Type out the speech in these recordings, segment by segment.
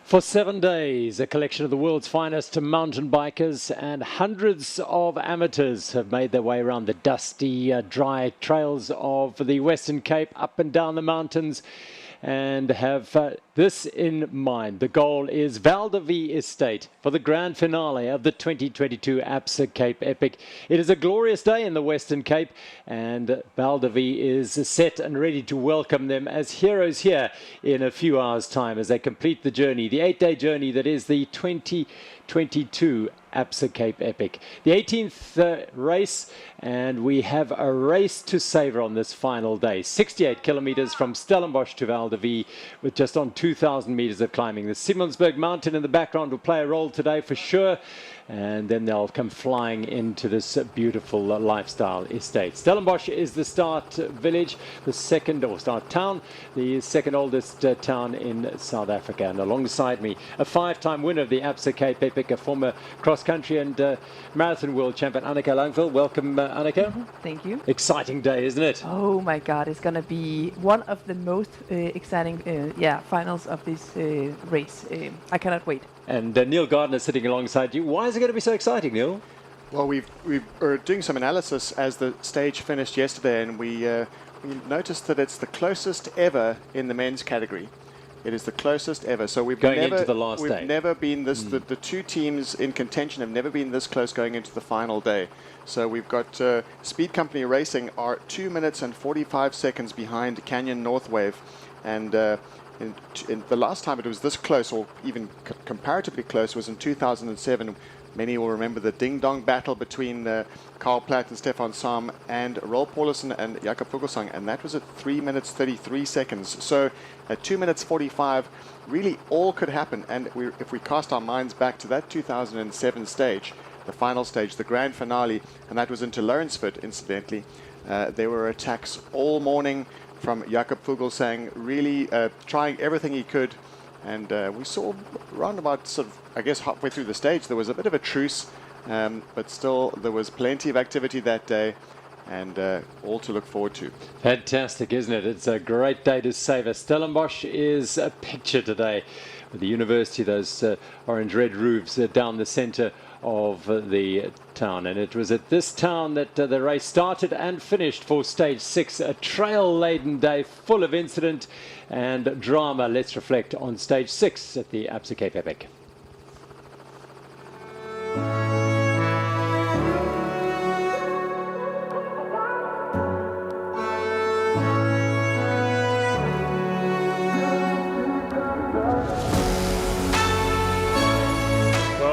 For 7 days, a collection of the world's finest mountain bikers and hundreds of amateurs have made their way around the dusty, dry trails of the Western Cape, up and down the mountains, and have this in mind. The goal is Val de Vie estate for the grand finale of the 2022 Absa Cape Epic. It is a glorious day in the Western Cape, and Val de Vie is set and ready to welcome them as heroes here in a few hours' time as they complete the journey, the 8-day journey that is the 2022 Absa Cape Epic. The 18th race, and we have a race to savour on this final day. 68 kilometres from Stellenbosch to Val de Vie, with just on 2,000 metres of climbing. The Simonsberg mountain in the background will play a role today for sure, and then they'll come flying into this beautiful lifestyle estate. Stellenbosch is the start village, the second, or start town, the second oldest town in South Africa. And alongside me, a 5-time winner of the Absa Cape Epic, a former cross-country and marathon world champion, Annika Langveld. Welcome, Annika. Thank you. Exciting day, isn't it? Oh my God, it's going to be one of the most exciting finals of this race. I cannot wait. And Neil Gardner sitting alongside you. Why is it going to be so exciting, Neil? Well, we were doing some analysis as the stage finished yesterday, and we noticed that it's the closest ever in the men's category. It is the closest ever. So we've going into the last day. We've never been this. The two teams in contention have never been this close going into the final day. So we've got Speed Company Racing are 2 minutes and 45 seconds behind Canyon Northwave, and in the last time it was this close, or even comparatively close, was in 2007. Many will remember the ding-dong battle between Carl Platt and Stefan Sam and Roel Paulison and Jakob Fuglsang, and that was at 3 minutes 33 seconds. So at 2 minutes 45, really all could happen. And if we cast our minds back to that 2007 stage, the final stage, the grand finale, and that was into Lawrenceford, incidentally, there were attacks all morning from Jakob Fuglsang, really trying everything he could. And we saw around about sort of, I guess, halfway through the stage, there was a bit of a truce, but still there was plenty of activity that day, and all to look forward to. Fantastic, isn't it? It's a great day to savour. Stellenbosch is a picture today with the university, those orange-red roofs down the centre of the town. And it was at this town that the race started and finished for stage 6, a trail-laden day full of incident and drama. Let's reflect on stage 6 at the Absa Cape Epic.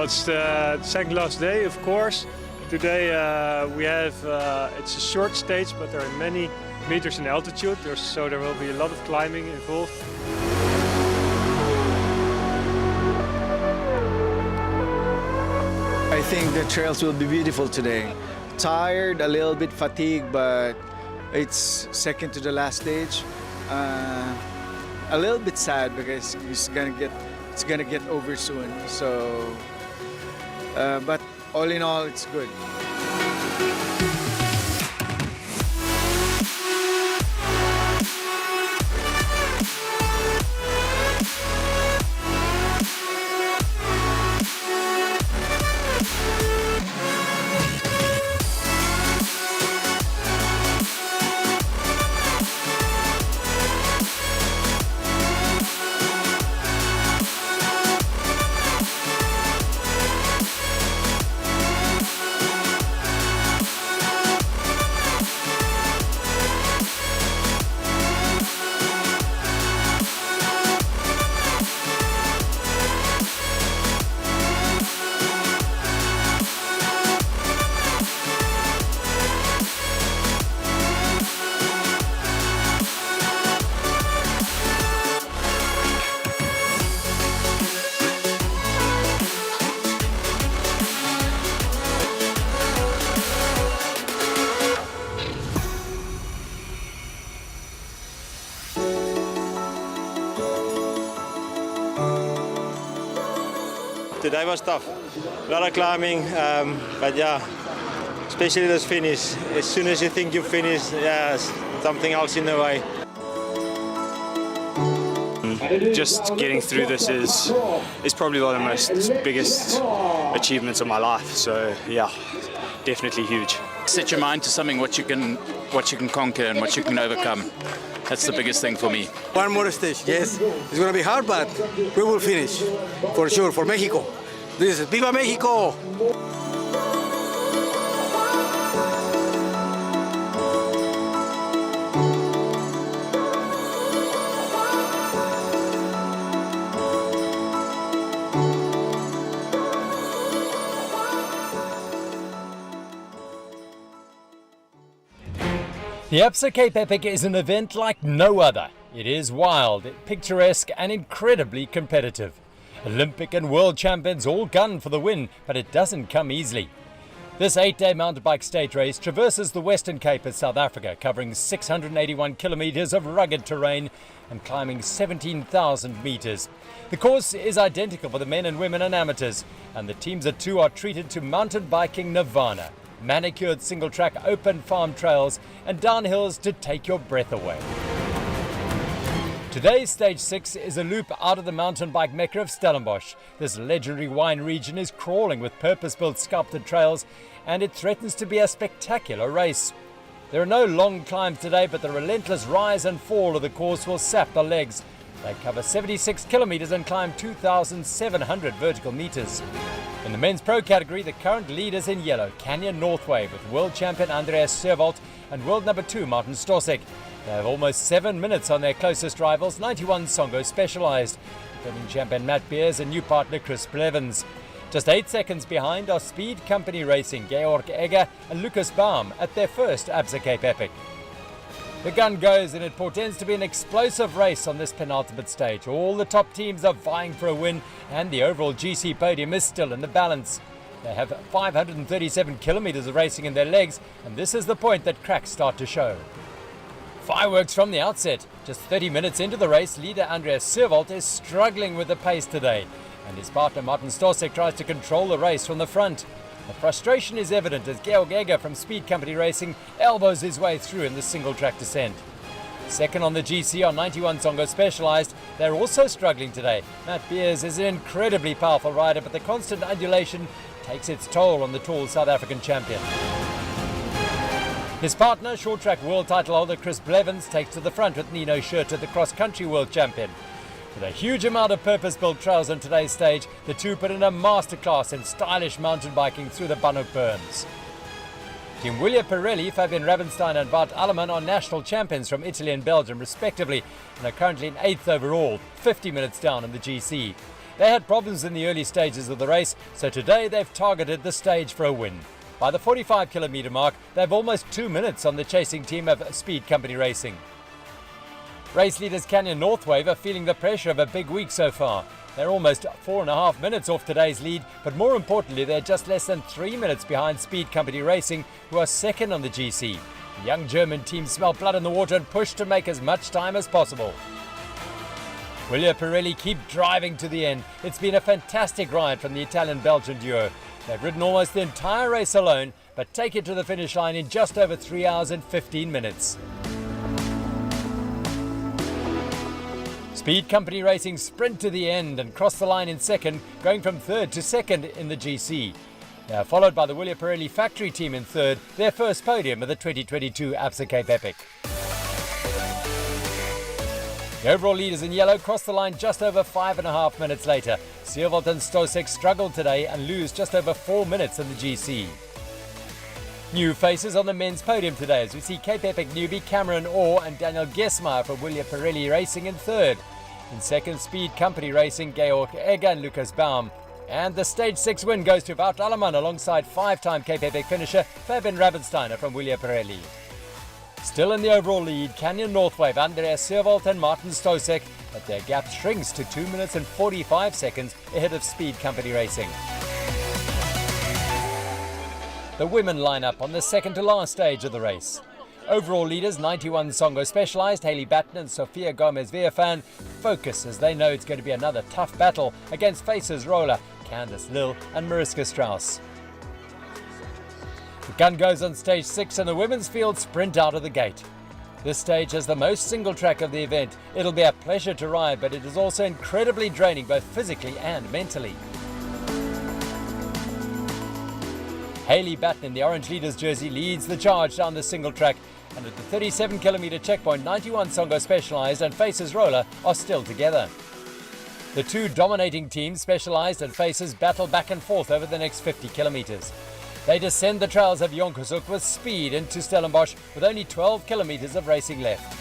It's the second last day, of course. Today we have, it's a short stage, but there are many meters in altitude, so there will be a lot of climbing involved. I think the trails will be beautiful today. Tired, a little bit fatigued, but it's second to the last stage. A little bit sad because it's gonna get over soon. So. But all in all, it's good. Today was tough, a lot of climbing, but yeah, especially this finish. As soon as you think you finished, yeah, something else in the way. just getting through this is probably one of the most biggest achievements of my life. So yeah, definitely huge. Set your mind to something what you can conquer and what you can overcome. That's the biggest thing for me. One more stage, yes. It's going to be hard, but we will finish for sure for Mexico. This is Viva Mexico! The Absa Cape Epic is an event like no other. It is wild, picturesque and incredibly competitive. Olympic and world champions all gun for the win, but it doesn't come easily. This 8-day mountain bike stage race traverses the Western Cape of South Africa, covering 681 kilometres of rugged terrain and climbing 17,000 metres. The course is identical for the men and women and amateurs, and the teams of two are treated to mountain biking nirvana. Manicured single-track open farm trails and downhills to take your breath away. Today's Stage 6 is a loop out of the mountain bike mecca of Stellenbosch. This legendary wine region is crawling with purpose-built sculpted trails, and it threatens to be a spectacular race. There are no long climbs today, but the relentless rise and fall of the course will sap the legs. They cover 76 kilometres and climb 2,700 vertical metres. In the men's pro category, the current leaders in yellow, Canyon Northwave with world champion Andreas Servold and world number 2 Martin Stosek. They have almost 7 minutes on their closest rivals, 91 Songo Specialized, defending champion Matt Beers and new partner Chris Blevins. Just 8 seconds behind are Speed Company Racing, Georg Egger and Lucas Baum at their first Absa Cape Epic. The gun goes, and it portends to be an explosive race on this penultimate stage. All the top teams are vying for a win, and the overall GC podium is still in the balance. They have 537 kilometres of racing in their legs, and this is the point that cracks start to show. Fireworks from the outset. Just 30 minutes into the race, leader Andreas Servold is struggling with the pace today, and his partner Martin Stosek tries to control the race from the front. The frustration is evident as Georg Egger from Speed Company Racing elbows his way through in the single-track descent. Second on the GC are 91 Songo Specialized. They're also struggling today. Matt Beers is an incredibly powerful rider, but the constant undulation takes its toll on the tall South African champion. His partner, short-track world title holder Chris Blevins, takes to the front with Nino Schurter, the cross-country world champion. With a huge amount of purpose-built trails on today's stage, the two put in a masterclass in stylish mountain biking through the Bannock Berms. Team Willia Pirelli, Fabian Rabenstein and Bart Alleman are national champions from Italy and Belgium respectively, and are currently in 8th overall, 50 minutes down in the GC. They had problems in the early stages of the race, so today they've targeted the stage for a win. By the 45 kilometre mark, they have almost 2 minutes on the chasing team of Speed Company Racing. Race leaders Canyon Northwave are feeling the pressure of a big week so far. They're almost 4.5 minutes off today's lead, but more importantly, they're just less than 3 minutes behind Speed Company Racing, who are second on the GC. The young German team smell blood in the water and push to make as much time as possible. Willia Pirelli keep driving to the end. It's been a fantastic ride from the Italian-Belgian duo. They've ridden almost the entire race alone, but take it to the finish line in just over 3 hours and 15 minutes. Speed Company Racing sprint to the end and cross the line in second, going from third to second in the GC. They are followed by the Willia Pirelli factory team in third, their first podium of the 2022 Absa Cape Epic. The overall leaders in yellow crossed the line just over 5.5 minutes later. Servold and Stosek struggled today and lose just over 4 minutes in the GC. New faces on the men's podium today as we see Cape Epic newbie Cameron Orr and Daniel Gesmeyer from Willia Pirelli Racing in third. In second, Speed Company Racing, Georg Egger and Lucas Baum. And the Stage 6 win goes to Wout Alleman alongside 5-time Cape Epic finisher Fabian Rabensteiner from Willia Pirelli. Still in the overall lead, Canyon Northwave, Andreas Servold and Martin Stosek, but their gap shrinks to 2 minutes and 45 seconds ahead of Speed Company Racing. The women line up on the second to last stage of the race. Overall leaders 91 Songo Specialized, Hayley Batten and Sofia Gomez-Villafan focus as they know it's going to be another tough battle against Faces Roller, Candice Lill and Mariska Strauss. The gun goes on stage 6 and the women's field sprint out of the gate. This stage has the most single track of the event. It'll be a pleasure to ride, but it is also incredibly draining both physically and mentally. Hayley Batten in the orange leader's jersey leads the charge down the single track, and at the 37 kilometre checkpoint, 91 Songo Specialized and Faces Roller are still together. The two dominating teams, Specialized and Faces, battle back and forth over the next 50 kilometres. They descend the trails of Jonkershoek with speed into Stellenbosch with only 12 kilometres of racing left.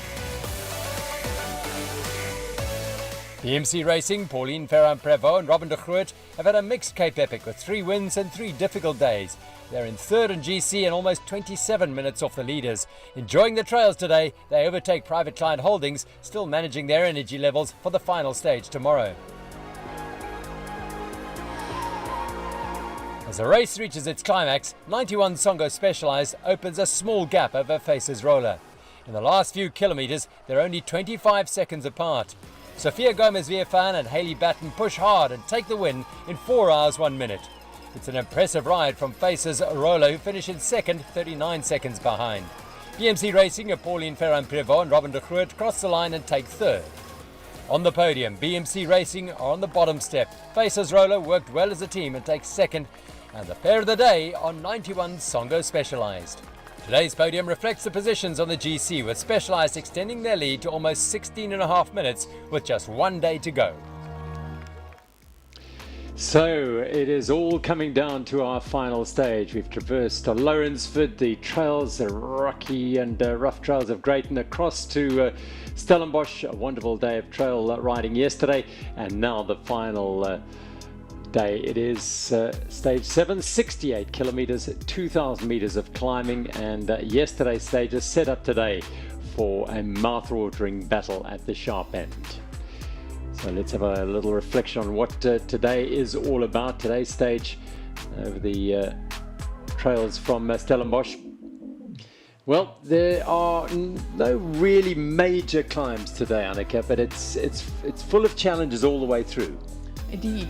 BMC Racing, Pauline Ferrand-Prévot and Robin de Groot have had a mixed Cape Epic with 3 wins and 3 difficult days. They're in third in GC and almost 27 minutes off the leaders. Enjoying the trails today, they overtake Private Client Holdings, still managing their energy levels for the final stage tomorrow. As the race reaches its climax, 91 Songo Specialized opens a small gap over Faces Roller. In the last few kilometres, they're only 25 seconds apart. Sophia Gomez-Viefan and Hayley Batten push hard and take the win in 4 hours 1 minute. It's an impressive ride from Faces Roller, who finish in second, 39 seconds behind. BMC Racing of Pauline Ferrand-Prévot and Robin de Groot cross the line and take third. On the podium, BMC Racing are on the bottom step. Faces Roller worked well as a team and takes second, and the pair of the day are 91 Songo Specialized. Today's podium reflects the positions on the GC, with Specialized extending their lead to almost 16.5 minutes with just 1 day to go. So it is all coming down to our final stage. We've traversed Lawrenceford, the trails, the rocky and rough trails of Greyton, across to Stellenbosch, a wonderful day of trail riding yesterday, and now the final day. It is stage 7, 68 kilometers, 2,000 meters of climbing, and yesterday's stage is set up today for a mouth-watering battle at the sharp end. So let's have a little reflection on what today is all about. Today's stage over the trails from Stellenbosch. Well, there are no really major climbs today, Annika, but it's full of challenges all the way through. Indeed,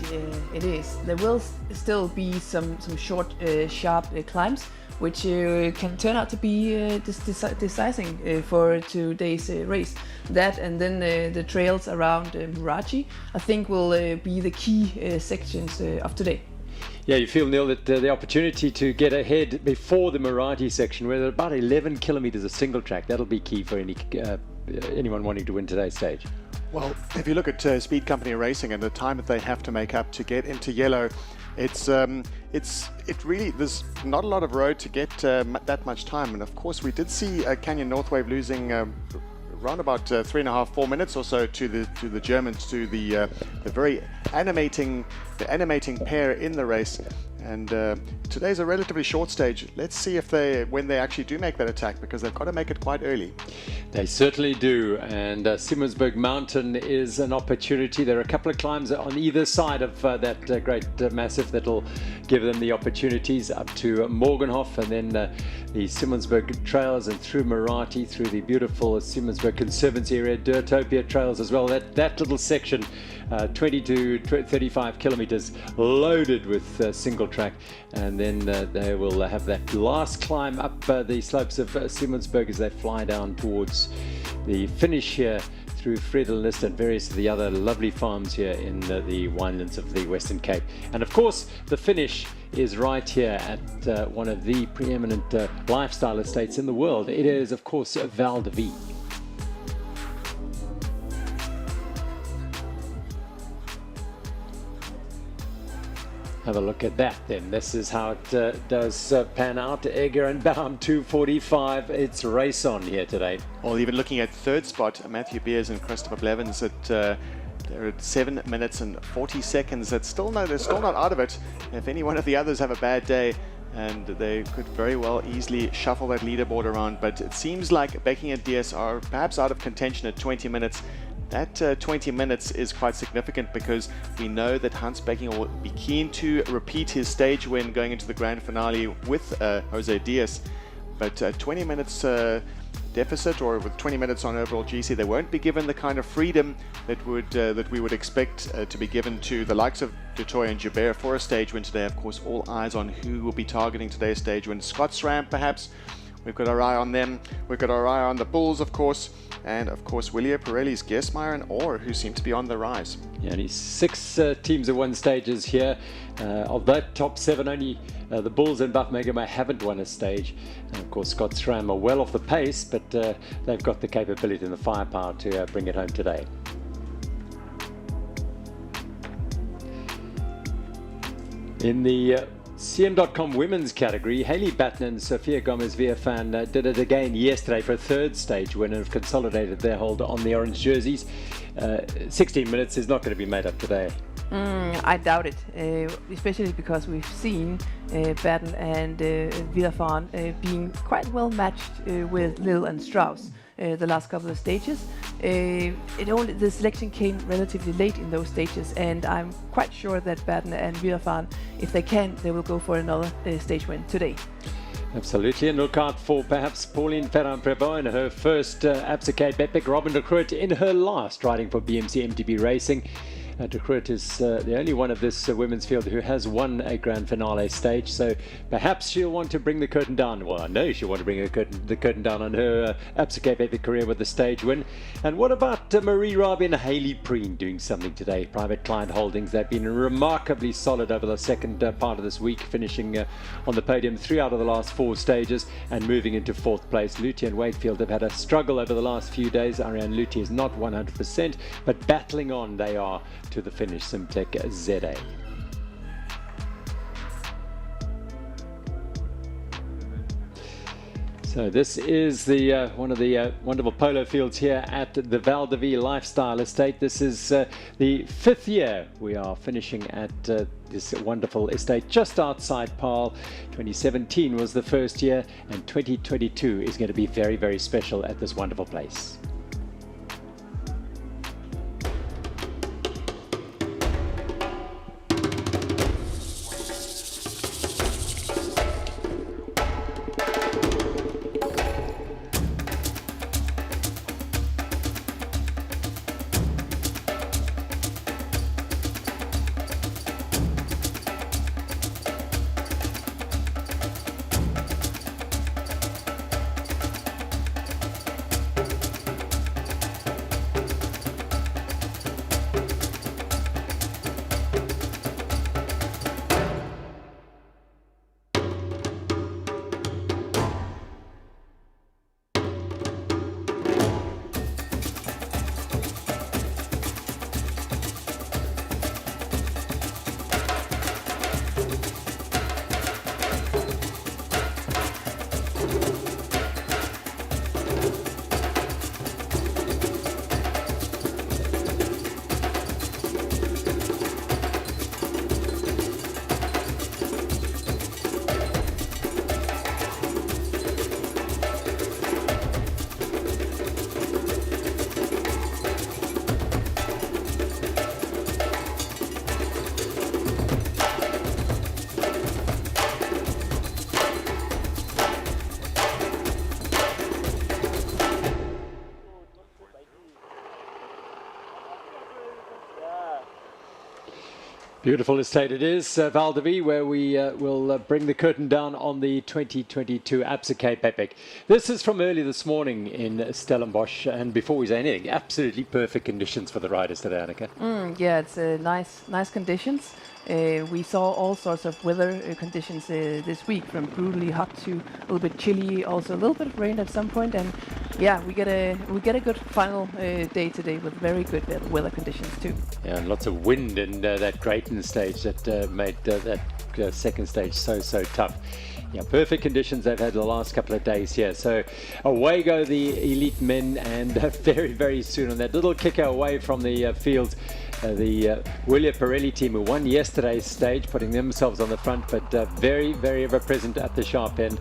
it is. There will still be some short, sharp climbs, which can turn out to be decisive for today's race. That and then the trails around Muratie, I think, will be the key sections of today. Yeah, you feel, Neil, that the opportunity to get ahead before the Muratie section, where there are about 11 kilometers of single track, that'll be key for anyone wanting to win today's stage. Well, if you look at Speed Company Racing and the time that they have to make up to get into yellow, it really, there's not a lot of road to get that much time. And of course, we did see Canyon Northwave losing around about 3.5-4 minutes or so to the Germans, to the very animating pair in the race. And today's a relatively short stage. Let's see if when they actually do make that attack, because they've got to make it quite early. They certainly do. And Simonsberg Mountain is an opportunity. There are a couple of climbs on either side of that great massif that'll give them the opportunities up to Morgenhof, and then the Simonsberg Trails, and through Muratie, through the beautiful Simonsberg Conservancy area, Dirtopia Trails as well. That little section, 20 to 35 kilometers, loaded with single track, and then they will have that last climb up the slopes of Simonsberg as they fly down towards the finish here through Vredelenlist and various of the other lovely farms here in the winelands of the Western Cape. And of course, the finish is right here at one of the preeminent lifestyle estates in the world. It is, of course, Val de Vie. Have a look at that then. This is how it does pan out. Egger and Baum 2:45. It's race on here today. Well, even looking at third spot, Matthew Beers and Christopher Blevins they're at 7 minutes and 40 seconds. They're still not out of it. If any one of the others have a bad day, and they could very well easily shuffle that leaderboard around, but it seems like Becking and DS are perhaps out of contention at 20 minutes. That 20 minutes is quite significant, because we know that Hans Becking will be keen to repeat his stage win going into the grand finale with Jose Diaz. But 20 minutes deficit, or with 20 minutes on overall GC, they won't be given the kind of freedom that we would expect to be given to the likes of Dutoy and Joubert for a stage win today. Of course, all eyes on who will be targeting today's stage win. Scott SRAM perhaps, We've got our eye on them. We've got our eye on the bulls, of course, and of course Willie Pirelli's Gersmeyer and Orr, who seem to be on the rise. Yeah, only 6 teams have won stages here. Of that top 7, only the Bulls and Buff Megama haven't won a stage. And of course, Scott SRAM are well off the pace, but they've got the capability and the firepower to bring it home today. In the CM.com women's category, Hayley Batten and Sofia Gomez-Villafañe did it again yesterday for a 3rd stage win and have consolidated their hold on the orange jerseys. 16 minutes is not going to be made up today. I doubt it, especially because we've seen Batten and Villafañe being quite well matched with Lil and Strauss the last couple of stages. The selection came relatively late in those stages, and I'm quite sure that Batten and Villafañe, if they can, they will go for another stage win today. Absolutely, and look out for perhaps Pauline Ferrand-Prévot in her first Absa Cape Epic, Robin de Groot in her last riding for BMC MTB Racing. De Groot is the only one of this women's field who has won a grand finale stage, so perhaps she'll want to bring the curtain down. Well, I know she'll want to bring the curtain down on her Absa Cape Epic career with the stage win. And what about Marie Rabi and Hayley Preen doing something today? Private Client Holdings, they've been remarkably solid over the second part of this week, finishing on the podium 3 out of the last 4 stages and moving into 4th place. Lutie and Wakefield have had a struggle over the last few days. Ariane Lutie is not 100%, but battling on they are to the finish. Simtech ZA. So this is the one of the wonderful polo fields here at the Val de Vie Lifestyle Estate. This is the 5th year we are finishing at this wonderful estate just outside Paarl. 2017 was the first year, and 2022 is going to be very, very special at this wonderful place. Beautiful estate it is, Val de Vie, where we will bring the curtain down on the 2022 Absa Cape Epic. This is from early this morning in Stellenbosch, and before we say anything, absolutely perfect conditions for the riders today, Annika. Yeah, it's nice conditions. We saw all sorts of weather conditions this week, from brutally hot to a little bit chilly, also a little bit of rain at some point, and yeah, we get a good final day today with very good weather conditions too. Yeah, and lots of wind in that Grayton stage that made that second stage so tough. Yeah, perfect conditions they've had the last couple of days here. So away go the elite men, and very soon on that little kicker away from the field, the Willie Pirelli team, who won yesterday's stage, putting themselves on the front, but very ever present at the sharp end.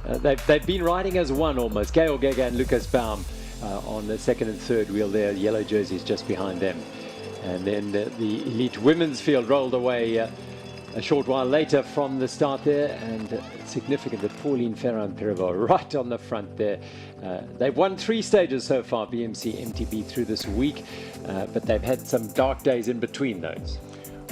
They've been riding as one almost. Gail Gega and Lucas Baum on the second and third wheel there, yellow jerseys just behind them. And then the elite women's field rolled away a short while later from the start there, and significant that Pauline Ferrand-Prévot right on the front there. They've won 3 stages so far, BMC MTB, through this week, but they've had some dark days in between those.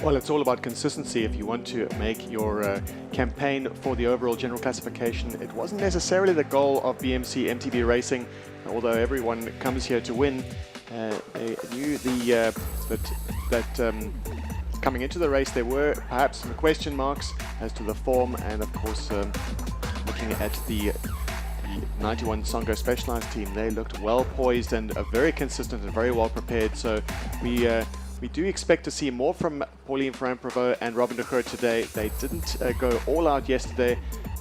Well, it's all about consistency if you want to make your campaign for the overall general classification. It wasn't necessarily the goal of BMC MTB Racing, although everyone comes here to win. They knew that coming into the race there were perhaps some question marks as to the form, and of course looking at the 91 Songo Specialized team, they looked well poised and very consistent and very well prepared. So we do expect to see more from Pauline Ferrand-Prévot and Robin de Groot today. They didn't go all out yesterday,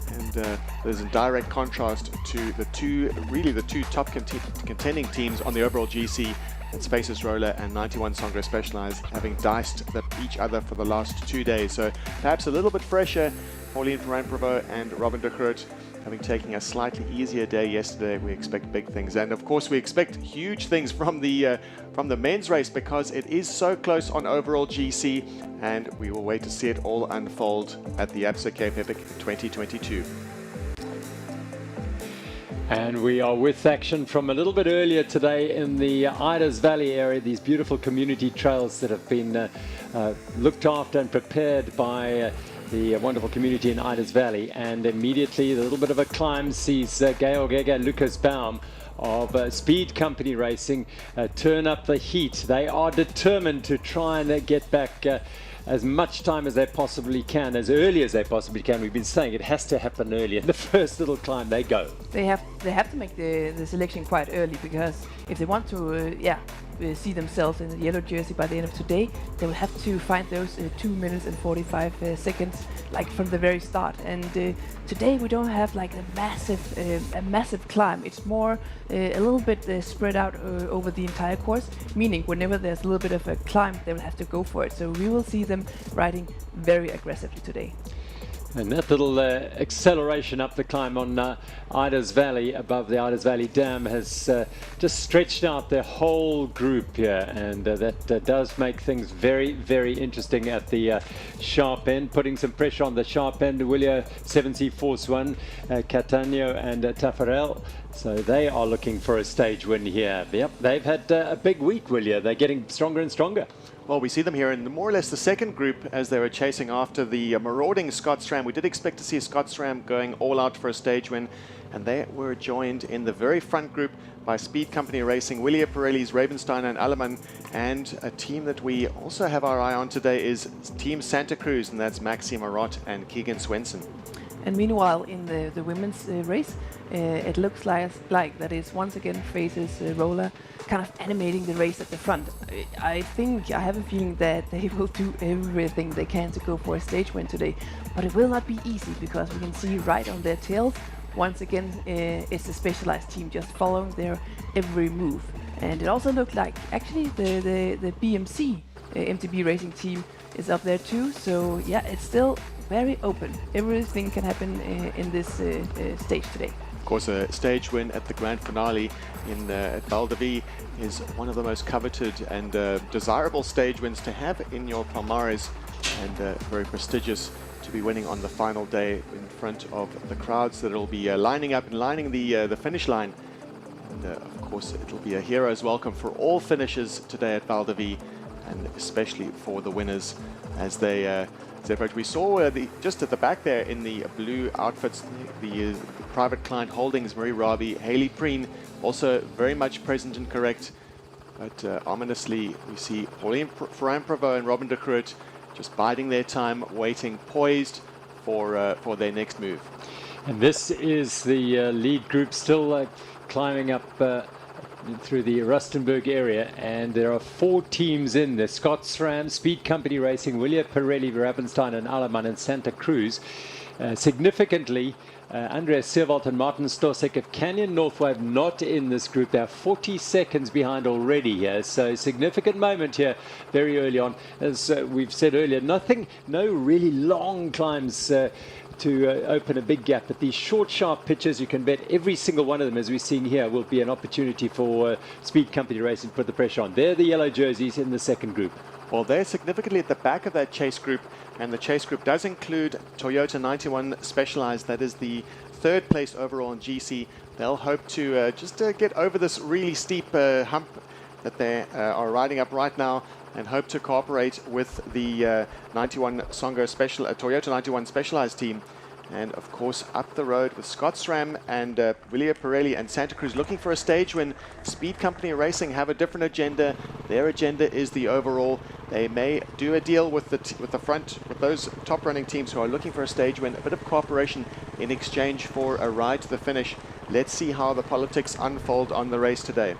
and there's a direct contrast to the two top contending teams on the overall GC. It's Faces Roller and 91 Songo Specialized, having diced each other for the last 2 days. So perhaps a little bit fresher, Pauline Ferrand-Prévot and Robin de Groot. Having taken a slightly easier day yesterday, we expect big things, and of course we expect huge things from the men's race, because it is so close on overall GC, and we will wait to see it all unfold at the Absa Cape Epic 2022. And we are with action from a little bit earlier today in the Idas Valley area, these beautiful community trails that have been looked after and prepared by the wonderful community in Idas Valley. And immediately a little bit of a climb sees Georg Egger and Lucas Baum of Speed Company Racing turn up the heat. They are determined to try and get back as much time as they possibly can, as early as they possibly can. We've been saying it has to happen early. In the first little climb, they go. They have to make the selection quite early, because if they want to see themselves in the yellow jersey by the end of today, they will have to find those 2 minutes and 45 seconds, like from the very start. And today we don't have like a massive climb. It's more a little bit spread out over the entire course, meaning whenever there's a little bit of a climb, they will have to go for it. So we will see them riding very aggressively today. And that little acceleration up the climb on Idas Valley, above the Idas Valley Dam, has just stretched out their whole group here, and that does make things very interesting at the sharp end, putting some pressure on the sharp end. Willia 7C Force 1, Catania and Taffarel. So they are looking for a stage win here. Yep, they've had a big week, Willia. They're getting stronger and stronger. Well, we see them here in more or less the second group as they were chasing after the marauding Scott Stram. We did expect to see Scott Stram going all out for a stage win, and they were joined in the very front group by Speed Company Racing, Willia Pirelli's Ravenstein and Alleman, and a team that we also have our eye on today is Team Santa Cruz, and that's Maxi Marot and Keegan Swenson. And meanwhile, in the women's race, it looks like that is once again Faces Roller kind of animating the race at the front. I have a feeling that they will do everything they can to go for a stage win today, but it will not be easy, because we can see right on their tails, once again, it's a specialized team just following their every move. And it also looked like actually the BMC MTB Racing team is up there too. So yeah, it's still very open. Everything can happen in this stage today. Of course, a stage win at the grand finale at Val de Vie is one of the most coveted and desirable stage wins to have in your Palmares, and very prestigious to be winning on the final day in front of the crowds that will be lining up and lining the finish line. And of course, it'll be a hero's welcome for all finishers today at Val de Vie, and especially for the winners as they approach. We saw just at the back there in the blue outfits, the private client holdings, Marie Rabi, Haley Preen, also very much present and correct. But ominously, we see Pauline Ferrand-Prévot and Robin de Groot just biding their time, waiting, poised for their next move. And this is the lead group still climbing up through the Rustenberg area, and there are 4 teams in there: Scott SRAM, Speed Company Racing, Willia Pirelli, Ravenstein and Alleman, and Santa Cruz. Significantly, Andreas Seerwald and Martin Stosek of Canyon Northwave not in this group. They're 40 seconds behind already here, so significant moment here very early on. As we've said earlier, no really long climbs to open a big gap, but these short, sharp pitches, you can bet every single one of them, as we're seeing here, will be an opportunity for Speed Company Racing to put the pressure on. They're the yellow jerseys in the second group. Well, they're significantly at the back of that chase group, and the chase group does include Toyota 91 Specialized. That is the 3rd place overall in GC. They'll hope to just get over this really steep hump that they are riding up right now. and hope to cooperate with the 91 Songo Special, Toyota 91 Specialized team. And of course, up the road with Scott SRAM and Willia Pirelli and Santa Cruz looking for a stage win. Speed Company Racing have a different agenda. Their agenda is the overall. They may do a deal with with those top running teams who are looking for a stage win, a bit of cooperation in exchange for a ride to the finish. Let's see how the politics unfold on the race today.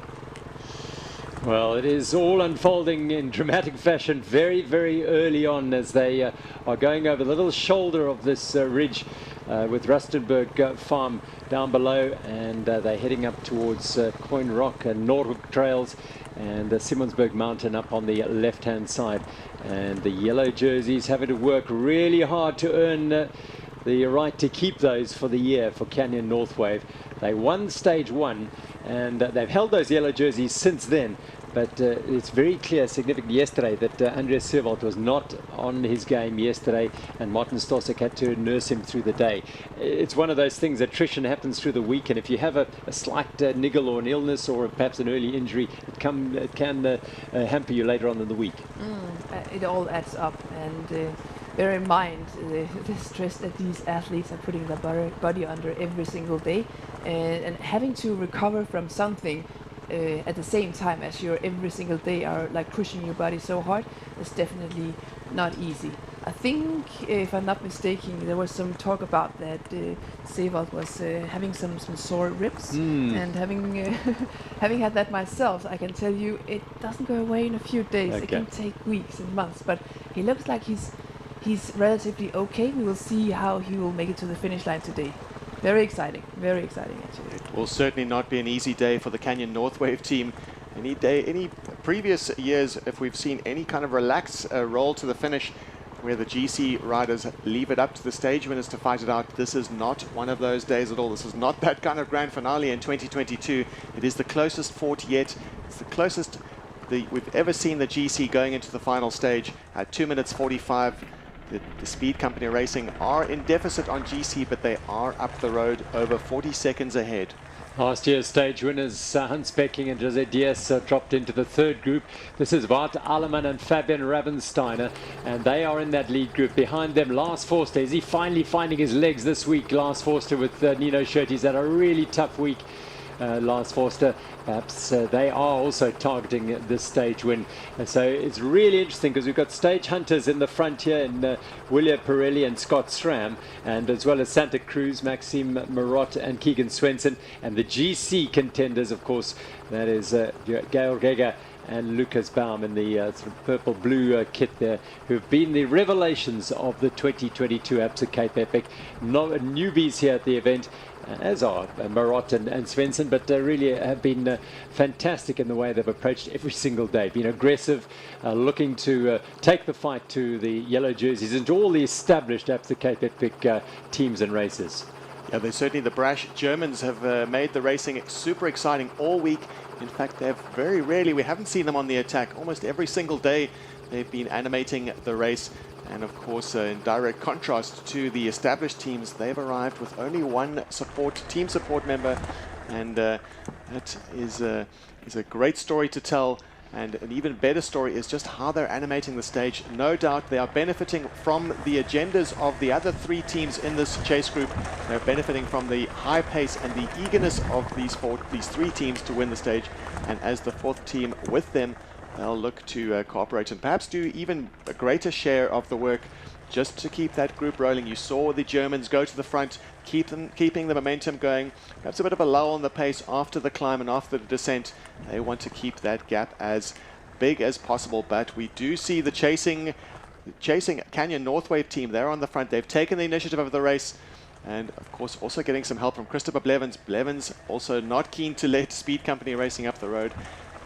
Well, it is all unfolding in dramatic fashion very, very early on as they are going over the little shoulder of this ridge with Rustenberg Farm down below, and they're heading up towards Coin Rock and Norhoek Trails and the Simonsberg Mountain up on the left-hand side. And the yellow jerseys having to work really hard to earn the right to keep those for the year for Canyon Northwave. They won stage 1 and they've held those yellow jerseys since then, but it's very clear, significant yesterday, that Andreas Seewald was not on his game yesterday, and Martin Stosek had to nurse him through the day. It's one of those things, attrition happens through the week, and if you have a slight niggle or an illness or perhaps an early injury, it can hamper you later on in the week. It all adds up, and bear in mind the stress that these athletes are putting their body under every single day, and having to recover from something at the same time as you're every single day are like pushing your body so hard. It's definitely not easy. I think, if I'm not mistaken, there was some talk about that Seewald was having some sore ribs, and having having had that myself, I can tell you it doesn't go away in a few days. Okay. It can take weeks and months, but he looks like he's relatively okay. We will see how he will make it to the finish line today. Very exciting actually. It will certainly not be an easy day for the Canyon Northwave team. Any previous years, if we've seen any kind of relaxed roll to the finish where the GC riders leave it up to the stage winners to fight it out, this is not one of those days at all. This is not that kind of grand finale in 2022. It is the closest fought yet. It's the closest we've ever seen the GC going into the final stage at 2 minutes 45. The Speed Company Racing are in deficit on GC, but they are up the road over 40 seconds ahead. Last year's stage winners Hans Becking and Jose Diaz dropped into the third group. This is Bart Alleman and Fabian Ravensteiner, and they are in that lead group. Behind them, Lars Forster. Is he finally finding his legs this week? Lars Forster with Nino Schurter. He's had a really tough week. Lars Forster, perhaps they are also targeting this stage win. And so it's really interesting because we've got stage hunters in the front here in Willia Pirelli and Scott SRAM, and as well as Santa Cruz, Maxime Marot and Keegan Swenson, and the GC contenders, of course, that is Gail Gega and Lucas Baum in the sort of purple-blue kit there, who've been the revelations of the 2022 Absa Cape Epic. Newbies here at the event, as are Marot and Svensson, but really have been fantastic in the way they've approached every single day, been aggressive, looking to take the fight to the yellow jerseys and to all the established Absa Cape Epic teams and races. Yeah, they certainly, the brash Germans have made the racing super exciting all week. In fact, they've very rarely, we haven't seen them on the attack. Almost every single day they've been animating the race. And of course, in direct contrast to the established teams, they've arrived with only one team support member. And that is a great story to tell. And an even better story is just how they're animating the stage. No doubt they are benefiting from the agendas of the other three teams in this chase group. They're benefiting from the high pace and the eagerness of these three teams to win the stage. And as the fourth team with them, they'll look to cooperate and perhaps do even a greater share of the work just to keep that group rolling. You saw the Germans go to the front, keeping the momentum going. Perhaps a bit of a lull on the pace after the climb and after the descent. They want to keep that gap as big as possible, but we do see the chasing Canyon Northwave team. They're on the front. They've taken the initiative of the race. And of course also getting some help from Christopher Blevins. Blevins also not keen to let Speed Company Racing up the road.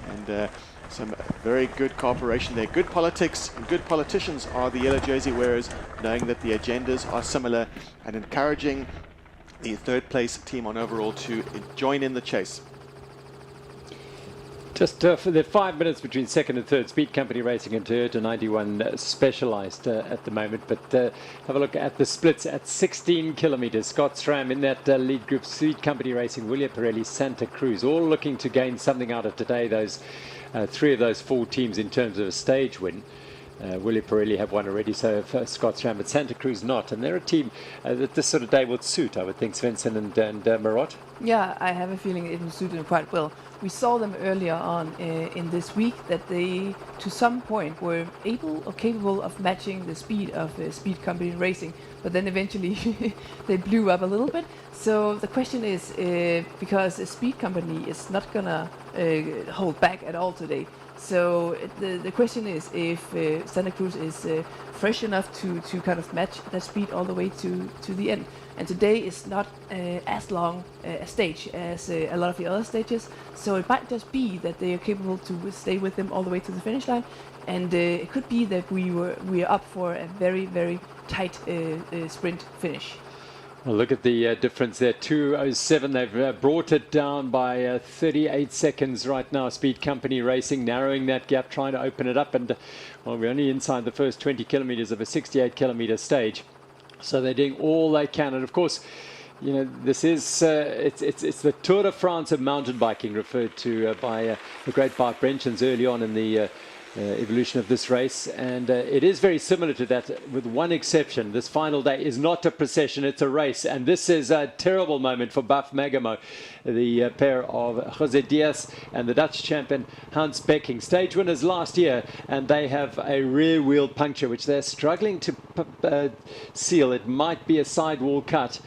And some very good cooperation there. Good politics and good politicians are the yellow jersey wearers, knowing that the agendas are similar and encouraging the third place team on overall to join in the chase. Just for the 5 minutes between second and third, Speed Company Racing and Toyota 91 Specialized at the moment. But have a look at the splits at 16 kilometers. Scott SRAM in that lead group, Speed Company Racing, Willia Pirelli, Santa Cruz, all looking to gain something out of today. Those three of those four teams in terms of a stage win. Willie Pirelli have one already, so Scott's Ram, but Santa Cruz not. And they're a team that this sort of day would suit, I would think, Svensson and Muratie. Yeah, I have a feeling it will suit them quite well. We saw them earlier on in this week that they, to some point, were able or capable of matching the speed of Speed Company Racing, but then eventually they blew up a little bit. So the question is, because the Speed Company is not gonna hold back at all today. So the question is if Santa Cruz is fresh enough to kind of match that speed all the way to the end. And today is not as long a stage as a lot of the other stages, so it might just be that they are capable to stay with them all the way to the finish line, and it could be that we are up for a very, very tight sprint finish. Well, look at the difference there, 2:07. They've brought it down by 38 seconds right now. Speed Company Racing narrowing that gap, trying to open it up. And, well, we're only inside the first 20 kilometers of a 68-kilometer stage. So they're doing all they can. And, of course, you know, this is it's the Tour de France of mountain biking, referred to by the great Bart Brenchens early on in the evolution of this race, and it is very similar to that, with one exception. This final day is not a procession, it's a race, and this is a terrible moment for Baf Megamo, the pair of José Diaz and the Dutch champion Hans Becking, stage winners last year, and they have a rear wheel puncture which they're struggling to seal. It might be a sidewall cut,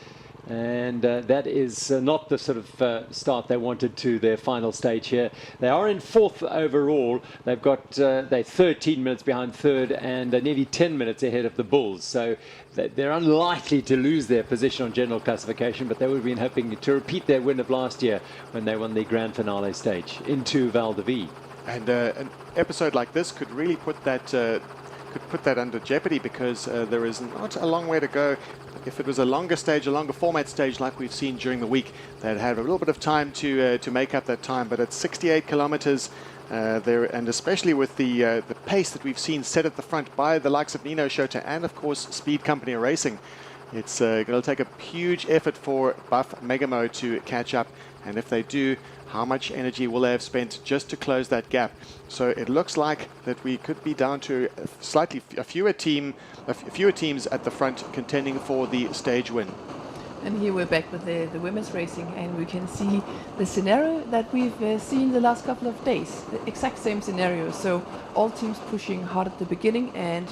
and that is not the sort of start they wanted to their final stage here. They are in fourth overall. They've got they're 13 minutes behind third and nearly 10 minutes ahead of the Bulls. So they're unlikely to lose their position on general classification, but they would have been hoping to repeat their win of last year when they won the grand finale stage into Val de Vie. And an episode like this could really put that under jeopardy, because there is not a long way to go. If it was a longer stage, a longer format stage like we've seen during the week, they'd have a little bit of time to make up that time. But at 68 kilometers there, and especially with the pace that we've seen set at the front by the likes of Nino Schurter and of course Speed Company Racing, it's going to take a huge effort for Baf Megamo to catch up. And if they do, how much energy will they have spent just to close that gap? So it looks like that we could be down to a fewer teams at the front contending for the stage win. And here we're back with the women's racing, and we can see the scenario that we've seen the last couple of days. The exact same scenario. So all teams pushing hard at the beginning, and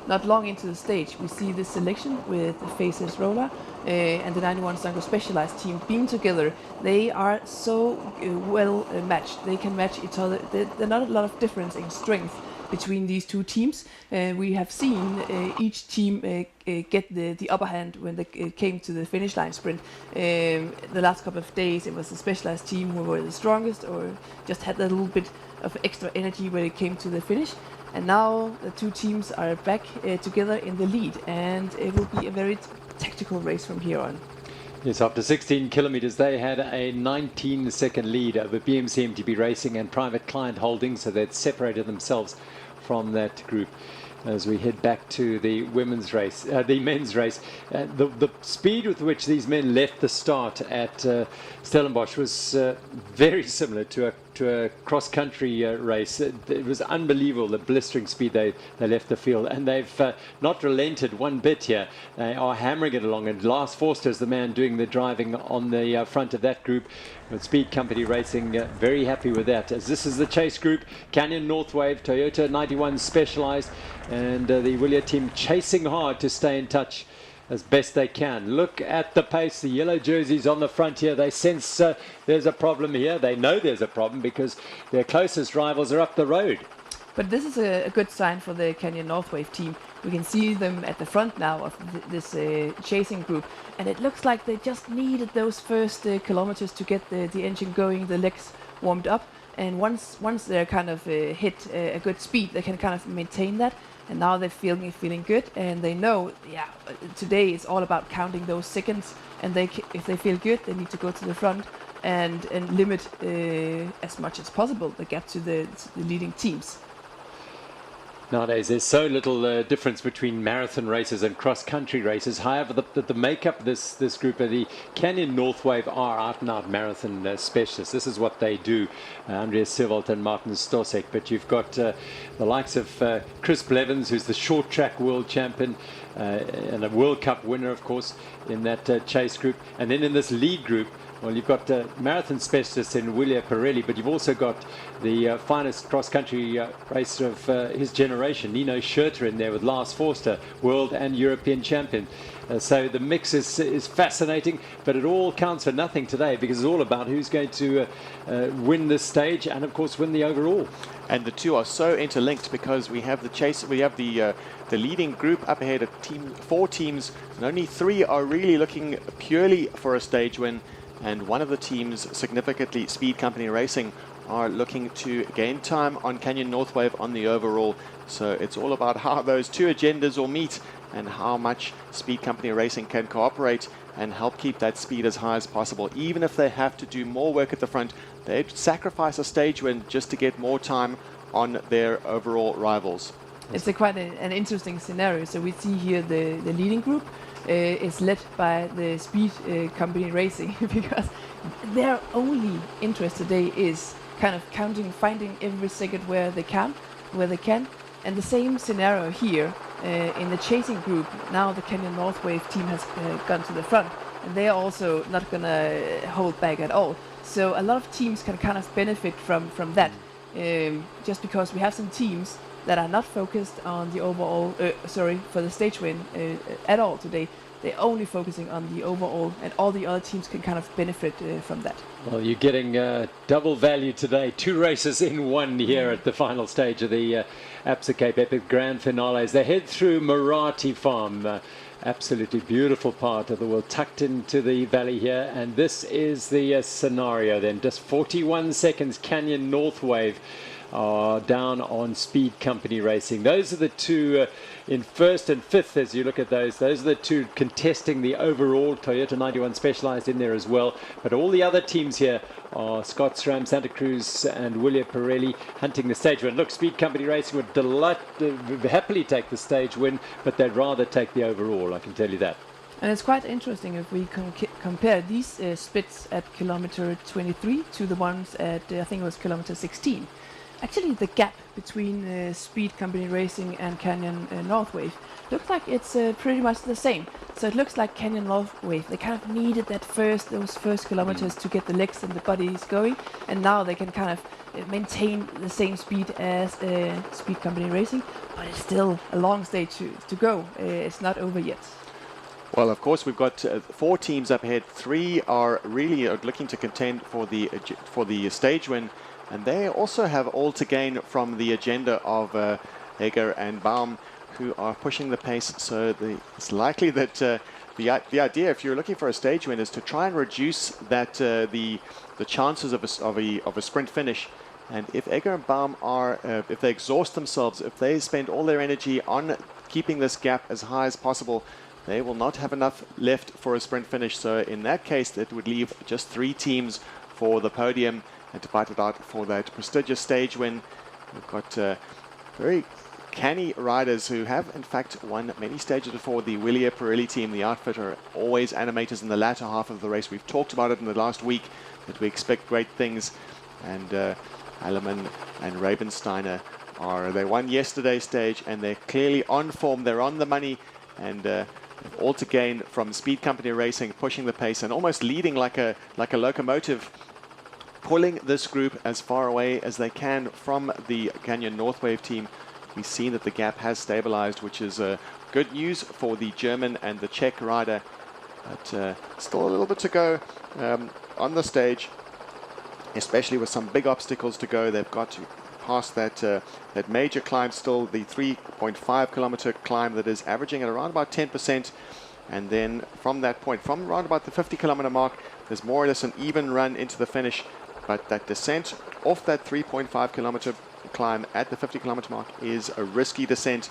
not long into the stage we see this selection with the Faces Roller and the 91 Sango Specialized team being together. They are so well matched. They can match each other. There's not a lot of difference in strength between these two teams. We have seen each team get the upper hand when they came to the finish line sprint. The last couple of days it was the Specialized team who were the strongest, or just had a little bit of extra energy when it came to the finish. And now the two teams are back together in the lead, and it will be a very tactical race from here on. Yes, after 16 kilometers, they had a 19-second lead over BMC MTB Racing and Private Client Holdings, so they'd separated themselves from that group. As we head back to the women's race, the men's race, the speed with which these men left the start at Stellenbosch was very similar to a cross-country race. It was unbelievable, the blistering speed they left the field, and they've not relented one bit here. They are hammering it along, and Lars Forster is the man doing the driving on the front of that group, with Speed Company Racing very happy with that, as this is the chase group. Canyon Northwave, Toyota 91 Specialized, and the Willia team chasing hard to stay in touch as best they can. Look at the pace. The yellow jerseys on the front here, they sense there's a problem here. They know there's a problem because their closest rivals are up the road. But this is a good sign for the Canyon Northwave team. We can see them at the front now of this chasing group, and it looks like they just needed those first kilometers to get the engine going, the legs warmed up, and once they're kind of hit a good speed, they can kind of maintain that. And now they're feeling good, and they know, yeah, today is all about counting those seconds, and if they feel good, they need to go to the front and limit as much as possible the gap to the leading teams. Nowadays, there's so little difference between marathon races and cross-country races. However, the makeup of this group of the Canyon North Wave are out-and-out marathon specialists. This is what they do, Andreas Sivalt and Martin Stosek. But you've got the likes of Chris Blevins, who's the short track world champion and a World Cup winner, of course, in that chase group. And then in this lead group, well, you've got marathon specialists in Willia Pirelli, but you've also got the finest cross-country racer of his generation, Nino Schurter, in there with Lars Forster, world and European champion. So the mix is fascinating, but it all counts for nothing today because it's all about who's going to win this stage and, of course, win the overall. And the two are so interlinked because we have the chase, we have the leading group up ahead of 4 teams, and only 3 are really looking purely for a stage win. And one of the teams, significantly Speed Company Racing, are looking to gain time on Canyon North Wave on the overall. So it's all about how those two agendas will meet and how much Speed Company Racing can cooperate and help keep that speed as high as possible. Even if they have to do more work at the front, they'd sacrifice a stage win just to get more time on their overall rivals. It's quite an interesting scenario. So we see here the leading group is led by the Speed Company Racing because their only interest today is kind of counting, finding every second where they can. And the same scenario here in the chasing group. Now the Canyon North Wave team has gone to the front, and they are also not going to hold back at all. So a lot of teams can kind of benefit from that, just because we have some teams that are not focused on the overall, for the stage win at all today. They're only focusing on the overall, and all the other teams can kind of benefit from that. Well, you're getting double value today. 2 races in one here at the final stage of the Absa Cape Epic Grand Finales. They head through Muratie Farm, absolutely beautiful part of the world, tucked into the valley here. And this is the scenario then. Just 41 seconds, Canyon North Wave are down on Speed Company Racing. Those are the two in first and fifth. As you look at those are the two contesting the overall. Toyota 91 Specialized in there as well, but all the other teams here are Scott SRAM, Santa Cruz and Willia Pirelli hunting the stage win. Look, Speed Company Racing would happily take the stage win, but they'd rather take the overall, I can tell you that. And it's quite interesting if we compare these splits at kilometer 23 to the ones at I think it was kilometer 16. Actually, the gap between Speed Company Racing and Canyon North Wave looks like it's pretty much the same. So it looks like Canyon North Wave, they kind of needed those first kilometers to get the legs and the bodies going, and now they can kind of maintain the same speed as Speed Company Racing, but it's still a long stage to go. It's not over yet. Well, of course, we've got 4 teams up ahead. 3 are really looking to contend for the stage win. And they also have all to gain from the agenda of Egger and Baum, who are pushing the pace. So it's likely that the idea, if you're looking for a stage win, is to try and reduce that the chances of a sprint finish. And if Egger and Baum are, if they exhaust themselves, if they spend all their energy on keeping this gap as high as possible, they will not have enough left for a sprint finish. So in that case, that would leave just 3 teams for the podium and to fight it out for that prestigious stage win. We've got very canny riders who have in fact won many stages before. The Willia Pirelli team, the outfitter, always animators in the latter half of the race. We've talked about it in the last week that we expect great things, and Alleman and Rabensteiner they won yesterday's stage and they're clearly on form. They're on the money, and all to gain from Speed Company Racing, pushing the pace and almost leading like a locomotive, pulling this group as far away as they can from the Canyon North Wave team. We've seen that the gap has stabilized, which is good news for the German and the Czech rider. But still a little bit to go on the stage, especially with some big obstacles to go. They've got to pass that major climb still, the 3.5 kilometer climb that is averaging at around about 10%. And then from that point, from around about the 50 kilometer mark, there's more or less an even run into the finish. But that descent off that 3.5 kilometer climb at the 50 kilometer mark is a risky descent,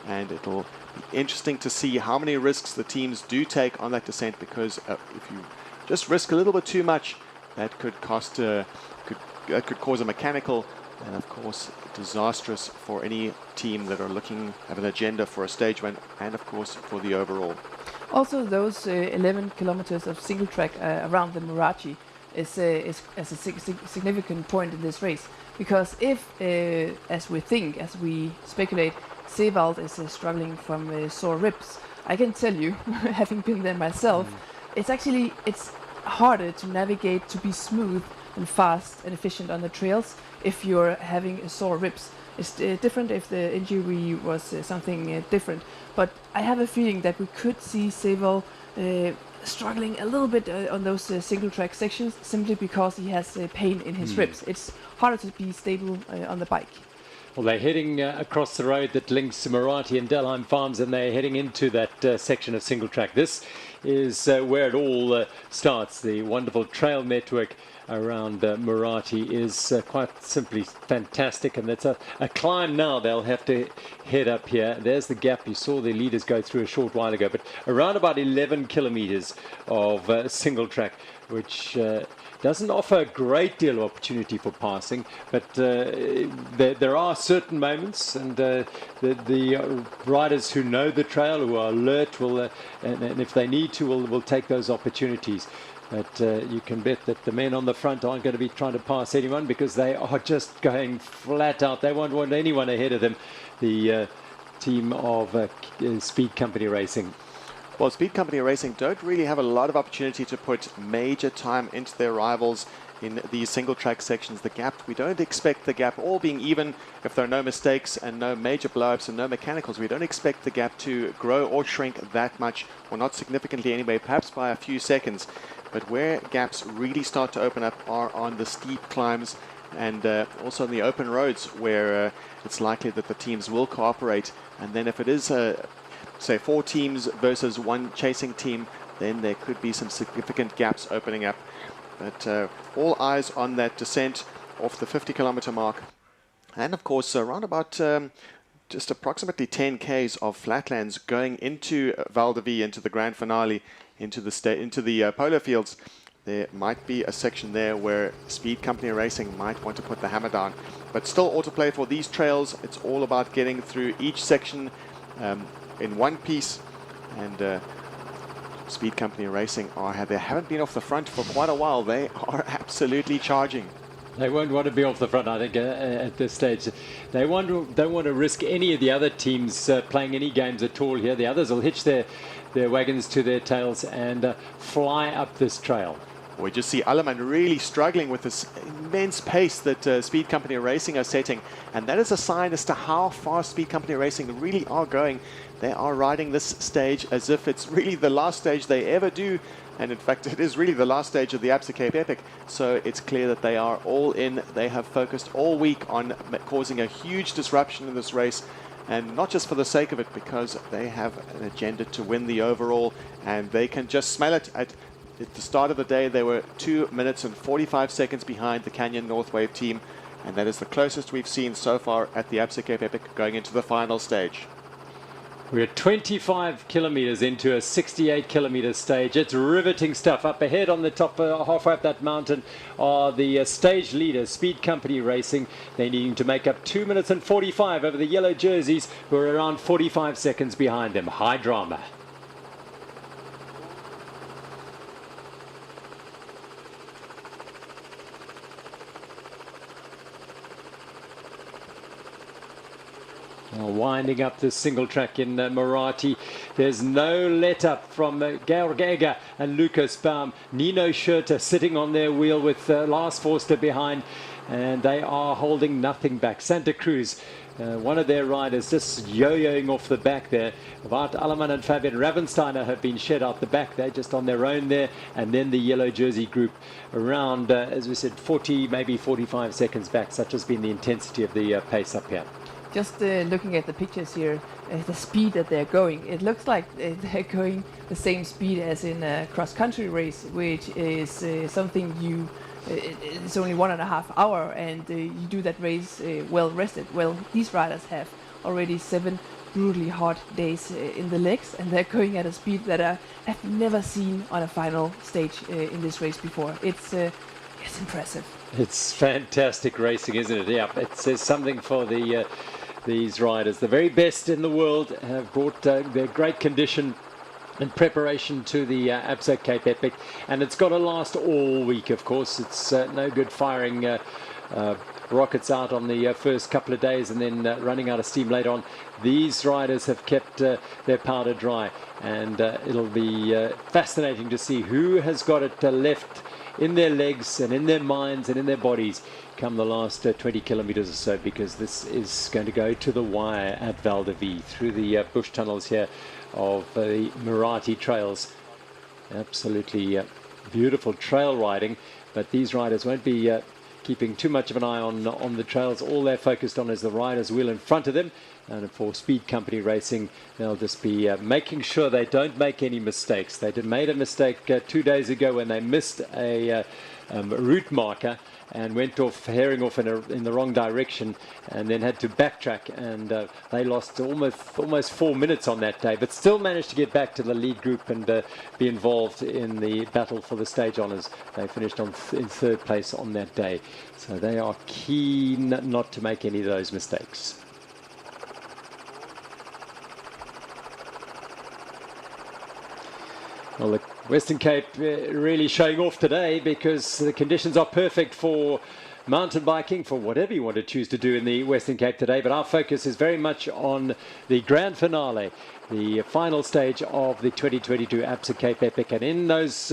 and it'll be interesting to see how many risks the teams do take on that descent, because if you just risk a little bit too much, that could cost could cause a mechanical and of course disastrous for any team that are looking at an agenda for a stage win, and of course for the overall. Also, those 11 kilometers of single track around the Muratie is a significant point in this race, because if, as we speculate, Sebald is struggling from sore ribs, I can tell you, having been there myself, it's harder to navigate, to be smooth and fast and efficient on the trails if you're having sore ribs. It's different if the injury was something different, but I have a feeling that we could see Sebald struggling a little bit on those single track sections, simply because he has pain in his ribs. It's harder to be stable on the bike. Well, they're heading across the road that links Muratie and Delheim Farms, and they're heading into that section of single track. This is where it all starts. The wonderful trail network around Muratie is quite simply fantastic, and it's a climb now. They'll have to head up here. There's the gap you saw the leaders go through a short while ago, but around about 11 kilometers of single track, which doesn't offer a great deal of opportunity for passing, but there are certain moments, and the riders who know the trail, who are alert, will and if they need to, will take those opportunities. But you can bet that the men on the front aren't going to be trying to pass anyone, because they are just going flat out. They won't want anyone ahead of them. The team of Speed Company Racing. Well, Speed Company Racing don't really have a lot of opportunity to put major time into their rivals in these single track sections. The gap, we don't expect the gap, all being even, if there are no mistakes and no major blow-ups and no mechanicals, we don't expect the gap to grow or shrink that much, or not significantly anyway, perhaps by a few seconds. But where gaps really start to open up are on the steep climbs, and also on the open roads, where it's likely that the teams will cooperate. And then if it is say 4 teams versus 1 chasing team, then there could be some significant gaps opening up. But all eyes on that descent off the 50-kilometer mark, and of course around about just approximately 10 k's of flatlands going into Val de Vie, into the grand finale, into the polo fields. There might be a section there where Speed Company Racing might want to put the hammer down, but still autoplay for these trails. It's all about getting through each section in one piece, and Speed Company Racing they haven't been off the front for quite a while. They are absolutely charging. They won't want to be off the front, I think, at this stage. They don't want to risk any of the other teams playing any games at all here. The others will hitch their wagons to their tails and fly up this trail. We just see Alleman really struggling with this immense pace that Speed Company Racing are setting, and that is a sign as to how fast Speed Company Racing really are going. They are riding this stage as if it's really the last stage they ever do, and in fact it is really the last stage of the Absa Cape Epic, so it's clear that they are all in. They have focused all week on causing a huge disruption in this race, and not just for the sake of it, because they have an agenda to win the overall, and they can just smell it. At the start of the day, they were 2 minutes and 45 seconds behind the Canyon North Wave team, and that is the closest we've seen so far at the Absa Cape Epic going into the final stage. We're 25 kilometers into a 68-kilometer stage. It's riveting stuff. Up ahead on the top, halfway up that mountain, are the stage leaders, Speed Company Racing. They're needing to make up 2 minutes and 45 over the yellow jerseys, who are around 45 seconds behind them. High drama. Winding up this single track in Muratie. There's no let up from Georg Egger and Lucas Baum. Nino Schurter sitting on their wheel with Lars Forster behind, and they are holding nothing back. Santa Cruz, one of their riders, just yo-yoing off the back there. Wout Alleman and Fabian Ravensteiner have been shed out the back. They're just on their own there, and then the yellow jersey group around, as we said, 40, maybe 45 seconds back. Such has been the intensity of the pace up here. Just looking at the pictures here, the speed that they're going, it looks like they're going the same speed as in a cross-country race, which is something it's only 1.5 hours, and you do that race well rested. Well, these riders have already 7 brutally hot days in the legs, and they're going at a speed that I've never seen on a final stage in this race before. It's It's impressive. It's fantastic racing, isn't it? Yeah, it says something for these riders. The very best in the world have brought their great condition in preparation to the Absa Cape Epic, and it's got to last all week, of course. It's no good firing rockets out on the first couple of days and then running out of steam later on. These riders have kept their powder dry, and it'll be fascinating to see who has got it left in their legs and in their minds and in their bodies come the last 20 kilometers or so, because this is going to go to the wire at Val de Vie through the bush tunnels here of the Muratie Trails. Absolutely beautiful trail riding, but these riders won't be keeping too much of an eye on the trails. All they're focused on is the rider's wheel in front of them, and for Speed Company Racing, they'll just be making sure they don't make any mistakes. They made a mistake 2 days ago when they missed a route marker and went off, herring off in the wrong direction, and then had to backtrack, and they lost almost 4 minutes on that day, but still managed to get back to the lead group and be involved in the battle for the stage honours. They finished in third place on that day, so they are keen not to make any of those mistakes. Well, the Western Cape really showing off today, because the conditions are perfect for mountain biking, for whatever you want to choose to do in the Western Cape today. But our focus is very much on the grand finale, the final stage of the 2022 Absa Cape Epic. And in those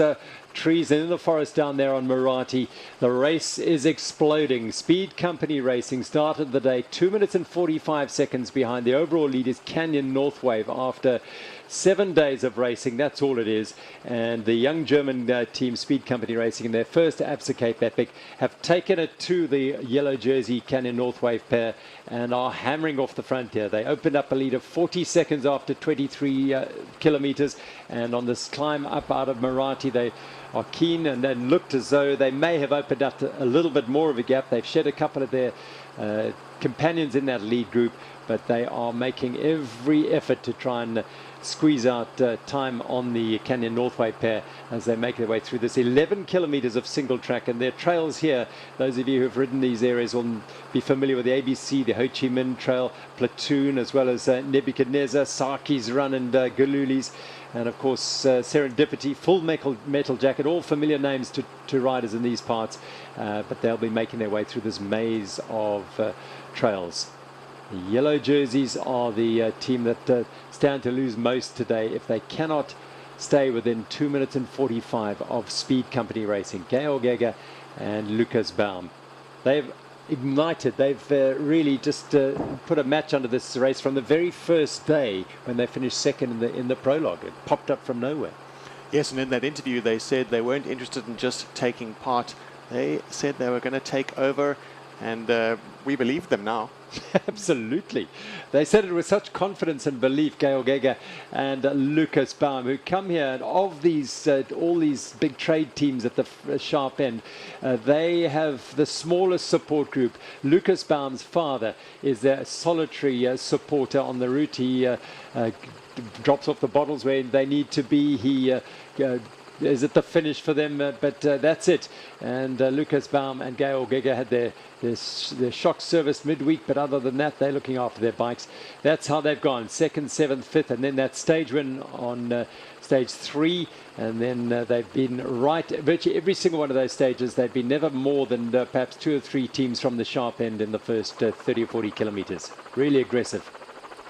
trees and in the forest down there on Muratie, the race is exploding. Speed Company Racing started the day 2 minutes and 45 seconds behind. The overall lead is Canyon Northwave after 7 days of racing. That's all it is. And the young German team, Speed Company Racing, in their first Absa Cape Epic, have taken it to the yellow jersey Canyon Northwave pair and are hammering off the front here. They opened up a lead of 40 seconds after 23 kilometers, and on this climb up out of Muratie, they are keen and then looked as though they may have opened up a little bit more of a gap. They've shed a couple of their companions in that lead group, but they are making every effort to try and squeeze out time on the Canyon Northwave pair as they make their way through this 11 kilometers of single track. And their trails here, those of you who have ridden these areas will be familiar with the ABC, the Ho Chi Minh Trail, Platoon, as well as Nebuchadnezzar, Saki's Run, and Galuli's, and of course Serendipity, Full Metal Jacket, all familiar names to riders in these parts, but they'll be making their way through this maze of trails. The yellow jerseys are the team that stand to lose most today if they cannot stay within 2 minutes and 45 of Speed Company Racing. Georg Egger and Lucas Baum. They've ignited, they've really just put a match under this race from the very first day when they finished second in the prologue. It popped up from nowhere. Yes, and in that interview they said they weren't interested in just taking part. They said they were going to take over, and we believe them now. Absolutely. They said it with such confidence and belief, Georg Egger and Lucas Baum, who come here, and of these all these big trade teams at the sharp end, they have the smallest support group. Lucas Baum's father is their solitary supporter on the route. He drops off the bottles where they need to be. He is at the finish for them, but that's it. And Lucas Baum and Georg Egger had their shock service midweek, but other than that, they're looking after their bikes. That's how they've gone: 2nd, 7th, 5th, and then that stage win on stage 3, and then they've been right virtually every single one of those stages. They've been never more than perhaps 2 or 3 teams from the sharp end in the first 30 or 40 kilometers. Really aggressive.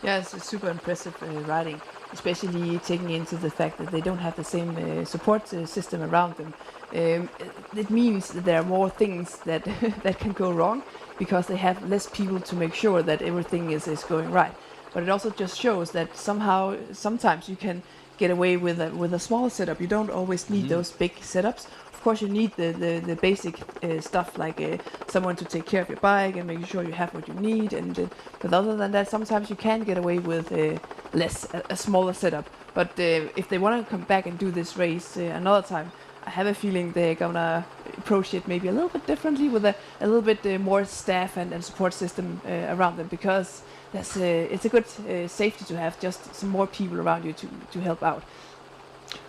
Yes, it's super impressive riding, especially taking into the fact that they don't have the same support system around them. It means that there are more things that that can go wrong, because they have less people to make sure that everything is going right. But it also just shows that sometimes you can get away with a small setup. You don't always need those big setups. Of course, you need the basic stuff, like someone to take care of your bike and making sure you have what you need. But other than that, sometimes you can get away with a smaller setup. But if they want to come back and do this race another time, I have a feeling they're gonna approach it maybe a little bit differently, with a little bit more staff and support system around them, because it's a good safety to have just some more people around you to help out.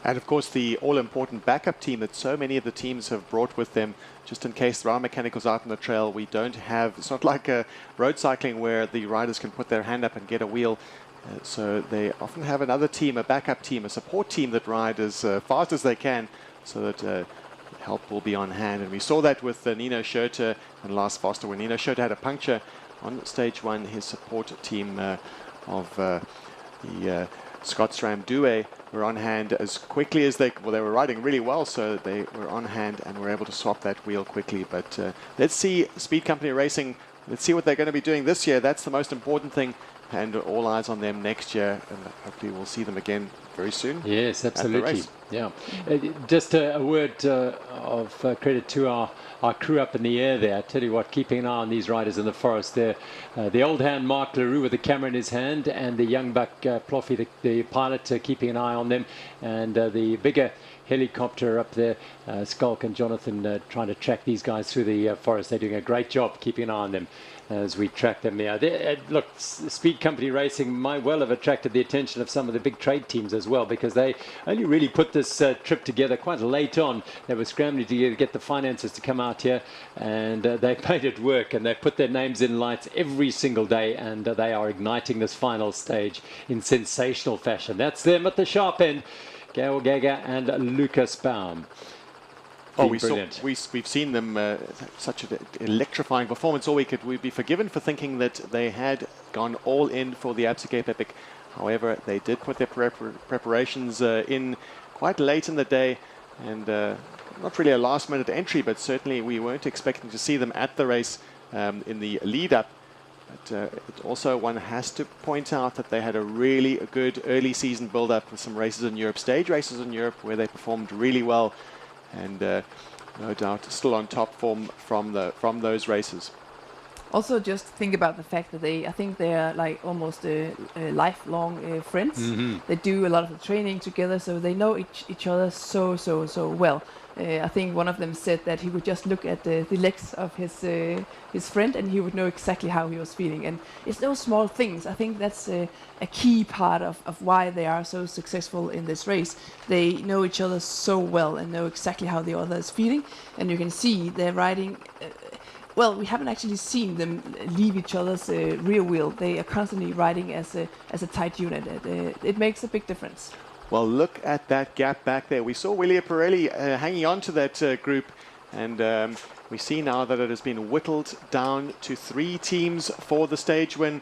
And of course, the all-important backup team that so many of the teams have brought with them, just in case there are mechanicals out on the trail. We don't have, it's not like road cycling where the riders can put their hand up and get a wheel. So they often have another team, a backup team, a support team that ride as fast as they can so that help will be on hand. And we saw that with Nino Schurter and Lars Foster. When Nino Schurter had a puncture on stage 1, his support team of the Scotsram Douai were on hand as quickly as they were riding really well, so they were on hand and were able to swap that wheel quickly. But let's see Speed Company Racing, let's see what they're going to be doing this year. That's the most important thing, and all eyes on them next year, and hopefully we'll see them again very soon. Yes, absolutely. Yeah. Just a word of credit to our crew up in the air there. I tell you what, keeping an eye on these riders in the forest there. The old hand Mark Leroux with the camera in his hand, and the young buck Ploffy, the pilot, keeping an eye on them, and the bigger helicopter up there, Skulk and Jonathan, trying to track these guys through the forest. They're doing a great job keeping an eye on them as we track them there. Look, Speed Company Racing might well have attracted the attention of some of the big trade teams as well, because they only really put this trip together quite late on. They were scrambling to get the finances to come out here, and they made it work, and they put their names in lights every single day, and they are igniting this final stage in sensational fashion. That's them at the sharp end, Gail Gaga and Lucas Baum. Oh, we've seen them such an electrifying performance all week. We'd be forgiven for thinking that they had gone all in for the Absa Cape Epic. However, they did put their preparations in quite late in the day, and not really a last-minute entry, but certainly we weren't expecting to see them at the race in the lead-up. But it also, one has to point out that they had a really good early season build-up with some races in Europe, stage races in Europe, where they performed really well. And no doubt still on top form from those races. Also, just think about the fact that I think they are like almost lifelong friends. Mm-hmm. They do a lot of the training together, so they know each other so well. I think one of them said that he would just look at the legs of his friend and he would know exactly how he was feeling. And it's those small things. I think that's a key part of why they are so successful in this race. They know each other so well and know exactly how the other is feeling. And you can see they're riding. Well, we haven't actually seen them leave each other's rear wheel. They are constantly riding as a tight unit. It makes a big difference. Well, look at that gap back there. We saw Willie Pirelli hanging on to that group, and we see now that it has been whittled down to 3 teams for the stage win.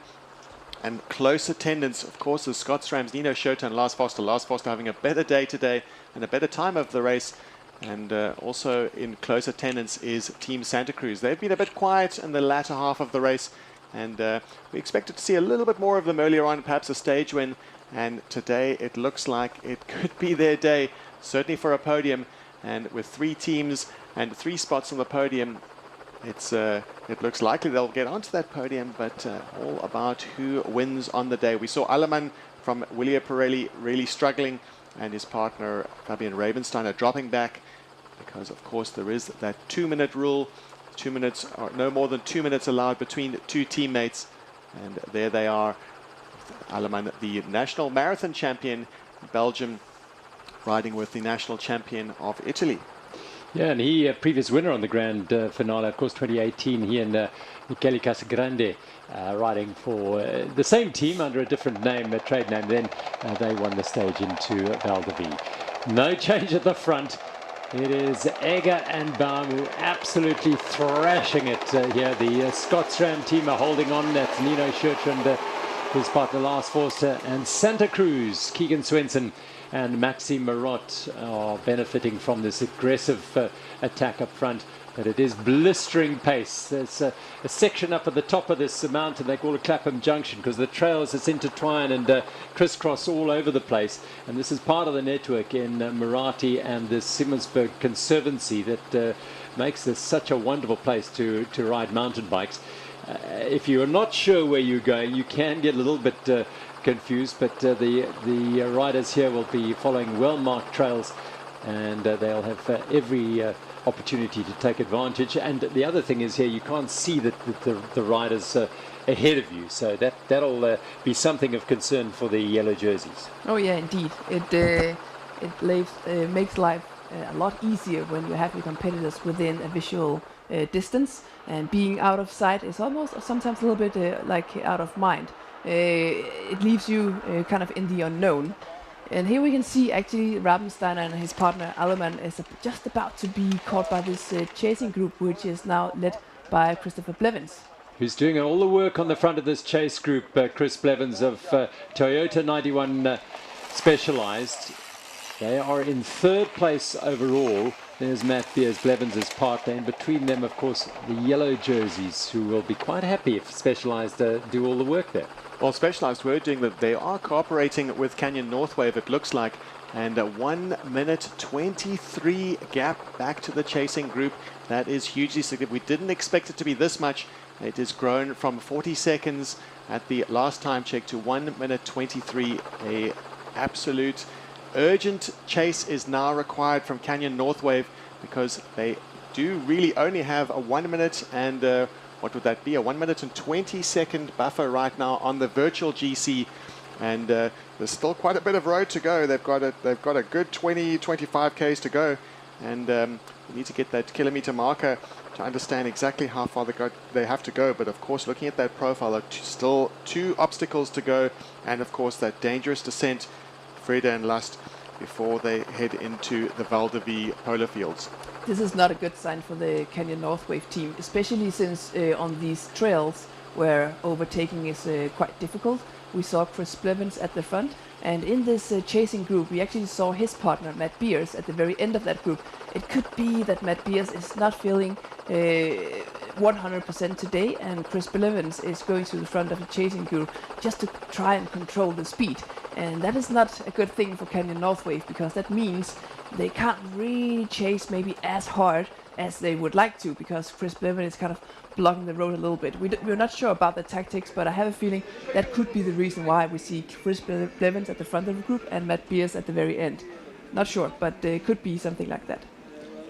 And close attendance, of course, is Scotsram's Nino Schurter and Lars Foster. Lars Foster having a better day today and a better time of the race. And also in close attendance is Team Santa Cruz. They've been a bit quiet in the latter half of the race, and we expected to see a little bit more of them earlier on, perhaps a stage win. And today it looks like it could be their day, certainly for a podium. And with 3 teams and 3 spots on the podium, it looks likely they'll get onto that podium, but all about who wins on the day. We saw Aleman from Willie Pirelli really struggling, and his partner Fabian Ravensteiner dropping back, because of course there is that 2-minute rule. 2 minutes, or no more than 2 minutes allowed between 2 teammates. And there they are. Aleman, the national marathon champion, Belgium, riding with the national champion of Italy. Yeah, and he, previous winner on the grand finale, of course, 2018, he and Michele Casagrande riding for the same team under a different name, a trade name. Then they won the stage into Val de Vie. No change at the front. It is Egger and Baum who absolutely thrashing it here. The Scotsram team are holding on. That's Nino Schurter and his partner Lars Forster, and Santa Cruz, Keegan Swenson and Maxime Marot are benefiting from this aggressive attack up front. But it is blistering pace. There's a section up at the top of this mountain they call it Clapham Junction, because the trails is intertwined and crisscross all over the place. And this is part of the network in Muratie and the Simonsberg Conservancy that makes this such a wonderful place to ride mountain bikes. If you're not sure where you're going, you can get a little bit confused, but the riders here will be following well-marked trails, and they'll have every opportunity to take advantage. And the other thing is here, you can't see the riders ahead of you, so that'll be something of concern for the yellow jerseys. Oh yeah, indeed. it makes life a lot easier when you have your competitors within a visual distance, and being out of sight is almost sometimes a little bit like out of mind. It leaves you kind of in the unknown. And here we can see actually Rabensteiner and his partner Allemann is just about to be caught by this chasing group, which is now led by Christopher Blevins. Who's doing all the work on the front of this chase group, Chris Blevins of Toyota 91 Specialized. They are in third place overall. There's Matt Beers, Blevins' partner. In between them, of course, the yellow jerseys, who will be quite happy if Specialized do all the work there. Well, Specialized were doing that. They are cooperating with Canyon Northwave, it looks like. And a 1 minute 23 gap back to the chasing group. That is hugely significant. We didn't expect it to be this much. It has grown from 40 seconds at the last time check to 1 minute 23. A absolute urgent chase is now required from Canyon Northwave, because they do really only have a 1 minute and what would that be? A 1 minute and 20 second buffer right now on the virtual GC, and there's still quite a bit of road to go. They've got a good 25 k's to go, and we need to get that kilometer marker to understand exactly how far they have to go. But of course, looking at that profile, there are still 2 obstacles to go, and of course that dangerous descent, Freda and Lust, before they head into the Val de Vie polo fields. This is not a good sign for the Canyon Northwave team, especially since on these trails where overtaking is quite difficult. We saw Chris Blevins at the front, and in this chasing group we actually saw his partner Matt Beers at the very end of that group. It could be that Matt Beers is not feeling 100% today, and Chris Blevins is going to the front of the chasing group just to try and control the speed. And that is not a good thing for Canyon Northwave, because that means they can't really chase maybe as hard as they would like to, because Chris Blevins is kind of blocking the road a little bit. We're not sure about the tactics, but I have a feeling that could be the reason why we see Chris Blevins at the front of the group and Matt Beers at the very end. Not sure, but it could be something like that.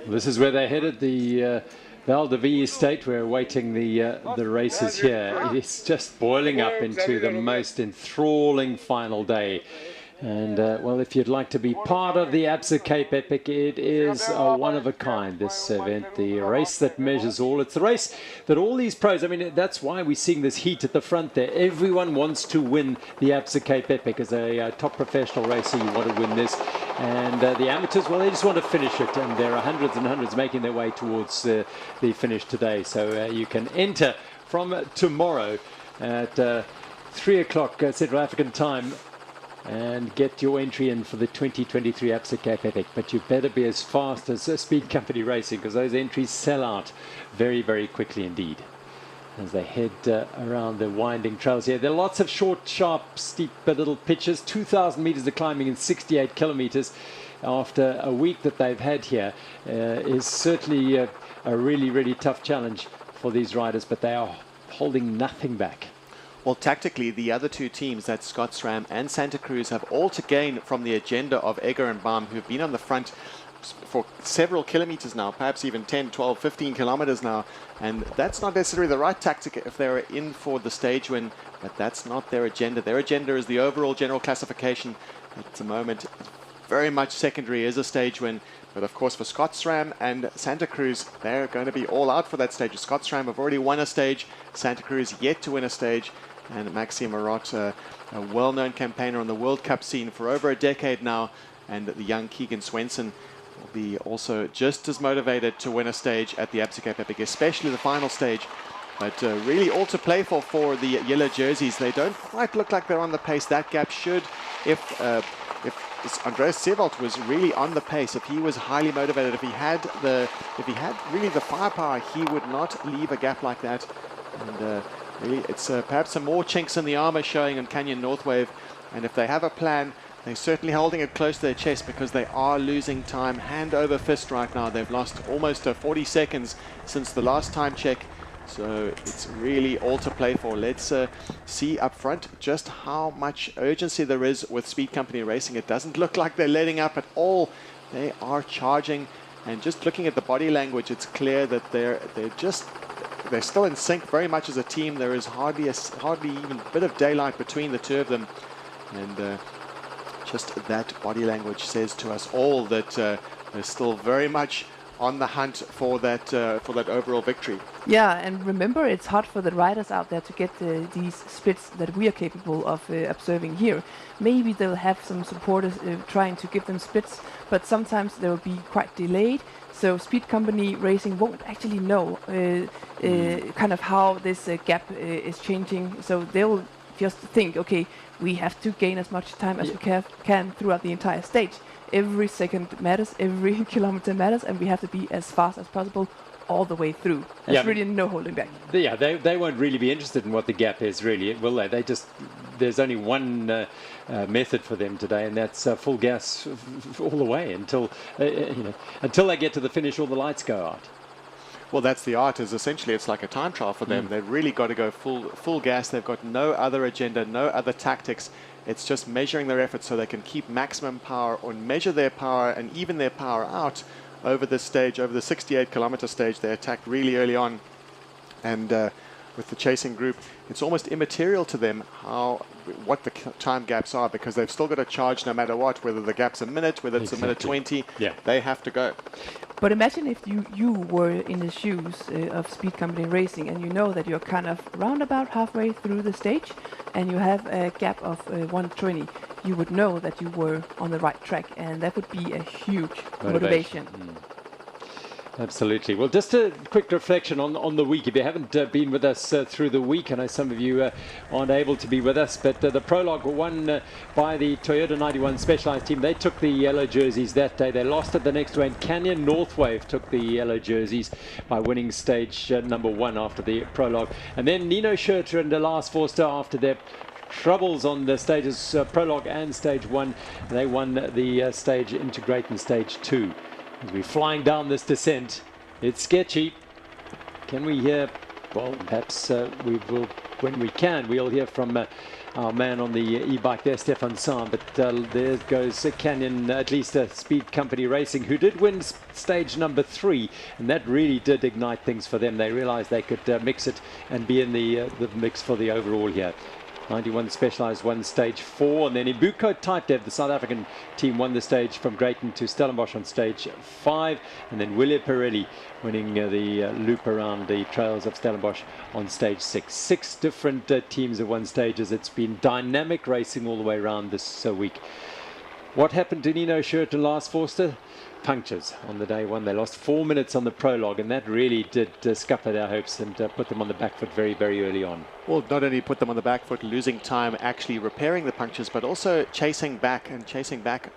Well, this is where they headed, the Val de Vie estate. We're awaiting the races here. It is just boiling up into the most enthralling final day. And well, if you'd like to be part of the Absa Cape Epic, it is one of a kind, this event, the race that measures all. It's the race that all these pros, I mean, that's why we're seeing this heat at the front there. Everyone wants to win the Absa Cape Epic. As a top professional racer, you want to win this. And the amateurs, well, they just want to finish it. And there are hundreds and hundreds making their way towards the finish today. So you can enter from tomorrow at 3 o'clock Central African time and get your entry in for the 2023 Absa Cape Epic. But you better be as fast as Speed Company Racing, because those entries sell out very, very quickly indeed as they head around the winding trails here. There are lots of short, sharp, steep little pitches. 2,000 meters of climbing in 68 kilometers after a week that they've had here is certainly a really, really tough challenge for these riders, but they are holding nothing back. Well, tactically, the other 2 teams, that's Scott SRAM and Santa Cruz, have all to gain from the agenda of Egger and Baum, who've been on the front for several kilometers now, perhaps even 10, 12, 15 kilometers now. And that's not necessarily the right tactic if they're in for the stage win, but that's not their agenda. Their agenda is the overall general classification. At the moment, very much secondary is a stage win. But of course, for Scott SRAM and Santa Cruz, they're going to be all out for that stage. Scott SRAM have already won a stage, Santa Cruz yet to win a stage. And Maxime Marotte, a well-known campaigner on the World Cup scene for over a decade now, and the young Keegan Swenson will be also just as motivated to win a stage at the Absa Cape Epic, especially the final stage. But really all to play for the yellow jerseys. They don't quite look like they're on the pace. That gap should, if Andreas Seewald was really on the pace, if he was highly motivated, if he had really the firepower, he would not leave a gap like that. And really, it's perhaps some more chinks in the armor showing on Canyon Northwave, and if they have a plan, they're certainly holding it close to their chest, because they are losing time hand over fist right now. They've lost almost 40 seconds since the last time check, so it's really all to play for. Let's see up front just how much urgency there is with Speed Company Racing. It doesn't look like they're letting up at all. They are charging, and just looking at the body language, it's clear that they're still in sync very much as a team. There is hardly even a bit of daylight between the 2 of them, and just that body language says to us all that they're still very much on the hunt for that overall victory. Yeah, and remember, it's hard for the riders out there to get these splits that we are capable of observing here. Maybe they'll have some supporters trying to give them splits, but sometimes they will be quite delayed. So Speed Company Racing won't actually know kind of how this gap is changing. So they'll just think, okay, we have to gain as much time as we can throughout the entire stage. Every second matters, every kilometer matters, and we have to be as fast as possible all the way through. There's really no holding back. Yeah, they won't really be interested in what the gap is, really, will they? There's only one method for them today, and that's full gas all the way until they get to the finish, all the lights go out. Well, that's the art. Is essentially it's like a time trial for them. They've really got to go full gas. They've got no other agenda, no other tactics. It's just measuring their efforts so they can keep maximum power or measure their power and even their power out over this stage, over the 68-kilometer stage. They attacked really early on, and with the chasing group, it's almost immaterial to them what the time gaps are, because they've still got to charge no matter what, whether the gap's a minute, whether it's a minute 20. They have to go. But imagine if you were in the shoes of Speed Company Racing, and you know that you're kind of roundabout halfway through the stage, and you have a gap of 120. You would know that you were on the right track, and that would be a huge motivation. Absolutely. Well, just a quick reflection on the week. If you haven't been with us through the week, I know some of you aren't able to be with us, but the prologue won by the Toyota 91 Specialized team. They took the yellow jerseys that day. They lost it the next way, and Canyon Northwave took the yellow jerseys by winning stage number 1 after the prologue. And then Nino Schurter and Lars Forster, after their troubles on the stages prologue and stage 1, they won the stage integrate in stage 2. As we're flying down this descent, it's sketchy. Can we hear? Well, perhaps we will. When we can, we'll hear from our man on the e-bike there, Stefan Sam. But there goes Canyon, at least Speed Company Racing, who did win stage number 3, and that really did ignite things for them. They realized they could mix it and be in the mix for the overall here. 91 Specialized won stage 4, and then Ibuko Type Dev, the South African team, won the stage from Greyton to Stellenbosch on stage 5, and then Willie Pirelli winning the loop around the trails of Stellenbosch on stage 6. 6 different teams have won stages. It's been dynamic racing all the way around this week. What happened to Nino Schurter and Lars Forster? Punctures on the day 1. They lost 4 minutes on the prologue, and that really did scupper their hopes and put them on the back foot very, very early on. Well, not only put them on the back foot, losing time actually repairing the punctures, but also chasing back.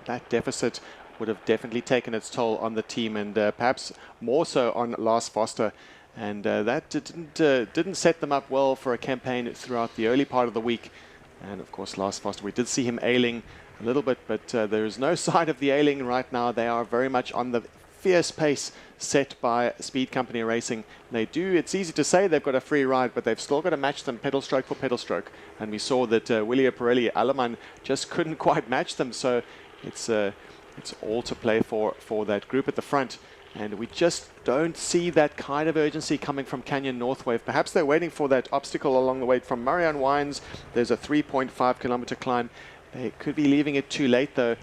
That deficit would have definitely taken its toll on the team, and perhaps more so on Lars Forster. And that didn't set them up well for a campaign throughout the early part of the week. And of course, Lars Forster, we did see him ailing a little bit, but there is no sign of the ailing right now. They are very much on the fierce pace set by Speed Company Racing. It's easy to say they've got a free ride, but they've still got to match them pedal stroke for pedal stroke. And we saw that Willie Pirelli, Aleman just couldn't quite match them. So it's all to play for that group at the front. And we just don't see that kind of urgency coming from Canyon Northwave. Perhaps they're waiting for that obstacle along the way. From Marianne Wines, there's a 3.5 kilometer climb. They could be leaving it too late, though,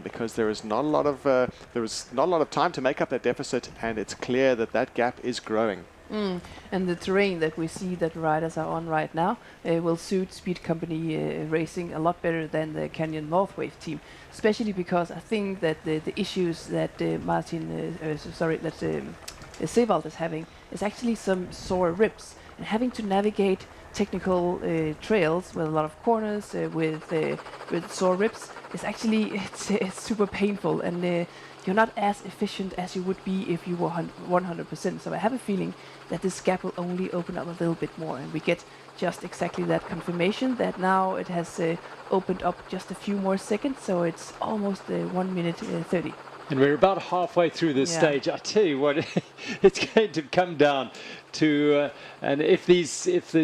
because there is not a lot of time to make up that deficit, and it's clear that gap is growing. And the terrain that we see that riders are on right now will suit Speed Company Racing a lot better than the Canyon Northwave team, especially because I think that the issues that Sevald is having is actually some sore ribs, and having to navigate technical trails with a lot of corners with sore ribs is actually it's super painful, and you're not as efficient as you would be if you were 100%. So I have a feeling that this gap will only open up a little bit more, and we get just exactly that confirmation that now it has opened up just a few more seconds, so it's almost 1 minute 30. And we're about halfway through this stage. I tell you what, it's going to come down to, and if the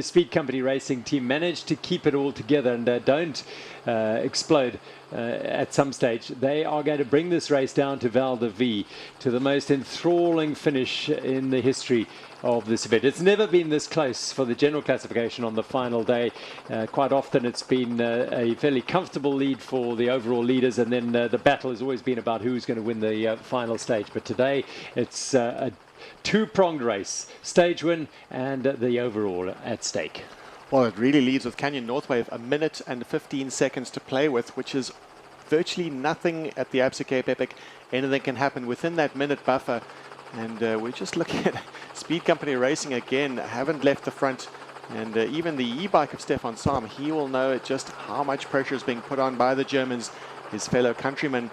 Speed Company Racing team manage to keep it all together and don't explode at some stage, they are going to bring this race down to Val de Vie, to the most enthralling finish in the history of this event. It's never been this close for the general classification on the final day. Quite often it's been a fairly comfortable lead for the overall leaders, and then the battle has always been about who's going to win the final stage. But today it's a two-pronged race, stage win and the overall at stake. Well, it really leaves with Canyon Northwave a minute and 15 seconds to play with, which is virtually nothing at the Absa Cape Epic. Anything can happen within that minute buffer. And we're just looking at Speed Company Racing again, haven't left the front. And even the e-bike of Stefan Sam, he will know just how much pressure is being put on by the Germans, his fellow countrymen.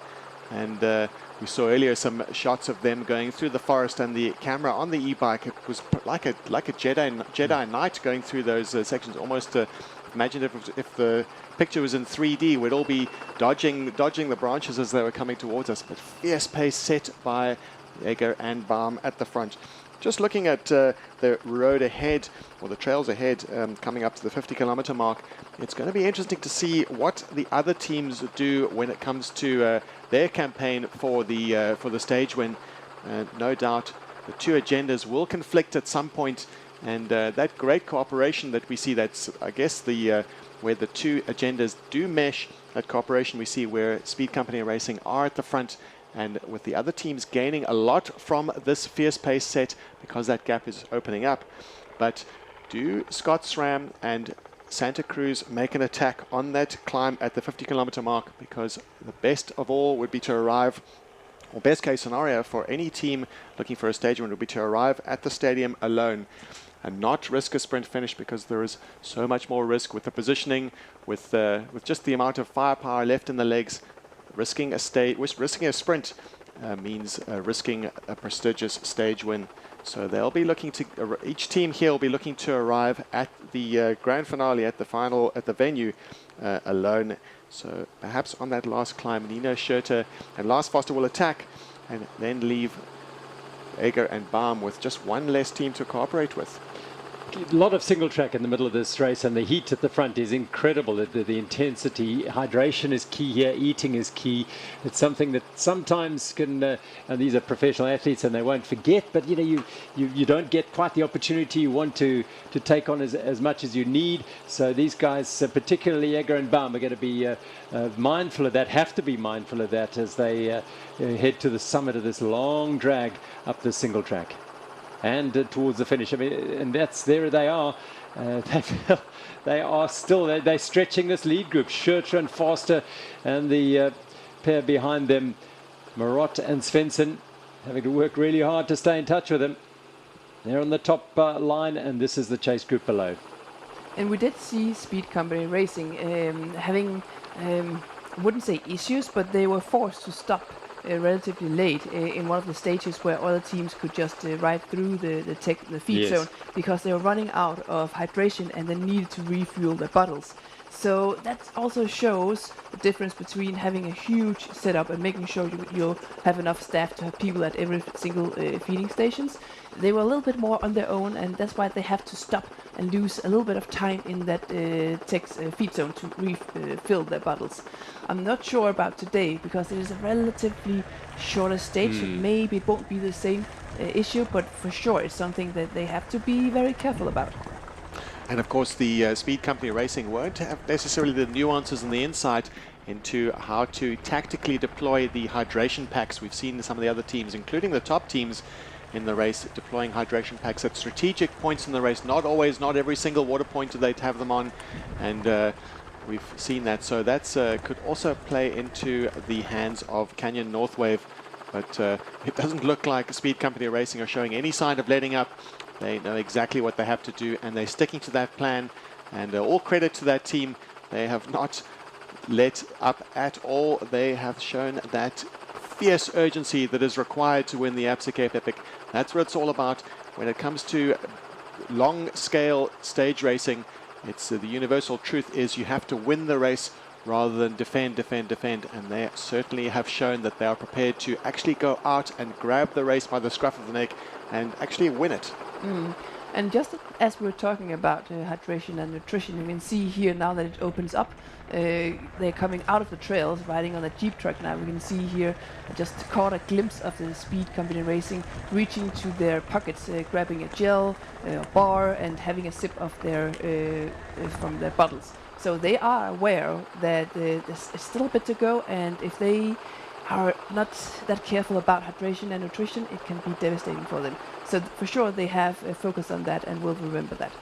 And we saw earlier some shots of them going through the forest, and the camera on the e-bike, it was like a Jedi Knight going through those sections. Almost imagine if the picture was in 3D, we'd all be dodging the branches as they were coming towards us. But fierce pace set by Egger and Baum at the front. Just looking at the road ahead, or the trails ahead, coming up to the 50-kilometer mark, it's going to be interesting to see what the other teams do when it comes to their campaign for the stage win. No doubt the two agendas will conflict at some point, and that great cooperation that we see, that's, I guess, where the two agendas do mesh, that cooperation we see where Speed Company Racing are at the front, and with the other teams gaining a lot from this fierce pace set because that gap is opening up. But do Scott SRAM and Santa Cruz make an attack on that climb at the 50-kilometer mark? Because the best of all would be to arrive, or best case scenario for any team looking for a stage win would be to arrive at the stadium alone and not risk a sprint finish, because there is so much more risk with the positioning, with just the amount of firepower left in the legs. Risking a sprint means risking a prestigious stage win. So they'll be looking to, each team here will be looking to arrive at the grand finale, at the venue alone. So perhaps on that last climb, Nino Schurter and Lars Foster will attack and then leave Egger and Baum with just one less team to cooperate with. A lot of single track in the middle of this race, and the heat at the front is incredible. The intensity, hydration is key here, eating is key. It's something that sometimes can, and these are professional athletes and they won't forget, but you don't get quite the opportunity you want to take on as much as you need. So these guys, particularly Egger and Baum, are going to be mindful of that, have to be mindful of that as they head to the summit of this long drag up the single track and towards the finish. I mean, and there they are. They are still, they're stretching this lead group. Schurter and Foster, and the pair behind them, Muratie and Svensson, having to work really hard to stay in touch with them. They're on the top line, and this is the chase group below. And we did see Speed Company Racing having, wouldn't say issues, but they were forced to stop relatively late in one of the stages where other teams could just ride through the feed zone, because they were running out of hydration and they needed to refuel their bottles. So that also shows the difference between having a huge setup and making sure you have enough staff to have people at every single feeding stations. They were a little bit more on their own, and that's why they have to stop and lose a little bit of time in that feed zone to refill their bottles. I'm not sure about today, because it is a relatively shorter stage, so maybe it won't be the same issue, but for sure it's something that they have to be very careful about. And of course the Speed Company Racing won't have necessarily the nuances and the insight into how to tactically deploy the hydration packs. We've seen some of the other teams, including the top teams in the race, deploying hydration packs at strategic points in the race. Not every single water point do they have them on, and we've seen that. So that's could also play into the hands of Canyon Northwave, but it doesn't look like Speed Company Racing are showing any sign of letting up. They know exactly what they have to do, and they're sticking to that plan, and all credit to that team. They have not let up at all. They have shown that fierce urgency that is required to win the Absa Cape Epic. That's what it's all about. When it comes to long-scale stage racing, it's the universal truth is you have to win the race rather than defend, and they certainly have shown that they are prepared to actually go out and grab the race by the scruff of the neck and actually win it. And just as we're talking about hydration and nutrition, you can see here now that it opens up, they're coming out of the trails, riding on a Jeep truck now. We can see here, just caught a glimpse of the Speed Company Racing, reaching to their pockets, grabbing a gel, a bar, and having a sip of their from their bottles. So they are aware that there's still a bit to go, and if they are not that careful about hydration and nutrition, it can be devastating for them. So for sure they have focused on that and will remember that.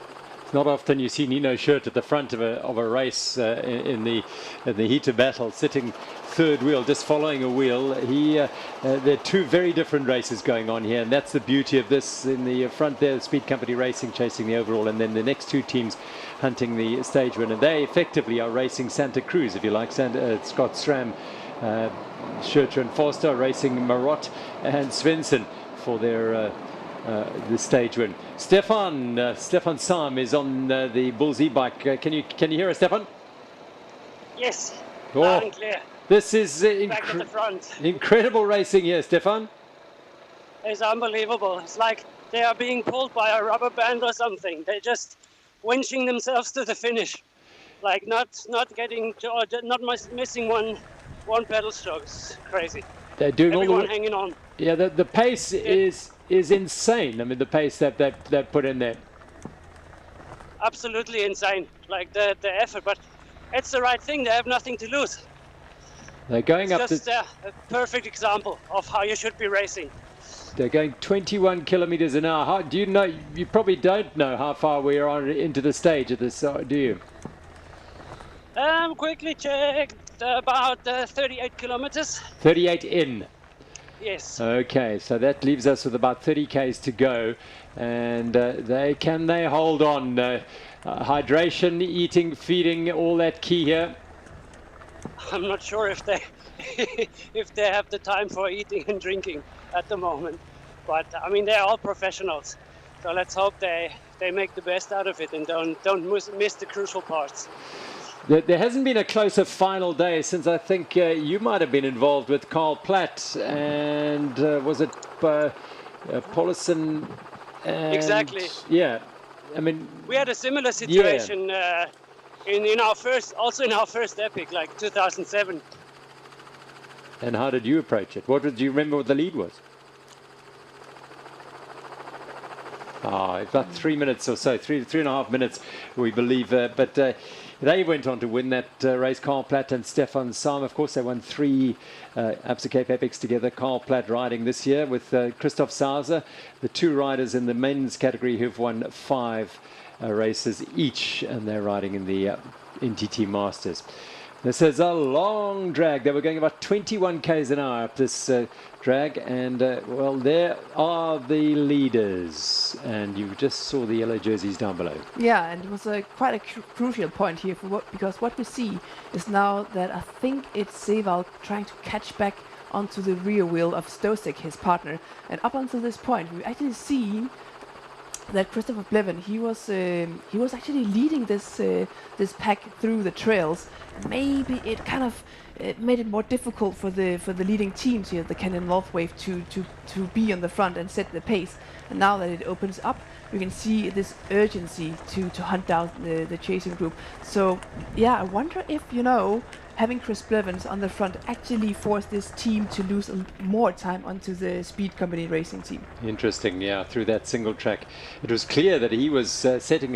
It's not often you see Nino Shirt at the front of a race in the heat of battle, sitting third wheel, just following a wheel. There are two very different races going on here, and that's the beauty of this. In the front there, Speed Company Racing chasing the overall, and then the next two teams hunting the stage win. And they effectively are racing Santa Cruz, if you like. Scott Stram, Schurter and Forster racing Marot and Svensson for their the stage win. Stefan Sam is on the Bulls e-bike. Can you hear us, Stefan? Yes, loud and clear. This is Back at the front. incredible racing here, Stefan. It's unbelievable. It's like they are being pulled by a rubber band or something. They're just winching themselves to the finish, like not getting to, or not missing one pedal stroke. It's crazy. They're doing everyone all the hanging on. Yeah, the pace is insane. I mean, the pace that put in there. Absolutely insane. Like the effort, but it's the right thing. They have nothing to lose. They're going it's up just a perfect example of how you should be racing. They're going 21 kilometers an hour. How do you know? You probably don't know how far we are into the stage of this, do you? Quickly checked. About 38 kilometers. 38 in. Yes. Okay, so that leaves us with about 30 k's to go, and they hold on? Hydration, eating, feeding, all that key here. I'm not sure if they if they have the time for eating and drinking at the moment, but I mean they're all professionals, so let's hope they make the best out of it and don't miss the crucial parts. There hasn't been a closer final day since I think you might have been involved with Carl Platt and was it Paulison? Exactly. Yeah, I mean we had a similar situation in our first epic, like 2007. And how did you approach it? Do you remember what the lead was? About 3 minutes or so, three and a half minutes, we believe. But they went on to win that race, Carl Platt and Stefan Sam. Of course, they won 3 Absa Cape Epics together. Carl Platt riding this year with Christoph Sauser, the 2 riders in the men's category who've won 5 races each, and they're riding in the NTT Masters. This is a long drag. They were going about 21 k's an hour up this drag, and well, there are the leaders, and you just saw the yellow jerseys down below. Yeah, and it was quite a crucial point here because what we see is now that I think it's Seval trying to catch back onto the rear wheel of Stosek, his partner, and up until this point we've actually seen that Christopher Blevin, he was actually leading this pack through the trails. Maybe it kind of made it more difficult for the leading teams here, the Canyon Northwave, to be on the front and set the pace. And now that it opens up, we can see this urgency to hunt down the chasing group. So yeah, I wonder if having Chris Blevins on the front actually forced this team to lose more time onto the Speed Company Racing team. Interesting, yeah. Through that single track, it was clear that he was setting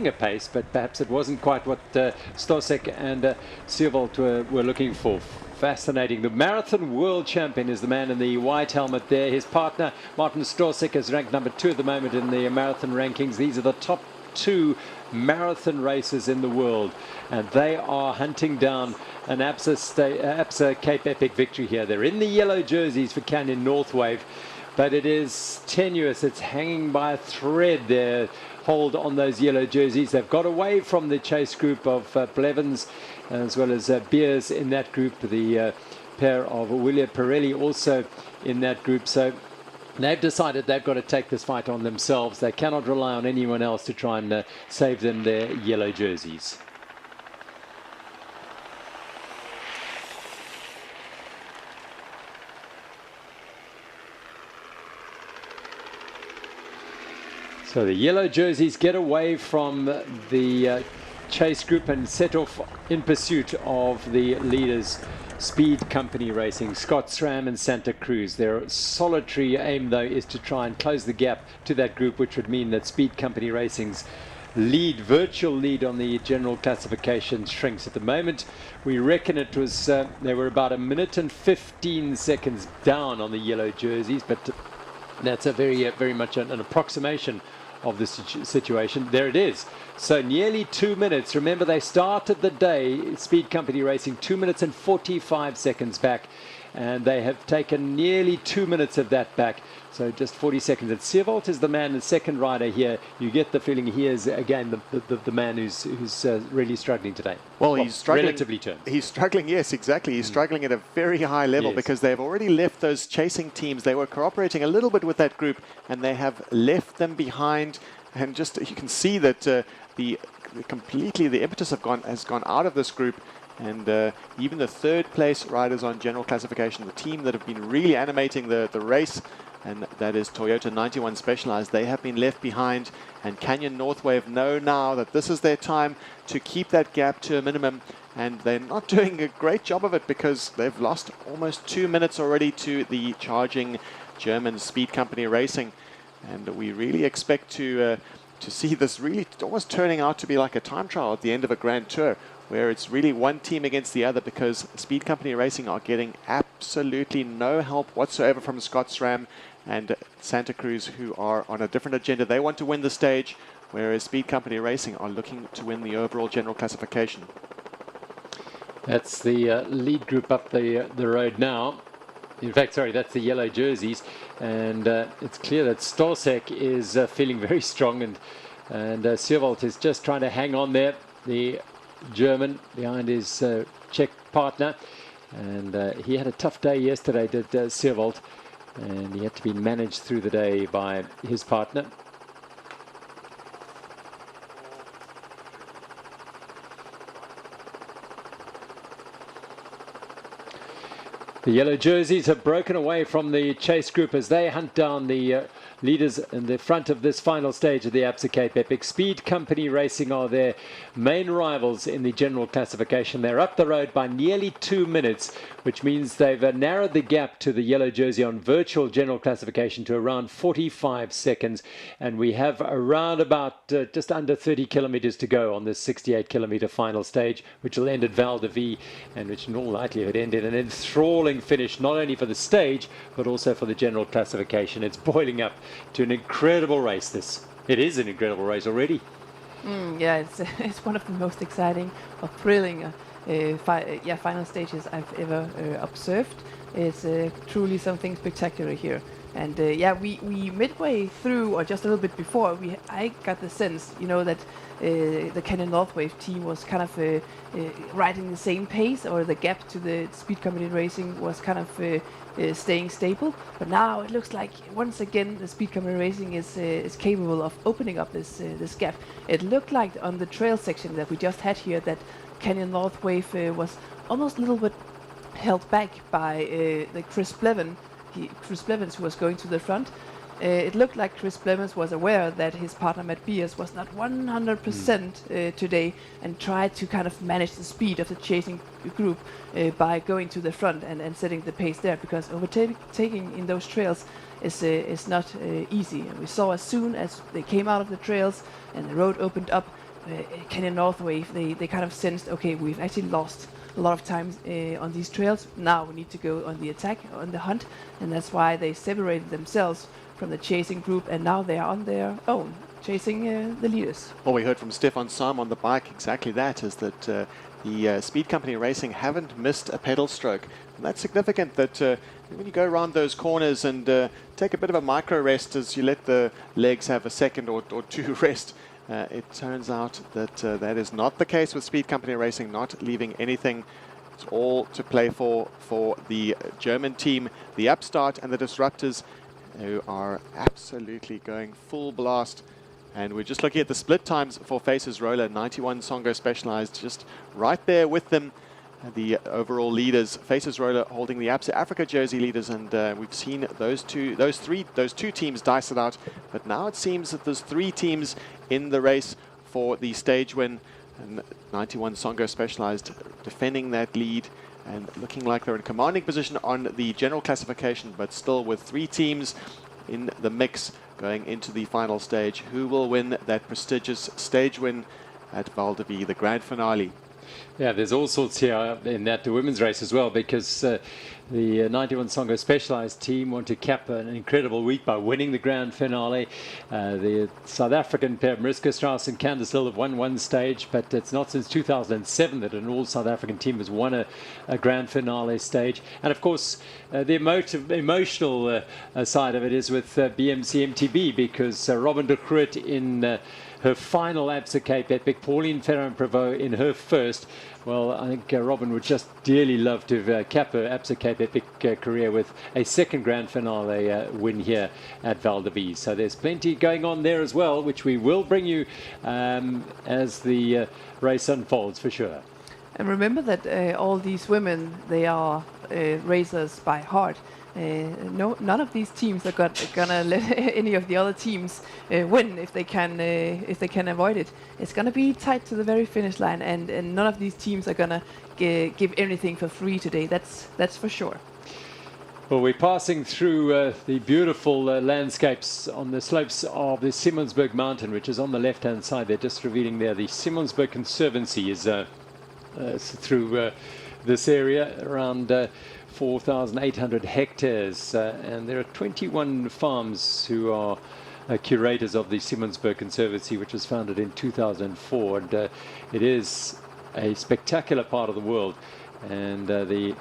a pace, but perhaps it wasn't quite what Stosek and Seewald were looking for. Fascinating. The marathon world champion is the man in the white helmet there. His partner Martin Stosek is ranked number 2 at the moment in the marathon rankings. These are the top 2 marathon races in the world, and they are hunting down an Absa Cape Epic victory here. They're in the yellow jerseys for Canyon Northwave, but it is tenuous. It's hanging by a thread there. Hold on those yellow jerseys. They've got away from the chase group of Blevins as well as Beers in that group, the pair of William Pirelli also in that group. So they've decided they've got to take this fight on themselves. They cannot rely on anyone else to try and save them their yellow jerseys. So the yellow jerseys get away from the chase group and set off in pursuit of the leaders, Speed Company Racing, Scott SRAM and Santa Cruz. Their solitary aim, though, is to try and close the gap to that group, which would mean that Speed Company Racing's virtual lead on the general classification shrinks. At the moment, we reckon it was, they were about 1 minute and 15 seconds down on the yellow jerseys, but that's a very much an approximation of the situation. There it is. So nearly 2 minutes. Remember, they started the day, Speed Company Racing, 2 minutes and 45 seconds back, and they have taken nearly 2 minutes of that back. So just 40 seconds. And Seerwold is the man, the second rider here. You get the feeling he is, again, the man who's really struggling today. Well, he's struggling. Relatively terms. He's struggling, yes, exactly. He's struggling at a very high level because they've already left those chasing teams. They were cooperating a little bit with that group, and they have left them behind. And just you can see that the impetus has gone out of this group. And even the third place riders on general classification, the team that have been really animating the race, and that is Toyota 91 Specialized, they have been left behind. And Canyon Northwave know now that this is their time to keep that gap to a minimum. And they're not doing a great job of it because they've lost almost 2 minutes already to the charging German Speed Company Racing. And we really expect to see this really almost turning out to be like a time trial at the end of a Grand Tour, where it's really one team against the other, because Speed Company Racing are getting absolutely no help whatsoever from Scott SRAM and Santa Cruz, who are on a different agenda. They want to win the stage, whereas Speed Company Racing are looking to win the overall general classification. That's the lead group up the road now. In fact, sorry, that's the yellow jerseys, and it's clear that Stolsek is feeling very strong, and Seerwold is just trying to hang on there. The German behind his Czech partner, and he had a tough day yesterday, did Seerwold, and he had to be managed through the day by his partner. The yellow jerseys have broken away from the chase group as they hunt down the leaders in the front of this final stage of the Absa Cape Epic. Speed Company Racing are their main rivals in the general classification. They're up the road by nearly 2 minutes, which means they've narrowed the gap to the yellow jersey on virtual general classification to around 45 seconds. And we have around about just under 30 kilometers to go on this 68-kilometer final stage, which will end at Val de Vie, and which in all likelihood end in an enthralling finish, not only for the stage, but also for the general classification. It's boiling up to an incredible race. It is an incredible race already. Yeah, it's one of the most exciting or thrilling final stages I've ever observed. It's truly something spectacular here. And we midway through, or just a little bit before, I got the sense, that the Canyon Northwave team was kind of riding the same pace, or the gap to the Speed Company Racing was kind of staying stable. But now it looks like once again the Speed Company Racing is capable of opening up this gap. It looked like on the trail section that we just had here that Canyon Northwave was almost a little bit held back by the Chris Blevins, who was going to the front. It looked like Chris Blevins was aware that his partner Matt Beers was not 100% today, and tried to kind of manage the speed of the chasing group by going to the front and setting the pace there, because overtaking in those trails is not easy. And we saw as soon as they came out of the trails and the road opened up, Canyon Northwave, they kind of sensed, okay, we've actually lost a lot of time on these trails. Now we need to go on the attack, on the hunt, and that's why they separated themselves from the chasing group, and now they are on their own, chasing the leaders. Well, we heard from Stefan Sam on the bike exactly that, is that the Speed Company Racing haven't missed a pedal stroke. And that's significant that when you go around those corners and take a bit of a micro rest as you let the legs have a second or two rest, it turns out that that is not the case with Speed Company Racing, not leaving anything. It's all to play for the German team, the Upstart and the Disruptors, who are absolutely going full blast. And we're just looking at the split times for Faces Roller, 91 Songo Specialized, just right there with them. the overall leaders. Faces Roller holding the Absa Africa jersey leaders, and we've seen those two teams dice it out. But now it seems that there's 3 teams in the race for the stage win. And 91 Songo Specialized defending that lead and looking like they're in commanding position on the general classification, but still with 3 teams in the mix going into the final stage. Who will win that prestigious stage win at Val de Vie, the grand finale? Yeah, there's all sorts here in that the women's race as well, because the 91 Songo Specialized team want to cap an incredible week by winning the grand finale. The South African pair, Mariska Strauss and Candice Hill, have won one stage, but it's not since 2007 that an all-South African team has won a grand finale stage. And of course, the emotional side of it is with BMC MTB, because Robin de Groot in her final Absa Cape Epic, Pauline Ferrand-Prévot in her first. Well, I think Robin would just dearly love to cap her Absa Cape Epic career with a second grand finale win here at Val de Vie. So there's plenty going on there as well, which we will bring you as the race unfolds for sure. And remember that all these women, they are racers by heart. None of these teams are gonna let any of the other teams win if they can avoid it. It's gonna be tight to the very finish line, and none of these teams are gonna give anything for free today. That's for sure. Well, we're passing through the beautiful landscapes on the slopes of the Simonsberg mountain, which is on the left-hand side. They're just revealing there. The Simonsberg Conservancy is through this area, around 4,800 hectares, and there are 21 farms who are curators of the Simonsberg Conservancy, which was founded in 2004, and it is a spectacular part of the world. And the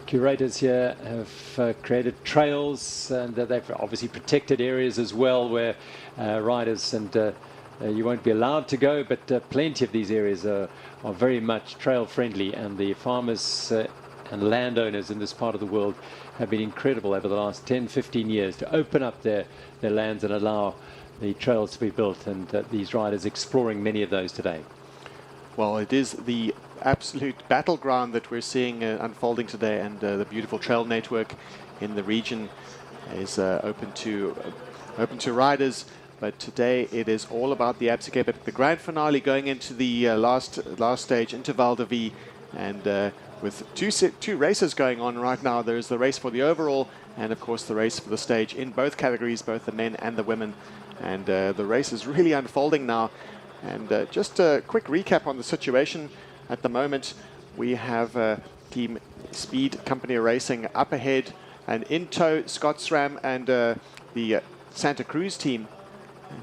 curators here have created trails, and they've obviously protected areas as well where riders and you won't be allowed to go, but plenty of these areas are very much trail friendly, and the farmers and landowners in this part of the world have been incredible over the last 10-15 years to open up their lands and allow the trails to be built, and these riders exploring many of those today. Well, it is the absolute battleground that we're seeing unfolding today, and the beautiful trail network in the region is open to riders. But today it is all about the Absa Cape Epic, the grand finale going into the last stage, into Val de Vie. And with two races going on right now, there's the race for the overall and, of course, the race for the stage in both categories, both the men and the women. And the race is really unfolding now. And just a quick recap on the situation at the moment. We have Team Speed Company Racing up ahead, and in tow Scott SRAM and the Santa Cruz team.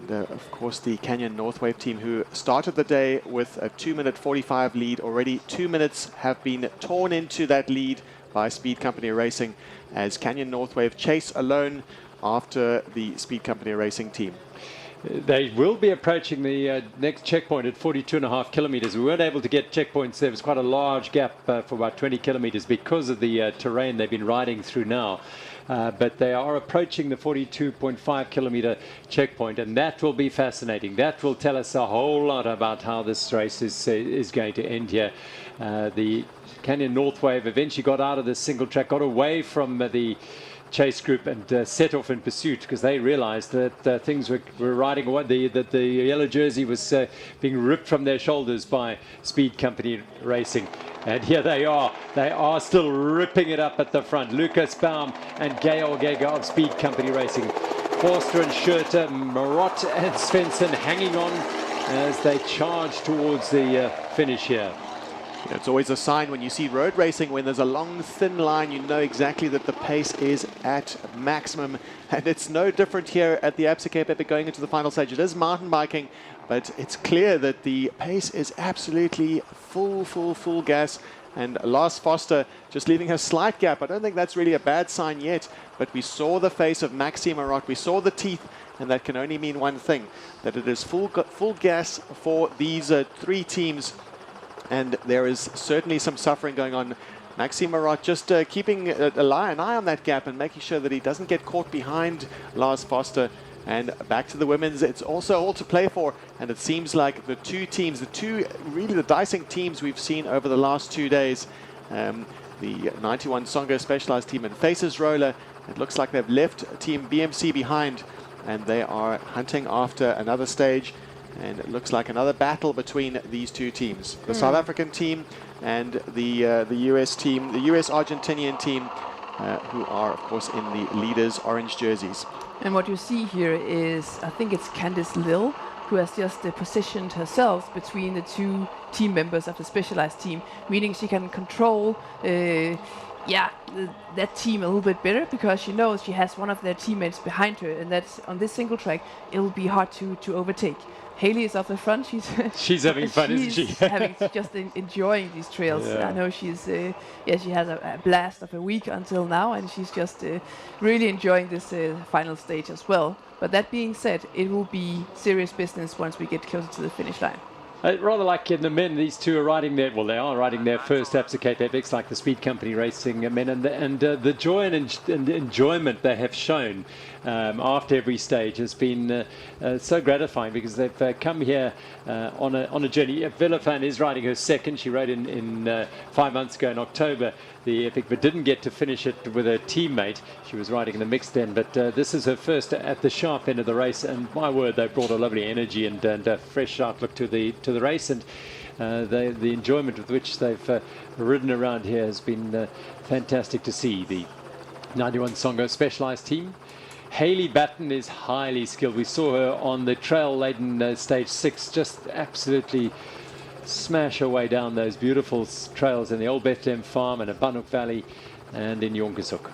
And of course the Canyon Northwave team, who started the day with a 2-minute 45 lead. Already 2 minutes have been torn into that lead by Speed Company Racing, as Canyon Northwave chase alone after the Speed Company Racing team. They will be approaching the next checkpoint at 42.5 kilometers. We weren't able to get checkpoints. There was quite a large gap for about 20 kilometers because of the terrain they've been riding through now. But they are approaching the 42.5 kilometer checkpoint, and that will be fascinating. That will tell us a whole lot about how this race is going to end here. The Canyon Northwave eventually got out of the single track, got away from the chase group, and set off in pursuit, because they realized that things were riding away, that the yellow jersey was being ripped from their shoulders by Speed Company Racing. And here they are still ripping it up at the front. Lucas Baum and Georg Egger of Speed Company Racing. Forster and Schurter, Marot and Svensson hanging on as they charge towards the finish here. You know, it's always a sign when you see road racing, when there's a long, thin line, you know exactly that the pace is at maximum. And it's no different here at the Absa Cape Epic going into the final stage. It is mountain biking, but it's clear that the pace is absolutely full gas. And Lars Foster just leaving a slight gap. I don't think that's really a bad sign yet, but we saw the face of Maxime Marot, we saw the teeth, and that can only mean one thing, that it is full gas for these 3 teams. And there is certainly some suffering going on. Maxime Marot just keeping an eye on that gap and making sure that he doesn't get caught behind Lars Foster And back to the women's, it's also all to play for. And it seems like the two teams, really the dicing teams we've seen over the last 2 days, the 91 Songo Specialized team and Faces Roller, it looks like they've left Team BMC behind, and they are hunting after another stage. And it looks like another battle between these two teams. The South African team and the US team, the US-Argentinian team, who are, of course, in the leaders' orange jerseys. And what you see here is, I think it's Candice Lill, who has just positioned herself between the two team members of the specialized team, meaning she can control that team a little bit better, because she knows she has one of their teammates behind her, and that's on this single track, it will be hard to overtake. Haley is up the front. She's having fun, isn't she? having just enjoying these trails. I know she's she has a blast of a week until now, and she's just really enjoying this final stage as well. But that being said, it will be serious business once we get closer to the finish line. Rather like in the men, these two are riding their, well, they are riding their first Absa Cape Epics, like the Speed Company racing men, and the joy and enjoyment they have shown after every stage has been so gratifying, because they've come here on a journey. Villafan is riding her second. She rode in 5 months ago in October the Epic, but didn't get to finish it with her teammate. She was riding in the mixed then, but this is her first at the sharp end of the race, and my word, they brought a lovely energy and a fresh outlook to the race, and the enjoyment with which they've ridden around here has been fantastic to see. The 91 Songo Specialized team. Hayley Batten is highly skilled. We saw her on the trail-laden stage 6 just absolutely smash her way down those beautiful trails in the Old Bethlehem Farm and Abanuk Valley and in Jonkershoek.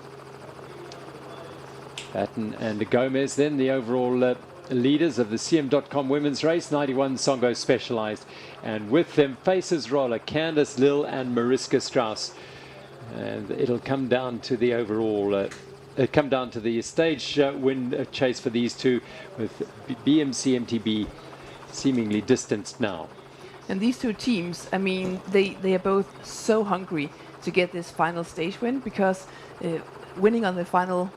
Batten and Gomez then the overall leaders of the CM.com women's race, 91 Songo Specialized, and with them Faces Roller, Candice Lill and Mariska Strauss. And it'll come down to the overall come down to the stage win chase for these two, with BMC MTB seemingly distanced now. And these two teams, I mean, they are both so hungry to get this final stage win, because winning on the final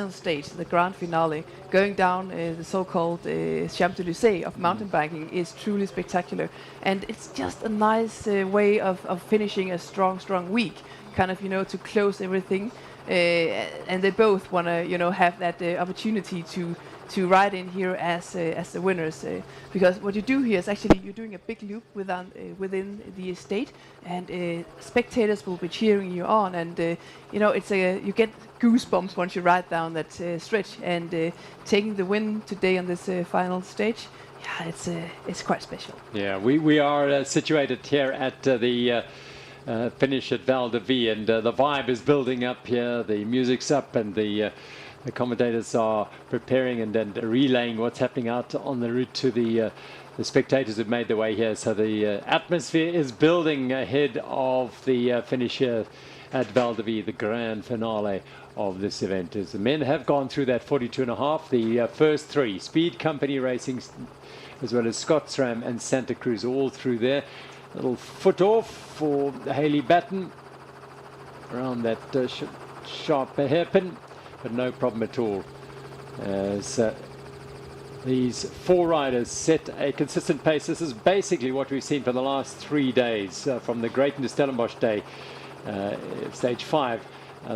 stage, the grand finale, going down the so-called Champs-Élysées of mountain biking is truly spectacular. And it's just a nice way of finishing a strong week, kind of, to close everything. And they both want to, have that opportunity to ride in here as the winners, because what you do here is actually you're doing a big loop within the estate, and spectators will be cheering you on, and it's you get goosebumps once you ride down that stretch, and taking the win today on this final stage. Yeah, it's quite special. Yeah, we are situated here at the finish at Val de Vie, and the vibe is building up here. The music's up, and the commentators are preparing and relaying what's happening out on the route to the spectators who've made their way here. So the atmosphere is building ahead of the finish here at Val de Vie, the grand finale of this event. As the men have gone through that 42.5, the first three, Speed Company Racing, as well as Scotsram and Santa Cruz, all through there. A little foot off for Hayley Batten around that sharp hairpin, but no problem at all, as these four riders set a consistent pace. This is basically what we've seen for the last 3 days, from the Great into Stellenbosch day, stage 5.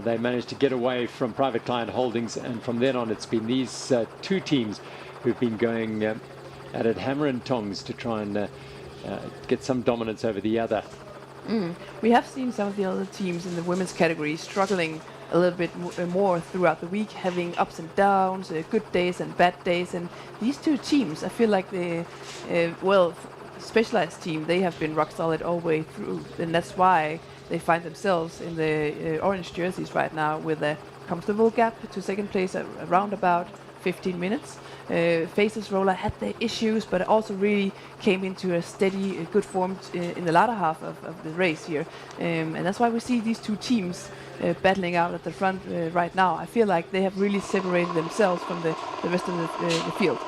They managed to get away from private client holdings, and from then on it's been these two teams who've been going at it hammer and tongs to try and get some dominance over the other. We have seen some of the other teams in the women's category struggling a little bit more throughout the week, having ups and downs, good days and bad days. And these two teams, I feel like the specialized team, they have been rock solid all the way through, and that's why they find themselves in the orange jerseys right now, with a comfortable gap to second place at around about 15 minutes. Faces Roller had their issues, but also really came into a steady, good form in the latter half of the race here. And that's why we see these two teams battling out at the front right now. I feel like they have really separated themselves from the rest of the field.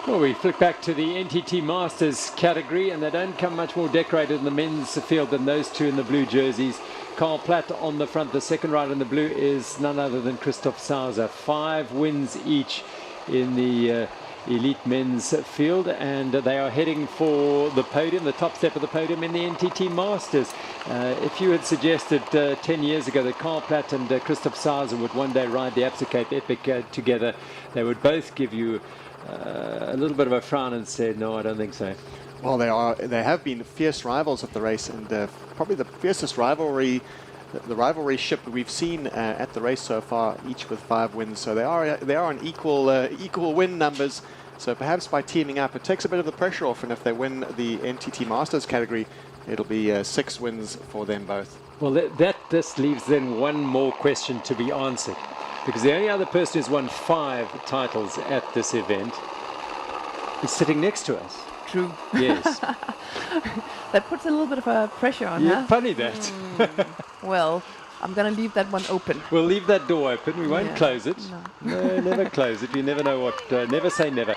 Well, we flick back to the NTT Masters category, and they don't come much more decorated in the men's field than those two in the blue jerseys. Carl Platt on the front. The second rider in the blue is none other than Christoph Sauser. 5 wins each in the elite men's field, and they are heading for the podium, the top step of the podium in the NTT Masters. If you had suggested 10 years ago that Carl Platt and Christoph Sauser would one day ride the Absa Cape Epic together, they would both give you a little bit of a frown and say, no, I don't think so. Well, they have been fierce rivals of the race, and probably the fiercest rivalry, the rivalry ship that we've seen at the race so far, each with 5 wins. So they are on equal win numbers. So perhaps by teaming up, it takes a bit of the pressure off, and if they win the NTT Masters category, it'll be 6 wins for them both. Well, this leaves then one more question to be answered, because the only other person who's won 5 titles at this event is sitting next to us. True. Yes. That puts a little bit of pressure on, Yeah, huh? funny that. Well, I'm going to leave that one open. We'll leave that door open. We won't close it. No, never close it. You never know what. Never say never.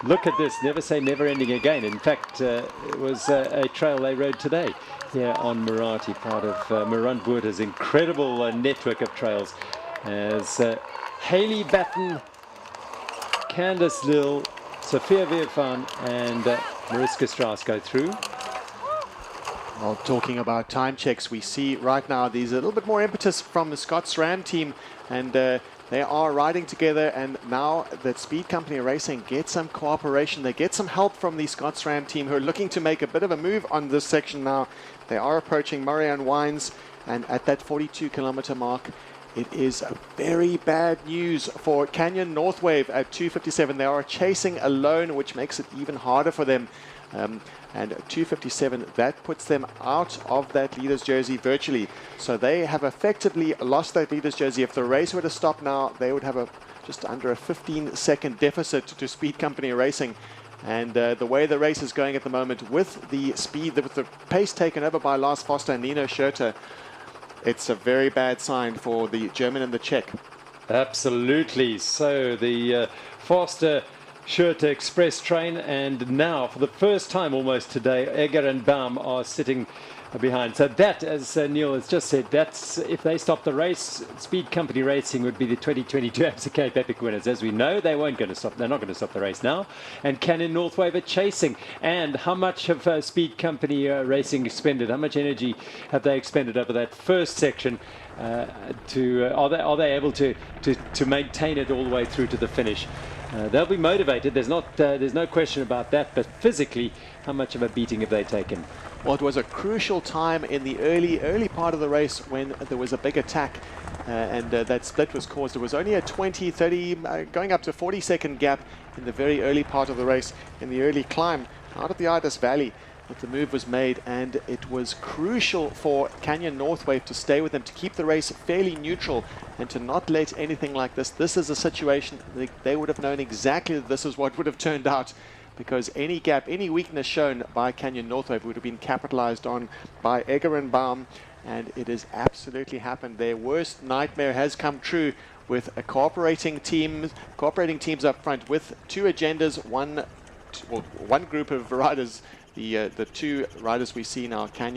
Look at this. Never say never ending again. In fact, it was a trail they rode today here on Muratie, part of Murrundwoord's incredible network of trails. As Hayley Batten, Candice Lill, Sophia Veervan and Mariska Strauss go through. Well, talking about time checks, we see right now there's a little bit more impetus from the Scott SRAM team, and they are riding together, and now that Speed Company Racing get some cooperation, they get some help from the Scott SRAM team, who are looking to make a bit of a move on this section now. They are approaching Murray and Wines, and at that 42-kilometer mark, it is very bad news for Canyon Northwave at 2:57. They are chasing alone, which makes it even harder for them. And 2:57, that puts them out of that leader's jersey virtually. So they have effectively lost that leader's jersey. If the race were to stop now, they would have just under a 15-second deficit to Speed Company Racing. And the way the race is going at the moment, with the pace taken over by Lars Foster and Nino Schurter, it's a very bad sign for the German and the Czech. Absolutely. So the Foster Schurter Express train, and now for the first time almost today, Egger and Baum are sitting behind. So that, as Neil has just said, that's if they stop the race, Speed Company Racing would be the 2022 Absa Cape Epic winners. As we know, they're not going to stop the race now. And Canyon Northwave are chasing. And how much have Speed Company Racing expended? How much energy have they expended over that first section? Are they able to maintain it all the way through to the finish? They'll be motivated. There's no question about that. But physically, how much of a beating have they taken? Well, it was a crucial time in the early part of the race when there was a big attack, and that split was caused. There was only a 20, 30, going up to 40-second gap in the very early part of the race, in the early climb out of the Idas Valley, that the move was made, and it was crucial for Canyon Northwave to stay with them, to keep the race fairly neutral and to not let anything like this. This is a situation they would have known exactly that this is what would have turned out, because any gap, any weakness shown by Canyon Northwave would have been capitalized on by Egger and Baum, and it has absolutely happened. Their worst nightmare has come true with a cooperating teams up front with 2 agendas, one group of riders. The 2 riders we see now, Scott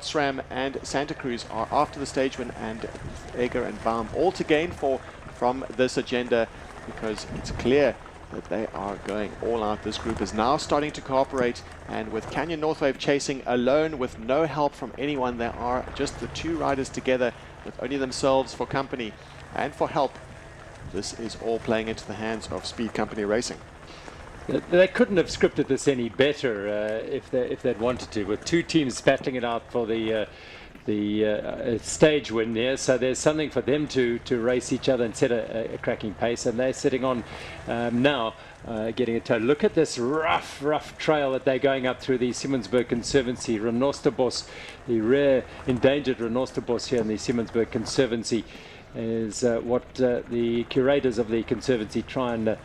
SRAM and Santa Cruz, are after the stage win, and Egger and Baum all to gain from this agenda, because it's clear that they are going all out. This group is now starting to cooperate, and with Canyon Northwave chasing alone with no help from anyone, there are just the 2 riders together with only themselves for company and for help. This is all playing into the hands of Speed Company Racing. They couldn't have scripted this any better if they'd wanted to, with 2 teams battling it out for the stage win there. So there's something for them to race each other and set a cracking pace, and they're sitting on now getting a total. Look at this rough trail that they're going up through, the Simonsberg Conservancy. Renosterbos, the rare endangered Renosterbos here in the Simonsberg Conservancy, is what the curators of the Conservancy try and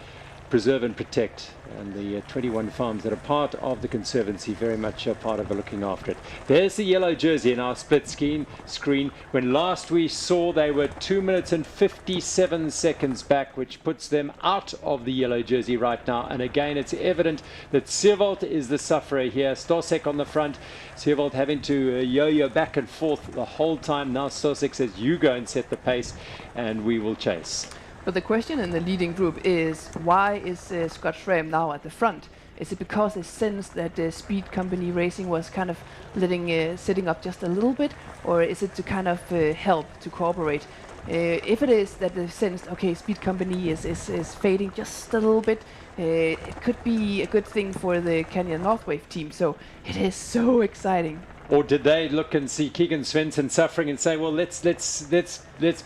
preserve and protect, and the 21 farms that are part of the Conservancy very much a part of looking after it. There's the yellow jersey in our split screen. When last we saw, they were 2 minutes and 57 seconds back, which puts them out of the yellow jersey right now. And again, it's evident that Seerwold is the sufferer here. Stosek on the front, Seerwold having to yo-yo back and forth the whole time. Now Stosek says, you go and set the pace and we will chase. But the question in the leading group is, why is Scott Schramm now at the front? Is it because they sensed that the Speed Company Racing was kind of sitting up just a little bit, or is it to kind of help, to cooperate? If it is that they sensed, okay, Speed Company is fading just a little bit, it could be a good thing for the Canyon Northwave team. So it is so exciting. Or did they look and see Keegan Svensson suffering and say, well, let's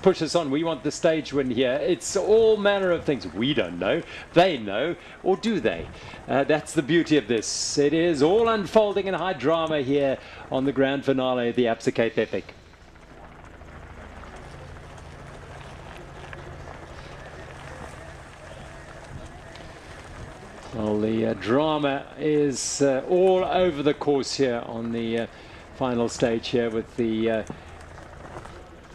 push this on. We want the stage win here. It's all manner of things. We don't know. They know. Or do they? That's the beauty of this. It is all unfolding in high drama here on the grand finale of the Absa Cape Epic. Well, the drama is all over the course here on the final stage here, with the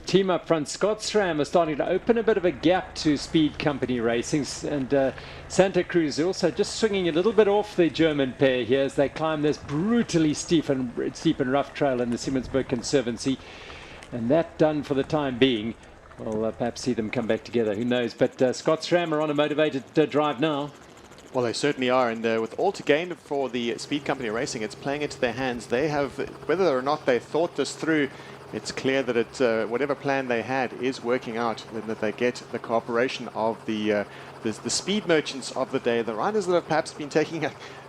team up front. Scott Schramm is starting to open a bit of a gap to Speed Company Racing, and Santa Cruz also just swinging a little bit off the German pair here as they climb this brutally steep and rough trail in the Simonsberg Conservancy. And that done for the time being. We'll perhaps see them come back together, who knows. But Scott Schramm are on a motivated drive now. Well, they certainly are, and with all to gain for the Speed Company Racing, it's playing into their hands. They have, whether or not they thought this through, it's clear that it, whatever plan they had is working out, and that they get the cooperation of the speed merchants of the day, the riders that have perhaps been taking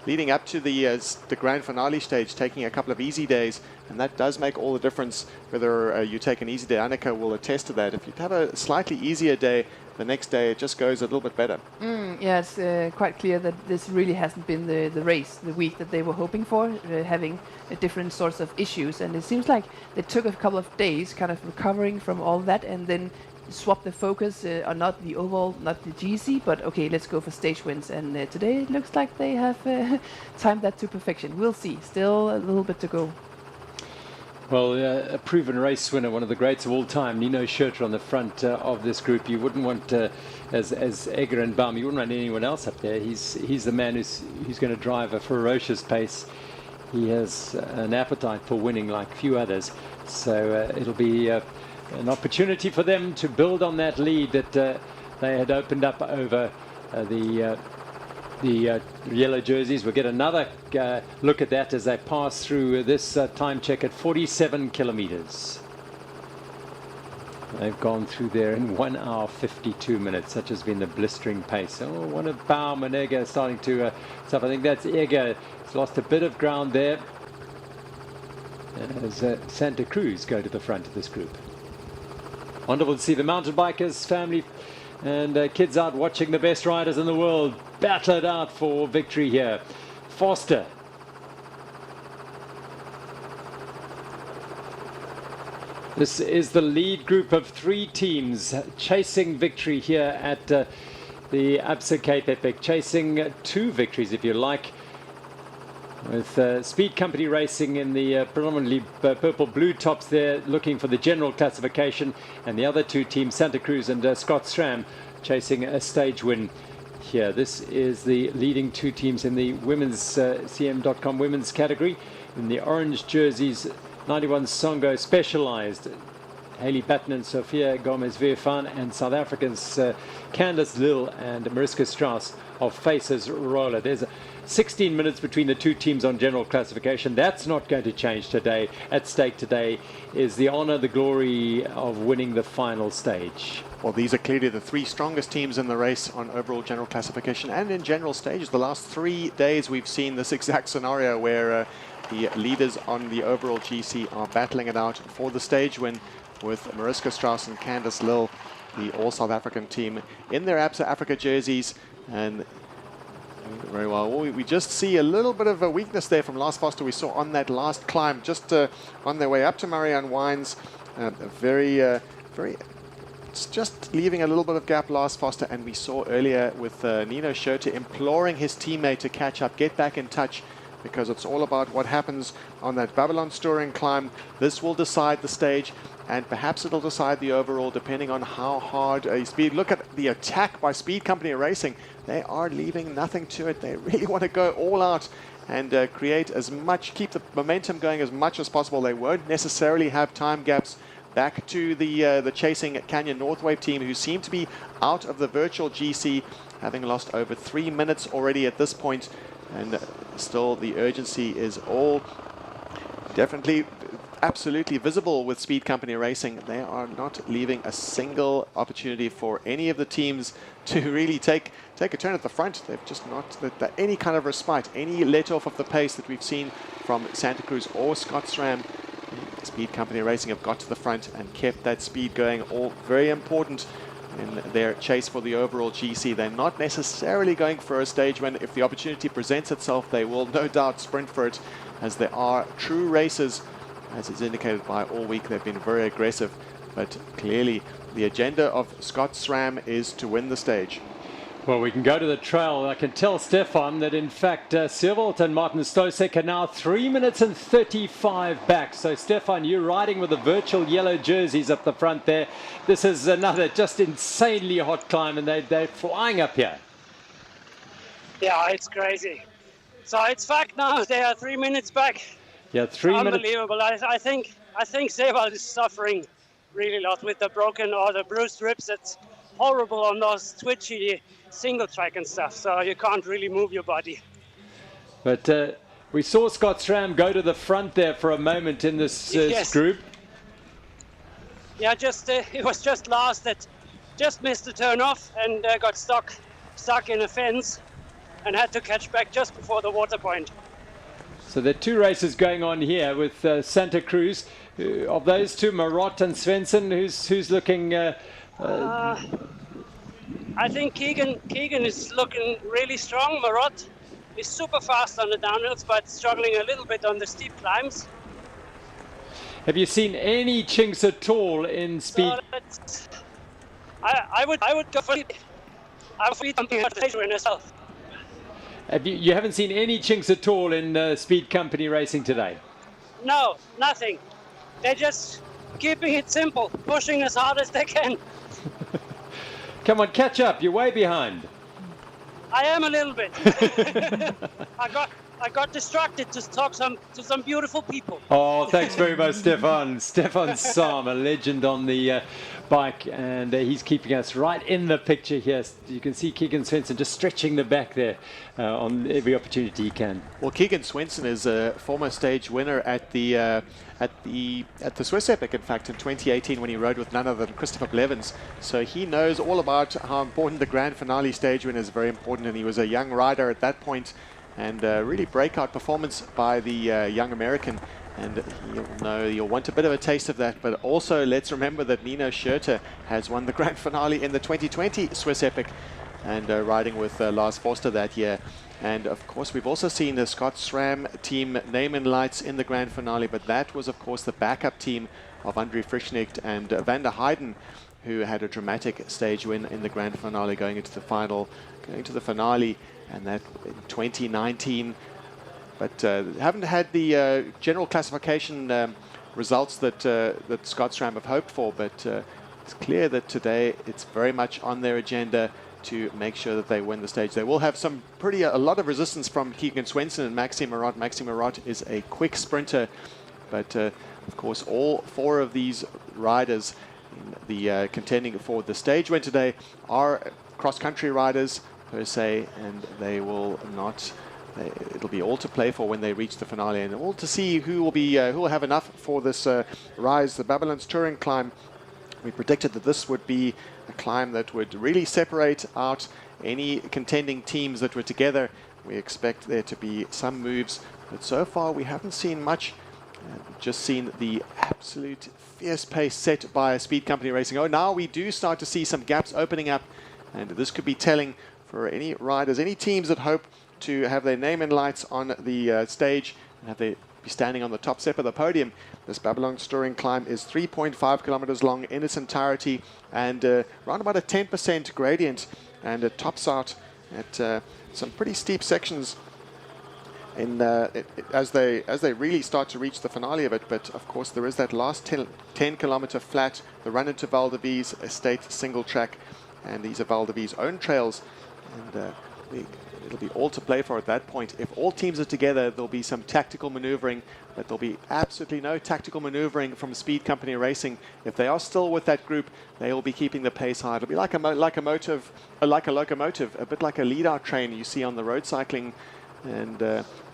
leading up to the grand finale stage, taking a couple of easy days, and that does make all the difference whether you take an easy day. Annika will attest to that. If you have a slightly easier day, the next day it just goes a little bit better. Yeah, it's quite clear that this really hasn't been the race, the week that they were hoping for, having different sorts of issues. And it seems like they took a couple of days kind of recovering from all that, and then swap the focus on not the overall, not the GC, but okay, let's go for stage wins. And today it looks like they have timed that to perfection. We'll see. Still a little bit to go. Well, a proven race winner, one of the greats of all time, Nino Schurter on the front of this group. You wouldn't want, as Egger and Baum, you wouldn't want anyone else up there. He's the man who's going to drive a ferocious pace. He has an appetite for winning like few others. So it'll be an opportunity for them to build on that lead that they had opened up over the yellow jerseys. We'll get another look at that as they pass through this time check at 47 kilometers. They've gone through there in 1 hour 52 minutes. Such has been the blistering pace. Oh, one of Baum and Egger starting to stop. I think that's Egger. He's lost a bit of ground there as Santa Cruz go to the front of this group. Wonderful to see the mountain bikers, family and kids out watching the best riders in the world battle it out for victory here. Foster. This is the lead group of 3 teams chasing victory here at the Absa Cape Epic, chasing 2 victories if you like, with Speed Company Racing in the predominantly purple-blue tops there, looking for the general classification, and the other 2 teams, Santa Cruz and Scott Schramm, chasing a stage win here. This is the leading 2 teams in the women's CM.com women's category. In the orange jerseys, 91 Songo Specialized, Haley Batten and Sophia Gomez-Vierfan, and South Africans Candice Lill and Mariska Strauss of Faces Roller. There's 16 minutes between the 2 teams on general classification. That's not going to change today. At stake today is the honor, the glory of winning the final stage. Well, these are clearly the 3 strongest teams in the race on overall general classification and in general stages. The last 3 days we've seen this exact scenario where the leaders on the overall GC are battling it out for the stage win, with Mariska Strauss and Candice Lill, the all South African team, in their Absa Africa jerseys. And very well. We just see a little bit of a weakness there from Lars Foster. We saw on that last climb, just on their way up to Marianne Wines, it's just leaving a little bit of gap, Lars Foster. And we saw earlier with Nino Schurter imploring his teammate to catch up, get back in touch, because it's all about what happens on that Babylonstoren climb. This will decide the stage, and perhaps it'll decide the overall, depending on how hard Speed. Look at the attack by Speed Company Racing. They are leaving nothing to it. They really want to go all out and create as much, keep the momentum going as much as possible. They won't necessarily have time gaps. back to the chasing Canyon Northwave team, who seem to be out of the virtual GC, having lost over 3 minutes already at this point, and still the urgency is all definitely absolutely visible with Speed Company Racing. They are not leaving a single opportunity for any of the teams to really take a turn at the front. They've just not let any kind of respite, any let off of the pace that we've seen from Santa Cruz or Scott SRAM. Speed Company Racing have got to the front and kept that speed going, all very important in their chase for the overall GC. They're not necessarily going for a stage when, if the opportunity presents itself, they will no doubt sprint for it, as there are true racers. As is indicated by all week, they've been very aggressive, but clearly the agenda of Scott SRAM is to win the stage. Well, we can go to the trail. I can tell Stefan that in fact Sewald and Martin Stosek are now 3 minutes and 35 back. So Stefan, you're riding with the virtual yellow jerseys up the front there. This is another just insanely hot climb, and they're flying up here. Yeah, it's crazy. So it's fact now, they are 3 minutes back. Yeah, 3 minutes. Unbelievable. I think Sewald is suffering really a lot with the broken or the bruised ribs. It's horrible on those twitchy single track and stuff, so you can't really move your body. But we saw Scott SRAM go to the front there for a moment in this Yes. group. Yeah, it was just Lars that just missed the turn off and got stuck in a fence and had to catch back just before the water point. So there are two races going on here with Santa Cruz. Of those two, Marot and Svensson, who's looking... I think Keegan is looking really strong. Marot is super fast on the downhills, but struggling a little bit on the steep climbs. Have you seen any chinks at all in speed? So I would go for it. I would feed something at the herself. You haven't seen any chinks at all in Speed Company Racing today? No, nothing. They're just keeping it simple, pushing as hard as they can. Come on, catch up. You're way behind. I am a little bit. I got distracted to talk to some beautiful people. Oh, thanks very much, Stefan. Stefan Sam, a legend on the bike, and he's keeping us right in the picture here. You can see Keegan Svensson just stretching the back there on every opportunity he can. Well, Keegan Svensson is a former stage winner at the Swiss Epic, in fact, in 2018, when he rode with none other than Christopher Blevins. So he knows all about how important the grand finale stage win is. Very important, and he was a young rider at that point, and really breakout performance by the young American. And you'll want a bit of a taste of that. But also, let's remember that Nino Schurter has won the grand finale in the 2020 Swiss Epic, and riding with Lars Forster that year. And of course, we've also seen the Scott SRAM team name in lights in the grand finale, but that was of course the backup team of Andre Frischknecht and Van der Heijden, who had a dramatic stage win in the grand finale, going into the finale, and that in 2019. But haven't had the general classification results that Scott SRAM have hoped for, but it's clear that today it's very much on their agenda to make sure that they win the stage. They will have a lot of resistance from Keegan Svensson and Maxime Marot. Maxime Marot is a quick sprinter, but of course all four of these riders in the contending for the stage win today are cross-country riders per se, and they will not. It'll be all to play for when they reach the finale, and all to see who will have enough for this rise, the Babylonstoren climb. We predicted that this would be a climb that would really separate out any contending teams that were together. We expect there to be some moves, but so far we haven't seen much. We've just seen the absolute fierce pace set by Speed Company Racing. Oh, now we do start to see some gaps opening up, and this could be telling for any riders, any teams that hope to have their name in lights on the stage and have they be standing on the top step of the podium. This Babylonstoren climb is 3.5 kilometers long in its entirety, and around about a 10% gradient, and it tops out at some pretty steep sections in as they really start to reach the finale of it. But of course there is that last 10 kilometer flat, the run into Val de Vie's estate single track, and these are Val de Vie's own trails, and it'll be all to play for at that point. If all teams are together, there'll be some tactical maneuvering, but there'll be absolutely no tactical maneuvering from Speed Company Racing. If they are still with that group, they will be keeping the pace high. It'll be like a locomotive, a bit like a lead-out train you see on the road cycling, and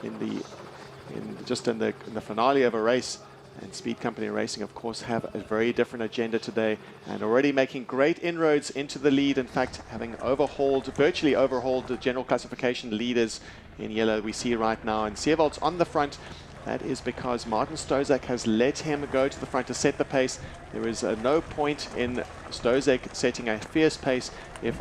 in the finale of a race. And Speed Company Racing, of course, have a very different agenda today, and already making great inroads into the lead. In fact, having virtually overhauled the general classification leaders in yellow we see right now. And Seewold's on the front. That is because Martin Stozak has let him go to the front to set the pace. There is no point in Stozak setting a fierce pace if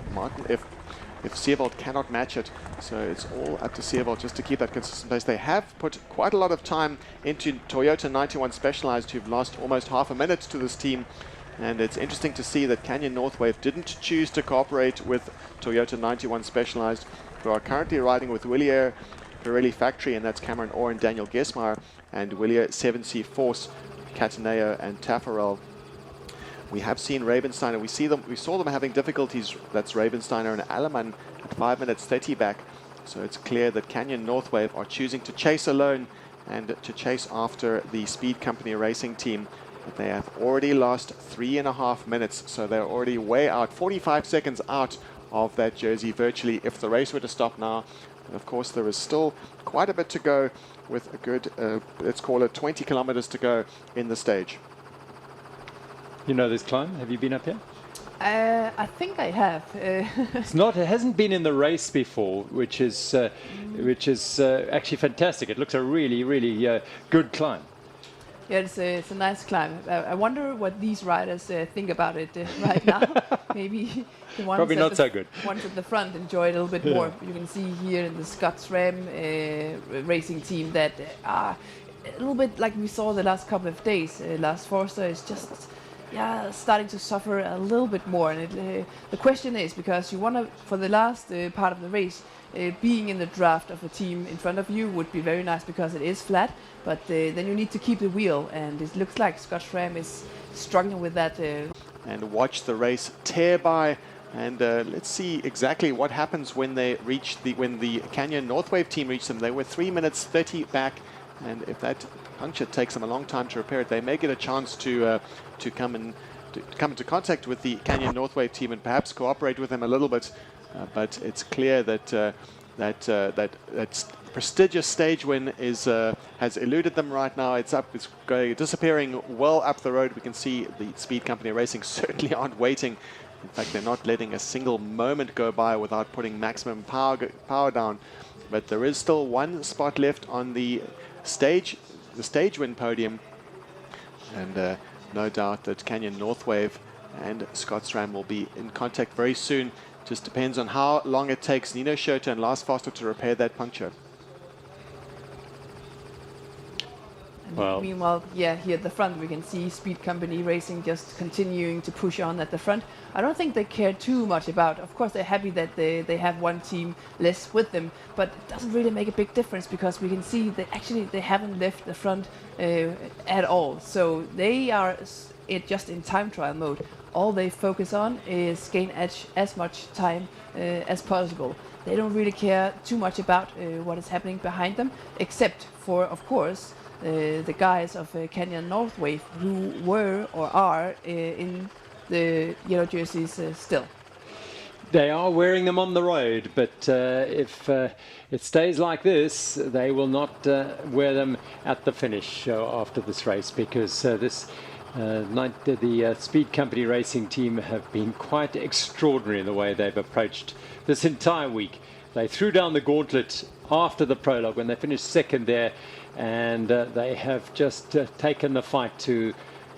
Seewold cannot match it. So it's all up to Seewold just to keep that consistent pace. They have put quite a lot of time into Toyota 91 Specialized, who've lost almost half a minute to this team. And it's interesting to see that Canyon Northwave didn't choose to cooperate with Toyota 91 Specialized, who are currently riding with Willier Pirelli Factory, and that's Cameron Orr and Daniel Gesmeyer, and Willier 7C Force, Cataneo and Taffarel. We have seen Rabensteiner. We saw them having difficulties. That's Rabensteiner and Alleman at 5 minutes 30 back. So it's clear that Canyon Northwave are choosing to chase alone and to chase after the Speed Company Racing team. But they have already lost 3.5 minutes. So they're already way out, 45 seconds out of that jersey virtually if the race were to stop now. And of course, there is still quite a bit to go with a good, let's call it 20 kilometers to go in the stage. You know this climb? Have you been up here? I think I have. It hasn't been in the race before, which is actually fantastic. It looks a really, really good climb. Yeah, it's a nice climb. I wonder what these riders think about it right now. Maybe the ones probably not so good. Ones at the front enjoy it a little bit more. You can see here in the Scots Ram racing team that are a little bit like we saw the last couple of days. Lars Forster is just starting to suffer a little bit more. And the question is, because you want to, for the last part of the race, being in the draft of a team in front of you would be very nice because it is flat, but then you need to keep the wheel, and it looks like Scotch Ram is struggling with that. And watch the race tear by, and let's see exactly what happens when they reach when the Canyon Northwave team reach them. They were 3 minutes 30 back, and if that puncture takes them a long time to repair it, they may get a chance to come into contact with the Canyon Northwave team and perhaps cooperate with them a little bit. But it's clear that that prestigious stage win has eluded them right now. It's disappearing well up the road. We can see the Speed Company Racing certainly aren't waiting. In fact, they're not letting a single moment go by without putting maximum power down. But there is still one spot left on the stage win podium, and no doubt that Canyon Northwave and Scots Ram will be in contact very soon. Just depends on how long it takes Nino Schurter and Lars Foster to repair that puncture. Well, meanwhile, here at the front we can see Speed Company Racing just continuing to push on at the front. I don't think they care too much about. Of course, they're happy that they have one team less with them, but it doesn't really make a big difference because we can see that actually they haven't left the front at all. So they are just in time trial mode. All they focus on is gain as much time as possible. They don't really care too much about what is happening behind them, except for, of course, the guys of Canyon Northwave who were or are in the yellow jerseys still. They are wearing them on the road, but if it stays like this, they will not wear them at the finish after this race, because the Speed Company Racing team have been quite extraordinary in the way they've approached this entire week. They threw down the gauntlet after the prologue when they finished second there, and they have just taken the fight to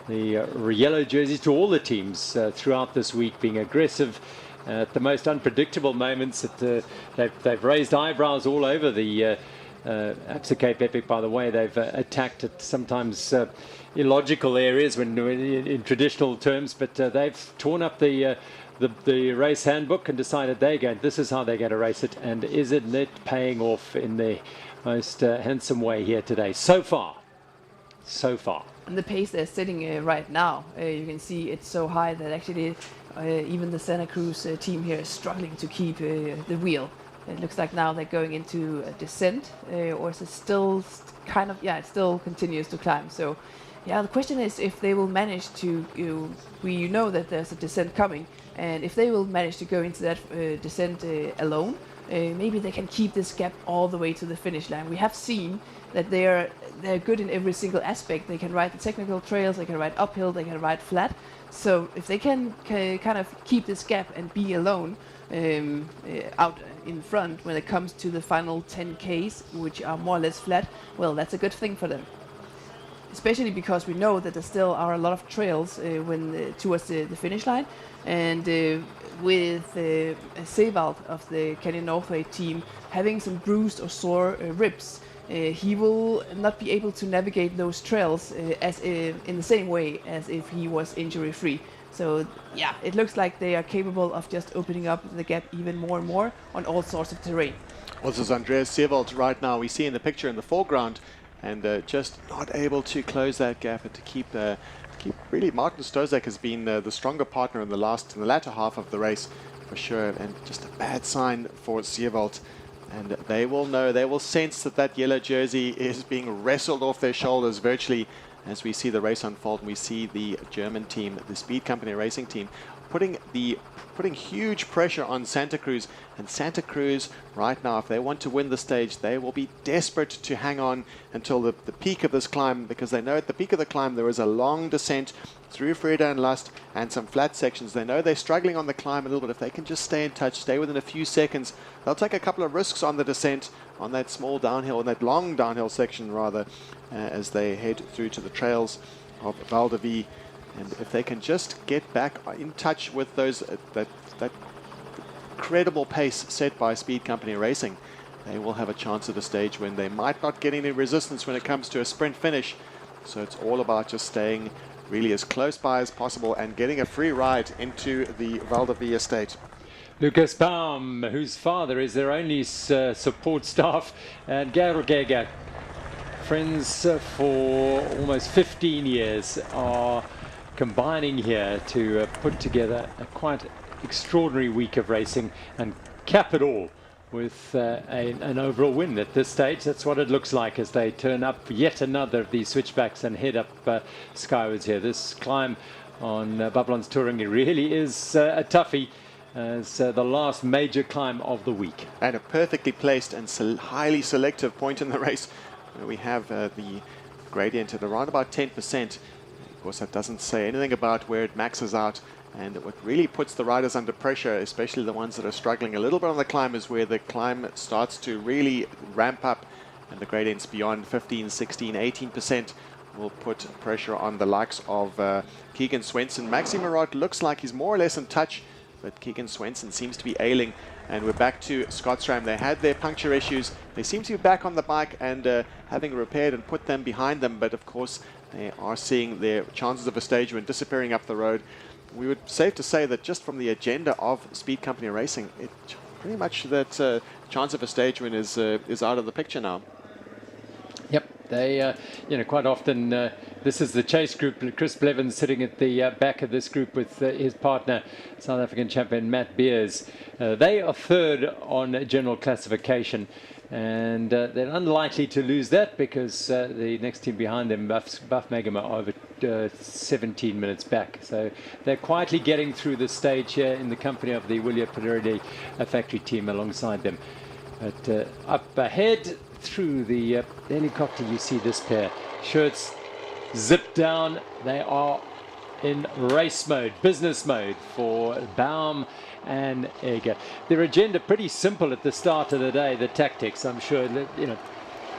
the yellow jerseys, to all the teams throughout this week, being aggressive at the most unpredictable moments. They've raised eyebrows all over the Absa Cape Epic by the way they've attacked at sometimes illogical areas in traditional terms, but they've torn up the race handbook and decided this is how they're going to race it, and isn't it paying off in the most handsome way here today so far. And the pace they're sitting right now, you can see it's so high that actually even the Santa Cruz team here is struggling to keep the wheel. It looks like now they're going into a descent, or is it still kind of, yeah, it still continues to climb. So, yeah, the question is if they will manage to, we know that there's a descent coming, and if they will manage to go into that descent alone, maybe they can keep this gap all the way to the finish line. We have seen that they're good in every single aspect. They can ride the technical trails, they can ride uphill, they can ride flat. So if they can kind of keep this gap and be alone out in front when it comes to the final 10 Ks, which are more or less flat, well, that's a good thing for them. Especially because we know that there still are a lot of trails towards the finish line, and with Fabled of the Canyon Northway team having some bruised or sore ribs, he will not be able to navigate those trails in the same way as if he was injury-free. So yeah, it looks like they are capable of just opening up the gap even more and more on all sorts of terrain. Well, this is Andreas Seewald right now. We see in the picture in the foreground, and just not able to close that gap and to keep really. Martin Stozek has been the stronger partner in the latter half of the race for sure, and just a bad sign for Seewald. And they will know, they will sense that yellow jersey is being wrestled off their shoulders virtually as we see the race unfold. And we see the German team, the Speed Company Racing team, putting huge pressure on Santa Cruz. And Santa Cruz right now, if they want to win the stage, they will be desperate to hang on until the peak of this climb, because they know at the peak of the climb there is a long descent through Freda and Lust and some flat sections. They know they're struggling on the climb a little bit. If they can just stay in touch, stay within a few seconds, they'll take a couple of risks on the descent, on that small downhill, on that long downhill section rather, as they head through to the trails of Val de Vie. And if they can just get back in touch with those that incredible pace set by Speed Company Racing, they will have a chance at a stage when they might not get any resistance when it comes to a sprint finish. So it's all about just staying really as close by as possible and getting a free ride into the Val de Vie estate. Lucas Baum, whose father is their only support staff, and Gerl Gega, friends for almost 15 years, are combining here to put together a quite extraordinary week of racing and cap it all with an overall win at this stage. That's what it looks like as they turn up yet another of these switchbacks and head up skywards here. This climb on Babylonstoren really is a toughie, as the last major climb of the week. And a perfectly placed and highly selective point in the race, where we have the gradient at around about 10%. Of course, that doesn't say anything about where it maxes out. And what really puts the riders under pressure, especially the ones that are struggling a little bit on the climb, is where the climb starts to really ramp up, and the gradients beyond 15, 16, 18% will put pressure on the likes of Keegan Swenson. Maxi Murat looks like he's more or less in touch, but Keegan Swenson seems to be ailing. And we're back to Scottstram. They had their puncture issues. They seem to be back on the bike and having repaired and put them behind them. But of course, they are seeing their chances of a stage win disappearing up the road. We would safe to say that just from the agenda of Speed Company Racing, it pretty much that chance of a stage win is out of the picture now. Yep, they, quite often, this is the chase group. Chris Blevins sitting at the back of this group with his partner, South African champion Matt Beers. They are third on general classification, and they're unlikely to lose that because the next team behind them, Buff Magama, are over 17 minutes back. So they're quietly getting through the stage here in the company of the William Pereira factory team alongside them. But up ahead through the helicopter, you see this pair. Shirts zip down. They are in race mode, business mode for Baum and Eger. Their agenda pretty simple at the start of the day, the tactics, I'm sure,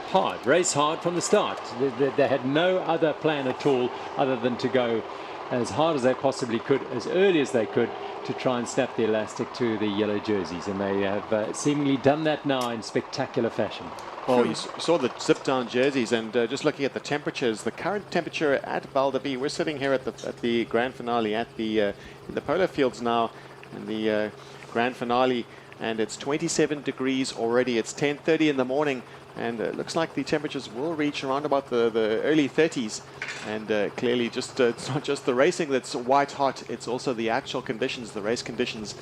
hard, race hard from the start. They had no other plan at all other than to go as hard as they possibly could, as early as they could, to try and snap the elastic to the yellow jerseys, and they have seemingly done that now in spectacular fashion. Well, you saw the zip-down jerseys, and just looking at the temperatures, the current temperature at Val de Vie, we're sitting here at the grand finale at the in the polo fields now, in the grand finale, and it's 27 degrees already. It's 10:30 in the morning, and it looks like the temperatures will reach around about the early 30s. And clearly, it's not just the racing that's white hot; it's also the actual conditions, the race conditions.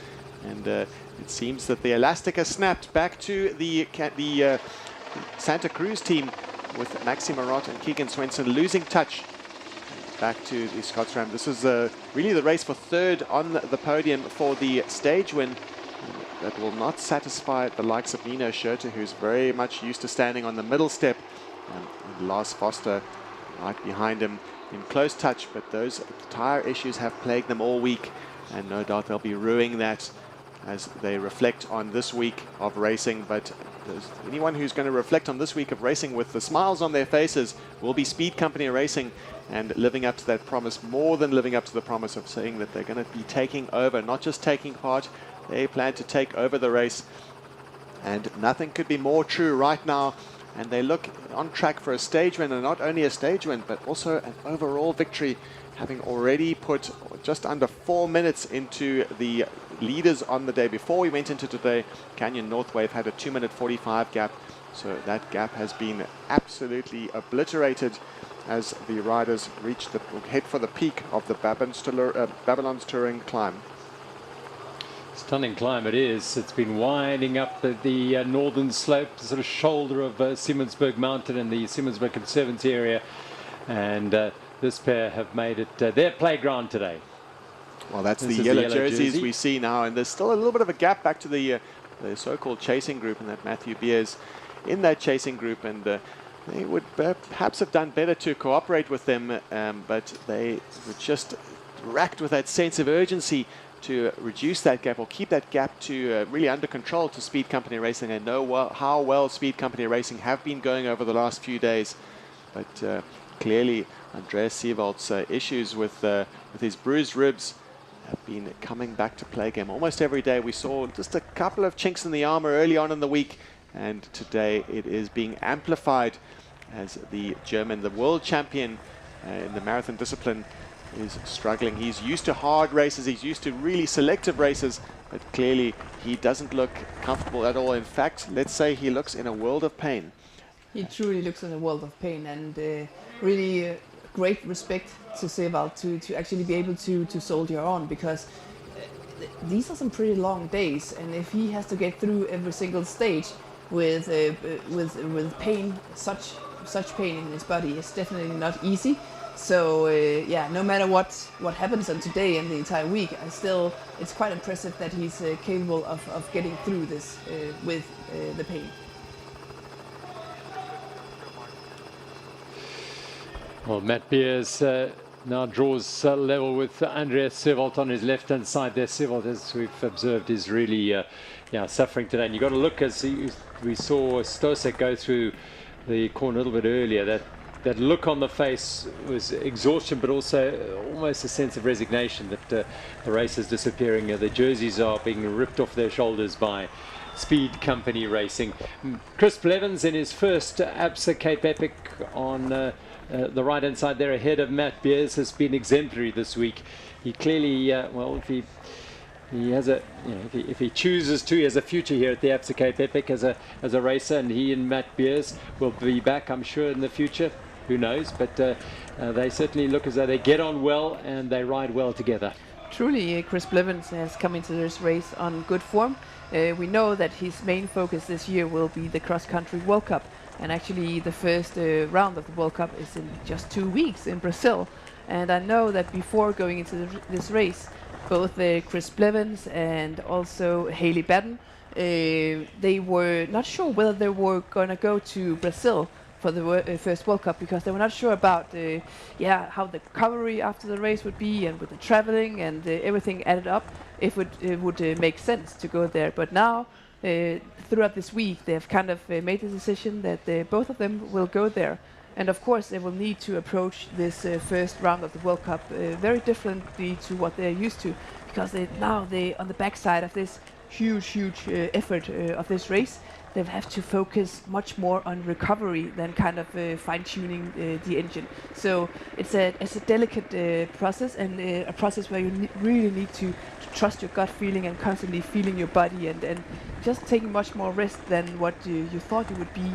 And it seems that the elastic has snapped back to the Santa Cruz team with Maxi Marat and Keegan Swenson losing touch. Back to the Scotsram. This is really the race for third on the podium for the stage win. That will not satisfy the likes of Nino Schurter, who's very much used to standing on the middle step. And Lars Foster right behind him in close touch, but those tyre issues have plagued them all week, and no doubt they'll be ruining that as they reflect on this week of racing. But anyone who's going to reflect on this week of racing with the smiles on their faces will be Speed Company Racing, and living up to that promise, more than living up to the promise of saying that they're going to be taking over, not just taking part. They plan to take over the race, and nothing could be more true right now. And they look on track for a stage win, and not only a stage win, but also an overall victory, having already put just under 4 minutes into the leaders on the day. Before we went into today, Canyon Northwave had a 2-minute 45 gap, so that gap has been absolutely obliterated as the riders head for the peak of the Babylonstoren climb. Stunning climb it is. It's been winding up the northern slope, the sort of shoulder of Simonsberg Mountain and the Simonsberg Conservancy area. And this pair have made it their playground today. Well, that's the yellow jerseys we see now. And there's still a little bit of a gap back to the so-called chasing group, and that Matthew Beers in that chasing group. And they would perhaps have done better to cooperate with them, but they were just racked with that sense of urgency to reduce that gap, or keep that gap to really under control to Speed Company Racing. They know how well Speed Company Racing have been going over the last few days, but clearly Andreas Seewald's issues with his bruised ribs have been coming back to play game almost every day. We saw just a couple of chinks in the armor early on in the week, and today it is being amplified as the German, the world champion in the marathon discipline, is struggling. He's used to hard races, he's used to really selective races, but clearly he doesn't look comfortable at all. In fact, let's say he looks in a world of pain. He truly looks in a world of pain, and really great respect to Seewald to actually be able to soldier on, because these are some pretty long days, and if he has to get through every single stage with pain, such pain in his body, it's definitely not easy. So yeah, no matter what happens on today and the entire week, it's quite impressive that he's capable of getting through this with the pain. Well, Matt Beers now draws level with Andreas Seewald on his left-hand side there. Seewald, as we've observed, is really suffering today. And you've got to look, as we saw Stosek go through the corner a little bit earlier, that look on the face was exhaustion, but also almost a sense of resignation that the race is disappearing. The jerseys are being ripped off their shoulders by Speed Company Racing. Chris Blevins in his first Absa Cape Epic on the right-hand side there ahead of Matt Beers has been exemplary this week. He clearly, well, if he has a, if he chooses to, he has a future here at the Absa Cape Epic as a racer, and he and Matt Beers will be back, I'm sure, in the future. Who knows? But they certainly look as though they get on well and they ride well together. Truly, Chris Blevins has come into this race on good form. We know that his main focus this year will be the cross-country World Cup, and actually the first round of the World Cup is in just 2 weeks in Brazil. And I know that before going into this race, both Chris Blevins and also Haley Batten, they were not sure whether they were going to go to Brazil for the first World Cup, because they were not sure about how the recovery after the race would be, and with the traveling and everything added up, it would make sense to go there. But now, throughout this week, they have kind of made the decision that both of them will go there. And of course, they will need to approach this first round of the World Cup very differently to what they're used to, because now on the backside of this huge effort of this race, they have to focus much more on recovery than kind of fine-tuning the engine. So it's a delicate process, and a process where you really need to trust your gut feeling and constantly feeling your body, and just taking much more rest than what you thought you would be.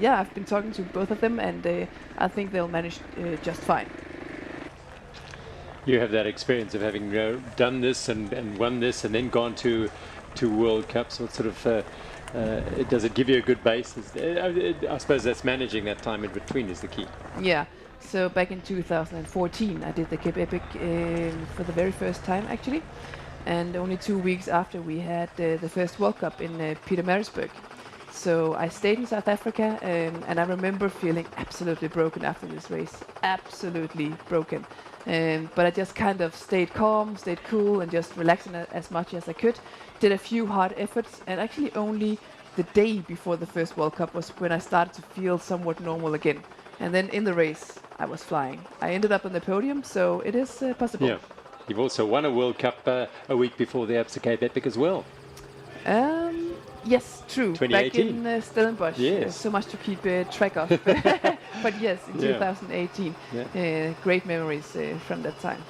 I've been talking to both of them, and I think they'll manage just fine. You have that experience of having done this and won this and then gone to World Cups. What sort of does it give you a good base? I suppose that's managing that time in between is the key. Yeah. So back in 2014, I did the Cape Epic for the very first time, actually. And only 2 weeks after we had the first World Cup in Pietermaritzburg. So I stayed in South Africa, and I remember feeling absolutely broken after this race. Absolutely broken. But I just kind of stayed calm, stayed cool, and just relaxing as much as I could. Did a few hard efforts, and actually only the day before the first World Cup was when I started to feel somewhat normal again. And then in the race, I was flying. I ended up on the podium, so it is possible. Yeah. You've also won a World Cup a week before the Absa Cape Epic as well. Yes, true. 2018. Back in Stellenbosch. Yes. So much to keep track of. But yes, in 2018. Great memories from that time.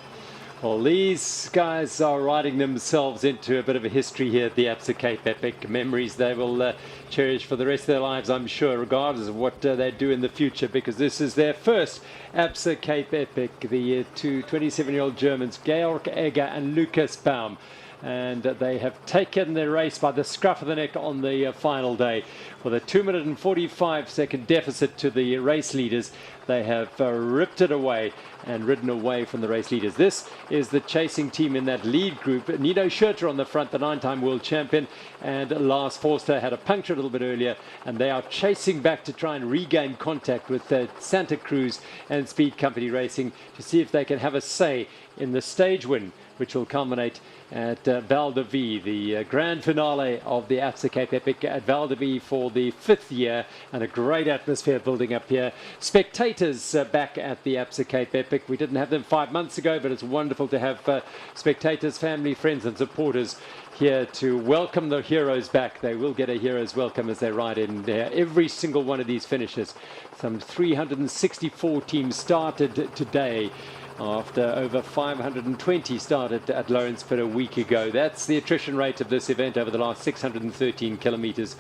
Well, these guys are writing themselves into a bit of a history here at the Absa Cape Epic. Memories they will cherish for the rest of their lives, I'm sure, regardless of what they do in the future, because this is their first Absa Cape Epic. The two 27-year-old Germans, Georg Egger and Lukas Baum. And they have taken the race by the scruff of the neck on the final day. With a 2-minute and 45-second deficit to the race leaders, they have ripped it away and ridden away from the race leaders. This is the chasing team in that lead group. Nino Schurter on the front, the 9-time world champion, and Lars Forster had a puncture a little bit earlier, and they are chasing back to try and regain contact with Santa Cruz and Speed Company Racing to see if they can have a say in the stage win, which will culminate at Val de Vie, the grand finale of the Absa Cape Epic at Val de Vie for the 5th year, and a great atmosphere building up here. Spectators back at the Absa Cape Epic. We didn't have them 5 months ago, but it's wonderful to have spectators, family, friends and supporters here to welcome the heroes back. They will get a hero's welcome as they ride in every single one of these finishes. Some 364 teams started today, after over 520 started at Lawrenceford a week ago. That's the attrition rate of this event over the last 613 kilometers.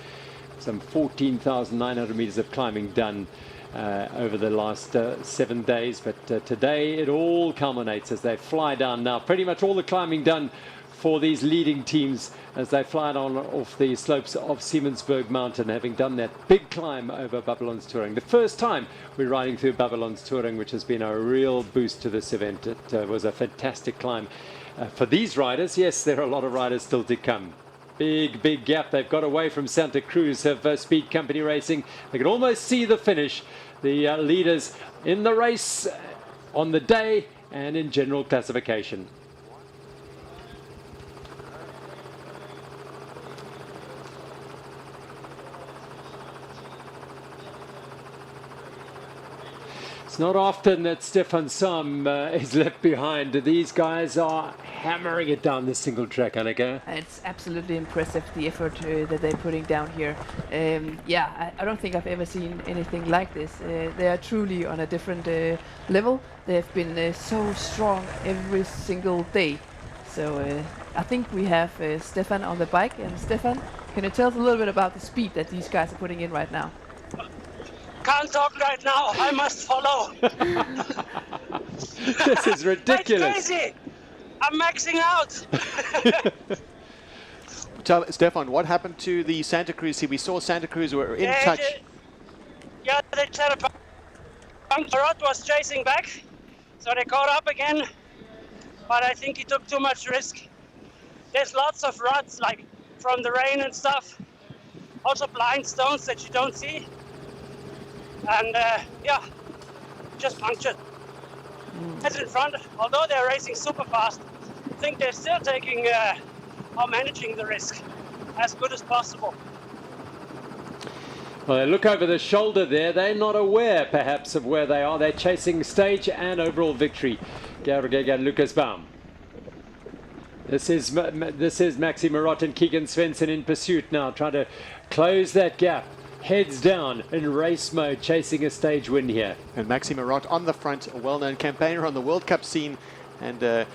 Some 14,900 meters of climbing done over the last 7 days. But today it all culminates as they fly down now. Pretty much all the climbing done for these leading teams as they fly on off the slopes of Simonsberg Mountain, having done that big climb over Babylonstoren. The first time we're riding through Babylonstoren, which has been a real boost to this event. It was a fantastic climb for these riders. Yes, there are a lot of riders still to come. Big gap. They've got away from Santa Cruz of Speed Company Racing. They can almost see the finish. The leaders in the race on the day and in general classification. It's not often that Stefan Sam is left behind. These guys are hammering it down the single track, Annika. It's absolutely impressive, the effort that they're putting down here. I don't think I've ever seen anything like this. They are truly on a different level. They've been so strong every single day. So I think we have Stefan on the bike. And Stefan, can you tell us a little bit about the speed that these guys are putting in right now? Can't talk right now. I must follow. This is ridiculous. It's crazy. I'm maxing out. Tell Stefan, what happened to the Santa Cruz? See, we saw Santa Cruz were in touch. They had a puncture. Rod was chasing back, so they caught up again. But I think he took too much risk. There's lots of ruts, like from the rain and stuff. Also blind stones that you don't see. And just punctured. That's in front, although they're racing super fast, I think they're still taking or managing the risk as good as possible. Well, they look over the shoulder there. They're not aware, perhaps, of where they are. They're chasing stage and overall victory. Georg Egger and Lukas Baum. This is Maxi Marot and Keegan Svensson in pursuit now, trying to close that gap. Heads down in race mode, chasing a stage win here. And Maxi Marot on the front, a well-known campaigner on the World Cup scene, and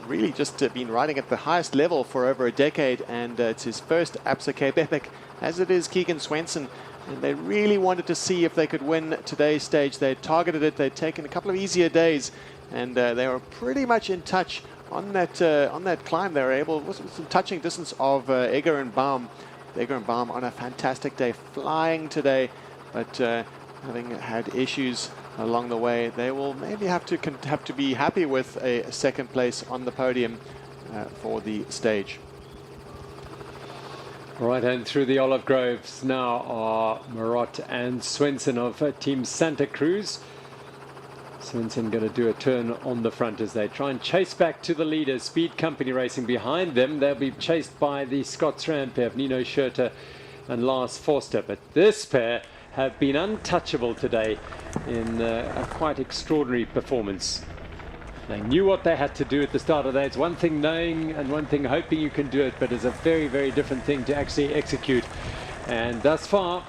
really just been riding at the highest level for over a decade. And it's his first Absa Cape Epic, as it is Keegan Svensson, and they really wanted to see if they could win today's stage. They targeted it. They'd taken a couple of easier days, and they were pretty much in touch on that climb. They were able, some touching distance of Egger and Baum. Egger and Baum on a fantastic day, flying today, but having had issues along the way, they will maybe have to be happy with a second place on the podium for the stage. Right, and through the olive groves now are Muratie and Swenson of Team Santa Cruz. Swenson going to do a turn on the front as they try and chase back to the leaders. Speed Company racing behind them. They'll be chased by the Scots-Rand pair of Nino Schurter and Lars Forster. But this pair have been untouchable today in a quite extraordinary performance. They knew what they had to do at the start of the day. It's one thing knowing and one thing hoping you can do it, but it's a very, very different thing to actually execute. And thus far,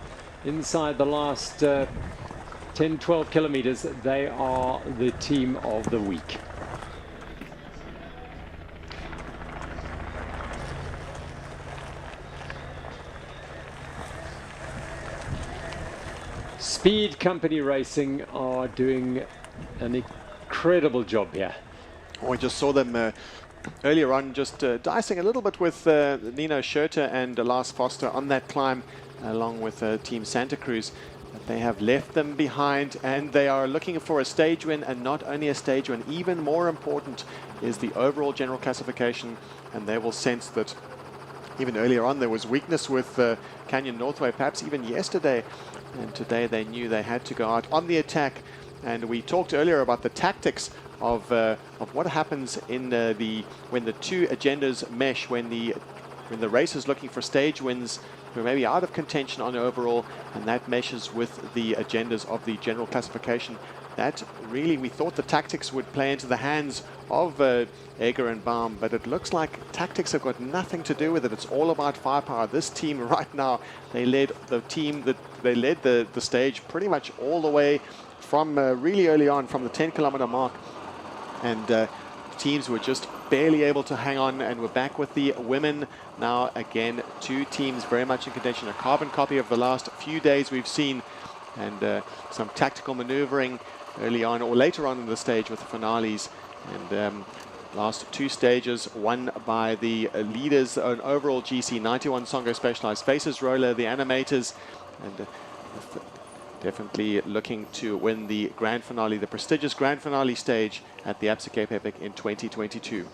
inside the last 10-12 kilometers, they are the team of the week. Speed Company Racing are doing an incredible job here. We just saw them earlier on just dicing a little bit with Nino Schurter and Lars Foster on that climb along with Team Santa Cruz. But they have left them behind, and they are looking for a stage win, and not only a stage win, even more important is the overall general classification, and they will sense that even earlier on there was weakness with Canyon Northway, perhaps even yesterday, and today they knew they had to go out on the attack. And we talked earlier about the tactics of what happens in when the two agendas mesh, when the race is looking for stage wins who are maybe out of contention on overall, and that meshes with the agendas of the general classification. That really, we thought the tactics would play into the hands of Egger and Baum, but it looks like tactics have got nothing to do with it. It's all about firepower. This team right now, they led the stage pretty much all the way from really early on, from the 10-kilometer mark, and teams were just barely able to hang on, and we're back with the women now. Again, two teams very much in contention, a carbon copy of the last few days we've seen, and some tactical maneuvering early on or later on in the stage with the finales, and last two stages won by the leaders on overall GC 91 Songo Specialized, Faces Roller, the Animators, and definitely looking to win the grand finale, the prestigious grand finale stage at the Absa Cape Epic in 2022.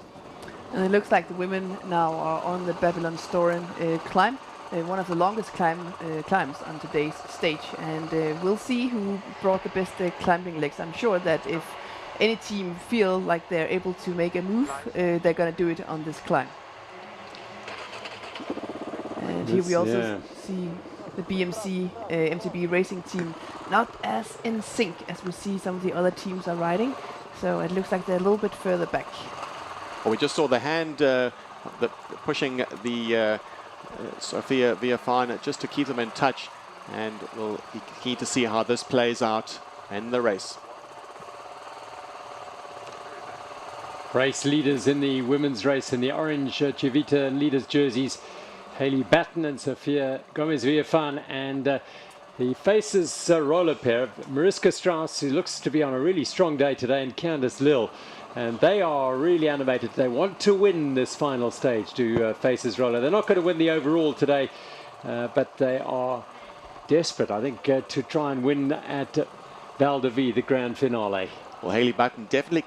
And it looks like the women now are on the Babylonstoren climb, one of the longest climbs on today's stage, and we'll see who brought the best climbing legs. I'm sure that if any team feel like they're able to make a move, they're going to do it on this climb. And here we also see the BMC MTB racing team not as in sync as we see some of the other teams are riding, so it looks like they're a little bit further back. Well, we just saw the hand pushing the Sophia Viafan just to keep them in touch, and we'll be keen to see how this plays out in the race. Race leaders in the women's race in the orange Chivita leaders jerseys, Hayley Batten and Sophia Gomez-Viafan, and the Faces roller pair of Mariska Strauss, who looks to be on a really strong day today, and Candice Lill. And they are really animated. They want to win this final stage to Faces roller. They're not going to win the overall today, but they are desperate, I think, to try and win at Val de Vie, the grand finale. Well, Hayley Batten definitely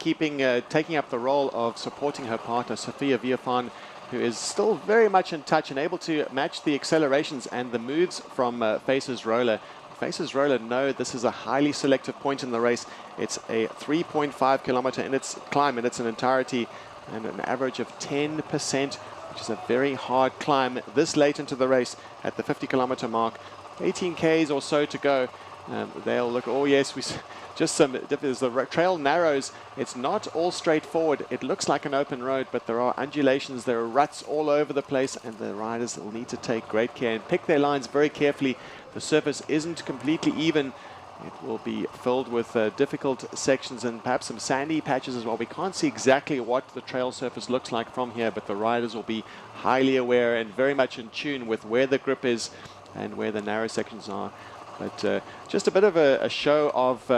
taking up the role of supporting her partner, Sophia Viafan, who is still very much in touch and able to match the accelerations and the moves from Faces Roller. Faces Roller know this is a highly selective point in the race. It's a 3.5 kilometer in its climb in its entirety, and an average of 10%, which is a very hard climb this late into the race at the 50-kilometer mark. 18 Ks or so to go. They'll look, oh yes, just some, as the trail narrows, it's not all straightforward. It looks like an open road, but there are undulations, there are ruts all over the place, and the riders will need to take great care and pick their lines very carefully. The surface isn't completely even. It will be filled with difficult sections and perhaps some sandy patches as well. We can't see exactly what the trail surface looks like from here, but the riders will be highly aware and very much in tune with where the grip is and where the narrow sections are. But just a bit of a show of,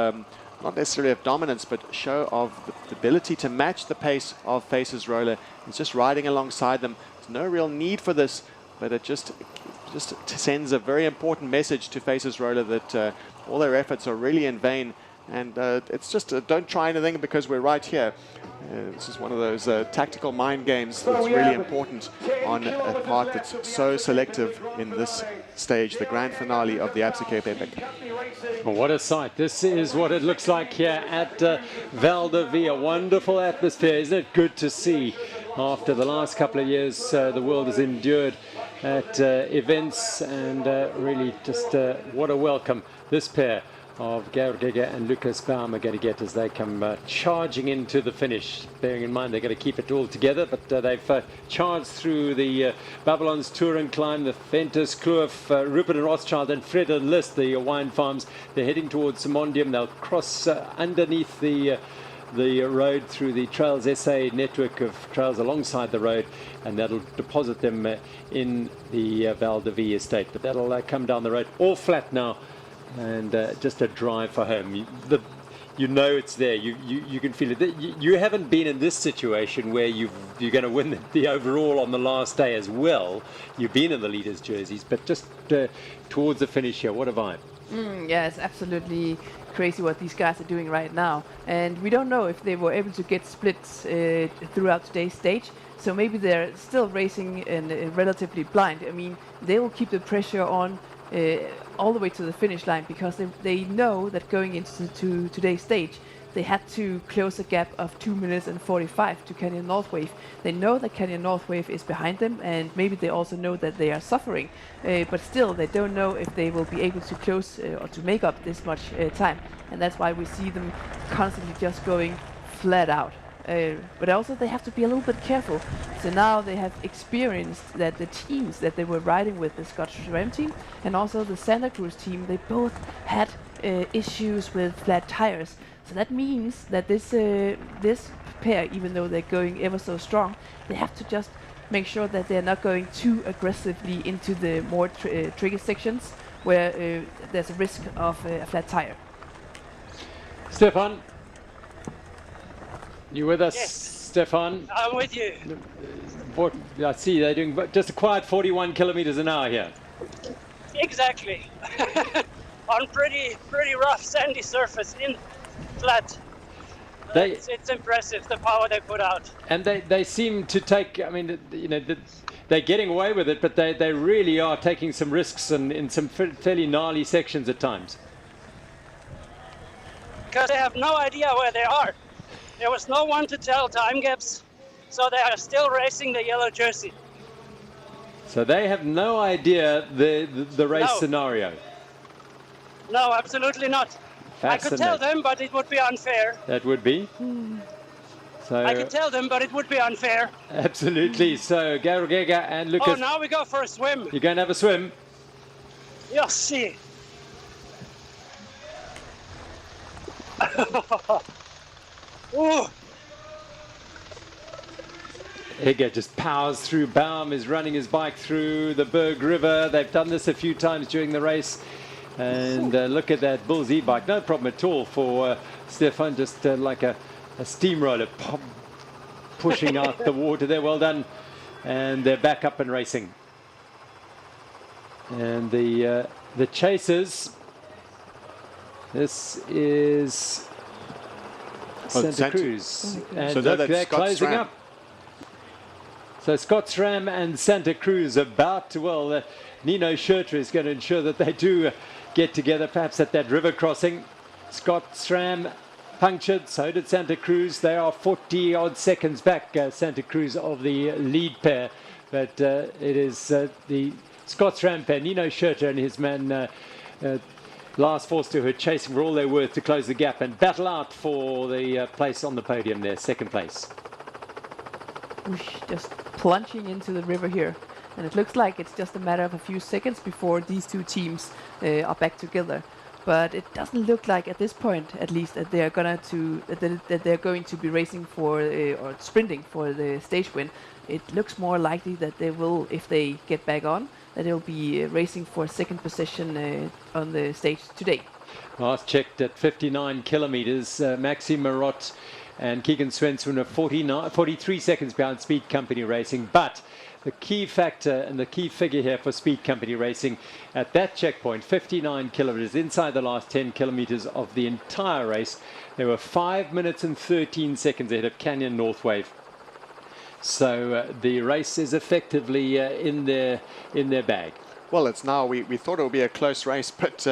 not necessarily of dominance, but show of the ability to match the pace of Faces Roller. He's just riding alongside them. There's no real need for this, but it just sends a very important message to Faces Roller that all their efforts are really in vain. And it's just don't try anything because we're right here. This is one of those tactical mind games that's really important on a part that's so selective in this stage, the grand finale of the Absa Cape Epic. Well, what a sight. This is what it looks like here at Val de Vie. A wonderful atmosphere. Isn't it good to see? After the last couple of years, the world has endured at events, and really just what a welcome this pair of Georg and Lucas Baum are going to get as they come charging into the finish. Bearing in mind they're going to keep it all together, but they've charged through the Babylonstoren climb, the Ventus, Kloof, Rupert and Rothschild and Fred and List, the wine farms. They're heading towards Simondium. They'll cross underneath the road through the Trails SA network of trails alongside the road, and that'll deposit them in the Val de Vie estate. But that'll come down the road, all flat now, and just a drive for home. You know it's there. You can feel it. You haven't been in this situation where you're going to win the overall on the last day as well. You've been in the leaders' jerseys, but just towards the finish here, what a vibe. Yeah, it's absolutely crazy what these guys are doing right now. And we don't know if they were able to get splits throughout today's stage. So maybe they're still racing and relatively blind. I mean, they will keep the pressure on all the way to the finish line, because they know that going into today's stage, they had to close a gap of 2 minutes and 45 to Canyon North Wave. They know that Canyon North Wave is behind them, and maybe they also know that they are suffering, but still they don't know if they will be able to close or to make up this much time, and that's why we see them constantly just going flat out. But also they have to be a little bit careful. So now they have experienced that the teams that they were riding with, the Scottish Ram team and also the Santa Cruz team, they both had issues with flat tires. So that means that this pair, even though they're going ever so strong, they have to just make sure that they're not going too aggressively into the more tricky sections where there's a risk of a flat tire. Stefan, you with us? Yes. Stefan? I'm with you. I see they're doing just a quiet 41 kilometers an hour here. Exactly. On pretty rough sandy surface in flat. It's impressive the power they put out. And they seem to take, I mean, you know, they're getting away with it, but they really are taking some risks in some fairly gnarly sections at times. Because they have no idea where they are. There was no one to tell time gaps, so they are still racing the yellow jersey. So they have no idea the race scenario. No, absolutely not. I could tell them, but it would be unfair. That would be. So I could tell them, but it would be unfair. Absolutely. So Garugega and Lucas. Oh, now we go for a swim. You're going to have a swim? Yes, see. Ooh. Higger just powers through. Baum is running his bike through the Berg River. They've done this a few times during the race. And look at that Bull's e-bike. No problem at all for Stefan, just like a steamroller pushing out the water there. Well done. And they're back up and racing. And the chasers, this is Santa Cruz. And so look, they're Scott's closing Ram. up. So Scott's Ram and Santa Cruz about to, well, Nino Schurter is going to ensure that they do get together, perhaps at that river crossing. Scott's Ram punctured, so did Santa Cruz. They are 40 odd seconds back, Santa Cruz, of the lead pair. But it is the Scott's Ram pair, Nino Schurter and his man Lars Forster, who are chasing for all they're worth to close the gap and battle out for the place on the podium there, second place. Just plunging into the river here. And it looks like it's just a matter of a few seconds before these two teams are back together. But it doesn't look like at this point, at least, that they're going to be racing for or sprinting for the stage win. It looks more likely that they will, if they get back on, that he'll be racing for second position on the stage today. Last checked at 59 kilometers, Maxime Marot and Keegan Svensson are 43 seconds behind Speed Company Racing. But the key factor and the key figure here for Speed Company Racing at that checkpoint, 59 kilometers, inside the last 10 kilometers of the entire race, they were 5 minutes and 13 seconds ahead of Canyon Northwave. So the race is effectively in their bag. Well, it's now, we thought it would be a close race, but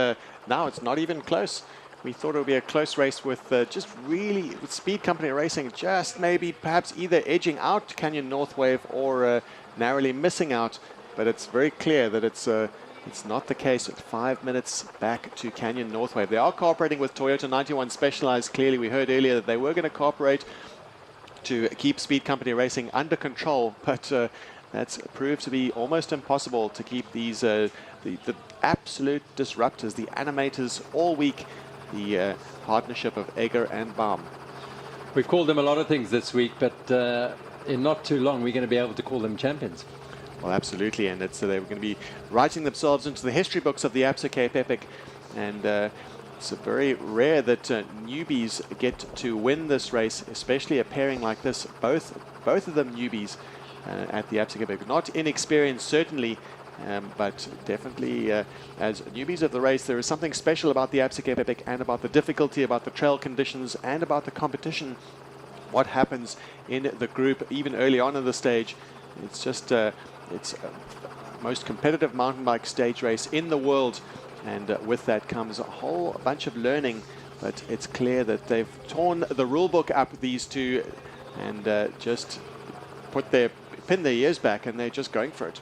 now it's not even close. We thought it would be a close race with just really, with Speed Company Racing just maybe perhaps either edging out Canyon Northwave or narrowly missing out. But it's very clear that it's not the case with 5 minutes back to Canyon Northwave. They are cooperating with Toyota 91 Specialized. Clearly, we heard earlier that they were going to cooperate to keep Speed Company Racing under control, but that's proved to be almost impossible to keep these the absolute disruptors, the animators all week, the partnership of Egger and Baum. We've called them a lot of things this week, but in not too long we're going to be able to call them champions. Well, absolutely, and they're going to be writing themselves into the history books of the Absa Cape Epic, and it's very rare that newbies get to win this race, especially a pairing like this. Both of them newbies at the Absa Cape Epic. Not inexperienced, certainly, but definitely as newbies of the race, there is something special about the Absa Cape Epic and about the difficulty, about the trail conditions, and about the competition. What happens in the group, even early on in the stage. It's just it's most competitive mountain bike stage race in the world, and with that comes a whole bunch of learning. But it's clear that they've torn the rule book up, these two, and just pin their ears back, and they're just going for it.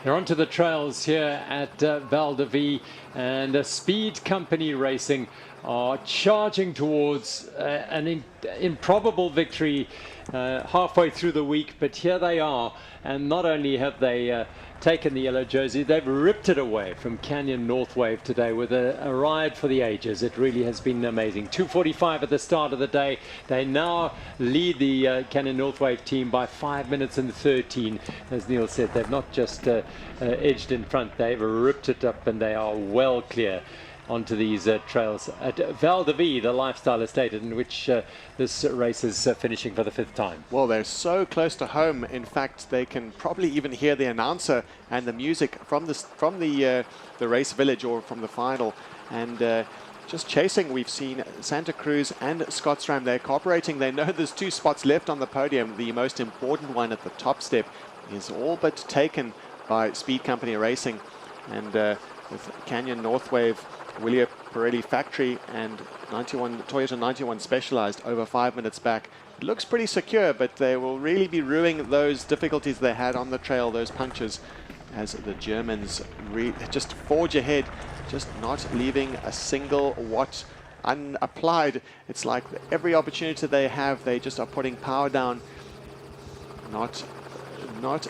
They're onto the trails here at Val de Vie, and Speed Company Racing are charging towards an improbable victory halfway through the week, but here they are, and not only have they taken the yellow jersey, they've ripped it away from Canyon Northwave today with a ride for the ages. It really has been amazing. 2:45 at the start of the day. They now lead the Canyon Northwave team by 5 minutes and 13. As Neil said, they've not just edged in front, they've ripped it up, and they are well clear onto these trails at Val de Vie, the lifestyle estate in which this race is finishing for the 5th time. Well, they're so close to home. In fact, they can probably even hear the announcer and the music from the race village or from the final. And just chasing, we've seen Santa Cruz and Scottstram. They're cooperating. They know there's 2 spots left on the podium. The most important one at the top step is all but taken by Speed Company Racing. And with Canyon Northwave, William Pirelli Factory and Toyota 91 Specialized over 5 minutes back. It looks pretty secure, but they will really be ruining those difficulties they had on the trail, those punctures, as the Germans just forge ahead, just not leaving a single watt unapplied. It's like every opportunity they have, they just are putting power down. Not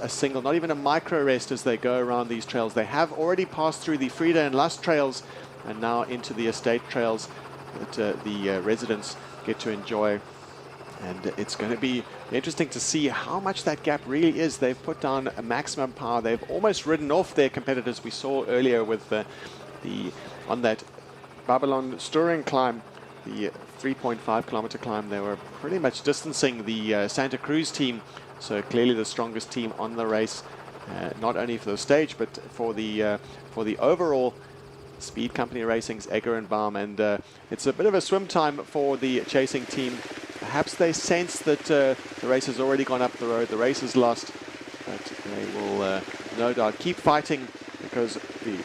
a single, not even a micro rest as they go around these trails. They have already passed through the Frieda and Lust trails, and now into the estate trails that the residents get to enjoy. And it's going to be interesting to see how much that gap really is. They've put down a maximum power. They've almost ridden off their competitors. We saw earlier with on that Babylonstoren climb, the 3.5 kilometer climb, they were pretty much distancing the Santa Cruz team. So clearly the strongest team on the race, not only for the stage, but for the overall. Speed Company Racing's Egger and Baum, and it's a bit of a swim time for the chasing team. Perhaps they sense that the race has already gone up the road, the race is lost, but they will no doubt keep fighting, because the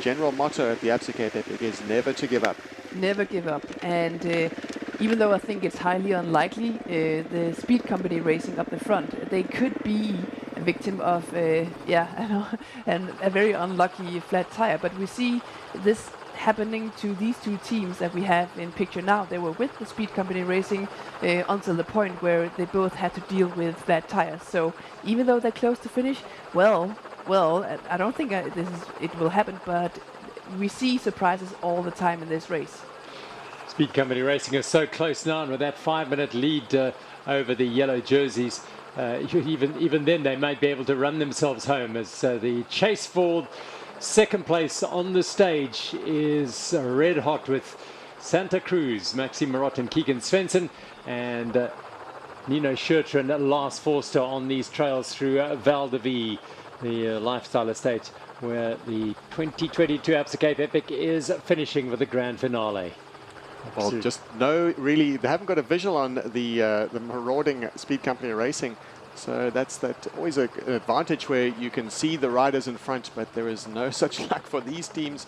general motto at the Absa Cape Epic is never to give up. Never give up. And even though I think it's highly unlikely, the Speed Company Racing up the front, they could be a victim of and a very unlucky flat tire. But we see this happening to these 2 teams that we have in picture now. They were with the Speed Company Racing until the point where they both had to deal with flat tires. So even though they're close to finish, well, I don't think it will happen, but we see surprises all the time in this race. Speed Company Racing is so close now, and with that 5 minute lead over the yellow jerseys, even then they might be able to run themselves home, as the chase for second place on the stage is red hot, with Santa Cruz, Maxime Marot and Keegan Svensson, and Nino Schurter and Lars Forster on these trails through Val de Vie, the lifestyle estate, where the 2022 Absa Cape Epic is finishing with the grand finale. Well, just really, they haven't got a visual on the marauding Speed Company Racing. So that's always an advantage where you can see the riders in front, but there is no such luck for these teams.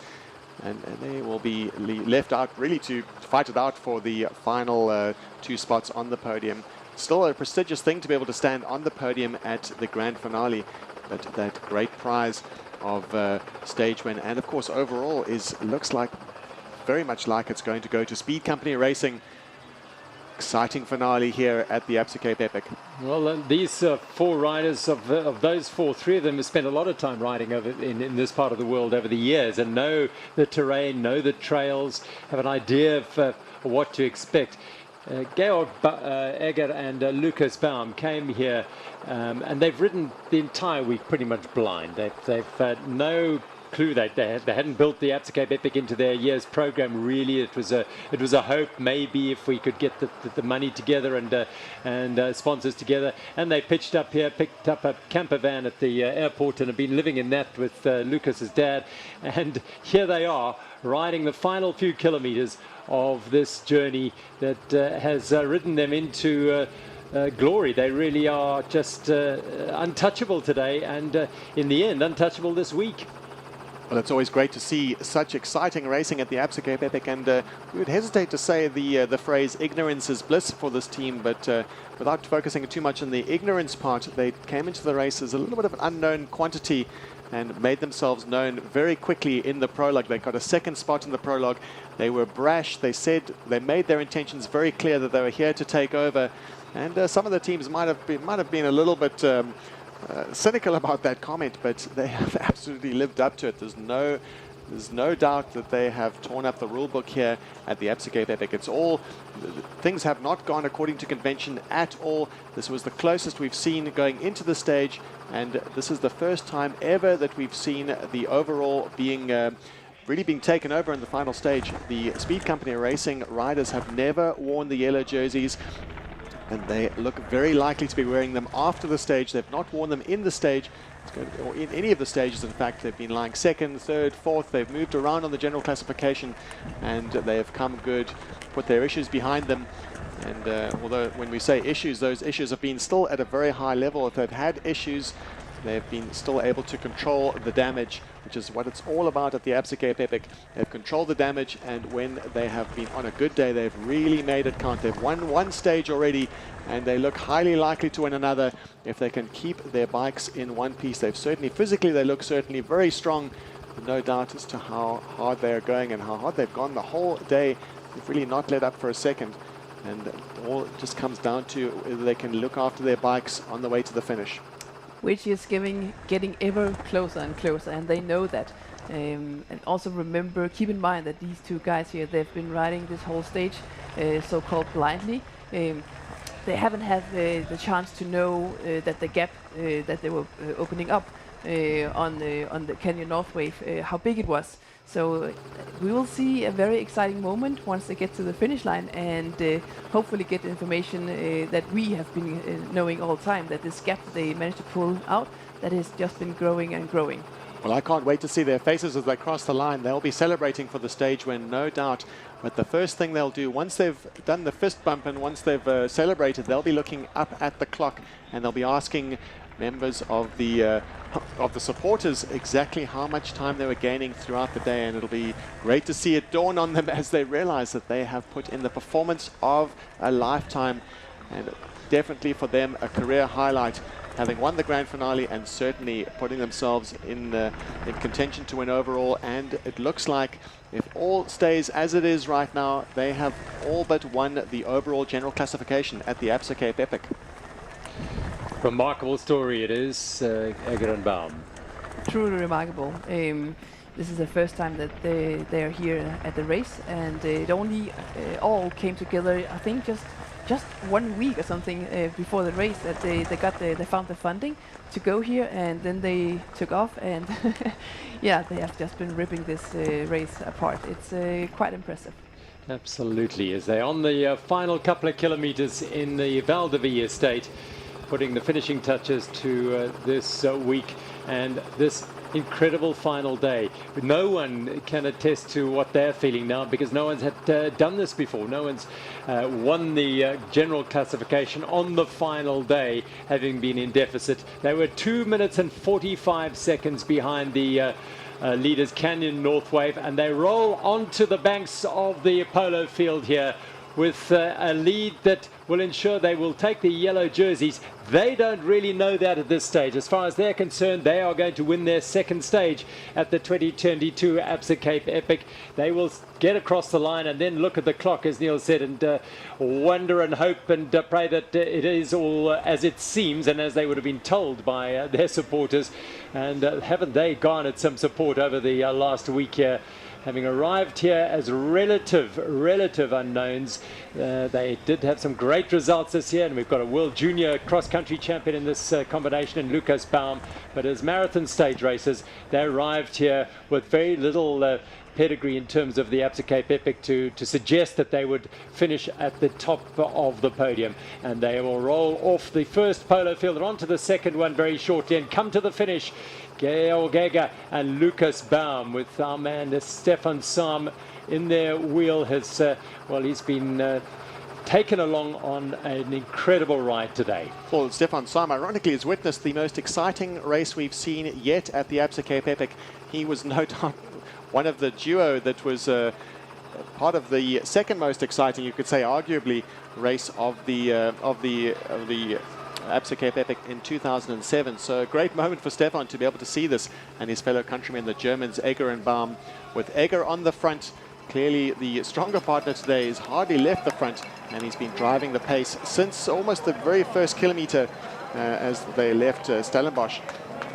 And they will be left out really to fight it out for the final 2 spots on the podium. Still a prestigious thing to be able to stand on the podium at the grand finale, but that great prize of stage win, and of course overall looks like very much like it's going to go to Speed Company Racing. Exciting finale here at the Absa Cape Epic. Well, these 4 riders, of those 4, 3 of them have spent a lot of time riding over in this part of the world over the years and know the terrain, know the trails, have an idea of what to expect. Georg Egger and Lucas Baum came here and they've ridden the entire week pretty much blind. They've had no clue. They hadn't built the Absa Cape Epic into their year's program. Really, it was a hope, maybe if we could get the money together and sponsors together. And they pitched up here, picked up a camper van at the airport, and have been living in that with Lucas's dad. And here they are, riding the final few kilometers of this journey that has ridden them into glory. They really are just untouchable today, and in the end, untouchable this week. Well, it's always great to see such exciting racing at the Absa Cape Epic, and we would hesitate to say the phrase ignorance is bliss for this team, but without focusing too much on the ignorance part, they came into the race as a little bit of an unknown quantity and made themselves known very quickly in the prologue. They got a 2nd spot in the prologue. They were brash. They said they made their intentions very clear that they were here to take over, and some of the teams might have been a little bit cynical about that comment, but they have absolutely lived up to it. There's no doubt that they have torn up the rule book here at the Absa Cape Epic. Things have not gone according to convention at all. This was the closest we've seen going into the stage, and this is the first time ever that we've seen the overall really being taken over in the final stage. The Speed Company Racing riders have never worn the yellow jerseys, and they look very likely to be wearing them after the stage. They've not worn them in the stage, or in any of the stages. In fact, they've been lying 2nd, 3rd, 4th. They've moved around on the general classification, and they have come good, put their issues behind them. And although when we say issues, those issues have been still at a very high level. If they've had issues, they've been still able to control the damage, which is what it's all about at the Absa Cape Epic. They've controlled the damage, and when they have been on a good day, they've really made it count. They've won 1 stage already, and they look highly likely to win another if they can keep their bikes in one piece. They've certainly, physically, they look certainly very strong. No doubt as to how hard they are going and how hard they've gone the whole day. They've really not let up for a second, and it all just comes down to whether they can look after their bikes on the way to the finish. Which is getting ever closer and closer, and they know that. And also keep in mind that these 2 guys here, they've been riding this whole stage so-called blindly. They haven't had the chance to know that the gap that they were opening up on the Canyon North Wave, how big it was. So we will see a very exciting moment once they get to the finish line, and hopefully get the information that we have been knowing all the time, that this gap that they managed to pull out, that has just been growing and growing. Well, I can't wait to see their faces as they cross the line. They'll be celebrating for the stage win, no doubt. But the first thing they'll do, once they've done the fist bump and once they've celebrated, they'll be looking up at the clock, and they'll be asking members of the supporters exactly how much time they were gaining throughout the day, and it'll be great to see it dawn on them as they realize that they have put in the performance of a lifetime, and definitely for them a career highlight, having won the grand finale and certainly putting themselves in contention to win overall. And it looks like if all stays as it is right now, they have all but won the overall general classification at the Absa Cape Epic. Remarkable story it is, Egger and Baum. Truly remarkable. This is the first time that they are here at the race, and it only all came together, I think, just just 1 week or something before the race that they found the funding to go here, and then they took off, and yeah, they have just been ripping this race apart. It's quite impressive. Absolutely, as they're on the final couple of kilometers in the Val de Vie estate, putting the finishing touches to this week and this incredible final day. No one can attest to what they're feeling now, because no one's had done this before. No one's won the general classification on the final day, having been in deficit. They were 2 minutes and 45 seconds behind the leaders Canyon Northwave, and they roll onto the banks of the polo field here with a lead that will ensure they will take the yellow jerseys. They don't really know that at this stage. As far as they're concerned, they are going to win their second stage at the 2022 Absa Cape Epic. They will get across the line and then look at the clock, as Neil said, and wonder and hope and pray that it is all as it seems and as they would have been told by their supporters. And haven't they garnered some support over the last week here? Having arrived here as relative unknowns. They did have some great results this year, and we've got a world junior cross-country champion in this combination in Lucas Baum. But as marathon stage racers, they arrived here with very little pedigree in terms of the Absa Cape Epic to suggest that they would finish at the top of the podium. And they will roll off the first polo field and onto the second one very shortly and come to the finish. Georgega and Lucas Baum, with our man Stefan Sam in their wheel, has well, he's been taken along on an incredible ride today. Well, Stefan Sam, ironically, has witnessed the most exciting race we've seen yet at the Absa Cape Epic. He was no doubt one of the duo that was part of the second most exciting, you could say, arguably, race of the Absa Cape Epic in 2007. So a great moment for Stefan to be able to see this, and his fellow countrymen, the Germans, Egger and Baum, with Egger on the front. Clearly the stronger partner today has hardly left the front, and he's been driving the pace since almost the very first kilometer as they left Stellenbosch.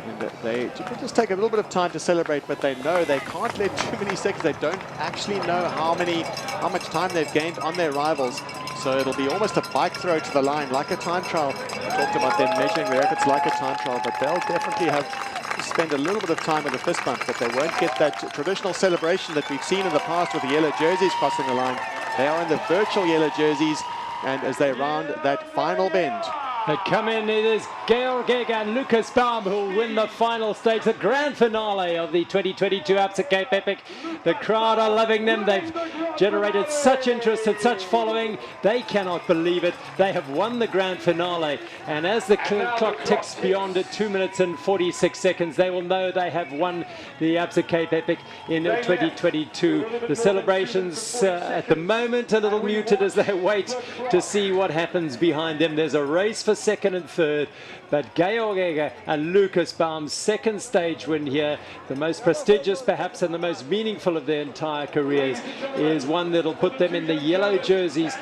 And they just take a little bit of time to celebrate, but they know they can't let too many seconds. They don't actually know how much time they've gained on their rivals. So it'll be almost a bike throw to the line, like a time trial. We talked about them measuring their efforts like a time trial, but they'll definitely have to spend a little bit of time with a fist bump, but they won't get that traditional celebration that we've seen in the past with the yellow jerseys crossing the line. They are in the virtual yellow jerseys, and as they round that final bend, they come in. It is Georgega and Lucas Baum who will win the final stage, the grand finale of the 2022 Absa Cape Epic. The crowd are loving them. They've generated such interest and such following. They cannot believe it. They have won the grand finale. And as the clock ticks beyond 2 minutes and 46 seconds, they will know they have won the Absa Cape Epic in 2022. The celebrations at the moment a little muted as they wait to see what happens behind them. There's a race for second and third, but Georgega and Lucas Baum's second stage win here, the most prestigious perhaps and the most meaningful of their entire careers, is one that'll put them in the yellow jerseys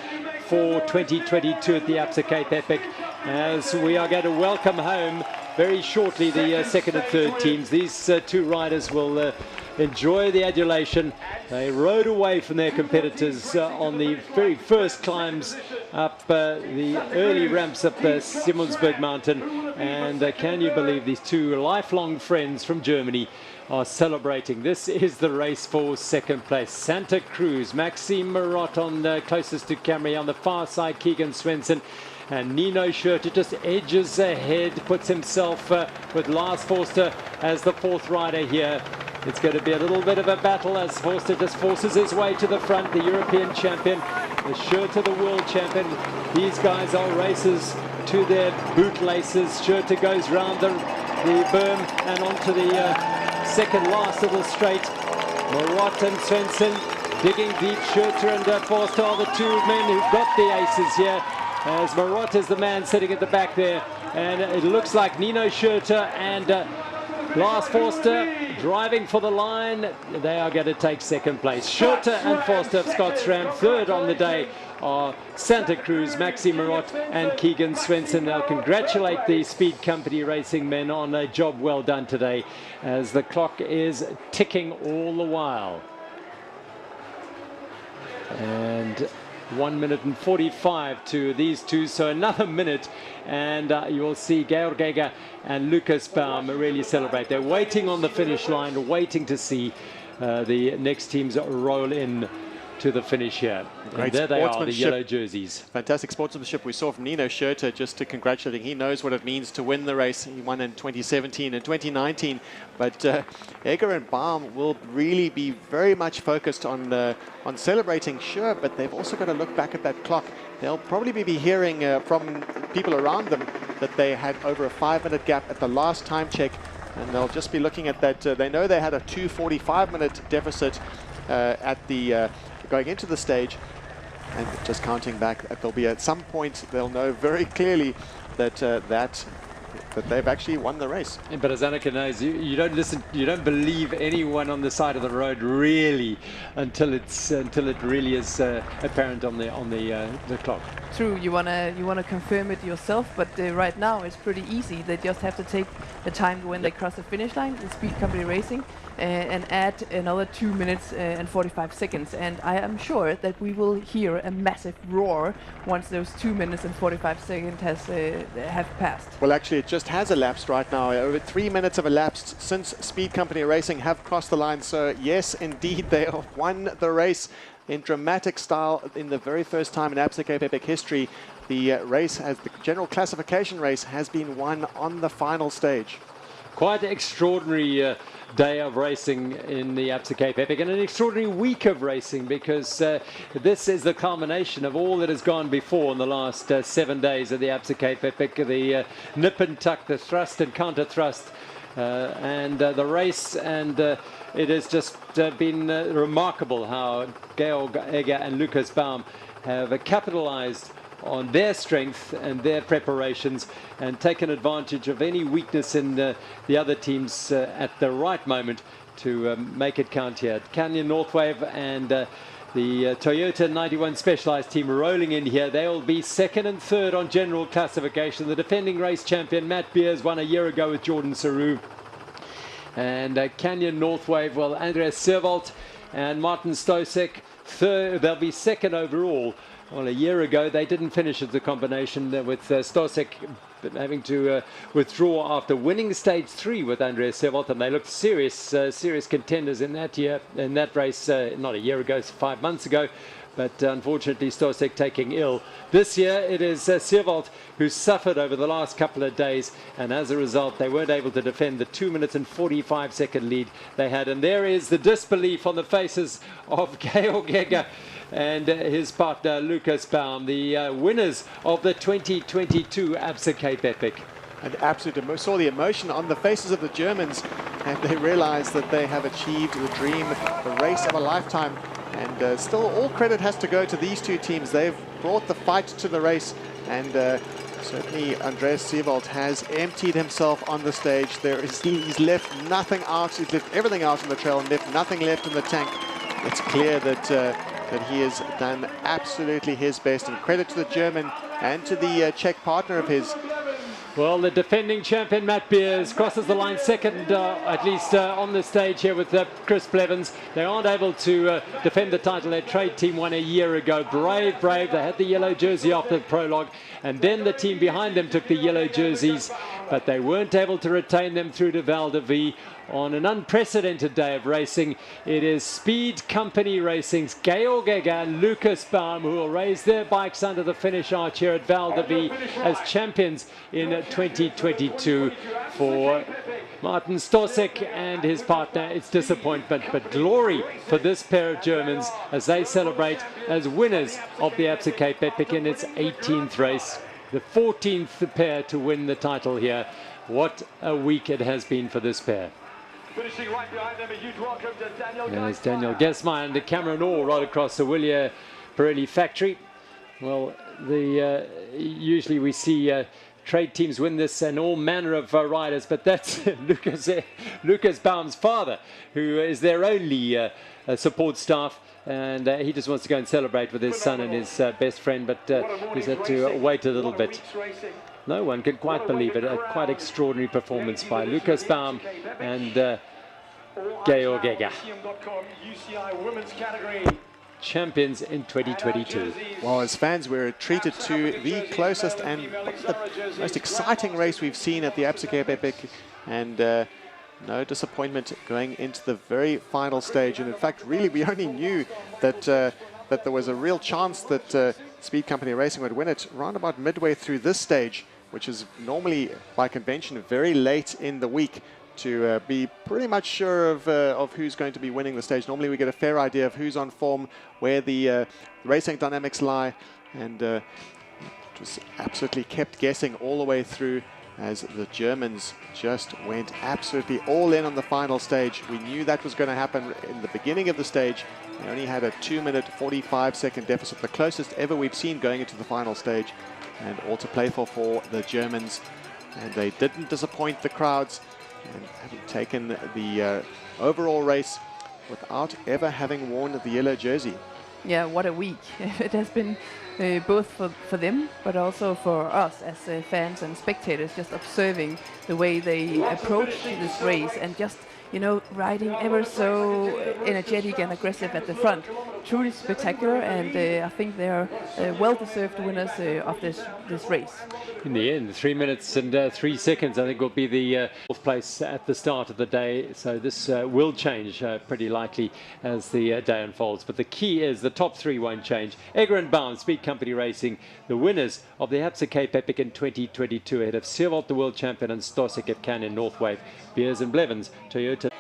for 2022 at the Absa Cape Epic, as we are going to welcome home very shortly the second and third teams. These two riders will enjoy the adulation. They rode away from their competitors on the very first climbs up the early ramps up the Simonsberg mountain, and can you believe these two lifelong friends from Germany are celebrating. This is the race for second place. Santa Cruz, Maxime Marot on closest to camera, on the far side Keegan Swenson, and Nino Schurter just edges ahead, puts himself with Lars Forster as the fourth rider here. It's going to be a little bit of a battle as Forster just forces his way to the front, the European champion, the Schurter, the world champion. These guys are racers to their bootlaces. Schurter goes round the berm and onto the second last little straight. Marot and Svensson digging deep. Schurter and Forster are the two men who've got the aces here, as Marot is the man sitting at the back there, and it looks like Nino Schurter and Lars Forster driving for the line. They are going to take second place. Schurter and Forster of Scotsram. Third on the day are Santa Cruz, Maxime Marot and Keegan Swenson. They'll congratulate the Speed Company racing men on a job well done today, as the clock is ticking all the while. And 1 minute and 45 to these two, so another minute, and you will see Georg Egger and Lukas Baum really celebrate. They're waiting on the finish line, waiting to see the next teams roll in to the finish here. And there they are, the yellow jerseys. Fantastic sportsmanship we saw from Nino Schurter, just to congratulating. He knows what it means to win the race. He won in 2017 and 2019. But Egger and Baum will really be very much focused on celebrating, sure, but they've also got to look back at that clock. They'll probably be hearing from people around them that they had over a 5-minute gap at the last time check, and they'll just be looking at that. They know they had a 2:45-minute deficit at the going into the stage, and just counting back, there'll be at some point they'll know very clearly that that they've actually won the race. But as Annika knows, you don't listen, you don't believe anyone on the side of the road really until it really is apparent on the clock. True, you wanna confirm it yourself, but right now it's pretty easy. They just have to take the time when they cross the finish line, the Speed Company Racing, and add another 2 minutes and 45 seconds. And I am sure that we will hear a massive roar once those 2 minutes and 45 seconds have passed. Well, actually, it just has elapsed right now. Over 3 minutes have elapsed since Speed Company Racing have crossed the line. So yes, indeed, they have won the race in dramatic style in the very first time in Absa Cape Epic history. The race, the general classification race, has been won on the final stage. Quite an extraordinary day of racing in the Absa Cape Epic, and an extraordinary week of racing, because this is the culmination of all that has gone before in the last 7 days of the Absa Cape Epic. The nip and tuck, the thrust and counter thrust, and the race, and it has just been remarkable how Georg Egger and Lukas Baum have capitalized on their strength and their preparations and taken advantage of any weakness in the other teams at the right moment to make it count here. Canyon Northwave and the Toyota 91 Specialized team rolling in here. They'll be second and third on general classification. The defending race champion Matt Beers won a year ago with Jordan Saru. And Canyon Northwave, well, Andreas Servolt and Martin Stosek, third. They'll be second overall. Well, a year ago, they didn't finish as a combination with Stosek having to withdraw after winning stage 3 with Andreas Servolt, and they looked serious contenders in that year, in that race, not a year ago, 5 months ago. But unfortunately, Stosek taking ill. This year, it is Servolt who suffered over the last couple of days, and as a result, they weren't able to defend the 2 minutes and 45 second lead they had. And there is the disbelief on the faces of Georg Egger and his partner Lukas Baum, the winners of the 2022 Absa Cape Epic. And absolutely saw the emotion on the faces of the Germans, and they realized that they have achieved the dream, the race of a lifetime. And still, all credit has to go to these two teams. They've brought the fight to the race, and certainly Andreas Servolt has emptied himself on the stage. He's left nothing out. He's left everything out on the trail and left nothing left in the tank. It's clear that he has done absolutely his best, and credit to the German and to the Czech partner of his. Well, the defending champion Matt Beers crosses the line second, at least on the stage here with Chris Blevins. They aren't able to defend the title. Their trade team won a year ago. Brave. They had the yellow jersey after the prologue, and then the team behind them took the yellow jerseys, but they weren't able to retain them through to Val de Vie. On an unprecedented day of racing, it is Speed Company Racing's Georg Egger and Lukas Baum who will raise their bikes under the finish arch here at Val de Vie as champions in 2022. For Martin Stosek and his partner, it's disappointment, but glory for this pair of Germans as they celebrate as winners of the Absa Cape Epic in its 18th race, the 14th pair to win the title here. What a week it has been for this pair. Finishing right behind them, a huge welcome to Daniel. There's Daniel Gesmeyer and the Cameron Orr right across the Willia Pirelli factory. Well, usually we see trade teams win this and all manner of riders, but that's Lukas Baum's father, who is their only support staff, and he just wants to go and celebrate with his son and his best friend, but he's had to wait a little bit. No one can quite believe it. A quite extraordinary performance by Lukas Baum and Georg Egger. UCI women's category. champions in 2022. Well, as fans, we're treated to the closest and the most exciting race we've seen at the Absa Cape Epic, and no disappointment going into the very final stage. And in fact, really, we only knew that that there was a real chance that Speed Company Racing would win it round about midway through this stage, which is normally, by convention, very late in the week, to be pretty much sure of who's going to be winning the stage. Normally we get a fair idea of who's on form, where the racing dynamics lie, and just absolutely kept guessing all the way through as the Germans just went absolutely all in on the final stage. We knew that was going to happen in the beginning of the stage. They only had a 2-minute 45-second deficit, the closest ever we've seen going into the final stage, and all to play for the Germans. And they didn't disappoint the crowds, and having taken the overall race without ever having worn the yellow jersey. Yeah, what a week. It has been both for them, but also for us as fans and spectators, just observing the way they approach this race and just, you know, riding ever so energetic and aggressive at the front. Truly spectacular, and I think they are well-deserved winners of this race. In the end, 3 minutes and 3 seconds, I think, will be the fourth place at the start of the day. So this will change pretty likely as the day unfolds. But the key is the top three won't change. Egger and Baum, Speed Company Racing, the winners of the Absa Cape Epic in 2022, ahead of Seerwold, the world champion, and Stosse Cape Canyon, Northwave, Beers and Blevins, Toyota.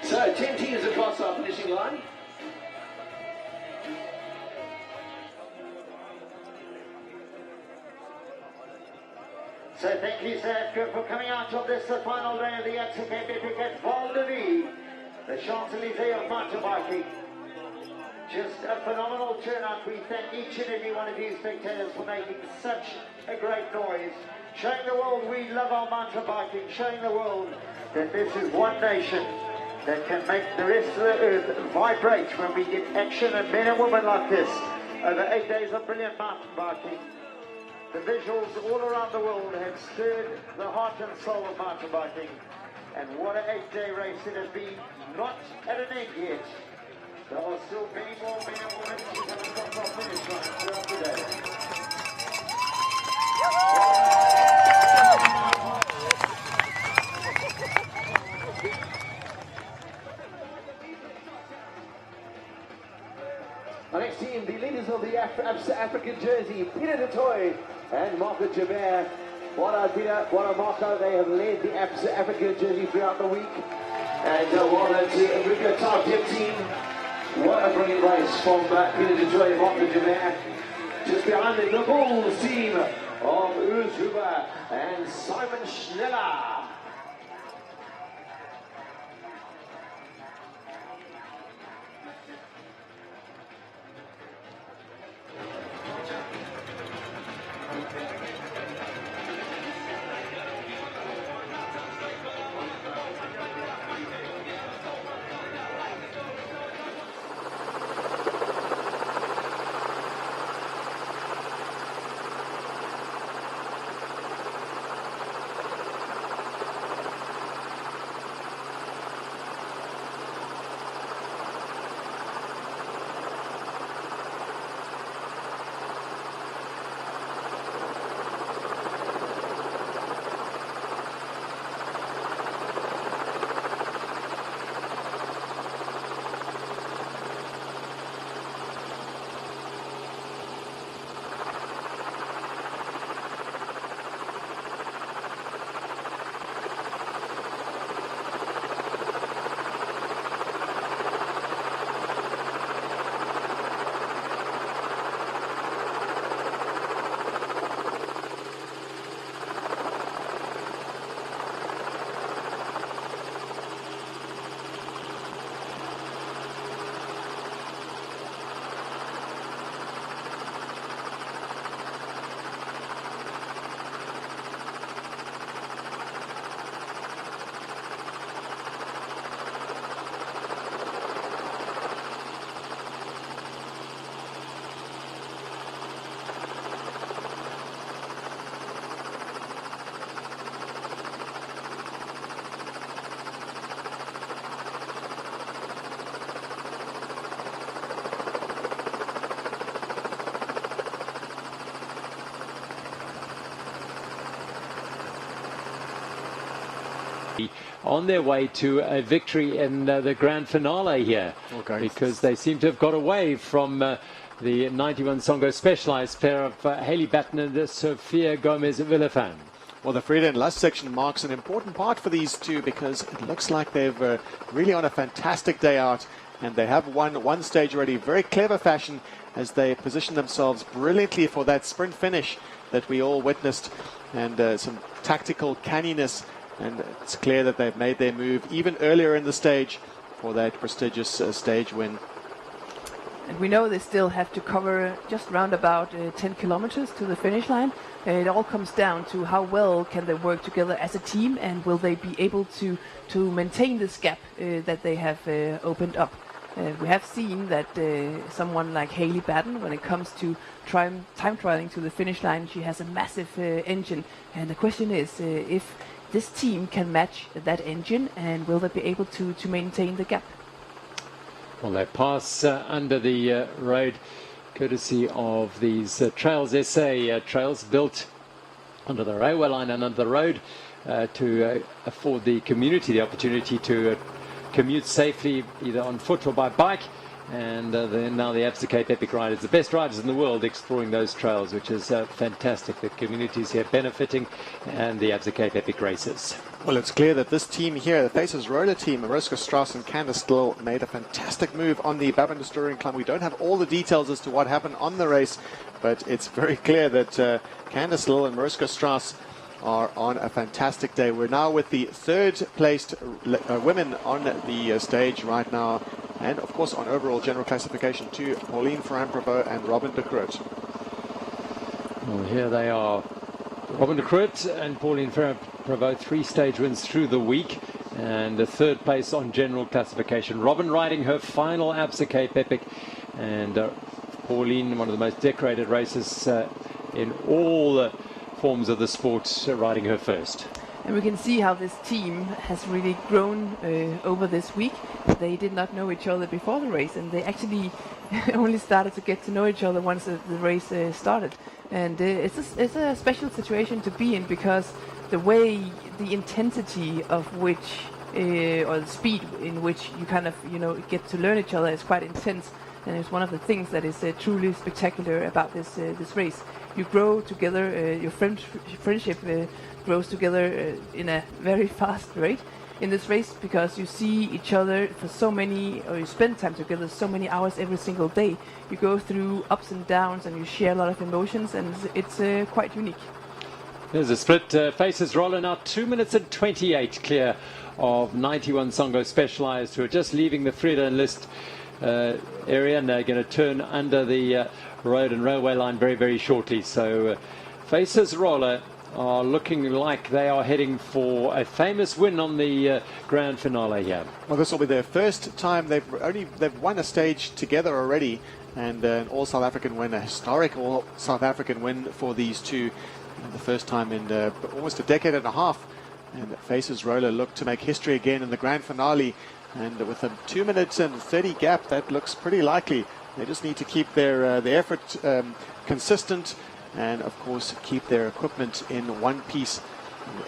So 10 teams across our finishing line. So thank you, South Africa, for coming out of this final day of the Absa Cape Epic at Val de Vie, the Champs-Élysées of mountain biking. Just a phenomenal turnout. We thank each and every one of you spectators for making such a great noise, showing the world we love our mountain biking, showing the world that this is one nation that can make the rest of the earth vibrate when we get action and men and women like this over 8 days of brilliant mountain biking. The visuals all around the world have stirred the heart and soul of mountain biking, and what an 8-day race it has been, not at an end yet. There are still many more men and women who have across our finish line throughout the day. Our next team, the leaders of the Absa African jersey, Peter de Toy and Marco Jabert. What a Marco, they have led the Absa African jersey throughout the week. And well done to America Top 10 team. What a brilliant race from Peter de Toy and Marco Jabert. Just behind them, the Bulls team of Urs Huber and Simon Schneller. on their way to a victory in the grand finale here, because they seem to have got away from the 91 Songo Specialized pair of Haley Batten and Sophia Gomez-Villafan. Well, the Frida and Lust section marks an important part for these two, because it looks like they've really on a fantastic day out, and they have won one stage already. Very clever fashion as they position themselves brilliantly for that sprint finish that we all witnessed, and some tactical canniness, and it's clear that they've made their move even earlier in the stage for that prestigious stage win. And we know they still have to cover just round about 10 kilometers to the finish line. It all comes down to how well can they work together as a team, and will they be able to maintain this gap that they have opened up. We have seen that someone like Haley Batten, when it comes to time trialing to the finish line, she has a massive engine. And the question is if this team can match that engine, and will they be able to maintain the gap? Well, they pass under the road courtesy of these Trails SA trails built under the railway line and under the road to afford the community the opportunity to commute safely either on foot or by bike. And then now the Absa Cape Epic riders, the best riders in the world, exploring those trails, which is fantastic. The communities here benefiting, and the Absa Cape Epic races. Well, it's clear that this team here, the Faces roller team, Mariska Strauss and Candice Still, made a fantastic move on the Babylonstoren climb. We don't have all the details as to what happened on the race, but it's very clear that Candice Still and Mariska Strauss are on a fantastic day. We're now with the third placed women on the stage right now, and of course on overall general classification too, Pauline Ferrand-Prévot and Robin de Groot. Well, here they are, Robin de Groot and Pauline Ferrand-Prévot, 3 stage wins through the week, and the third place on general classification. Robin riding her final Absa Cape Epic, and Pauline, one of the most decorated races in all forms of the sport, riding her first. And we can see how this team has really grown over this week. They did not know each other before the race, and they actually only started to get to know each other once the race started. And it's a special situation to be in, because the way, the intensity of which, or the speed in which you kind of, get to learn each other is quite intense. And it's one of the things that is truly spectacular about this race. You grow together, your friendship grows together in a very fast rate in this race, because you see each other for so many, or you spend time together so many hours every single day. You go through ups and downs, and you share a lot of emotions, and it's quite unique. There's a split Faces roller now, 2 minutes and 28 clear of 91 Songo Specialized, who are just leaving the Frida and List area, and they're going to turn under the road and railway line very, very shortly. So Faces roller are looking like they are heading for a famous win on the grand finale here. Well, this will be their first time. They've won a stage together already, and an all South African win, a historic all South African win for these two. And the first time in almost a decade and a half. And Faces roller look to make history again in the grand finale. And with a 2 minutes and 30 gap, that looks pretty likely. They just need to keep their effort consistent, and of course keep their equipment in one piece,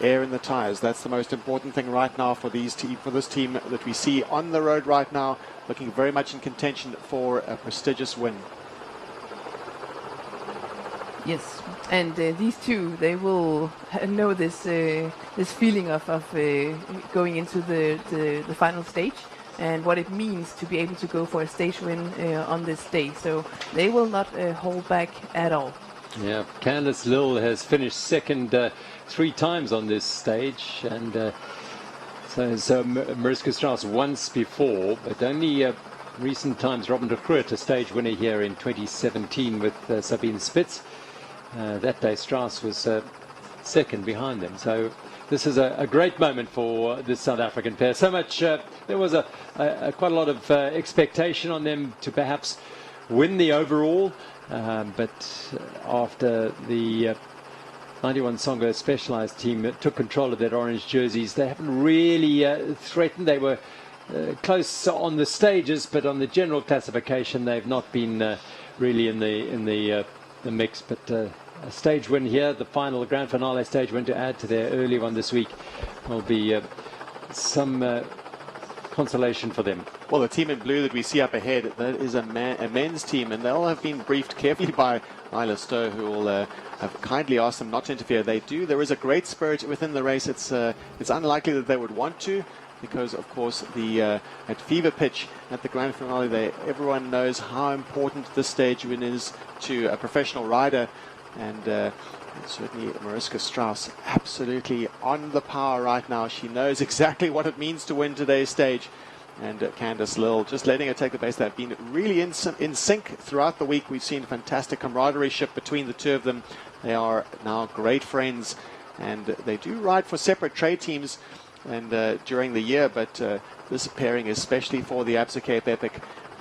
air in the tires. That's the most important thing right now for this team that we see on the road right now, looking very much in contention for a prestigious win. Yes, and these two, they will know this feeling of going into the final stage, and what it means to be able to go for a stage win on this day. So they will not hold back at all. Yeah, Candice Lill has finished second 3 times on this stage, and so Mariska Strauss once before, but only recent times. Robin de Groot, a stage winner here in 2017 with Sabine Spitz. That day Strauss was second behind them. So this is a great moment for this South African pair. So much, there was quite a lot of expectation on them to perhaps win the overall, but after the 91 Songo Specialized team took control of that orange jerseys, they haven't really threatened. They were close on the stages, but on the general classification they've not been really in the mix. But a stage win here, the final grand finale stage win to add to their early one this week, will be some consolation for them. Well, the team in blue that we see up ahead, that is a men's team, and they'll have been briefed carefully by Isla Stowe, who will have kindly asked them not to interfere. There is a great spirit within the race. It's unlikely that they would want to, because of course at fever pitch at the grand finale, everyone knows how important this stage win is to a professional rider, and certainly Mariska Strauss absolutely on the power right now. She knows exactly what it means to win today's stage. And Candice Lill, just letting her take the base. They've been really in sync throughout the week. We've seen fantastic camaraderie between the two of them. They are now great friends, and they do ride for separate trade teams and during the year, but this pairing is especially for the Absa Cape Epic,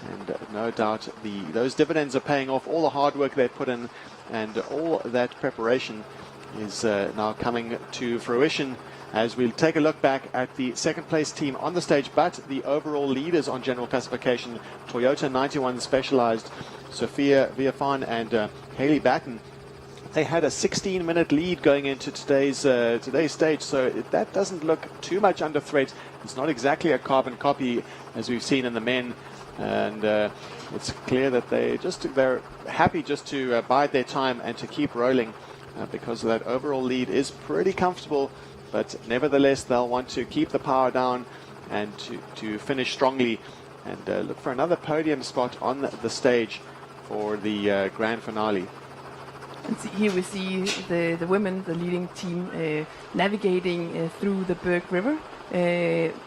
and no doubt those dividends are paying off. All the hard work they put in and all that preparation is now coming to fruition as we'll take a look back at the second place team on the stage, but the overall leaders on general classification, Toyota 91 Specialized, Sophia Viafan and Hayley Batten. They had a 16-minute lead going into today's stage, so that doesn't look too much under threat. It's not exactly a carbon copy as we've seen in the men, and it's clear that they're happy just to bide their time and to keep rolling because that overall lead is pretty comfortable. But nevertheless, they'll want to keep the power down and to finish strongly and look for another podium spot on the stage for the grand finale. And here we see the women, the leading team, navigating through the Berg River,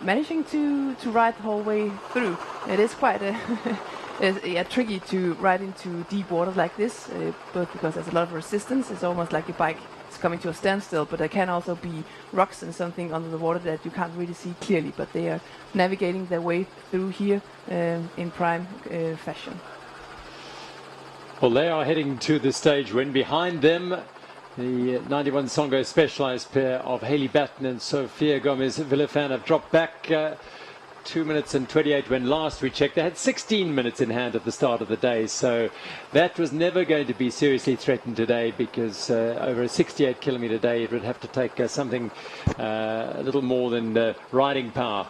managing to ride the whole way through. It is quite tricky to ride into deep water like this, both because there's a lot of resistance. It's almost like your bike is coming to a standstill, but there can also be rocks and something under the water that you can't really see clearly, but they are navigating their way through here in prime fashion. Well, they are heading to the stage when behind them the 91 Songo Specialized pair of Hayley Batten and Sophia Gomez Villafan have dropped back 2 minutes and 28 when last we checked. They had 16 minutes in hand at the start of the day, so that was never going to be seriously threatened today, because over a 68 kilometer day it would have to take something a little more than riding power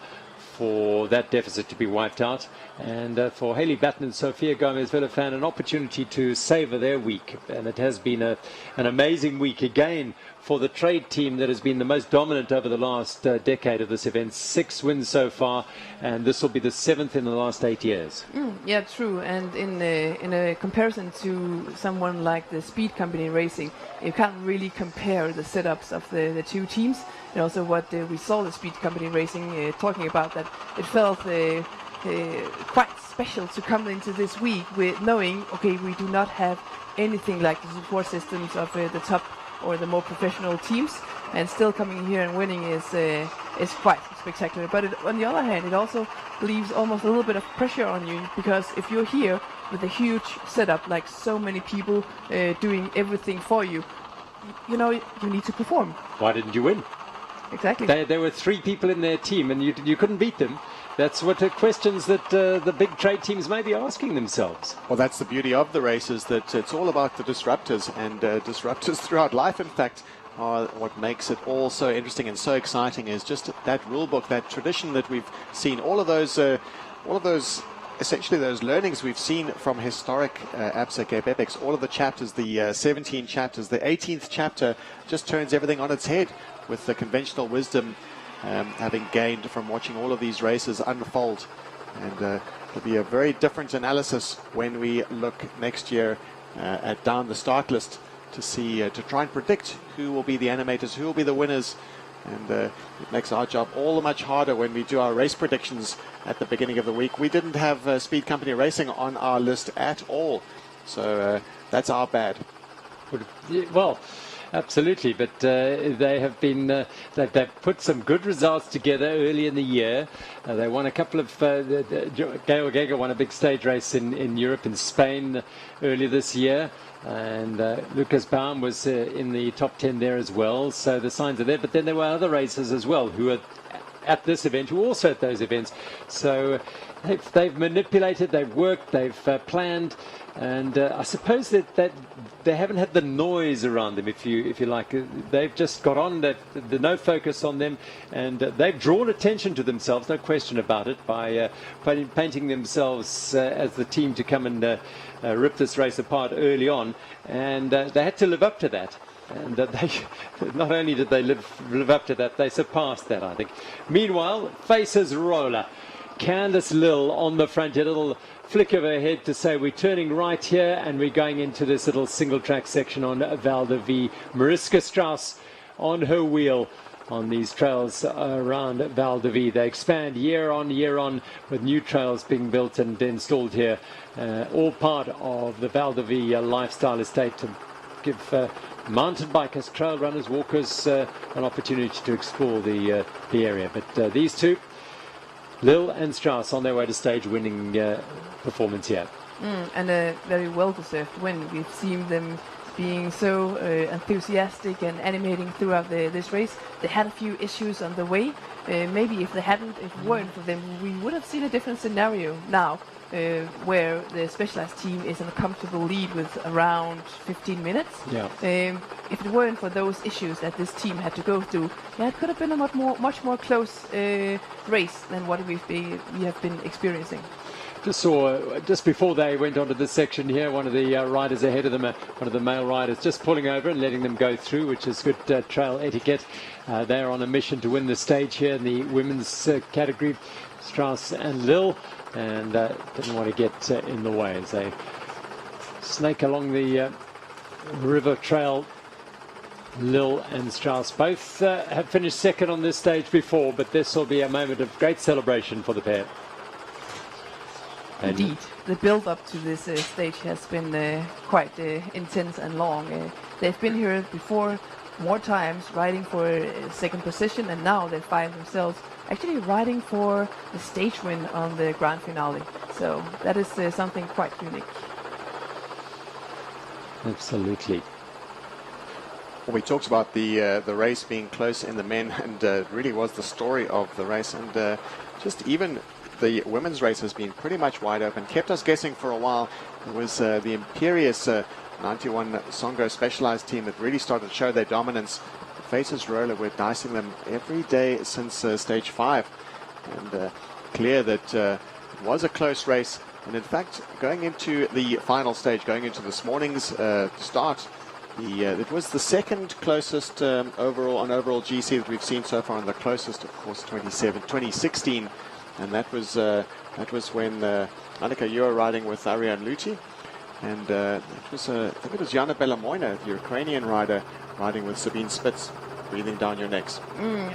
for that deficit to be wiped out. And for Hayley Batten and Sophia Gomez Villafan, an opportunity to savour their week. And it has been an amazing week again for the trade team that has been the most dominant over the last decade of this event. 6 wins so far, and this will be the 7th in the last 8 years. Yeah, true. And in a comparison to someone like the Speed Company Racing, you can't really compare the setups of the two teams. And also what we saw the Speed Company Racing talking about, that it felt quite special to come into this week with knowing, okay, we do not have anything like the support systems of the top or the more professional teams, and still coming in here and winning is quite spectacular. But on the other hand, it also leaves almost a little bit of pressure on you, because if you're here with a huge setup, like so many people doing everything for you, you know, you need to perform. Why didn't you win? Exactly. There were 3 people in their team, and you couldn't beat them. That's what questions that the big trade teams may be asking themselves. Well, that's the beauty of the race, is that it's all about the disruptors, and disruptors throughout life, in fact, are what makes it all so interesting and so exciting. Is just that rule book, that tradition that we've seen, all of those essentially those learnings we've seen from historic Absa Cape Epics, all of the chapters, the 17 chapters, the 18th chapter just turns everything on its head with the conventional wisdom having gained from watching all of these races unfold. And it'll be a very different analysis when we look next year at down the start list to see, to try and predict who will be the animators, who will be the winners. And it makes our job all the much harder when we do our race predictions at the beginning of the week. We didn't have Speed Company Racing on our list at all, so that's our bad. Well, absolutely, but they have been they've put some good results together early in the year. They won a couple of Gail Geiger won a big stage race in Europe, in Spain, earlier this year, and Lucas Baum was in the top 10 there as well, so the signs are there. But then there were other racers as well who are at this event who are also at those events. So they've manipulated, they've worked, they've planned, and I suppose that they haven't had the noise around them, if you like. They've just got on, the no focus on them, and they've drawn attention to themselves, no question about it, by painting themselves as the team to come and rip this race apart early on, and they had to live up to that. And they not only did they live up to that, they surpassed that, I think. Meanwhile, Faces Roller, Candice Lill on the front, a little flick of her head to say we're turning right here and we're going into this little single track section on Val de Vie. Mariska Strauss on her wheel on these trails around Val de Vie. They expand year on with new trails being built and installed here, all part of the Val de Vie lifestyle estate to give mountain bikers, trail runners, walkers an opportunity to explore the area. But these two, Lill and Strauss, on their way to stage winning performance here. And a very well-deserved win. We've seen them being so enthusiastic and animating throughout this race. They had a few issues on the way. Maybe if it weren't for them, we would have seen a different scenario now, where the Specialized team is in a comfortable lead with around 15 minutes. Yeah. If it weren't for those issues that this team had to go through, it could have been a much more close race than what we have been experiencing. Just saw, just before they went onto this section here, one of the riders ahead of them, one of the male riders, just pulling over and letting them go through, which is good trail etiquette. They're on a mission to win the stage here in the women's category, Strauss and Lill, and didn't want to get in the way as they snake along the river trail. Lill and Strauss both have finished second on this stage before, but this will be a moment of great celebration for the pair. Indeed, the build-up to this stage has been quite intense and long. They've been here before more times, riding for second position, and now they find themselves actually riding for the stage win on the grand finale. So that is something quite unique. Absolutely. Well, we talked about the race being close in the men, and it really was the story of the race, and just even the women's race has been pretty much wide open, kept us guessing for a while. It was the imperious 91 Songo Specialized team that really started to show their dominance. The Faces Roller were dicing them every day since stage 5, and clear that it was a close race. And in fact, going into the final stage, going into this morning's start, it was the second closest overall GC that we've seen so far, and the closest, of course, 2016. And that was when Annika, you were riding with Ariane Luti, and I think it was Jana Belamoina, the Ukrainian rider, riding with Sabine Spitz, breathing down your necks.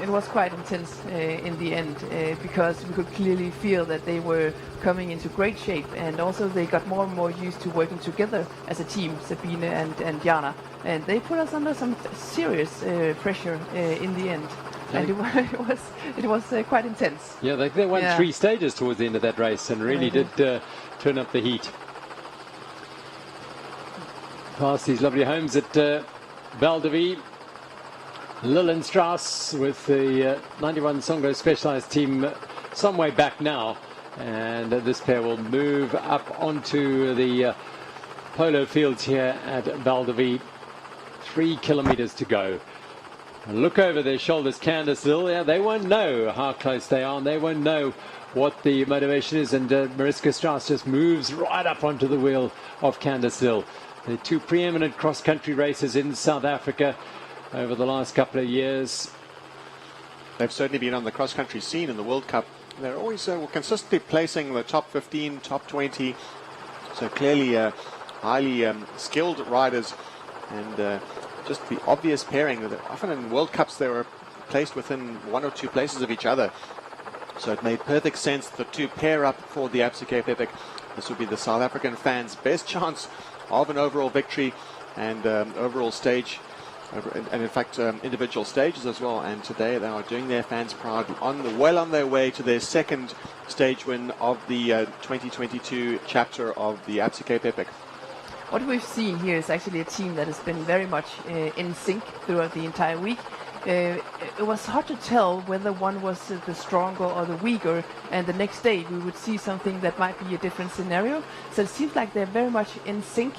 It was quite intense in the end, because we could clearly feel that they were coming into great shape, and also they got more and more used to working together as a team, Sabine and Jana, and they put us under some serious pressure in the end. And it was quite intense. Yeah, they won 3 stages towards the end of that race and really did turn up the heat. Past these lovely homes at Val de Vie, Lill and Strauss with the 91 Songo Specialized team some way back now, and this pair will move up onto the polo fields here at Val de Vie. 3 kilometers to go. Look over their shoulders, Candice Lill. Yeah, they won't know how close they are, and they won't know what the motivation is. And Mariska Strauss just moves right up onto the wheel of Candice Lill. The 2 preeminent cross-country racers in South Africa over the last couple of years. They've certainly been on the cross-country scene in the World Cup. They're always consistently placing the top 15, top 20. So clearly highly skilled riders, and just the obvious pairing. Often in World Cups they were placed within 1 or 2 places of each other, so it made perfect sense the 2 pair up for the Absa Cape Epic. This would be the South African fans' best chance of an overall victory and overall stage, and in fact individual stages as well. And today they are doing their fans proud, well on their way to their second stage win of the 2022 chapter of the Absa Cape Epic. What we've seen here is actually a team that has been very much in sync throughout the entire week. it was hard to tell whether one was the stronger or the weaker, and the next day we would see something that might be a different scenario. So it seems like they're very much in sync,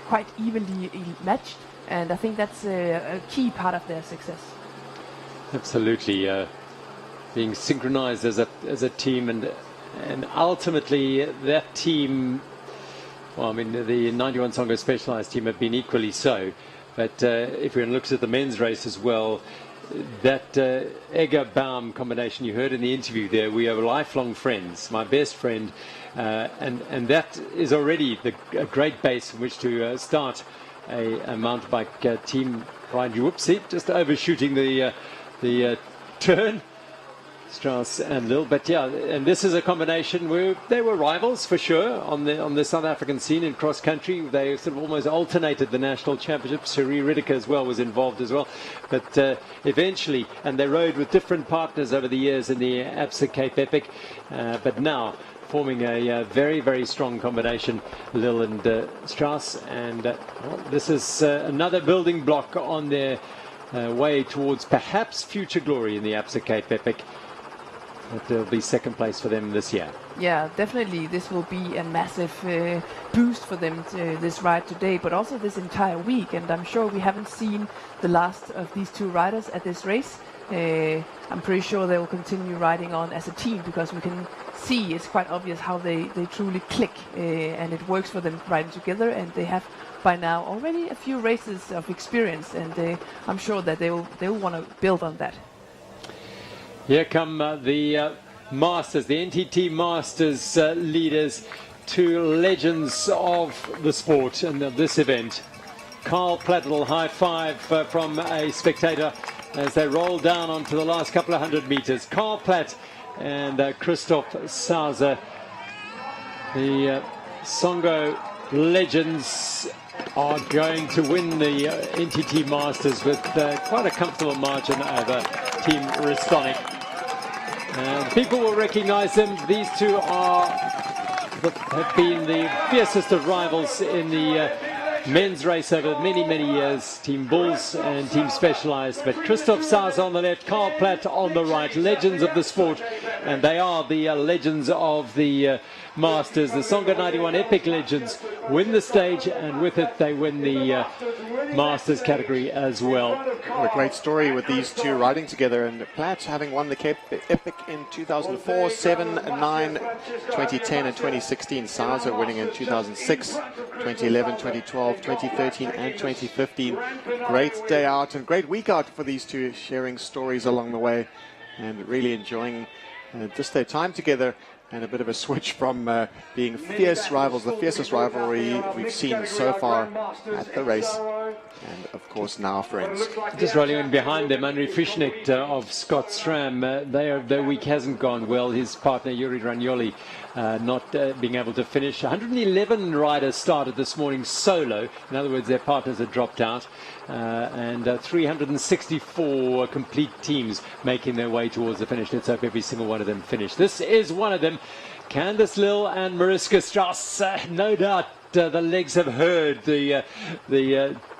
quite evenly matched, and I think that's a key part of their success. Absolutely, being synchronized as a team, and ultimately that team, well, I mean, the 91 Songo Specialized team have been equally so. But if one looks at the men's race as well, that Egger-Baum combination you heard in the interview there, we are lifelong friends, my best friend, and that is already a great base from which to start a mountain bike team ride. Whoopsie, just overshooting the turn. Strauss and Lil, but yeah, and this is a combination where they were rivals for sure on the South African scene in cross country. They sort of almost alternated the national championships. Cherie Ridiker as well was involved as well, but eventually, and they rode with different partners over the years in the Absa Cape Epic, but now forming a very, very strong combination, Lil and Strauss, and well, this is another building block on their way towards perhaps future glory in the Absa Cape Epic. It will be second place for them this year. Yeah, definitely this will be a massive boost for them, this ride today, but also this entire week. And I'm sure we haven't seen the last of these two riders at this race. I'm pretty sure they will continue riding on as a team, because we can see it's quite obvious how they truly click, and it works for them riding together. And they have by now already a few races of experience, and I'm sure that they will want to build on that. Here come the Masters, the NTT Masters leaders, two legends of the sport and of this event. Carl Platt, a little high five from a spectator as they roll down onto the last couple of 100 meters. Carl Platt and Christoph Sauser, the Songo legends, are going to win the NTT Masters with quite a comfortable margin over Team Restonic. People will recognize them. These two have been the fiercest of rivals in the men's race over many, many years. Team Bulls and Team Specialized. But Christoph Sauser on the left, Carl Platt on the right. Legends of the sport. And they are the legends of the Masters. The Songo 91 Epic legends win the stage, and with it they win the Masters category as well. What a great story with these two riding together, and Platt having won the Cape Epic in 2004, 7, 9, 2010 and 2016. Sauser winning in 2006, 2011, 2012, 2013 and 2015. Great day out and great week out for these two, sharing stories along the way and really enjoying just their time together. And a bit of a switch from being fierce rivals, the fiercest rivalry we've seen so far at the race, and of course now friends. Just rolling in behind them, Henri Frischnecht of Scott Stram. Their week hasn't gone well. His partner Yuri Ragnoli not being able to finish. 111 riders started this morning solo. In other words, their partners had dropped out. And 364 complete teams making their way towards the finish. Let's hope every single one of them finish. This is one of them. Candice Lill and Mariska Strauss. No doubt the legs have heard the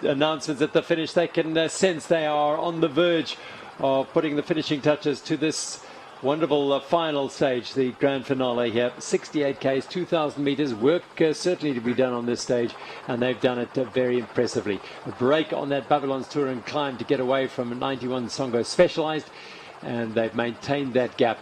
announcements at the finish. They can sense they are on the verge of putting the finishing touches to this wonderful final stage, the grand finale here. 68 Ks, 2,000 meters. Work certainly to be done on this stage, and they've done it very impressively. A break on that Babylonstoren climb to get away from 91 Songo Specialized, and they've maintained that gap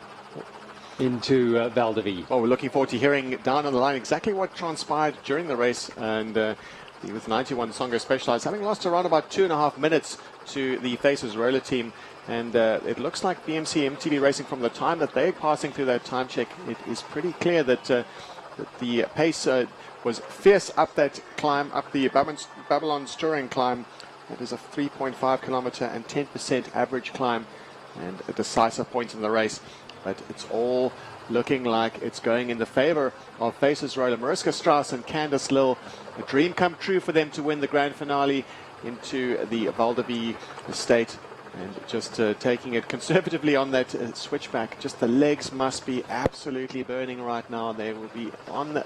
into Val de Vie. Well, we're looking forward to hearing down on the line exactly what transpired during the race, and with 91 Songo Specialized having lost around about 2.5 minutes to the Faces Roller team. And it looks like BMC MTB Racing, from the time that they're passing through that time check, it is pretty clear that the pace was fierce up that climb, up the Babylonstoren climb. That is a 3.5 kilometer and 10% average climb, and a decisive point in the race. But it's all looking like it's going in the favor of Faces Roller. Mariska Strauss and Candice Lill, a dream come true for them to win the grand finale into the Val de Vie estate. And just taking it conservatively on that switchback. Just the legs must be absolutely burning right now. They will be on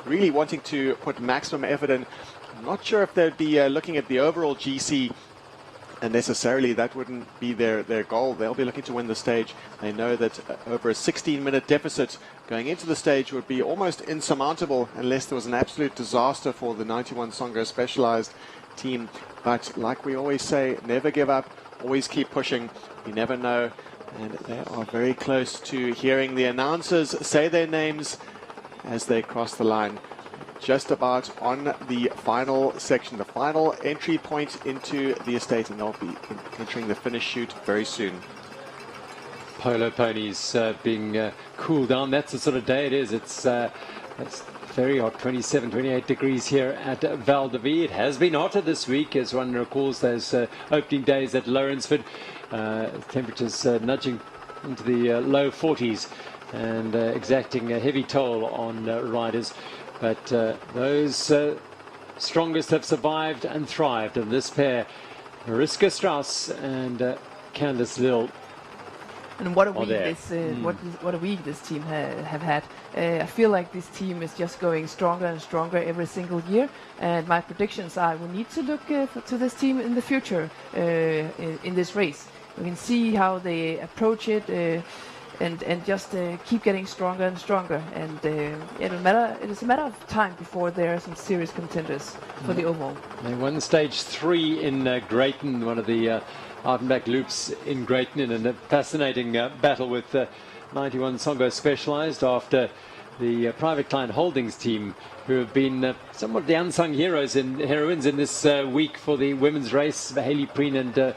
really wanting to put maximum effort in. I'm not sure if they'd be looking at the overall GC And necessarily that wouldn't be their goal. They'll be looking to win the stage. They know that over a 16-minute deficit going into the stage would be almost insurmountable unless there was an absolute disaster for the 91 Songo Specialized team. But like we always say, never give up, always keep pushing. You never know. And they are very close to hearing the announcers say their names as they cross the line. Just about on the final section, the final entry point into the estate, and they'll be entering the finish chute very soon. Polo ponies being cooled down. That's the sort of day it is. It's very hot, 27, 28 degrees here at Val de Vie. It has been hotter this week, as one recalls those opening days at Lawrenceford. Temperatures nudging into the low 40s and exacting a heavy toll on riders. But those strongest have survived and thrived. And this pair, Mariska Strauss and Candice Lill. And what a week this what a week this team have had. I feel like this team is just going stronger and stronger every single year. And my predictions are we need to look to this team in the future in this race. We can see how they approach it. And just keep getting stronger and stronger, and it is a matter of time before there are some serious contenders for the overall. They won stage 3 in Greyton, one of the out and back loops in Greyton, in a fascinating battle with 91 Songo Specialized after the private client holdings team, who have been somewhat the unsung heroes and heroines in this week for the women's race. Haley Preen and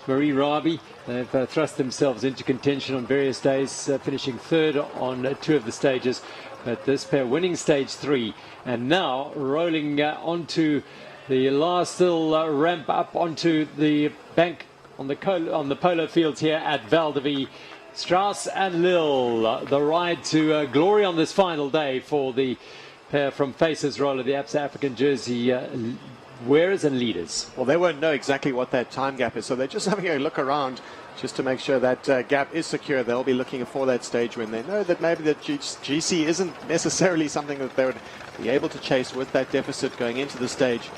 Marie Rabi. They've thrust themselves into contention on various days, finishing third on 2 of the stages. But this pair winning stage 3 and now rolling onto the last little ramp up onto the bank on the polo fields here at Val de Vie. Strauss and Lill, the ride to glory on this final day for the pair from Faces Roller, the Absa African jersey wearers and leaders. Well, they won't know exactly what that time gap is, so they're just having a look around just to make sure that gap is secure. They'll be looking for that stage when they know that maybe the GC isn't necessarily something that they would be able to chase with that deficit going into the stage.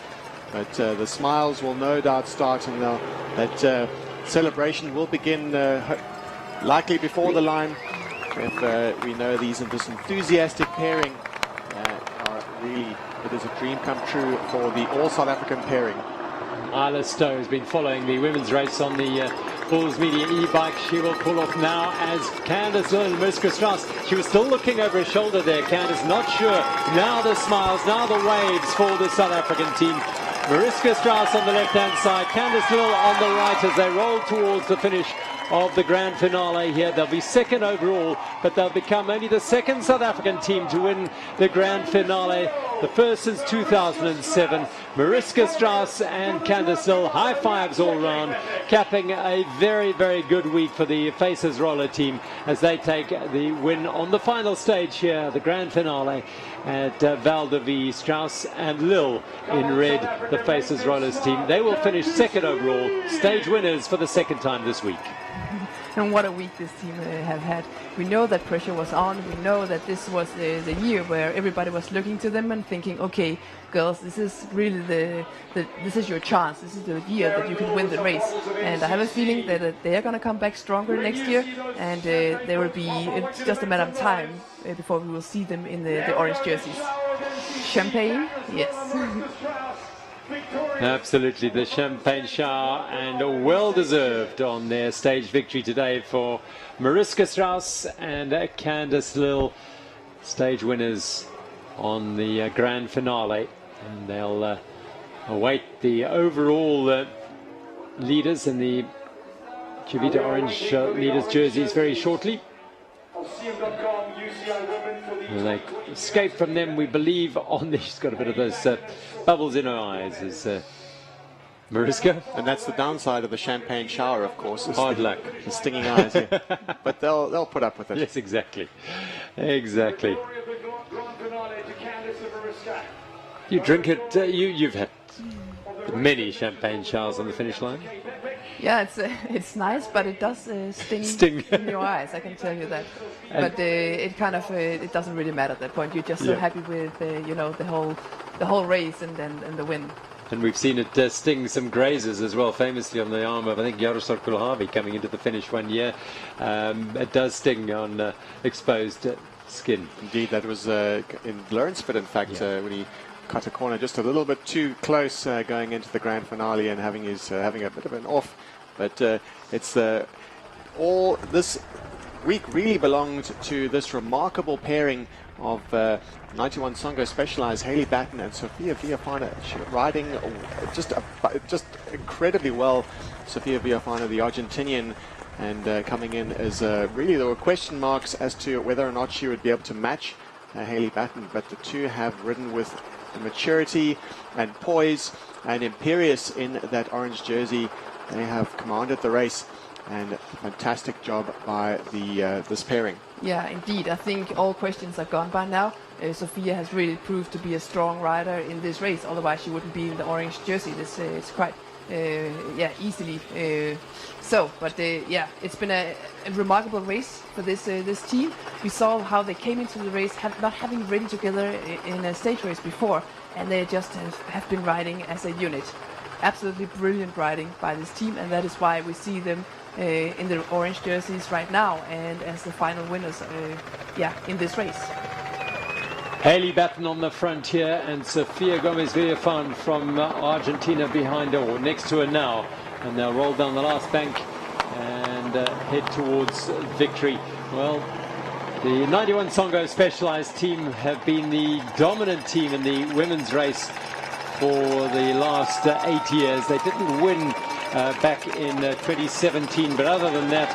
But the smiles will no doubt start, and that celebration will begin likely before the line. If we know this enthusiastic pairing are really, it is a dream come true for the all South African pairing. Isla Stowe has been following the women's race on the Bulls Media e-bike. She will pull off now as Candice Lill and Mariska Strauss. She was still looking over her shoulder there, Candice, not sure. Now the smiles, now the waves for the South African team. Mariska Strauss on the left-hand side, Candice Lill on the right as they roll towards the finish of the grand finale here. They'll be second overall, but they'll become only the second South African team to win the grand finale, the first since 2007. Mariska Strauss and Candice Lill, high fives all round, capping a very, very good week for the Faces Roller team as they take the win on the final stage here, the grand finale at Val de Vie. Strauss and Lill in red, the Faces Rollers team. They will finish second overall, stage winners for the second time this week. And what a week this team have had. We know that pressure was on. We know that this was the year where everybody was looking to them and thinking, okay, girls, this is really this is your chance. This is the year that you can win the race. And I have a feeling that they are going to come back stronger next year, and there will be, it's just a matter of time before we will see them in the orange jerseys. Champagne, yes. Absolutely, the champagne shower, and well-deserved on their stage victory today for Mariska Strauss and Candice Lill, stage winners on the grand finale. And they'll await the overall leaders in the Chivita orange leaders jerseys very shortly. And they escape from them, we believe, on the... She's got a bit of those bubbles in her eyes, as Mariska. And that's the downside of the champagne shower, of course. Hard luck. The stinging eyes, yeah. But they'll put up with it. Yes, exactly. Exactly. You drink it, you've had many champagne showers on the finish line. Yeah, it's nice, but it does sting in your eyes. I can tell you that. But it kind of it doesn't really matter at that point. You're just so happy with the whole race and the win. And we've seen it sting some grazers as well, famously on the arm of, I think, Jaroslav Kulhavi coming into the finish one year. It does sting on exposed skin. Indeed, that was in Lawrenceford, in fact, when he cut a corner just a little bit too close going into the grand finale and having a bit of an off. But it's all this week really belonged to this remarkable pairing of 91 Songo Specialized Hailey Batten and Sophia Viafana riding just incredibly well. Sophia Viafana, the Argentinian, and coming in as really there were question marks as to whether or not she would be able to match Hailey Batten, but the two have ridden with maturity and poise, and imperious in that orange jersey. They have commanded the race, and fantastic job by this pairing. Yeah, indeed. I think all questions are gone by now. Sophia has really proved to be a strong rider in this race. Otherwise, she wouldn't be in the orange jersey. It's quite easily so. But it's been a remarkable race for this team. We saw how they came into the race, not having ridden together in a stage race before, and they just have been riding as a unit. Absolutely brilliant riding by this team, and that is why we see them in the orange jerseys right now and as the final winners in this race. Hailey Batten on the front here, and Sofia Gomez Villafan from Argentina behind her, or next to her now, and they'll roll down the last bank and head towards victory. Well, the 91 Songo Specialized team have been the dominant team in the women's race for the last 8 years. They didn't win back in 2017, but other than that,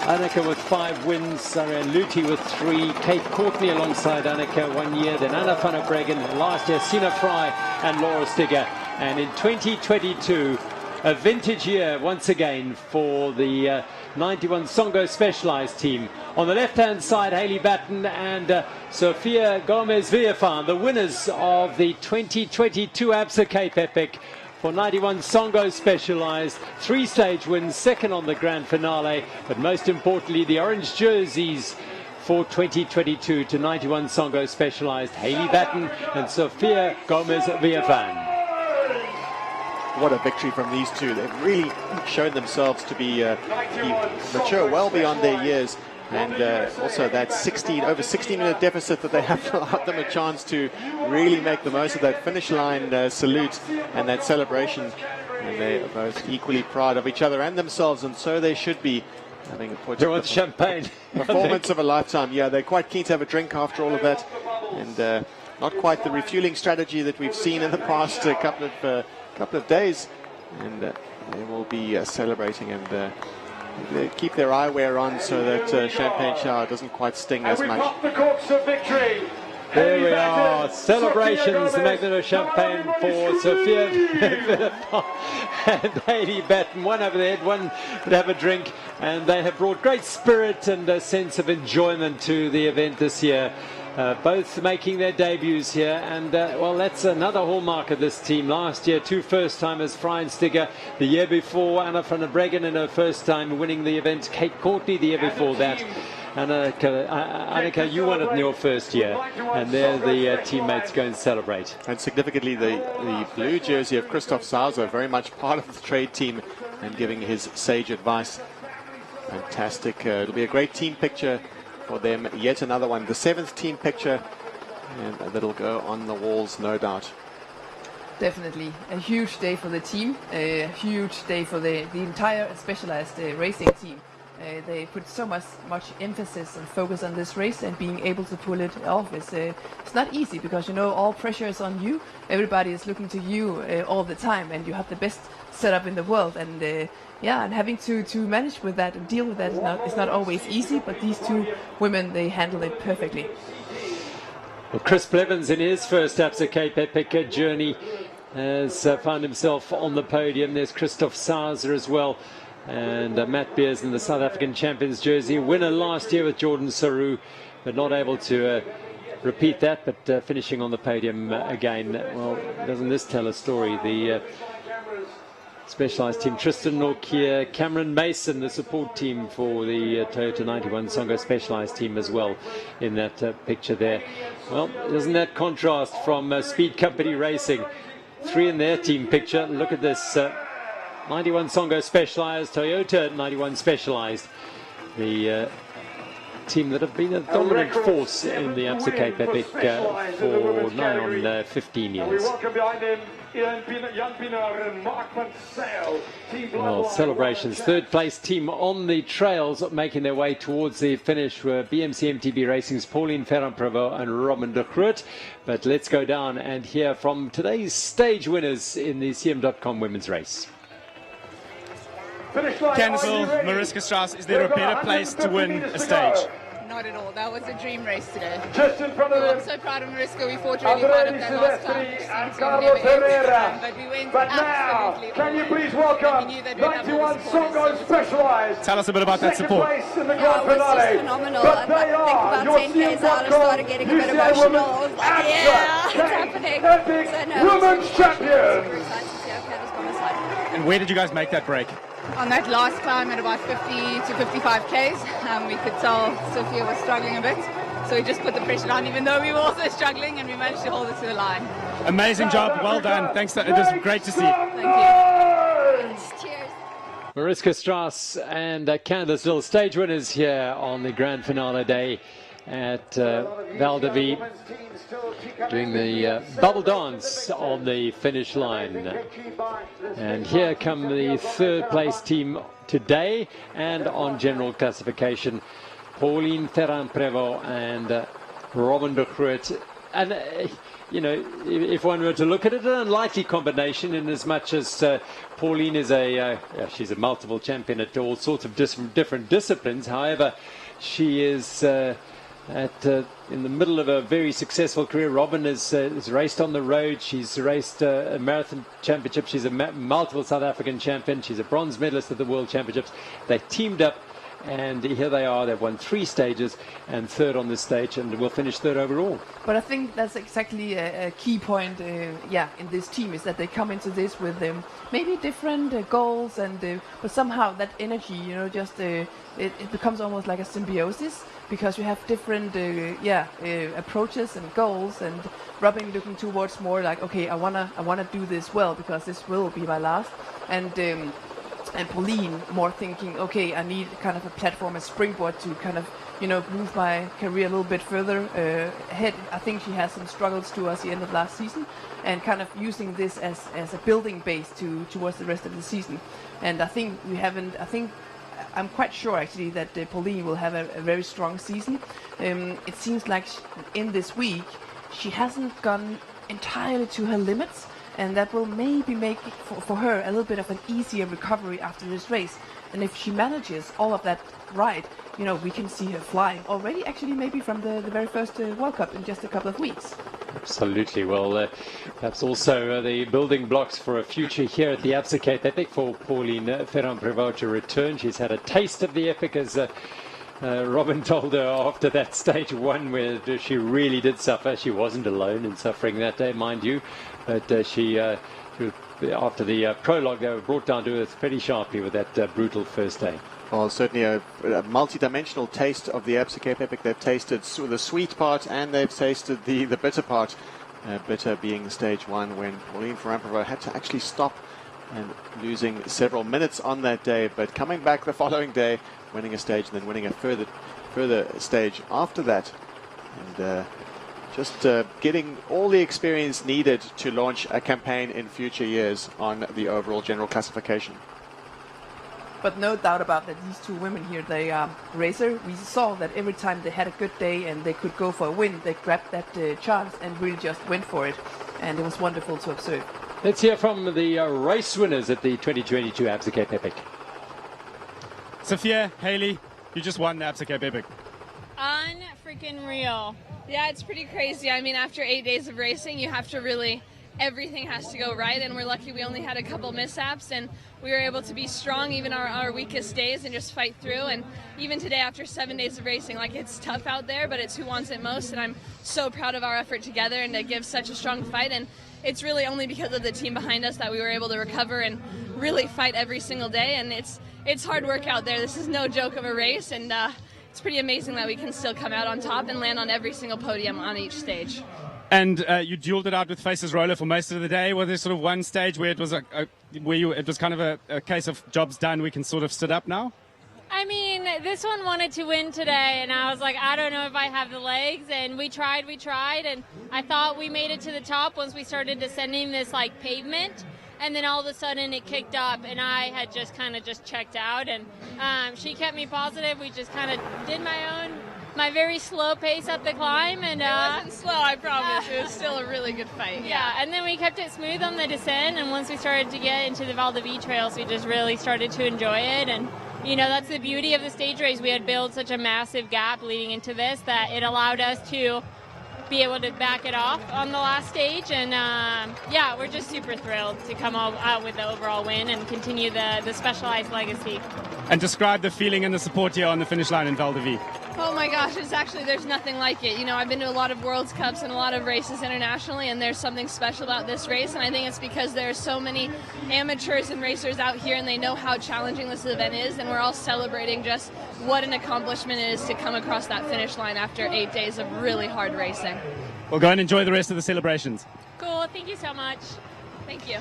Annika with 5 wins, Sarah Luthi with 3, Kate Courtney alongside Annika 1 year, then Anna van der Breggen last year, Sina Fry and Laura Stigger. And in 2022, a vintage year once again for the 91 Songo Specialized team. On the left-hand side, Hailey Batten and Sofia Gomez Villafan, the winners of the 2022 Absa Cape Epic for 91 Songo Specialized. 3-stage wins, second on the grand finale, but most importantly, the orange jerseys for 2022 to 91 Songo Specialized, Hailey Batten and Sofia Gomez Villafan. What a victory from these two. They've really shown themselves to be mature well beyond their years, and also that over 16-minute deficit that they have allowed them a chance to really make the most of that finish line salute and that celebration. And they are both equally proud of each other and themselves, and so they should be. Having a champagne performance of a lifetime. Yeah, they're quite keen to have a drink after all of that, and not quite the refueling strategy that we've seen in the past couple of days, and they will be celebrating and they keep their eyewear on so that champagne shower doesn't quite sting as much. The corks of victory. There we are, celebrations, the magnet of champagne for Sofia and Hailey Batten. One over the head, one would have a drink, and they have brought great spirit and a sense of enjoyment to the event this year. Both making their debuts here, and well, that's another hallmark of this team. Last year, 2 first-timers, Fry and Stigger. The year before, Anna van der Breggen in her first time winning the event. Kate Courtney the year before that. Annika, you won it in your first year, and there the teammates go and celebrate. And significantly, the blue jersey of Christoph Sauser, very much part of the trade team and giving his sage advice. Fantastic. It'll be a great team picture for them. Yet another one, the 7th team picture, and that'll go on the walls, no doubt. Definitely a huge day for the team, a huge day for the entire Specialized racing team. They put so much emphasis and focus on this race, and being able to pull it off it's not easy, because you know all pressure is on you. Everybody is looking to you all the time, and you have the best setup in the world, and and having to manage with that and deal with that is not always easy. But these two women, they handle it perfectly. Well, Chris Blevins in his first Absa Cape Epic journey has found himself on the podium. There's Christoph Sauser as well. And Matt Beers in the South African Champions jersey, winner last year with Jordan Saru, but not able to repeat that, but finishing on the podium again. Well, doesn't this tell a story? The Specialized team, Tristan Norkier, Cameron Mason, the support team for the Toyota 91 Songo Specialized team as well in that picture there. Well, doesn't that contrast from Speed Company Racing? three in their team picture. Look at this. 91 Songo Specialized, Toyota 91 Specialized. The team that have been a dominant force in the Absa Cape Epic for nigh on 15 years. Well, celebrations. Third place team on the trails making their way towards the finish were BMC MTB Racing's Pauline Ferrand-Prévot and Robin de Groot. But let's go down and hear from today's stage winners in the CM.com women's race. Candice, Mariska Strauss, is there a better place to win a stage? Not at all. That was a dream race today. Just in front of I'm so proud of Mariska. We fought really hard at that last time. But we went absolutely can you please welcome 91 Songo Specialized. Tell us a bit about that support. It was just phenomenal. I think about 10 days out, I started getting a bit emotional. I was like, yeah, it's happening. Women's champion. Super excited to see how Candice come aside. And where did you guys make that break? On that last climb at about 50 to 55 Ks, we could tell Sophia was struggling a bit. So we just put the pressure on, even though we were also struggling, and we managed to hold it to the line. Amazing job. Well done. Thanks. It was great to see. Thank you. Cheers. Mariska Strauss and Candice Little, stage winners here on the grand finale day at Val de Vie, doing the bubble dance on the finish line. And here come the third place team today and on general classification, Pauline Ferrand-Prévot and Robin de Groot. And you know, if one were to look at it, an unlikely combination in as much as Pauline is she's a multiple champion at all sorts of different disciplines. However, she is in the middle of a very successful career. Robin is raced on the road. She's raced a marathon championship. She's a multiple South African champion. She's a bronze medalist at the World Championships. They teamed up, and here they are. They've won 3 stages and third on this stage, and will finish third overall. But I think that's exactly a key point, in this team, is that they come into this with maybe different goals, and but somehow that energy, it becomes almost like a symbiosis, because you have different approaches and goals, and Robin looking towards more like, okay, I wanna do this well, because this will be my last, and Pauline more thinking, okay, I need kind of a platform, a springboard to kind of, move my career a little bit further ahead. I think she has some struggles towards the end of last season, and kind of using this as a building base towards the rest of the season. And I think I'm quite sure actually that Pauline will have a very strong season. It seems like in this week she hasn't gone entirely to her limits, and that will maybe make it for her a little bit of an easier recovery after this race. And if she manages all of that right, we can see her flying already, actually maybe from the very first World Cup in just a couple of weeks. Absolutely. Well, perhaps also the building blocks for a future here at the Absa Cape Epic for Pauline Ferrand-Prévot to return. She's had a taste of the Epic, as Robin told her after that stage 1 where she really did suffer. She wasn't alone in suffering that day, mind you, but she after the prologue, they were brought down to earth pretty sharply with that brutal first day. Well, certainly a multi-dimensional taste of the Absa Cape Epic. They've tasted the sweet part, and they've tasted the bitter part. Bitter being stage 1, when Pauline Ferrand-Prévot had to actually stop, and losing several minutes on that day, but coming back the following day, winning a stage, and then winning a further stage after that, and just getting all the experience needed to launch a campaign in future years on the overall general classification. But no doubt about that, these two women here, they are racer. We saw that every time they had a good day and they could go for a win, they grabbed that chance and really just went for it. And it was wonderful to observe. Let's hear from the race winners at the 2022 Absa Cape Epic. Sophia, Haley, you just won the Absa Cape Epic. Unfreaking real. Yeah, it's pretty crazy. I mean, after 8 days of racing, you have to really, everything has to go right, and we're lucky we only had a couple mishaps, and we were able to be strong even our weakest days and just fight through. And even today, after 7 days of racing, like, it's tough out there, but it's who wants it most, and I'm so proud of our effort together and to give such a strong fight. And it's really only because of the team behind us that we were able to recover and really fight every single day. And it's hard work out there. This is no joke of a race, and it's pretty amazing that we can still come out on top and land on every single podium on each stage. And you dueled it out with Faces Roller for most of the day. Was there sort of one stage where it was it was kind of a case of jobs done, we can sort of sit up now? I mean, this one wanted to win today, and I was like, I don't know if I have the legs, and we tried, and I thought we made it to the top once we started descending this like pavement, and then all of a sudden it kicked up, and I had just kind of checked out, and she kept me positive. We just kind of did my very slow pace up the climb, and it wasn't slow, I promise. It was still a really good fight. Yeah, and then we kept it smooth on the descent, and once we started to get into the Val de Vie trails, we just really started to enjoy it. And you know, that's the beauty of the stage race. We had built such a massive gap leading into this that it allowed us to be able to back it off on the last stage. And yeah, we're just super thrilled to come out with the overall win and continue the Specialized legacy. And describe the feeling and the support here on the finish line in Val de Vie. Oh my gosh, there's nothing like it. You know, I've been to a lot of World Cups and a lot of races internationally, and there's something special about this race, and I think it's because there are so many amateurs and racers out here, and they know how challenging this event is, and we're all celebrating just what an accomplishment it is to come across that finish line after 8 days of really hard racing. Well, go and enjoy the rest of the celebrations. Cool, thank you so much. Thank you.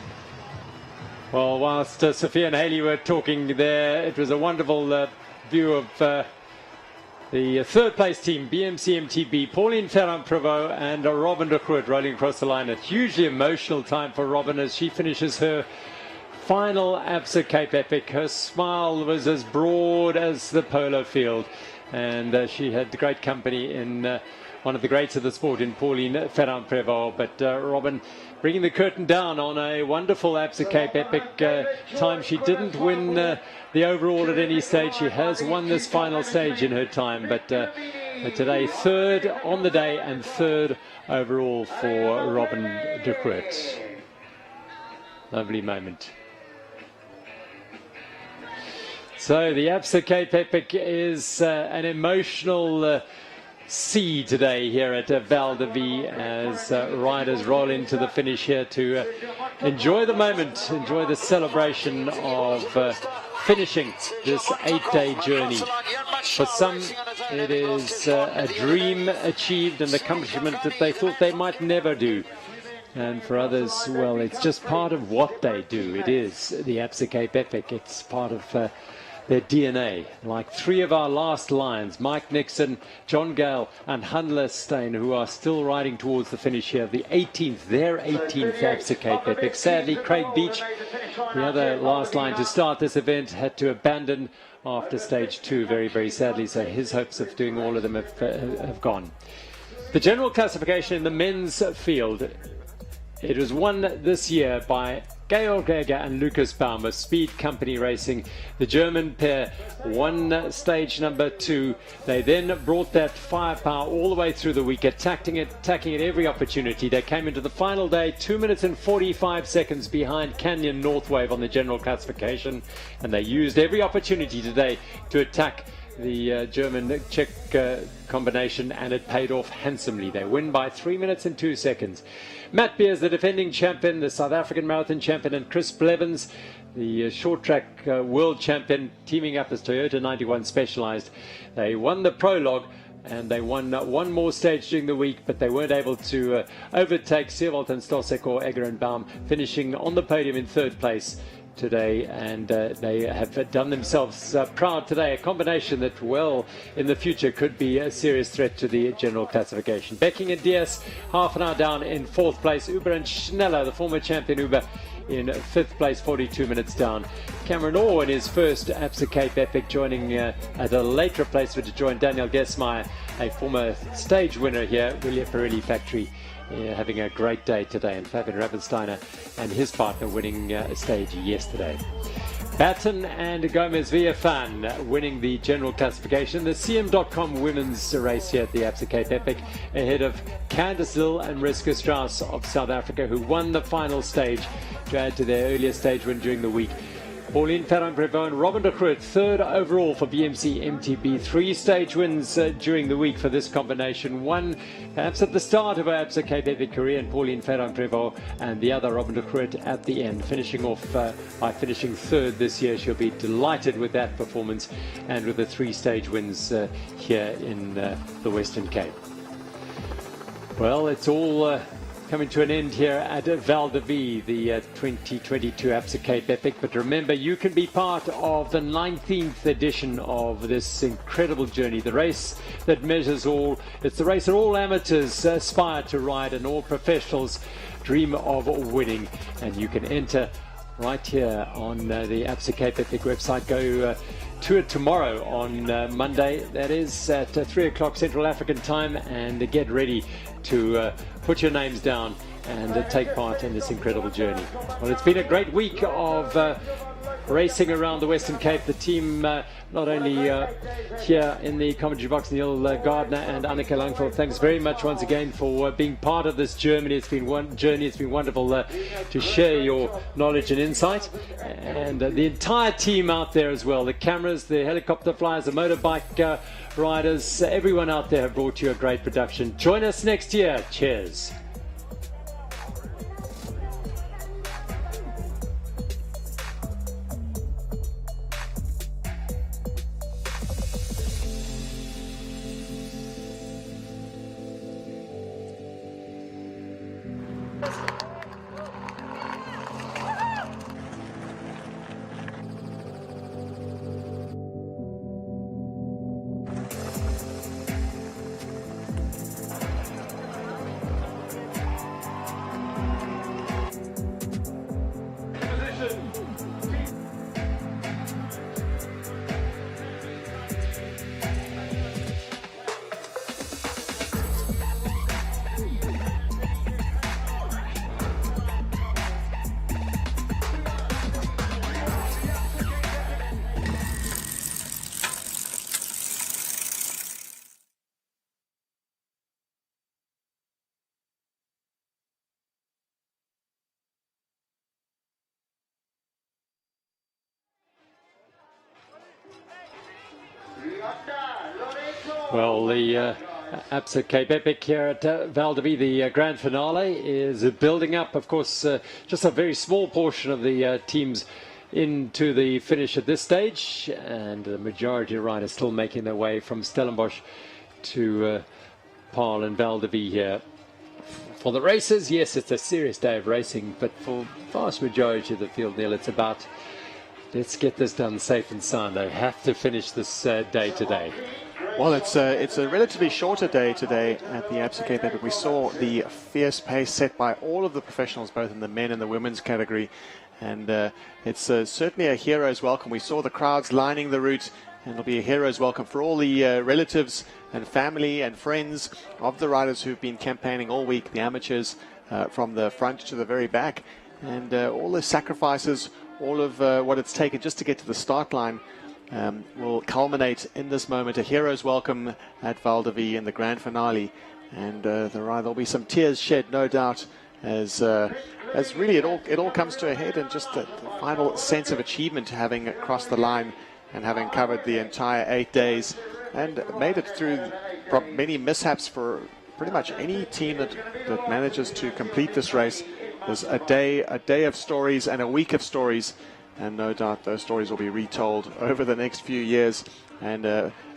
Well, whilst Sophia and Haley were talking there, it was a wonderful view of the third place team, BMC MTB, Pauline Ferrand-Prévot and Robin de Groot rolling across the line. A hugely emotional time for Robin as she finishes her final Absa Cape Epic. Her smile was as broad as the polo field, and she had great company in one of the greats of the sport in Pauline Ferrand-Prévot. But Robin bringing the curtain down on a wonderful Absa Cape Epic time. She didn't win the overall at any stage. She has won this final stage in her time, but today third on the day and third overall for Robin de Groot. Lovely moment. So the Absa Cape Epic is an emotional see today here at Val de Vie as riders roll into the finish here to enjoy the moment, enjoy the celebration of finishing this 8-day journey. For some, it is a dream achieved, an accomplishment that they thought they might never do. And for others, well, it's just part of what they do. It is the Absa Cape Epic. It's part of their DNA. Like three of our last lions, Mike Nixon, John Gale and Hanla Steyn, who are still riding towards the finish here, their 18th Absa Cape Epic. Sadly, Craig Beach, the other last line to start this event, had to abandon after stage 2, very, very sadly, so his hopes of doing all of them have gone. The general classification in the men's field, it was won this year by Georg Geiger and Lucas Baum of Speed Company Racing. The German pair won stage number 2. They then brought that firepower all the way through the week, attacking it every opportunity. They came into the final day 2 minutes and 45 seconds behind Canyon Northwave on the general classification, and they used every opportunity today to attack the German-Czech combination, and it paid off handsomely. They win by 3 minutes and 2 seconds. Matt Beers, the defending champion, the South African marathon champion, and Chris Blevins, the short track world champion, teaming up as Toyota 91 Specialized. They won the prologue and they won one more stage during the week, but they weren't able to overtake Seewald and Stosek or Egger and Baum, finishing on the podium in third place today, and they have done themselves proud today. A combination that, well, in the future could be a serious threat to the general classification. Becking and Diaz half an hour down in fourth place. Uber and Schneller, the former champion Uber, in fifth place, 42 minutes down. Cameron Orr in his first Absa Cape Epic, joining at a later replacement to join Daniel Gesmeyer, a former stage winner here, William Pirelli Factory. Having a great day today, and Fabian Ravensteiner and his partner winning a stage yesterday. Batten and Gomez Villafan winning the general classification. The CM.com women's race here at the Absa Cape Epic, ahead of Candice Dill and Mariska Strauss of South Africa, who won the final stage to add to their earlier stage win during the week. Pauline Ferrand-Prévot and Robin de Groot, third overall for BMC MTB. 3 stage wins during the week for this combination. One perhaps at the start of her Absa Cape Epic career, and Pauline Ferrand-Prévot, and the other Robin de Groot at the end, finishing off by finishing third this year. She'll be delighted with that performance and with the 3 stage wins here in the Western Cape. Well, it's all coming to an end here at Val de Vie, the 2022 Absa Cape Epic. But remember, you can be part of the 19th edition of this incredible journey, the race that measures all. It's the race that all amateurs aspire to ride and all professionals dream of winning. And you can enter right here on the Absa Cape Epic website. Go to it tomorrow on Monday, that is at 3 o'clock Central African time, and get ready to put your names down and take part in this incredible journey. Well, it's been a great week of racing around the Western Cape. The team not only here in the commentary box, Neil Gardner and Annika Langfeld, thanks very much once again for being part of this journey. It's been wonderful to share your knowledge and insight, and the entire team out there as well, the cameras, the helicopter flyers, the motorbike riders, everyone out there have brought you a great production. Join us next year. Cheers. Well, the Absa Cape Epic here at Val de Vie, the grand finale, is building up. Of course, just a very small portion of the teams into the finish at this stage, and the majority of riders still making their way from Stellenbosch to Paarl and Val de Vie here. For the racers, yes, it's a serious day of racing, but for the vast majority of the field, Neil, it's about, let's get this done safe and sound. They have to finish this day today. Well, it's a relatively shorter day today at the Absa Cape Epic. We saw the fierce pace set by all of the professionals, both in the men and the women's category, and it's certainly a hero's welcome. We saw the crowds lining the route, and it'll be a hero's welcome for all the relatives and family and friends of the riders who've been campaigning all week, the amateurs from the front to the very back, and all the sacrifices, all of what it's taken just to get to the start line. Will culminate in this moment, a hero's welcome at Val de Vie in the grand finale, and there'll be some tears shed, no doubt, as really it all comes to a head, and just the final sense of achievement, having crossed the line and having covered the entire 8 days and made it through many mishaps for pretty much any team that manages to complete this race. There's a day of stories and a week of stories. And no doubt those stories will be retold over the next few years, and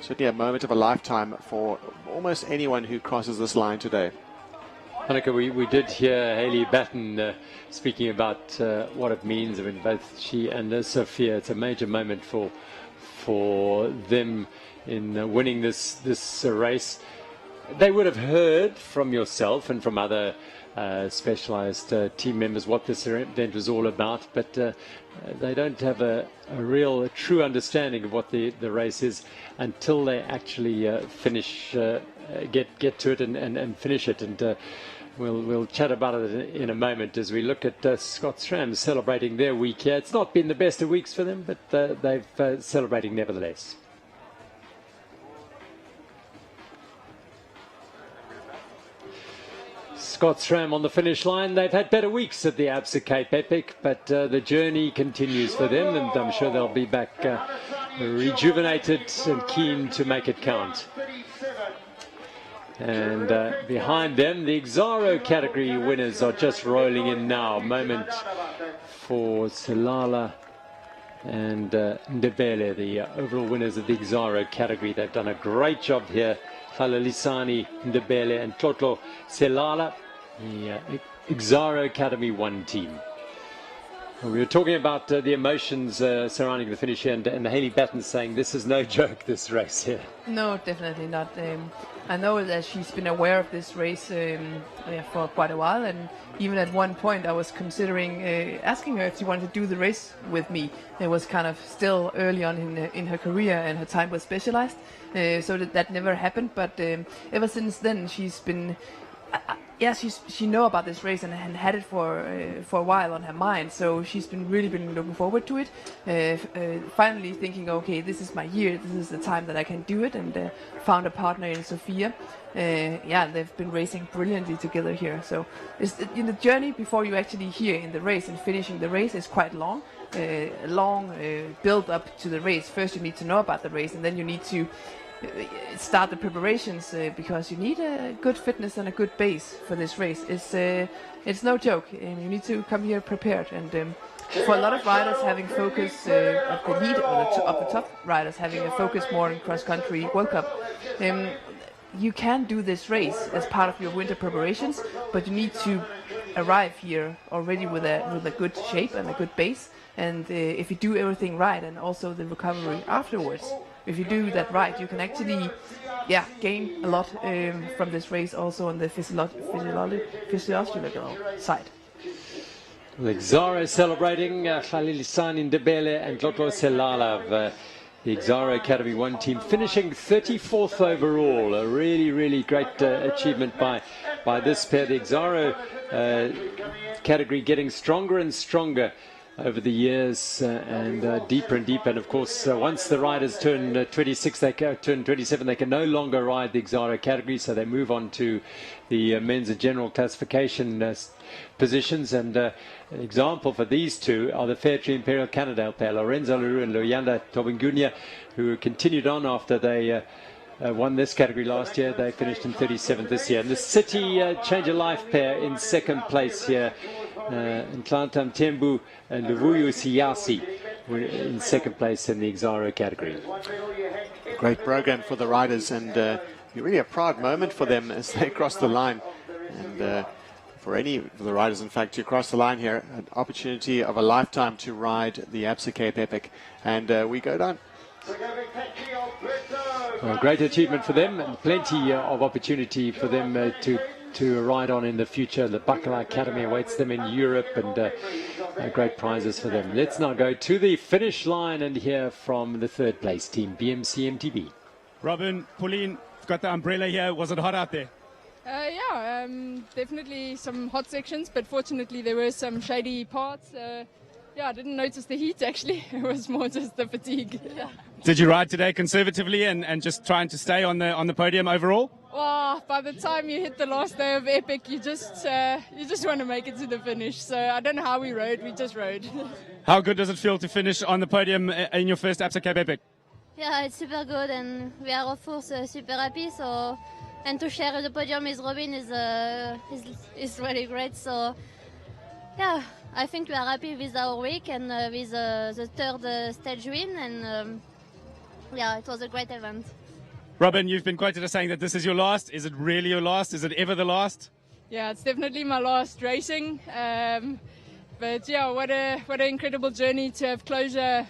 certainly a moment of a lifetime for almost anyone who crosses this line today. Annika, we did hear Hayley Batten speaking about what it means. I mean, both she and Sophia, it's a major moment for them in winning this race. They would have heard from yourself and from other specialized team members what this event was all about, but they don't have a true understanding of what the race is until they actually finish, get to it and finish it. And we'll chat about it in a moment as we look at Scott Schramm celebrating their week here. It's not been the best of weeks for them, but they've celebrating nevertheless. Scott Schramm on the finish line. They've had better weeks at the Absa Cape Epic, but the journey continues for them, and I'm sure they'll be back rejuvenated and keen to make it count. And behind them, the Exaro category winners are just rolling in now. Moment for Silala and Ndebele, the overall winners of the Exaro category. They've done a great job here. Hlalelisani, Ndebele and Tlotlo Selala, the Exaro Academy 1 team. We were talking about the emotions surrounding the finish here, and Hayley Batten saying this is no joke, this race here. No, definitely not. I know that she's been aware of this race for quite a while, and even at one point I was considering asking her if she wanted to do the race with me. It was kind of still early on in her career, and her time was specialized, so that never happened. But ever since then, she's been... she know about this race and had it for a while on her mind. So she's really been looking forward to it. Finally thinking, okay, this is my year. This is the time that I can do it, and found a partner in Sophia. They've been racing brilliantly together here. So in the journey before you actually here in the race and finishing the race is quite long. Build up to the race. First you need to know about the race, and then you need to start the preparations because you need a good fitness and a good base for this race. It's no joke, and you need to come here prepared. And for a lot of riders having focus of the lead or of the top riders having a focus more in cross country World Cup, you can do this race as part of your winter preparations, but you need to arrive here already with a good shape and a good base. And if you do everything right, and also the recovery afterwards, if you do that right, you can actually gain a lot from this race also on the physiological side. Exaro celebrating Hlalelisani Ndebele and Tlotlo Selala of the Exaro Academy 1 team, finishing 34th overall. A really great achievement by this pair. The Exaro category getting stronger and stronger over the years, and deeper and deeper. And of course, once the riders turn 26, turn 27, they can no longer ride the Exaro category, so they move on to the men's and general classification positions. And an example for these two are the Fairtree Imperial Canada pair, Lorenzo Leroux and Luyanda Tobingunya, who continued on after they won this category last year. They finished in 37th this year. And the City Change of Life pair in second place here. Ntlantam Tembu and Luvuyu Siyasi were in second place in the Exaro category. Great program for the riders, and really a proud moment for them as they cross the line. And for the riders, in fact, to cross the line here, an opportunity of a lifetime to ride the Absa Cape Epic. And we go down. Well, great achievement for them, and plenty of opportunity for them to ride on in the future. The Bacala Academy awaits them in Europe, and great prizes for them. Let's now go to the finish line and hear from the third place team, BMC MTB. Robin, Pauline, got the umbrella here. Was it hot out there? Definitely some hot sections, but fortunately there were some shady parts. I didn't notice the heat actually. It was more just the fatigue. Did you ride today conservatively and just trying to stay on the podium overall? Well, by the time you hit the last day of Epic, you just want to make it to the finish. So I don't know how we rode. We just rode. How good does it feel to finish on the podium in your first Absa Cape Epic? Yeah, it's super good, and we are of course super happy. So, and to share the podium with Robin is really great. So, yeah, I think we are happy with our week and with the third stage win, and it was a great event. Robin, you've been quoted as saying that this is your last. Is it really your last? Is it ever the last? Yeah, it's definitely my last racing. But yeah, what an incredible journey to have closure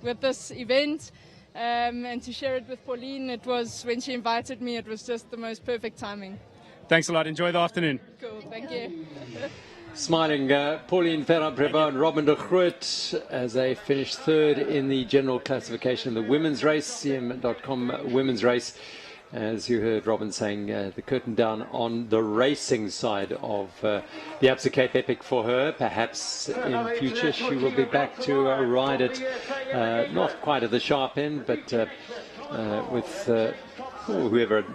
with this event, and to share it with Pauline. It was, when she invited me, it was just the most perfect timing. Thanks a lot. Enjoy the afternoon. Cool, thank you. Smiling Pauline Ferrand-Prévot and Robin de Groot as they finished third in the general classification of the women's race, CM.com women's race. As you heard Robin saying, the curtain down on the racing side of the Absa Cape Epic for her. Perhaps in future she will be back to ride it, not quite at the sharp end, but with whoever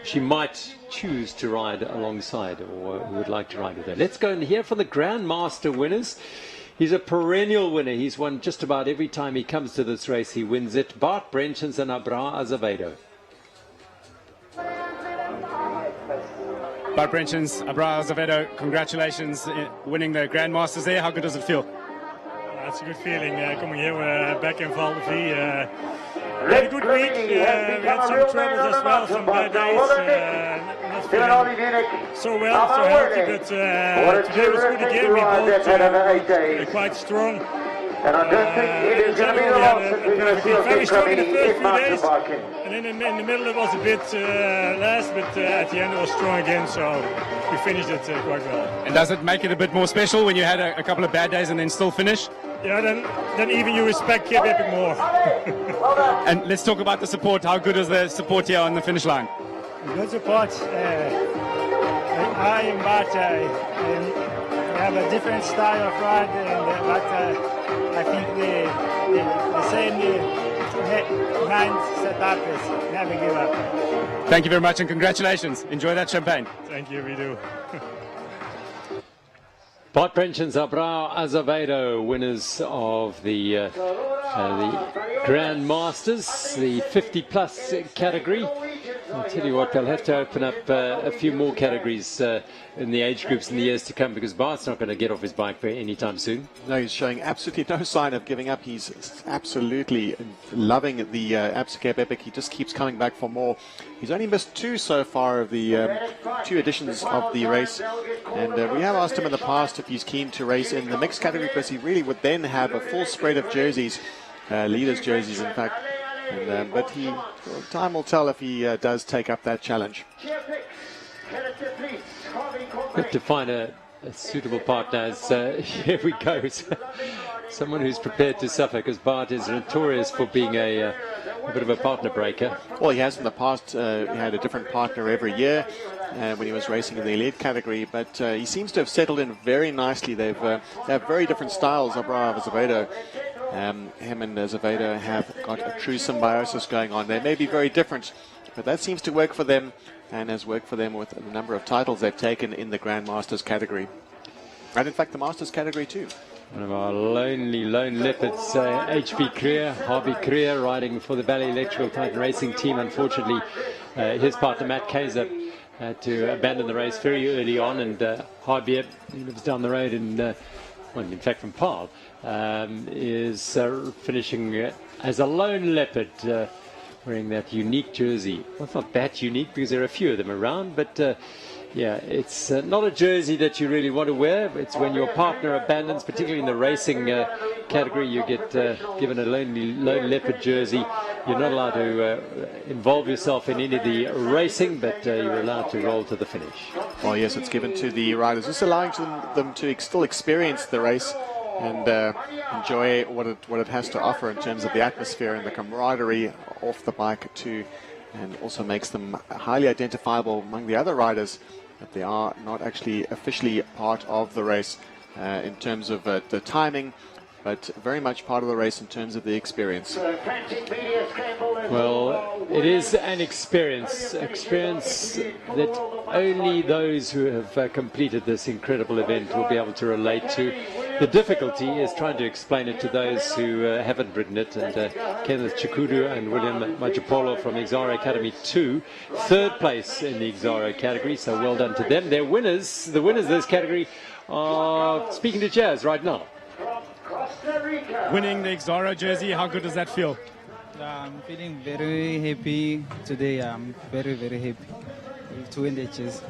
she might choose to ride alongside, or who would like to ride with her. Let's go and hear from the Grandmaster winners. He's a perennial winner. He's won just about every time he comes to this race. He wins it. Bart Brenchens and Abra Azevedo. Bart Brenchens, Abra Azevedo, congratulations winning the Grandmasters there. How good does it feel? That's a good feeling coming here back in Val de Vie. We had a good week. We had some troubles as well, some bad days. Not feeling so well, so healthy, but today was good again. We both quite strong. And I don't think it is going to be the last that we're going to see us very strong in the in first few mountain days, biking. and in the middle it was a bit less, but at the end it was strong again, so we finished it quite well. And does it make it a bit more special when you had a couple of bad days and then still finish? Yeah, then even you respect Cape Epic more. And let's talk about the support. How good is the support here on the finish line? Good support. I and Bart have a different style of ride, but I think the same mind setup is never give up. Thank you very much and congratulations. Enjoy that champagne. Thank you, we do. Bart Brench and Abrao Azevedo, winners of the Grand Masters, the 50-plus category. I'll tell you what, they'll have to open up a few more categories in the age groups in the years to come, because Bart's not going to get off his bike for any time soon. No, he's showing absolutely no sign of giving up. He's absolutely loving the Absa Cape Epic. He just keeps coming back for more. He's only missed two so far of the two editions of the race, and we have asked him in the past if he's keen to race in the mixed category, because he really would then have a full spread of jerseys, leaders' jerseys in fact. And, but time will tell if he does take up that challenge. Have to find a suitable partner. As here we go, someone who's prepared to suffer, because Bart is notorious for being a bit of a partner breaker. Well, he has in the past. He had a different partner every year when he was racing in the elite category, but he seems to have settled in very nicely. They have very different styles. Abrao Azevedo. Him and Azevedo have got a true symbiosis going on. They may be very different, but that seems to work for them, and has worked for them with the number of titles they've taken in the Grand Masters category. And in fact, the Masters category too. One of our lone leopards, HB Creer, Harvey Creer, riding for the Valley Electrical Titan Racing Team. Unfortunately, his partner Matt Kaiser had to abandon the race very early on, and Harvey, who lives down the road in fact from Paarl, is finishing as a lone leopard, wearing that unique jersey. Well, it's not that unique because there are a few of them around, but yeah, it's not a jersey that you really want to wear. It's when your partner abandons, particularly in the racing category, you get given a lone leopard jersey. You're not allowed to involve yourself in any of the racing, but you're allowed to roll to the finish. Well, yes, it's given to the riders, just allowing them to still experience the race and enjoy what it has to offer in terms of the atmosphere and the camaraderie off the bike too, and also makes them highly identifiable among the other riders, that they are not actually officially part of the race in terms of the timing, but very much part of the race in terms of the experience. Well, it is an experience that only those who have completed this incredible event will be able to relate to. The difficulty is trying to explain it to those who haven't ridden it, and Kenneth Chikudu and William Majapolo from Exaro Academy 2, third place in the Exaro category, so well done to them. They're winners. The winners of this category are speaking to Jazz right now. Winning the Exaro jersey, how good does that feel? I'm feeling very happy today. I'm very, very happy to win the jersey.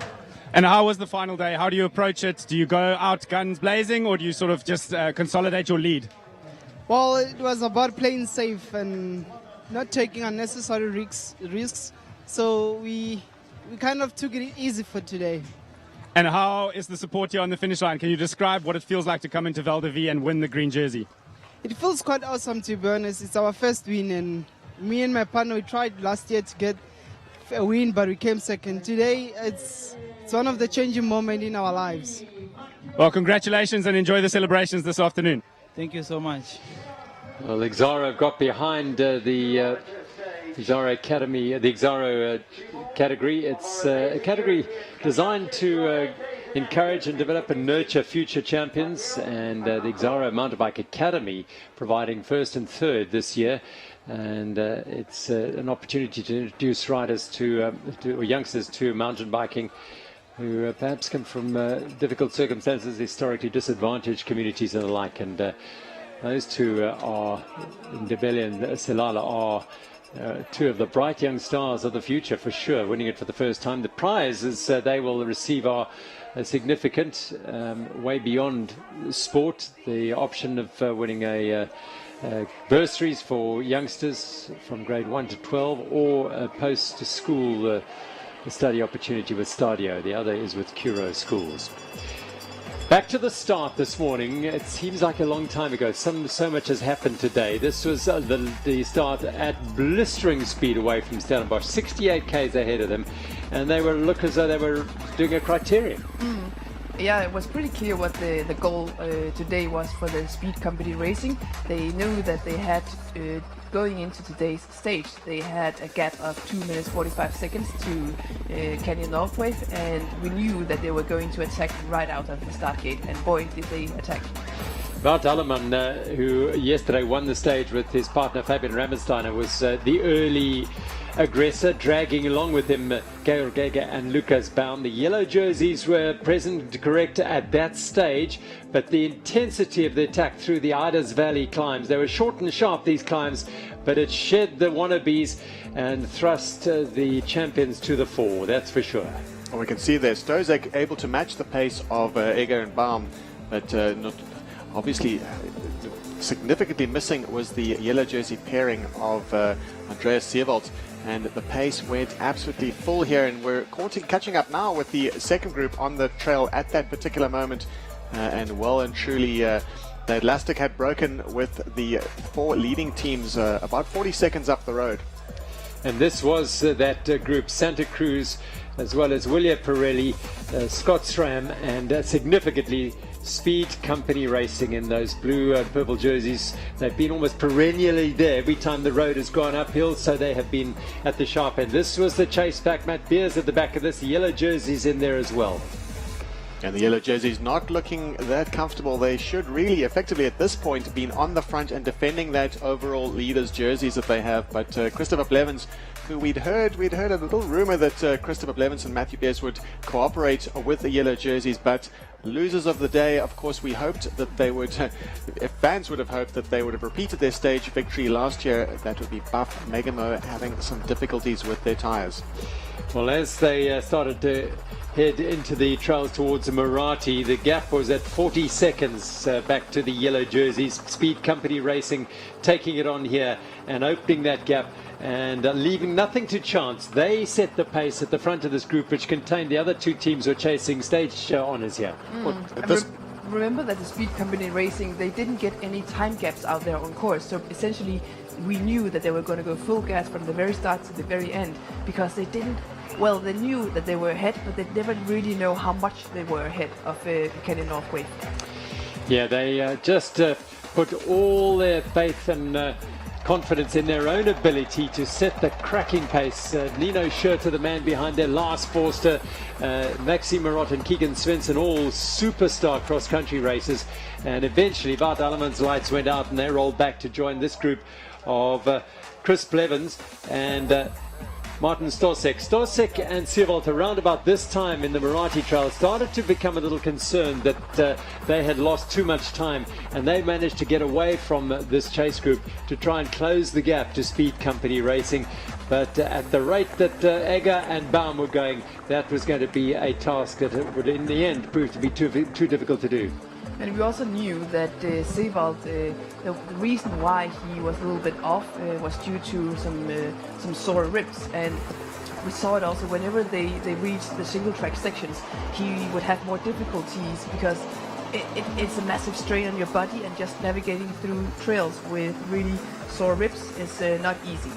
And how was the final day? How do you approach it? Do you go out guns blazing, or do you sort of just consolidate your lead? Well, it was about playing safe and not taking unnecessary risks. So we kind of took it easy for today. And how is the support here on the finish line? Can you describe what it feels like to come into Val de Vie and win the green jersey? It feels quite awesome, to be honest. It's our first win, and me and my partner, we tried last year to get a win, but we came second. Today, it's one of the changing moments in our lives. Well, congratulations and enjoy the celebrations this afternoon. Thank you so much. Well, Exaro got behind the Exaro Academy, the Exaro category. It's a category designed to encourage and develop and nurture future champions, and the Exaro Mountain Bike Academy providing first and third this year. And it's an opportunity to introduce riders or youngsters to mountain biking who perhaps come from difficult circumstances, historically disadvantaged communities and the like. And Those two are, Ndebele and Selala, are two of the bright young stars of the future for sure, winning it for the first time. The prizes they will receive are significant, way beyond sport. The option of winning a bursaries for youngsters from grade 1 to 12, or a post-school study opportunity with Stadio. The other is with Curo Schools. Back to the start this morning. It seems like a long time ago. So much has happened today. This was the start at blistering speed away from Stellenbosch, 68 k's ahead of them, and they were look as though they were doing a criterion. Yeah, it was pretty clear what the goal today was for the speed company racing. They knew that they had, going into today's stage, they had a gap of 2 minutes 45 seconds to Canyon North Wave, and we knew that they were going to attack right out of the start gate, and boy, did they attack. Val de Vie, who yesterday won the stage with his partner Fabian Ramensteiner, was the early aggressor, dragging along with him Georg Geiger and Lucas Baum. The yellow jerseys were present to correct at that stage, but the intensity of the attack through the Idas Valley climbs, they were short and sharp, these climbs, but it shed the wannabes and thrust the champions to the fore, that's for sure. Well, we can see there Stozek able to match the pace of Eger and Baum, but not obviously significantly missing was the yellow jersey pairing of Andreas Seewald. And the pace went absolutely full here, and we're catching up now with the second group on the trail at that particular moment. And well and truly, the elastic had broken with the four leading teams about 40 seconds up the road. And this was that group, Santa Cruz, as well as William Pirelli, Scott Sram, and significantly Speed Company Racing in those blue and purple jerseys. They've been almost perennially there every time the road has gone uphill, so they have been at the sharp end. This was the chase back. Matt Beers at the back of this. The yellow jerseys in there as well. And the yellow jerseys not looking that comfortable. They should really effectively at this point been on the front and defending that overall leaders jerseys that they have. But Christopher Blevins, who we'd heard a little rumor that Christopher Blevins and Matthew Beers would cooperate with the yellow jerseys, but losers of the day, of course, we hoped that they would, if fans would have hoped that they would have repeated their stage victory last year. That would be Buff Megamo having some difficulties with their tyres. Well, as they started to head into the trails towards Muratie, the gap was at 40 seconds back to the yellow jerseys. Speed Company Racing taking it on here and opening that gap and leaving nothing to chance. They set the pace at the front of this group, which contained the other two teams who were chasing stage honours here. Remember that the Speed Company Racing, they didn't get any time gaps out there on course, so essentially we knew that they were going to go full gas from the very start to the very end, because they didn't, well, they knew that they were ahead, but they never really know how much they were ahead of Canyon North Wave. Yeah, they just put all their faith and confidence in their own ability to set the cracking pace. Nino Schurter, the man behind there, Lars Forster, Maxime Marot and Keegan Svensson, all superstar cross-country racers. And eventually Bart Alleman's lights went out and they rolled back to join this group of Chris Blevins and Martin Stosek. Stosek and Seewald around about this time in the Muratie Trail started to become a little concerned that they had lost too much time, and they managed to get away from this chase group to try and close the gap to Speed Company Racing. But at the rate that Egger and Baum were going, that was going to be a task that would in the end prove to be too difficult to do. And we also knew that Seewald, the reason why he was a little bit off was due to some sore ribs, and we saw it also whenever they reached the single track sections, he would have more difficulties because it's a massive strain on your body, and just navigating through trails with really sore ribs is not easy.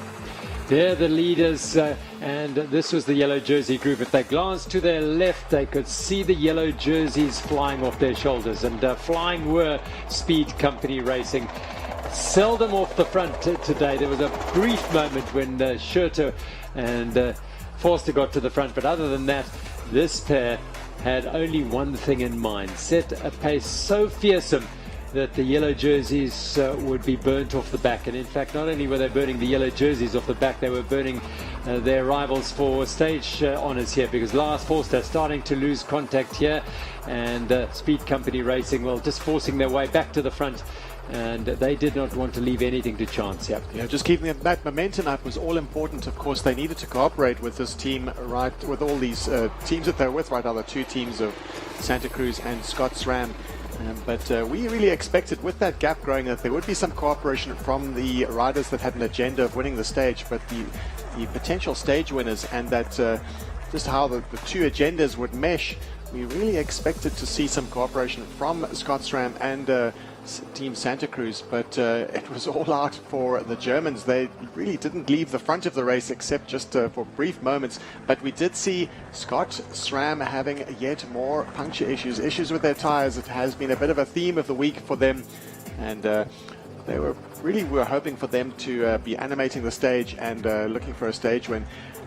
They're the leaders, and this was the yellow jersey group. If they glanced to their left, they could see the yellow jerseys flying off their shoulders, and flying were Speed Company Racing. Seldom off the front today. There was a brief moment when Schurter and Forster got to the front, but other than that, this pair had only one thing in mind: set a pace so fearsome that the yellow jerseys would be burnt off the back. And in fact, not only were they burning the yellow jerseys off the back, they were burning their rivals for stage honours here, because Lars Forster starting to lose contact here, and Speed Company Racing, well, just forcing their way back to the front and they did not want to leave anything to chance. Yeah, just keeping that momentum up was all important. Of course, they needed to cooperate with this team, right, with all these teams that they're with, right, other two teams of Santa Cruz and Scott SRAM. But we really expected, with that gap growing, that there would be some cooperation from the riders that had an agenda of winning the stage, but the potential stage winners, and that just how the two agendas would mesh, we really expected to see some cooperation from Scott SRAM and Team Santa Cruz, but it was all out for the Germans. They really didn't leave the front of the race except just for brief moments, but we did see Scott SRAM having yet more puncture issues with their tires. It has been a bit of a theme of the week for them, and we were hoping for them to be animating the stage and looking for a stage win.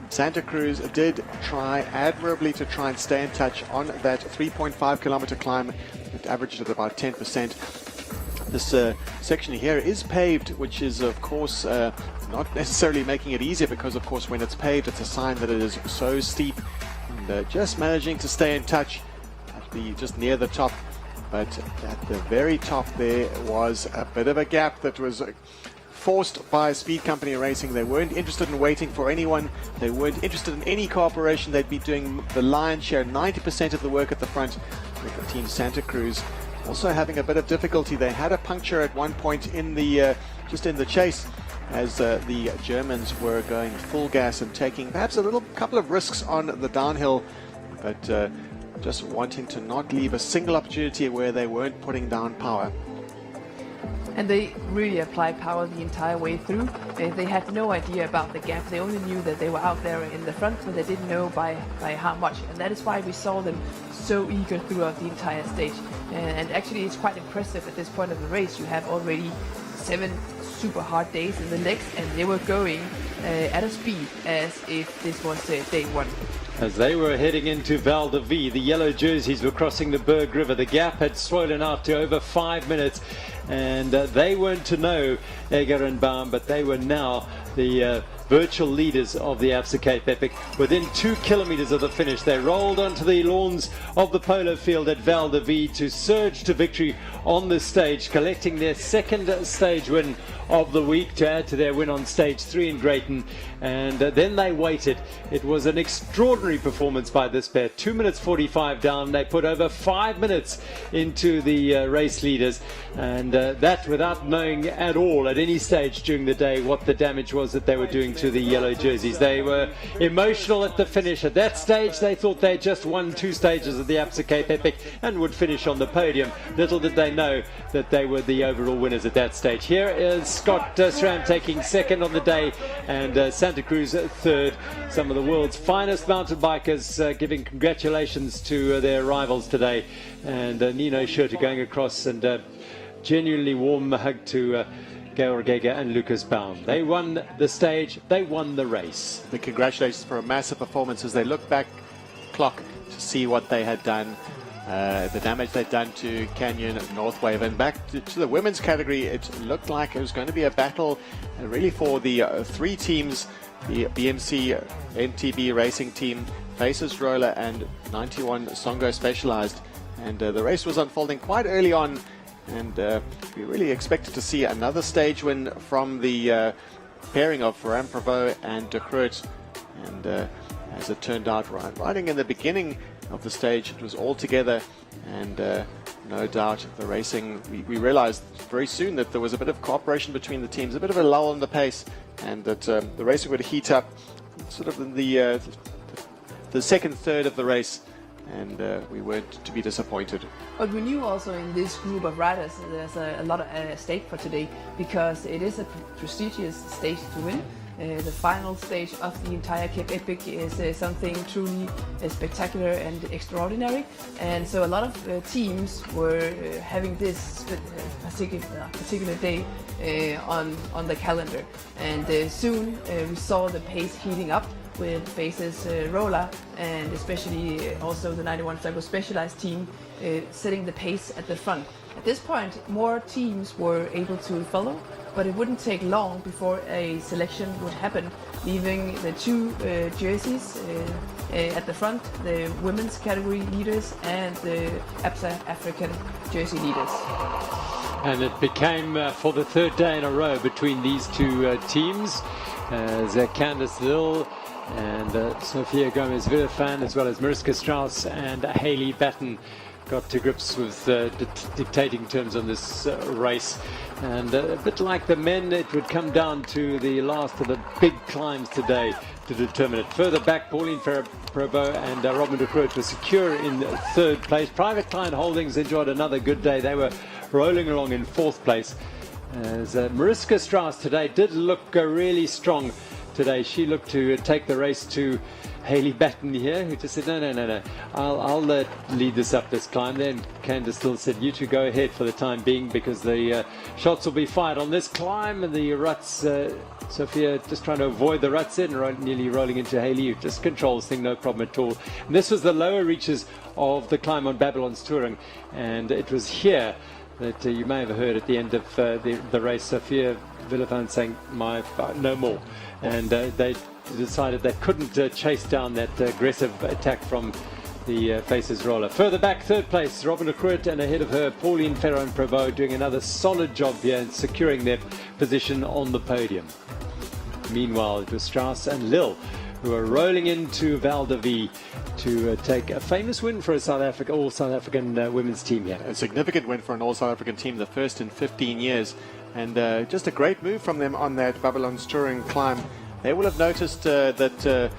Santa Cruz did try admirably to try and stay in touch on that 3.5 kilometer climb. It averaged at about 10%. This section here is paved, which is of course not necessarily making it easier, because of course when it's paved it's a sign that it is so steep, and just managing to stay in touch just near the top. But at the very top there was a bit of a gap that was forced by Speed Company Racing. They weren't interested in waiting for anyone. They weren't interested in any cooperation. They'd be doing the lion's share, 90% of the work at the front, with the Team Santa Cruz also having a bit of difficulty. They had a puncture at one point in the just in the chase, as the Germans were going full gas and taking perhaps a couple of risks on the downhill, but just wanting to not leave a single opportunity where they weren't putting down power. And they really applied power the entire way through. They had no idea about the gap. They only knew that they were out there in the front, but they didn't know by how much. And that is why we saw them so eager throughout the entire stage. And actually it's quite impressive at this point of the race. You have already 7 super hard days in the legs, and they were going at a speed as if this was day one. As they were heading into Val de Vie, the yellow jerseys were crossing the Berg River. The gap had swollen out to over 5 minutes, and they weren't to know Eger and Baum, but they were now the virtual leaders of the Absa Cape Epic. Within 2 kilometers of the finish, they rolled onto the lawns of the polo field at Val de Vie to surge to victory on the stage, collecting their second stage win of the week to add to their win on stage 3 in Greyton. And then they waited. It was an extraordinary performance by this pair. 2 minutes 45 down. They put over 5 minutes into the race leaders, and that without knowing at all at any stage during the day what the damage was that they were doing to the yellow jerseys. They were emotional at the finish. At that stage they thought they just won 2 stages of the Absa Cape Epic and would finish on the podium. Little did they know that they were the overall winners at that stage. Here is Scott SRAM taking second on the day, and Santa Cruz third. Some of the world's finest mountain bikers giving congratulations to their rivals today, and Nino Schurter going across and genuinely warm hug to Georg Eger and Lucas Baum. They won the stage, they won the race. The congratulations for a massive performance as they look back clock to see what they had done, the damage they'd done to Canyon Northwave. And back to the women's category, it looked like it was going to be a battle really for the 3 teams, the BMC MTB racing team, Faces Roller and 91 Songo Specialized. And the race was unfolding quite early on, and we really expected to see another stage win from the pairing of Ferran Prevot and De Groot. And as it turned out, riding in the beginning of the stage, it was all together, and no doubt the racing, we realized very soon that there was a bit of cooperation between the teams, a bit of a lull in the pace, and that the racing would heat up sort of in the second third of the race, and we weren't to be disappointed. But we knew also in this group of riders there's a lot at stake for today, because it is a prestigious stage to win. The final stage of the entire Cape Epic is something truly spectacular and extraordinary, and so a lot of teams were having this particular day on the calendar, and soon we saw the pace heating up with Faces Roller, and especially also the 91 Songo Specialized team setting the pace at the front. At this point, more teams were able to follow, but it wouldn't take long before a selection would happen, leaving the 2 jerseys at the front, the women's category leaders and the Absa African jersey leaders. And it became for the third day in a row between these two teams, as Candice Lill and Sophia Gomez-Villafan, as well as Mariska Strauss and Hayley Batten, got to grips with dictating terms on this race. And a bit like the men, it would come down to the last of the big climbs today to determine it. Further back, Pauline Ferrer-Probo and Robin de Groot were secure in third place. Private Client Holdings enjoyed another good day. They were rolling along in fourth place. As Mariska Strauss today did look really strong today. She looked to take the race to Hayley Batten here, who just said, no, I'll lead this up this climb. Then Candice still said, you two go ahead for the time being, because the shots will be fired on this climb. And the ruts, Sophia just trying to avoid the ruts in, nearly rolling into Hayley, who just controls thing, no problem at all. And this was the lower reaches of the climb on Babylonstoren, and it was here that you may have heard at the end of the race, Sophia Villafan saying, no more. And they decided they couldn't chase down that aggressive attack from the Faces roller. Further back, third place, Robin de Groot, and ahead of her, Pauline Ferrer-Probo, doing another solid job here and securing their position on the podium. Meanwhile, it was Strauss and Lill who are rolling into Val de Vie to take a famous win for a all South African women's team here. A significant win for an all South African team, the first in 15 years. And just a great move from them on that Babylonstoren climb. They will have noticed that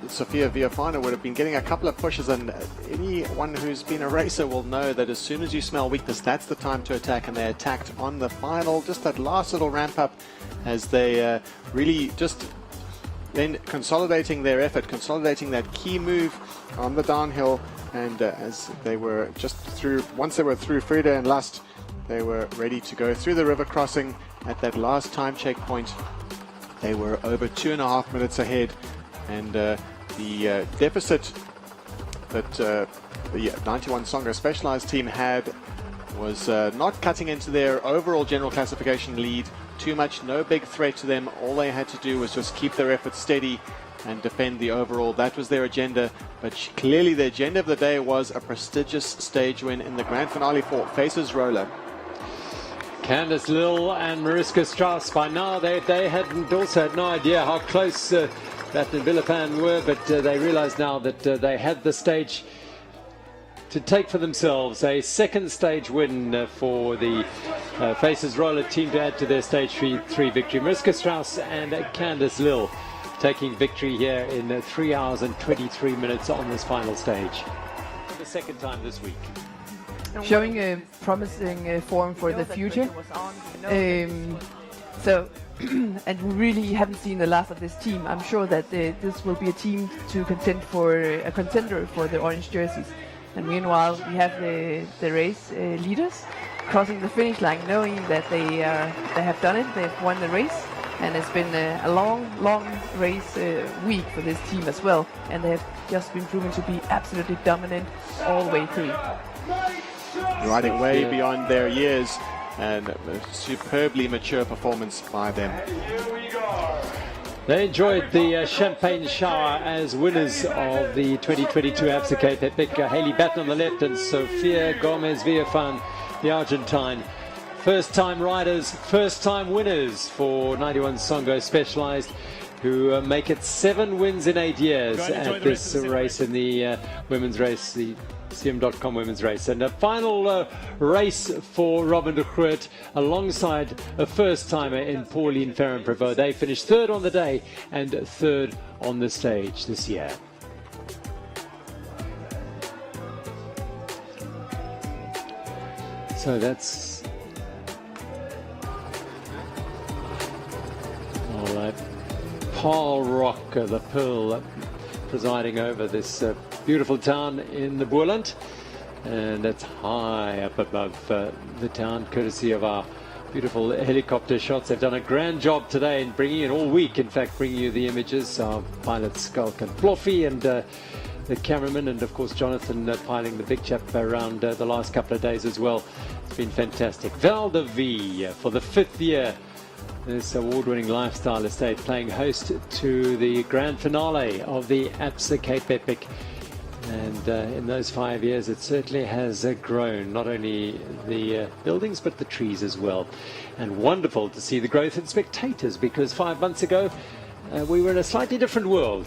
Sophia Viafana would have been getting a couple of pushes, and anyone who's been a racer will know that as soon as you smell weakness, that's the time to attack. And they attacked on the final, just that last little ramp up, as they really just then consolidating their effort, consolidating that key move on the downhill. And as they were just through, once they were through Frida and Lust, they were ready to go through the river crossing at that last time checkpoint. They were over 2.5 minutes ahead, and the deficit that the 91 Songo Specialized team had was not cutting into their overall general classification lead too much. No big threat to them. All they had to do was just keep their effort steady and defend the overall. That was their agenda, but clearly the agenda of the day was a prestigious stage win in the grand finale for Faces Roller. Candice Lill and Mariska Strauss, by now they hadn't also had no idea how close Batten and Villafan were, but they realized now that they had the stage to take for themselves. A second stage win for the Faces Roller team to add to their stage 3 victory. Mariska Strauss and Candice Lill taking victory here in 3 hours and 23 minutes on this final stage. For the second time this week. Showing a promising form for the future. And we really haven't seen the last of this team. I'm sure that this will be a team to contend for a contender for the orange jerseys. And meanwhile, we have the race leaders crossing the finish line, knowing that they have done it. They've won the race, and it's been a long race week for this team as well. And they have just been proven to be absolutely dominant all the way through. Riding way beyond their years, and a superbly mature performance by them. They enjoyed the champagne shower as winners of the 2022 Absa Cape Epic. Hayley Batten on the left and Sophia Gomez-Villafan, the Argentine. First-time riders, first-time winners for 91 Songo Specialized, who make it 7 wins in 8 years at this race in the women's race, the CM.com women's race. And a final race for Robin de Groot alongside a first-timer in Pauline Ferrer-Probo. They finished third on the day and third on the stage this year. So that's all that Paul Rock, the Pearl, presiding over this beautiful town in the Boerland, and that's high up above the town, courtesy of our beautiful helicopter shots. They've done a grand job today in bringing in, all week in fact, bringing you the images. Our pilots Skulk and Fluffy, and the cameraman, and of course Jonathan piling the big chap around the last couple of days as well. It's been fantastic. Val de Vie for the 5th year, this award-winning lifestyle estate, playing host to the grand finale of the Absa Cape Epic And in those 5 years, it certainly has grown, not only the buildings, but the trees as well. And wonderful to see the growth in spectators, because 5 months ago, we were in a slightly different world.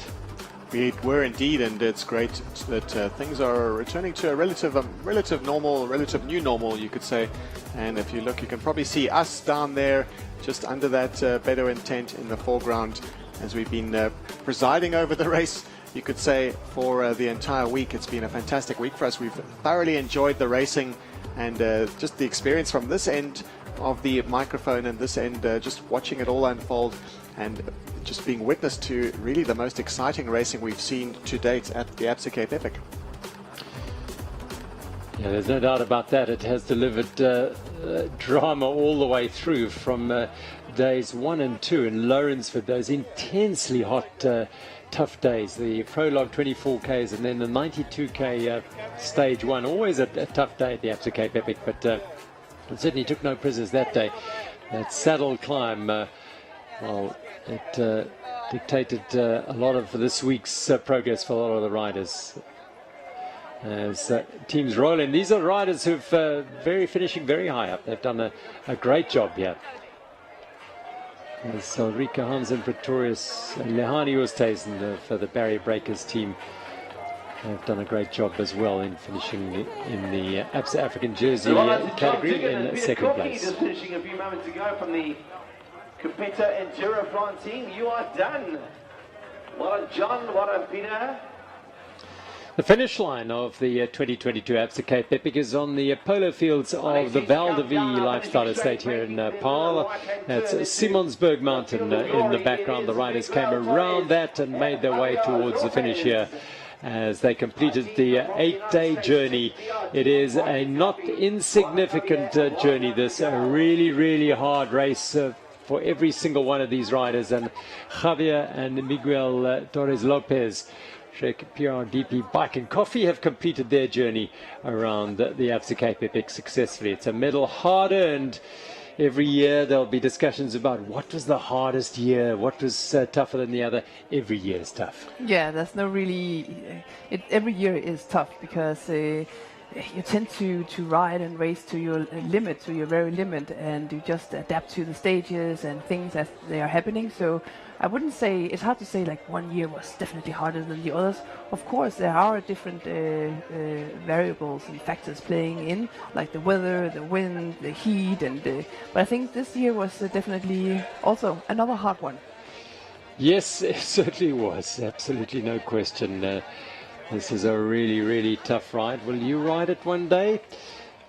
We were indeed, and it's great that things are returning to a relative normal, relative new normal, you could say. And if you look, you can probably see us down there, just under that Bedouin tent in the foreground, as we've been presiding over the race. You could say for the entire week. It's been a fantastic week for us. We've thoroughly enjoyed the racing and just the experience from this end of the microphone and this end, just watching it all unfold and just being witness to really the most exciting racing we've seen to date at the Absa Cape Epic. Yeah, there's no doubt about that. It has delivered drama all the way through from days 1 and 2 in Lawrenceford, those intensely hot tough days, the prologue 24Ks and then the 92K stage 1, always a tough day at the Absa Cape Epic, but it certainly took no prisoners that day. That saddle climb, well, it dictated a lot of this week's progress for a lot of the riders. As teams roll in, these are riders who've finishing very high up. They've done a great job here. As Ulrika Hansen, Pretorius, and Lehani Oosthuizen for the Barrier Breakers team have done a great job as well in finishing in the Absa African Jersey category in second place. Just finishing a few moments ago from the Capetta Enduro Front team. You are done. Well done, John. Well done, Peter. The finish line of the 2022 Absa Cape Epic is on the polo fields of the Val de Vie lifestyle estate here in Paarl. That's Simonsberg Mountain in the background. The riders came around that and made their way towards the finish here as they completed the 8-day journey. It is a not insignificant journey, this a really hard race for every single one of these riders, and Javier and Miguel Torres Lopez, PRDP Bike and Coffee, have completed their journey around the Absa Cape Epic successfully. It's a medal hard earned. Every year there'll be discussions about what was the hardest year, what was tougher than the other. Every year is tough. Yeah, there's no really... every year is tough because you tend to ride and race to your limit, to your very limit, and you just adapt to the stages and things as they are happening. So I wouldn't say, it's hard to say like one year was definitely harder than the others. Of course, there are different variables and factors playing in, like the weather, the wind, the heat, and but I think this year was definitely also another hard one. Yes, it certainly was. Absolutely no question. This is a really tough ride. Will you ride it one day?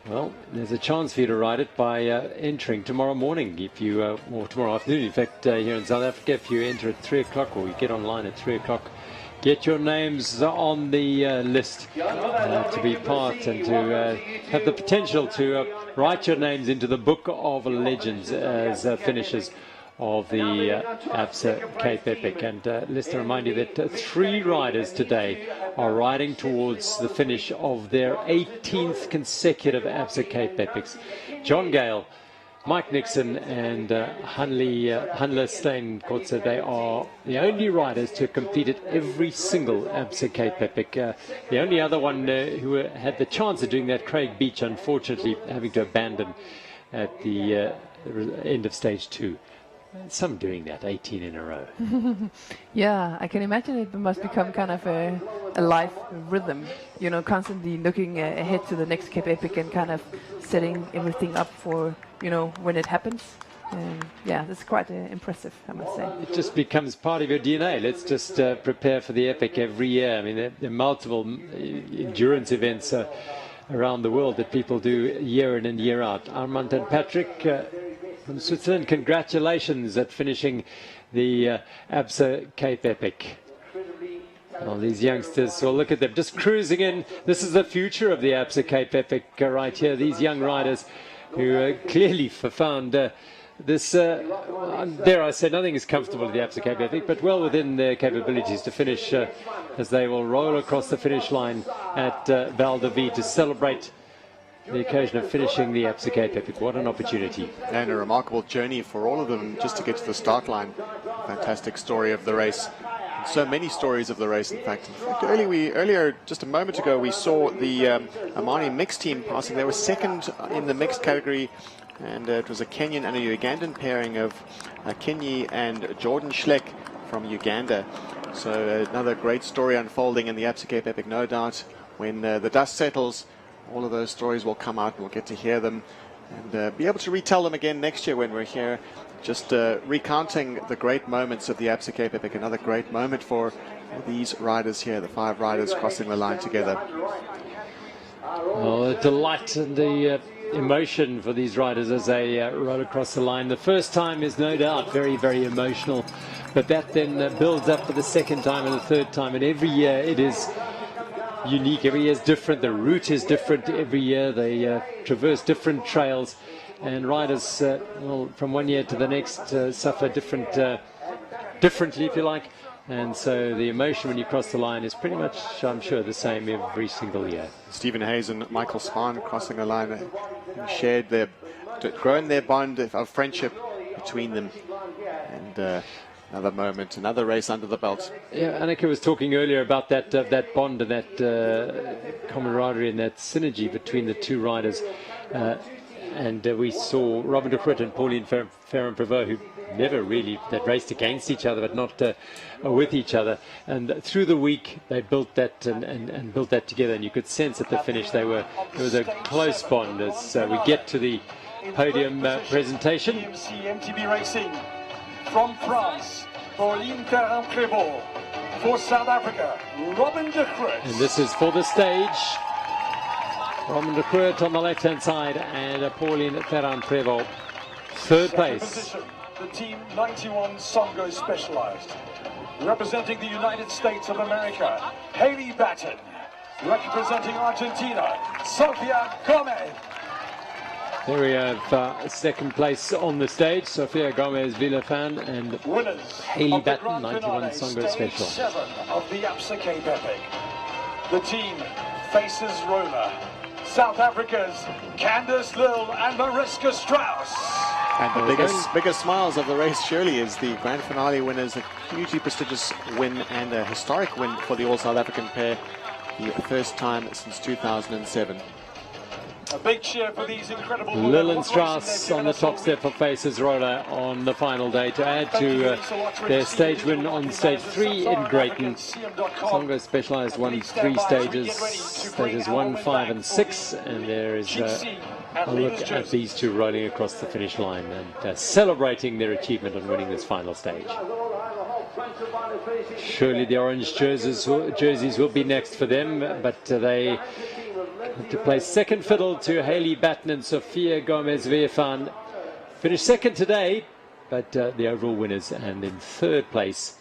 Well, there's a chance for you to ride it by entering tomorrow morning, if you, or tomorrow afternoon, in fact, here in South Africa, if you enter at 3 o'clock or you get online at 3 o'clock. Get your names on the list to be part and to have the potential to write your names into the book of legends as finishers of the Absa Cape Epic. And let's remind you that 3 riders today are riding towards the finish of their 18th consecutive Absa Cape Epics. John Gale, Mike Nixon and Hanle Steenkotze, they are the only riders to have completed every single Absa Cape Epic. The only other one who had the chance of doing that, Craig Beach, unfortunately having to abandon at the end of stage 2. Some doing that, 18 in a row. Yeah, I can imagine it must become kind of a life rhythm, you know, constantly looking ahead to the next Cape Epic and kind of setting everything up for, you know, when it happens. Yeah, that's quite impressive, I must say. It just becomes part of your DNA. Let's just prepare for the Epic every year. I mean, there are multiple endurance events around the world that people do year in and year out. Armand and Patrick from Switzerland, congratulations at finishing the Absa Cape Epic. Well, these youngsters, well, look at them, just cruising in. This is the future of the Absa Cape Epic right here. These young riders who clearly found this, dare I say, nothing is comfortable at the Absa Cape Epic, but well within their capabilities to finish as they will roll across the finish line at Val de Vie to celebrate the occasion of finishing the Absa Cape Epic. What an opportunity. And a remarkable journey for all of them just to get to the start line. Fantastic story of the race. So many stories of the race, in fact. Earlier, just a moment ago, we saw the Amani mixed team passing. They were second in the mixed category, and it was a Kenyan and a Ugandan pairing of Kenyi and Jordan Schleck from Uganda. So another great story unfolding in the Absa Cape Epic, no doubt. When the dust settles, all of those stories will come out and we'll get to hear them and be able to retell them again next year when we're here, just recounting the great moments of the Absa Cape Epic. Another great moment for these riders here, the 5 riders crossing the line together. Oh, the delight and the emotion for these riders as they roll across the line. The first time is no doubt very, very emotional, but that then builds up for the second time and the third time, and every year it is unique. Every year is different. The route is different every year. They traverse different trails, and riders, well, from one year to the next, suffer differently, if you like. And so the emotion when you cross the line is pretty much, I'm sure, the same every single year. Stephen Hayes and Michael Spahn crossing the line, grown their bond of friendship between them. And another moment, another race under the belt. Yeah, Annika was talking earlier about that bond and that camaraderie and that synergy between the two riders. And we saw Robin de Groot and Pauline Ferrand-Prévot, who never really raced against each other, but not with each other. And through the week, they built that and built that together. And you could sense at the finish there was a close bond as we get to the podium presentation. MTB Racing from France, Pauline Ferrand-Prévot. For South Africa, Robin de Groot. And this is for the stage. Robin de Groot on the left-hand side and Pauline Ferrand-Prévot, third place. Position, the Team 91 Songo Specialized. Representing the United States of America, Haley Batten. Representing Argentina, Sofia Gomez. Here we have second place on the stage, Sofia Gomez Villafan and Haley Batten, 91 Songo Special. 7 of the Absa Cape Epic. The team faces roller. South Africa's Candice Lill and Mariska Strauss. And the biggest smiles of the race surely is the grand finale winners, a hugely prestigious win and a historic win for the all-South African pair, the first time since 2007. A big cheer for these incredible Lill and Strauss on the top step for Faces Roller on the final day to add to their stage win on stage 3 in Greyton. Songo Specialized won 3 stages, stages 1, 5 and 6, and there is a look at these two rolling across the finish line and celebrating their achievement on winning this final stage. Surely the orange jerseys will be next for them, but they to play second fiddle to Haley Batten and Sofia Gomez Villafan. Finished second today, but the overall winners, and in third place,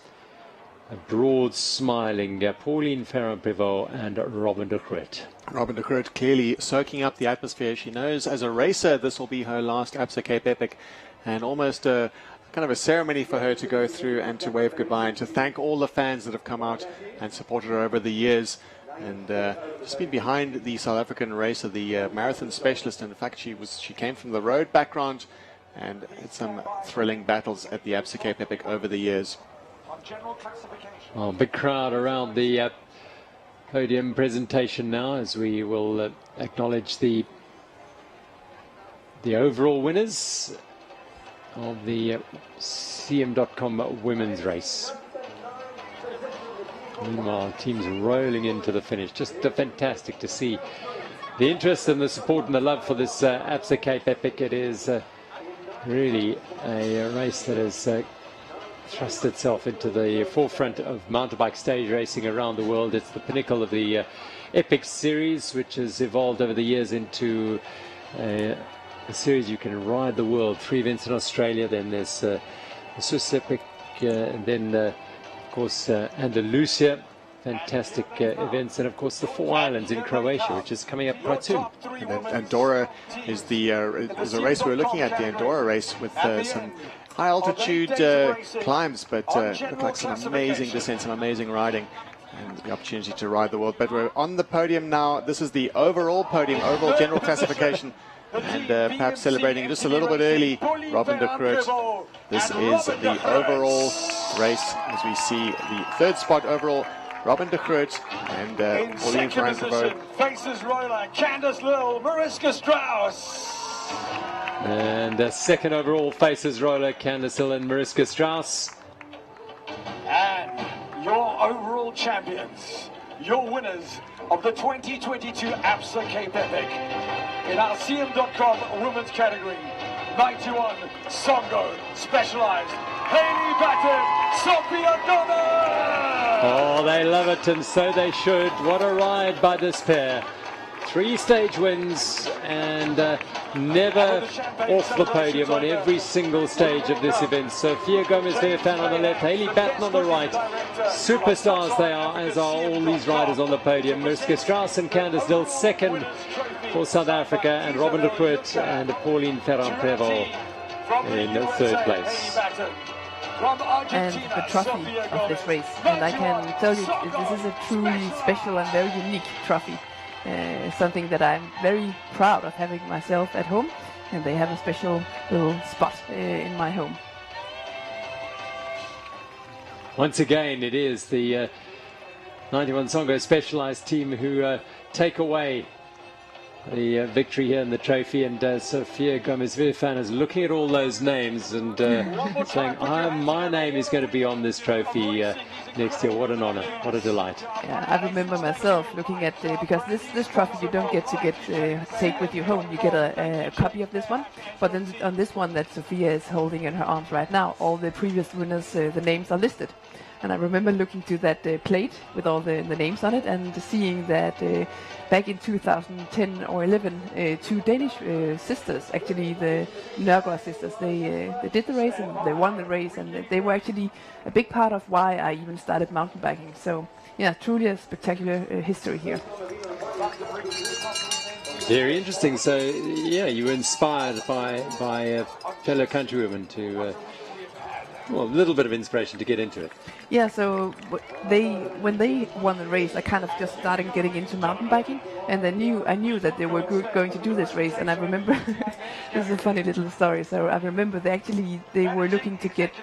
a broad smiling Pauline Ferrand-Prévot and Robin de Groot. Robin de Groot clearly soaking up the atmosphere. She knows as a racer this will be her last Absa Cape Epic, and almost kind of a ceremony for her to go through and to wave goodbye and to thank all the fans that have come out and supported her over the years. And just been behind the South African racer, the marathon specialist. In fact, she came from the road background and had some thrilling battles at the Absa Cape Epic over the years. Oh, big crowd around the podium presentation now as we will acknowledge the overall winners of the CM.com women's race. Meanwhile, teams rolling into the finish. Just fantastic to see the interest and the support and the love for this Absa Cape Epic. It is really a race that has thrust itself into the forefront of mountain bike stage racing around the world. It's the pinnacle of the Epic series, which has evolved over the years into a series you can ride the world. 3 events in Australia, then there's the Swiss Epic, and then of course Andalusia, fantastic events, and of course the 4 Islands in Croatia, which is coming up quite soon. And Andorra is a race we're looking at, the Andorra race, with some high altitude climbs, but look like some amazing descent, some amazing riding, and the opportunity to ride the world. But we're on the podium now. This is the overall podium, overall general classification. And perhaps celebrating just a little bit early, Robin de Groot. This is the overall race as we see the third spot overall, Robin de Groot and In Pauline second position, Frankenberg. Faces Roller, Candice Lill, Mariska Strauss. And second overall, Faces Roller, Candice Hill and Mariska Strauss. And your overall champions, your winners of the 2022 Absa Cape Epic in our CM.com women's category, 91 Songo Specialized, Hayley Batten, Sophia Gomez. Oh, they love it, and so they should. What a ride by this pair. 3 stage wins and never off the podium on every single stage of this event. Sophia Gomez-Verfan on the left, Hayley Batten on the right. Superstars they are, as are all these riders on the podium. Mariska Strauss and Candice Dill second for South Africa, and Robin de Groot and Pauline Ferrand-Prévot in third place. And the trophy of this race. And I can tell you, this is a truly special and very unique trophy. Something that I'm very proud of having myself at home, and they have a special little spot in my home. Once again, it is the 91 Songo Specialized team who take away the victory here in the trophy, and Sophia Gomez-Verfan is looking at all those names and saying, my name is going to be on this trophy next year. What an honor, what a delight. Yeah, I remember myself looking at, because this trophy you don't get to take with you home. You get a copy of this one, but then on this one that Sophia is holding in her arms right now, all the previous winners, the names are listed. And I remember looking to that plate with all the names on it and seeing that back in 2010 or 11, 2 Danish sisters, actually the Nørgaard sisters, they did the race and they won the race, and they were actually a big part of why I even started mountain biking. So yeah, truly a spectacular history here. Very interesting. So yeah, you were inspired by fellow countrywomen to well, a little bit of inspiration to get into it. Yeah, so when they won the race, I kind of just started getting into mountain biking, and I knew that they were going to do this race. And I remember this is a funny little story. So I remember they were looking to get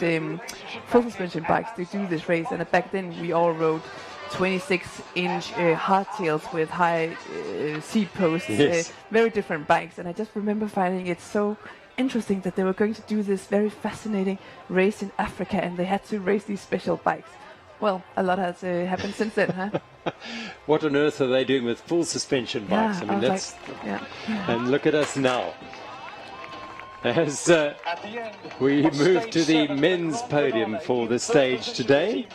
full suspension bikes to do this race, and back then we all rode 26-inch hardtails with high seat posts, yes. Very different bikes. And I just remember finding it so interesting that they were going to do this very fascinating race in Africa, and they had to race these special bikes. Well, a lot has happened since then, huh? What on earth are they doing with full suspension bikes? Yeah, I mean, that's yeah. And look at us now. As we move to the men's podium for the stage today.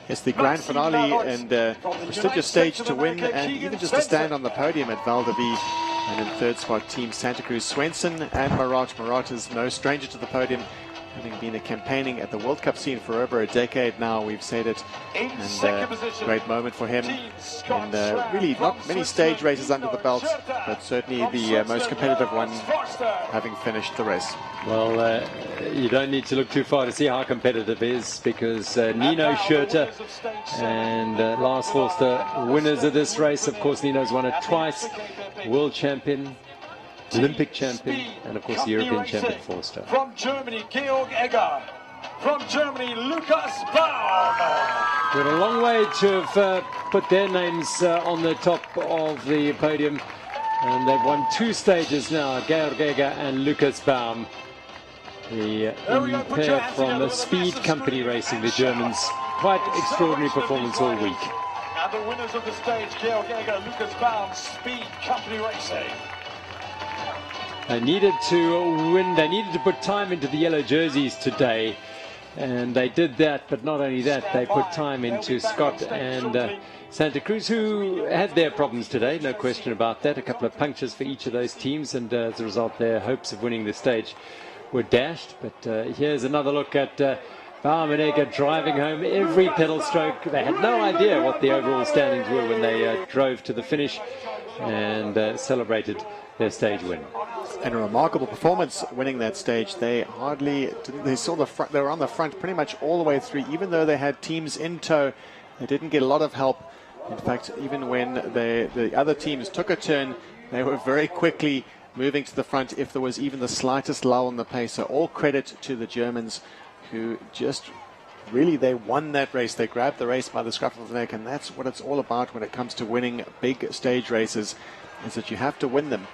It's the grand finale and prestigious stage to win, and even just to stand on the podium at Val de Vie. And in third spot, Team Santa Cruz, Swenson and Marat. Marat is no stranger to the podium, having been campaigning at the World Cup scene for over a decade now, we've said it. And great moment for him. And really not many stage races under the belt, but certainly the most competitive one, having finished the race. Well, you don't need to look too far to see how competitive it is, because Nino Schurter and Lars Forster, winners of this race. Of course, Nino's won it twice, world champion, Olympic champion, and of course the European champion Forster. From Germany, Georg Egger. From Germany, Lukas Baum. Got a long way to have put their names on the top of the podium, and they've won 2 stages now, Georg Egger and Lukas Baum. The pair from the Speed Company Racing, the Germans. Quite extraordinary performance all week. And the winners of the stage, Georg Egger, Lukas Baum, Speed Company Racing. They needed to win, they needed to put time into the yellow jerseys today, and they did that. But not only that, they put time into Scott and Santa Cruz, who had their problems today, no question about that. A couple of punctures for each of those teams, and as a result their hopes of winning the stage were dashed. But here's another look at Baum and Egger driving home every pedal stroke. They had no idea what the overall standings were when they drove to the finish and celebrated their stage win. And a remarkable performance winning that stage. They saw the front, they were on the front pretty much all the way through, even though they had teams in tow. They didn't get a lot of help. In fact, even when the other teams took a turn, they were very quickly moving to the front if there was even the slightest lull in the pace. So all credit to the Germans, who just really, they won that race. They grabbed the race by the scruff of the neck, and that's what it's all about when it comes to winning big stage races, is that you have to win them.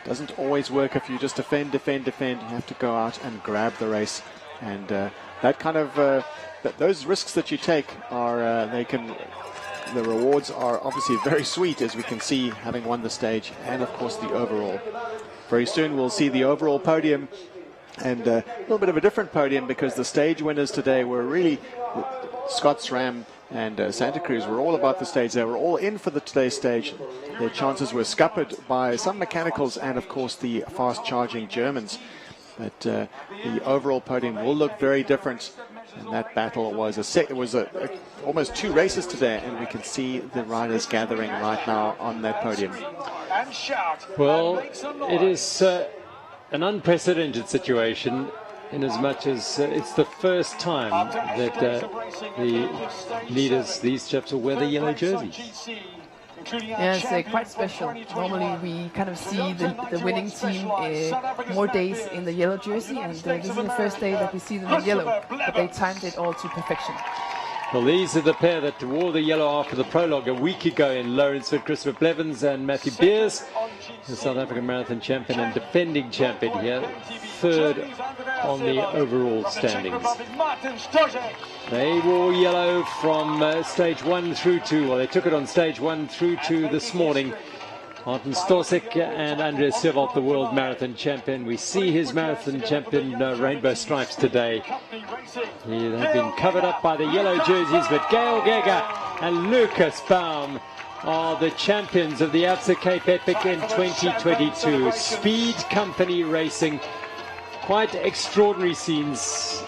It doesn't always work if you just defend. You have to go out and grab the race, and that kind of those risks that you take are the rewards are obviously very sweet, as we can see, having won the stage and of course the overall. Very soon we'll see the overall podium, and a little bit of a different podium, because the stage winners today were really Scott's Ram and Santa Cruz were all about the stage. They were all in for today's stage. Their chances were scuppered by some mechanicals and of course the fast charging Germans. But the overall podium will look very different, and that battle was almost 2 races today, and we can see the riders gathering right now on that podium. Well, it is an unprecedented situation, in as much as it's the first time that the leaders, these chaps, will wear the yellow jerseys. Yeah, it's quite special. Normally we kind of see the winning team more days in the yellow jersey, and this is the first day that we see them in yellow, but they timed it all to perfection. Well, these are the pair that wore the yellow after the prologue a week ago in Lawrenceford, Christopher Blevins and Matthew Beers, the South African marathon champion and defending champion here, third on the overall standings. They wore yellow from stage 1 through 2. Well, they took it on stage 1 through 2 this morning. Martin Stosik and Andreas Sewald, the world marathon champion. We see his marathon champion rainbow stripes today. They have been covered up by the yellow jerseys, but Gail Geiger and Lucas Baum are the champions of the Absa Cape Epic in 2022. Speed Company Racing. Quite extraordinary scenes.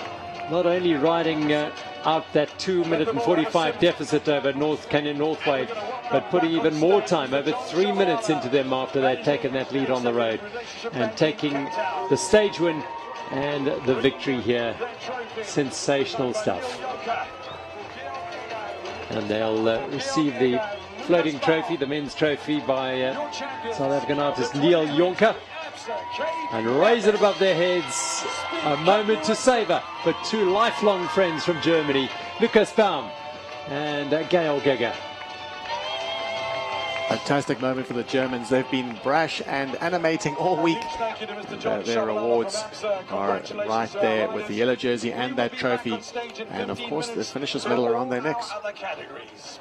Not only riding out that 2-minute and 45 deficit over North Canyon North Wave, but putting even more time, over 3 minutes into them after they'd taken that lead on the road, and taking the stage win and the victory here. Sensational stuff. And they'll receive the floating trophy, the men's trophy, by South African artist Neil Jonker, and raise it above their heads. A moment to savor for 2 lifelong friends from Germany, Lucas Baum and Gail Geiger. Fantastic moment for the Germans. They've been brash and animating all week. And, their rewards are right there with the yellow jersey and that trophy. And of course the finisher's medal are on their necks.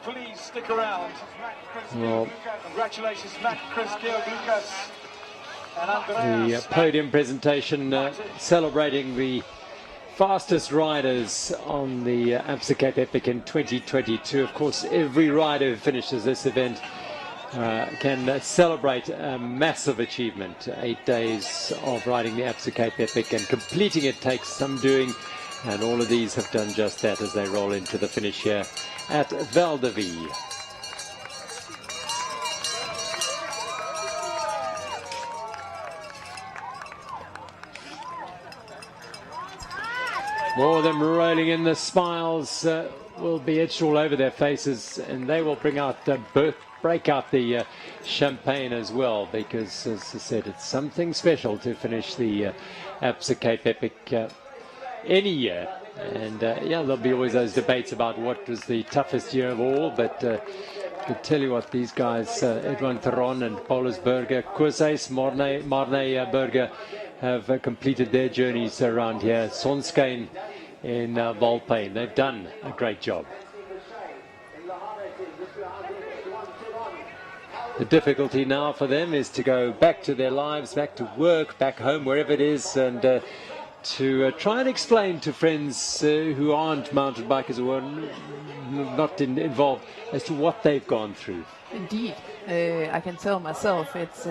Please stick around. Well, Congratulations, Matt, Chris, Gail, Lucas. the podium presentation celebrating the fastest riders on the Absa Cape Epic in 2022. Of course, every rider who finishes this event can celebrate a massive achievement. 8 days of riding the Absa Cape Epic, and completing it takes some doing, and all of these have done just that as they roll into the finish here at Val de Vie. More of them rolling in. The smiles will be etched all over their faces, and they will break out the champagne as well, because, as I said, it's something special to finish the Absa Cape Epic any year. And yeah, there'll be always those debates about what was the toughest year of all, but I can tell you what, these guys, Edwin Theron and Paulus Berger, Kooshuis, Marne Berger, have completed their journeys around here. Sonskane in Volpane. They've done a great job. The difficulty now for them is to go back to their lives, back to work, back home, wherever it is, and to try and explain to friends who aren't mountain bikers or not involved as to what they've gone through. Indeed, I can tell myself it's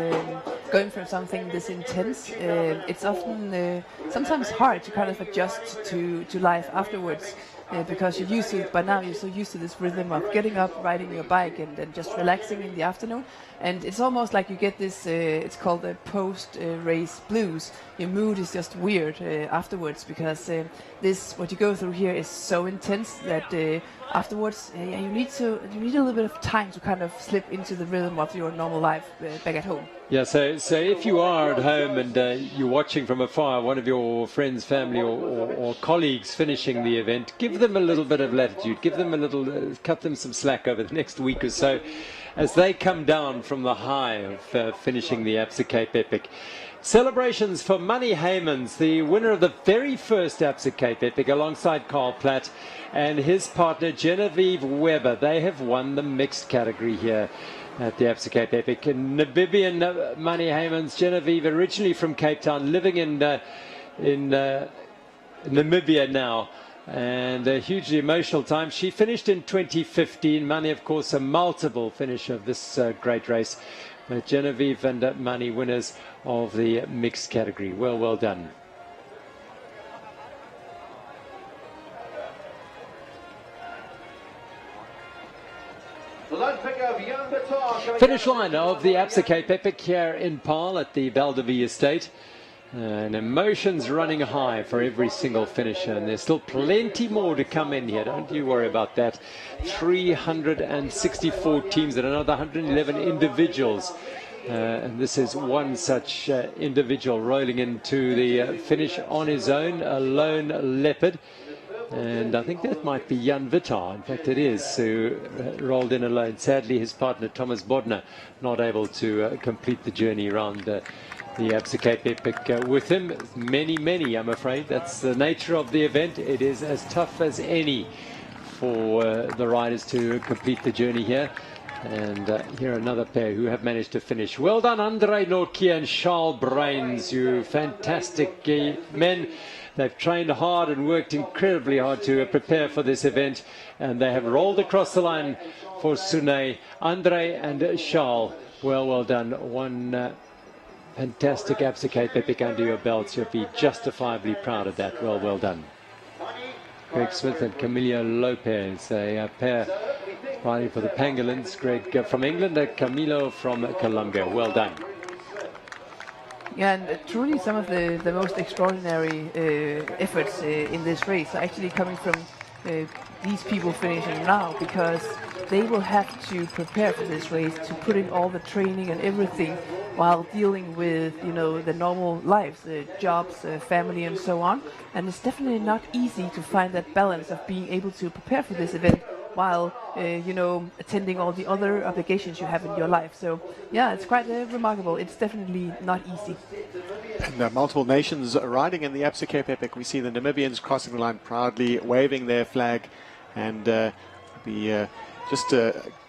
going through something this intense. It's often sometimes hard to kind of adjust to life afterwards, because you're used to it by now. You're so used to this rhythm of getting up, riding your bike, and then just relaxing in the afternoon. And it's almost like you get this. It's called the post-race blues. Your mood is just weird afterwards, because what you go through here is so intense that afterwards you need a little bit of time to kind of slip into the rhythm of your normal life back at home. Yeah, so if you are at home and you're watching from afar, one of your friends, family, or colleagues finishing the event, give them a little bit of latitude, give them a little, cut them some slack over the next week or so, as they come down from the high of finishing the Absa Cape Epic. Celebrations for Manny Heymans, the winner of the very first Absa Cape Epic, alongside Carl Platt and his partner Genevieve Weber. They have won the mixed category here at the Absa Cape Epic. And Namibian Manny Heymans, Genevieve, originally from Cape Town, living in Namibia now. And a hugely emotional time. She finished in 2015. Manny, of course, a multiple finisher of this great race. Genevieve and Manny, winners of the mixed category. Well done. Finish line of the Absa Cape Epic here in Paarl at the Val de Vie estate. And emotions running high for every single finisher, and there's still plenty more to come in here. Don't you worry about that. 364 teams and another 111 individuals. And this is one such individual rolling into the finish on his own, a lone leopard. And I think that might be Jan Vitar. In fact, it is, who rolled in alone. Sadly, his partner, Thomas Bodner, not able to complete the journey around the Absa Cape Epic with him. Many, I'm afraid. That's the nature of the event. It is as tough as any for the riders to complete the journey here. And here are another pair who have managed to finish. Well done, Andre Nortje and Charles Brains, you fantastic men. They've trained hard and worked incredibly hard to prepare for this event, and they have rolled across the line for Sune. Andre and Charles, well done. One fantastic Absa Cape Epic under your belts. You'll be justifiably proud of that. Well done. Greg Smith and Camilo Lopez, a pair riding for the Pangolins. Greg from England, Camilo from Colombia. Well done. Yeah, and truly some of the most extraordinary efforts in this race are actually coming from these people finishing now, because they will have to prepare for this race, to put in all the training and everything while dealing with, you know, the normal lives, jobs, family and so on. And it's definitely not easy to find that balance of being able to prepare for this event while, you know, attending all the other obligations you have in your life. So, yeah, it's quite remarkable. It's definitely not easy. And, multiple nations riding in the Absa Cape Epic. We see the Namibians crossing the line proudly, waving their flag, and just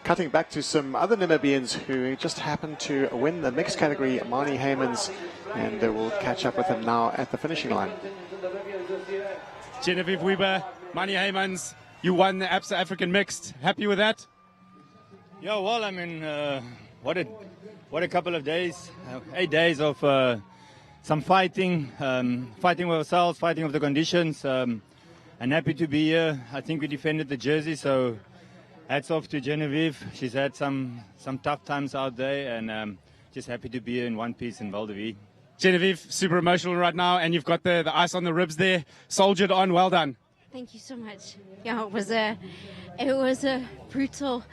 cutting back to some other Namibians who just happened to win the mixed category, Manny Heymans, and we'll catch up with him now at the finishing line. Genevieve Weber, Manny Heymans, you won the Absa African Mixed. Happy with that? Yeah, well, I mean, what a couple of days, 8 days of some fighting with ourselves, fighting with the conditions, and happy to be here. I think we defended the jersey, so hats off to Genevieve. She's had some tough times out there, and just happy to be here in one piece in Val de Vie. Genevieve, super emotional right now, and you've got the ice on the ribs there, soldiered on. Well done. Thank you so much. Yeah, it was a brutal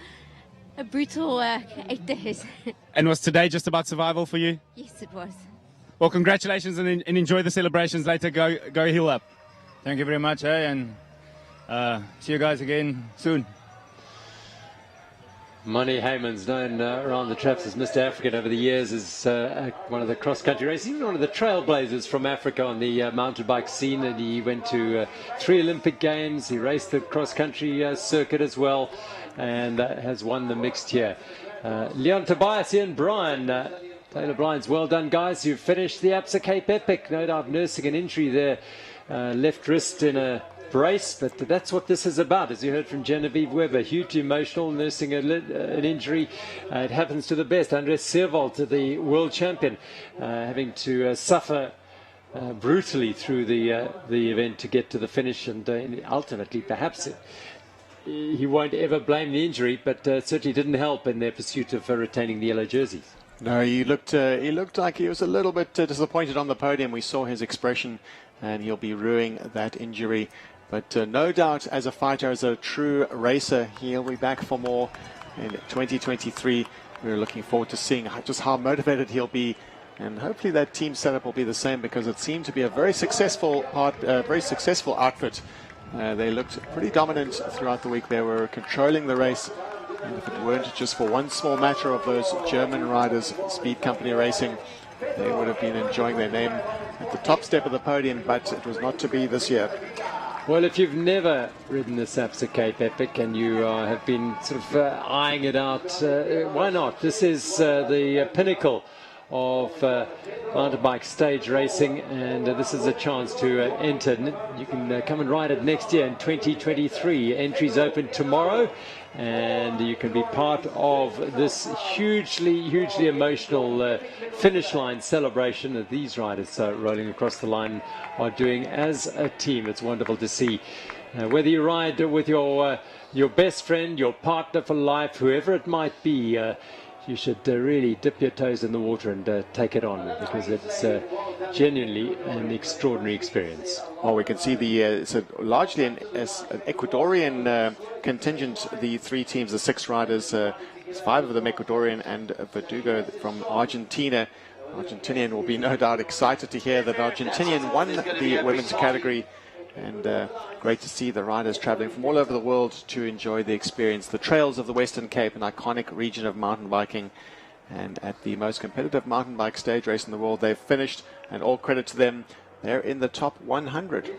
8 days. And was today just about survival for you? Yes, it was. Well, congratulations, and enjoy the celebrations later. Go heal up. Thank you very much, and see you guys again soon. Manny Heymans, known around the traps as Mr. African over the years, is one of the cross-country racers, even one of the trailblazers from Africa on the mountain bike scene. And he went to 3 Olympic Games. He raced the cross-country circuit as well, and has won the mixed here. Leon Tobias, Ian Bryan, Taylor Bryans, well done, guys. You've finished the Absa Cape Epic. No doubt nursing an injury there, left wrist in a brace, but that's what this is about, as you heard from Genevieve Weber. Hugely emotional, nursing an injury. It happens to the best. Andres Seerwald, the world champion, having to suffer brutally through the event to get to the finish, and ultimately perhaps he won't ever blame the injury, but certainly didn't help in their pursuit of retaining the yellow jerseys. No, he looked like he was a little bit disappointed on the podium. We saw his expression, and he'll be rueing that injury. But no doubt, as a fighter, as a true racer, he'll be back for more in 2023. we're looking forward to seeing just how motivated he'll be. And hopefully that team setup will be the same, because it seemed to be a very successful outfit. They looked pretty dominant throughout the week. They were controlling the race. And if it weren't just for one small matter of those German riders, Speed Company Racing, they would have been enjoying their name at the top step of the podium, but it was not to be this year. Well, if you've never ridden this Absa Cape Epic and you have been sort of eyeing it out, why not? This is the pinnacle of mountain bike stage racing, and this is a chance to enter. You can come and ride it next year in 2023. Entries open tomorrow, and you can be part of this hugely emotional finish line celebration that these riders rolling across the line are doing as a team. It's wonderful to see. Whether you ride with your best friend, your partner for life, whoever it might be, you should really dip your toes in the water and take it on, because it's genuinely an extraordinary experience. Well, we can see it's largely an Ecuadorian contingent, the three teams, the six riders, 5 of them Ecuadorian, and Verdugo from Argentina. Argentinian will be no doubt excited to hear that Argentinian won the women's category. And great to see the riders traveling from all over the world to enjoy the experience. The trails of the Western Cape, an iconic region of mountain biking, and at the most competitive mountain bike stage race in the world, they've finished, and all credit to them. They're in the top 100.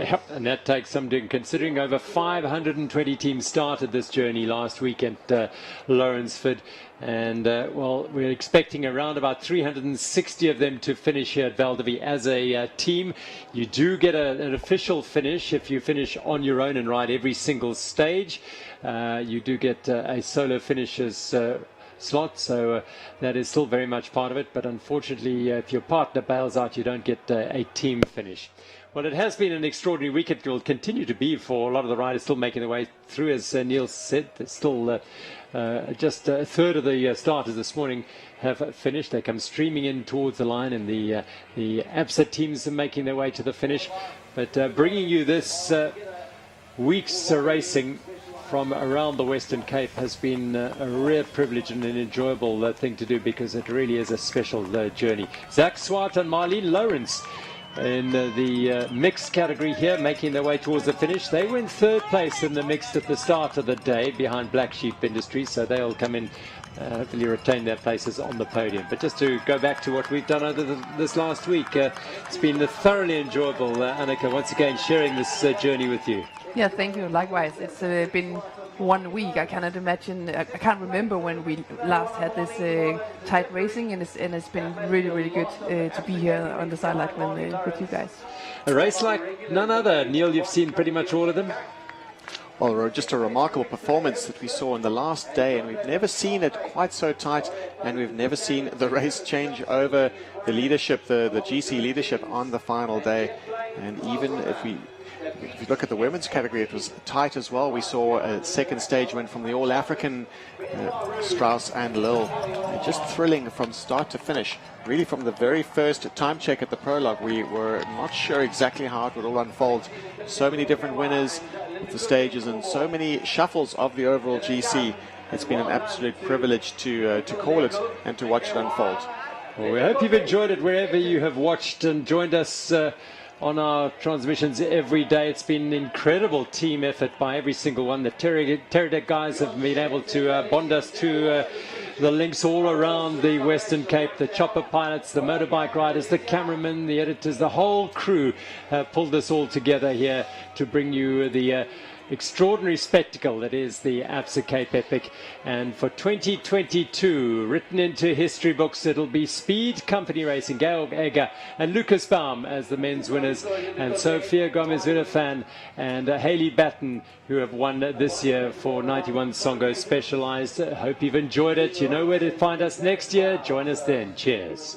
Yep, and that takes some doing, considering over 520 teams started this journey last week at Lawrenceford. And, well, we're expecting around about 360 of them to finish here at Val de Vie as a team. You do get an official finish if you finish on your own and ride every single stage. You do get a solo finisher's slot, so that is still very much part of it, but unfortunately if your partner bails out, you don't get a team finish. Well, it has been an extraordinary week. It will continue to be for a lot of the riders still making their way through. As Neil said, there's still just a third of the starters this morning have finished. They come streaming in towards the line, and the Absa teams are making their way to the finish. But bringing you this week's racing from around the Western Cape has been a rare privilege and an enjoyable thing to do, because it really is a special journey. Zach Swart and Marlene Lawrence in the mixed category here, making their way towards the finish. They were in third place in the mixed at the start of the day behind Black Sheep Industries, so they'll come in, hopefully retain their places on the podium. But just to go back to what we've done over this last week, it's been thoroughly enjoyable, Annika, once again sharing this journey with you. Yeah, thank you. Likewise, it's been 1 week. I cannot imagine. I can't remember when we last had this tight racing, and it's been really good to be here on the sideline with you guys. A race like none other. Neil, you've seen pretty much all of them. Well, just a remarkable performance that we saw on the last day, and we've never seen it quite so tight, and we've never seen the race change over the leadership, the GC leadership on the final day. And even if you look at the women's category, it was tight as well. We saw a second stage went from the All-African Strauss and Lil. Just thrilling from start to finish. Really from the very first time check at the prologue, we were not sure exactly how it would all unfold. So many different winners of the stages and so many shuffles of the overall GC. It's been an absolute privilege to call it and to watch it unfold. Well, we hope you've enjoyed it wherever you have watched and joined us on our transmissions every day. It's been an incredible team effort by every single one. The Teradek guys have been able to bond us to the links all around the Western Cape. The chopper pilots, the motorbike riders, the cameramen, the editors, the whole crew have pulled this all together here to bring you the extraordinary spectacle that is the Absa Cape Epic. And for 2022, written into history books, it'll be Speed Company Racing, Georg Egger and Lucas Baum as the men's winners, and Sophia Gomez-Villafan and Hayley Batten, who have won this year for 91 Songo Specialized. Hope you've enjoyed it. You know where to find us next year. Join us then. Cheers.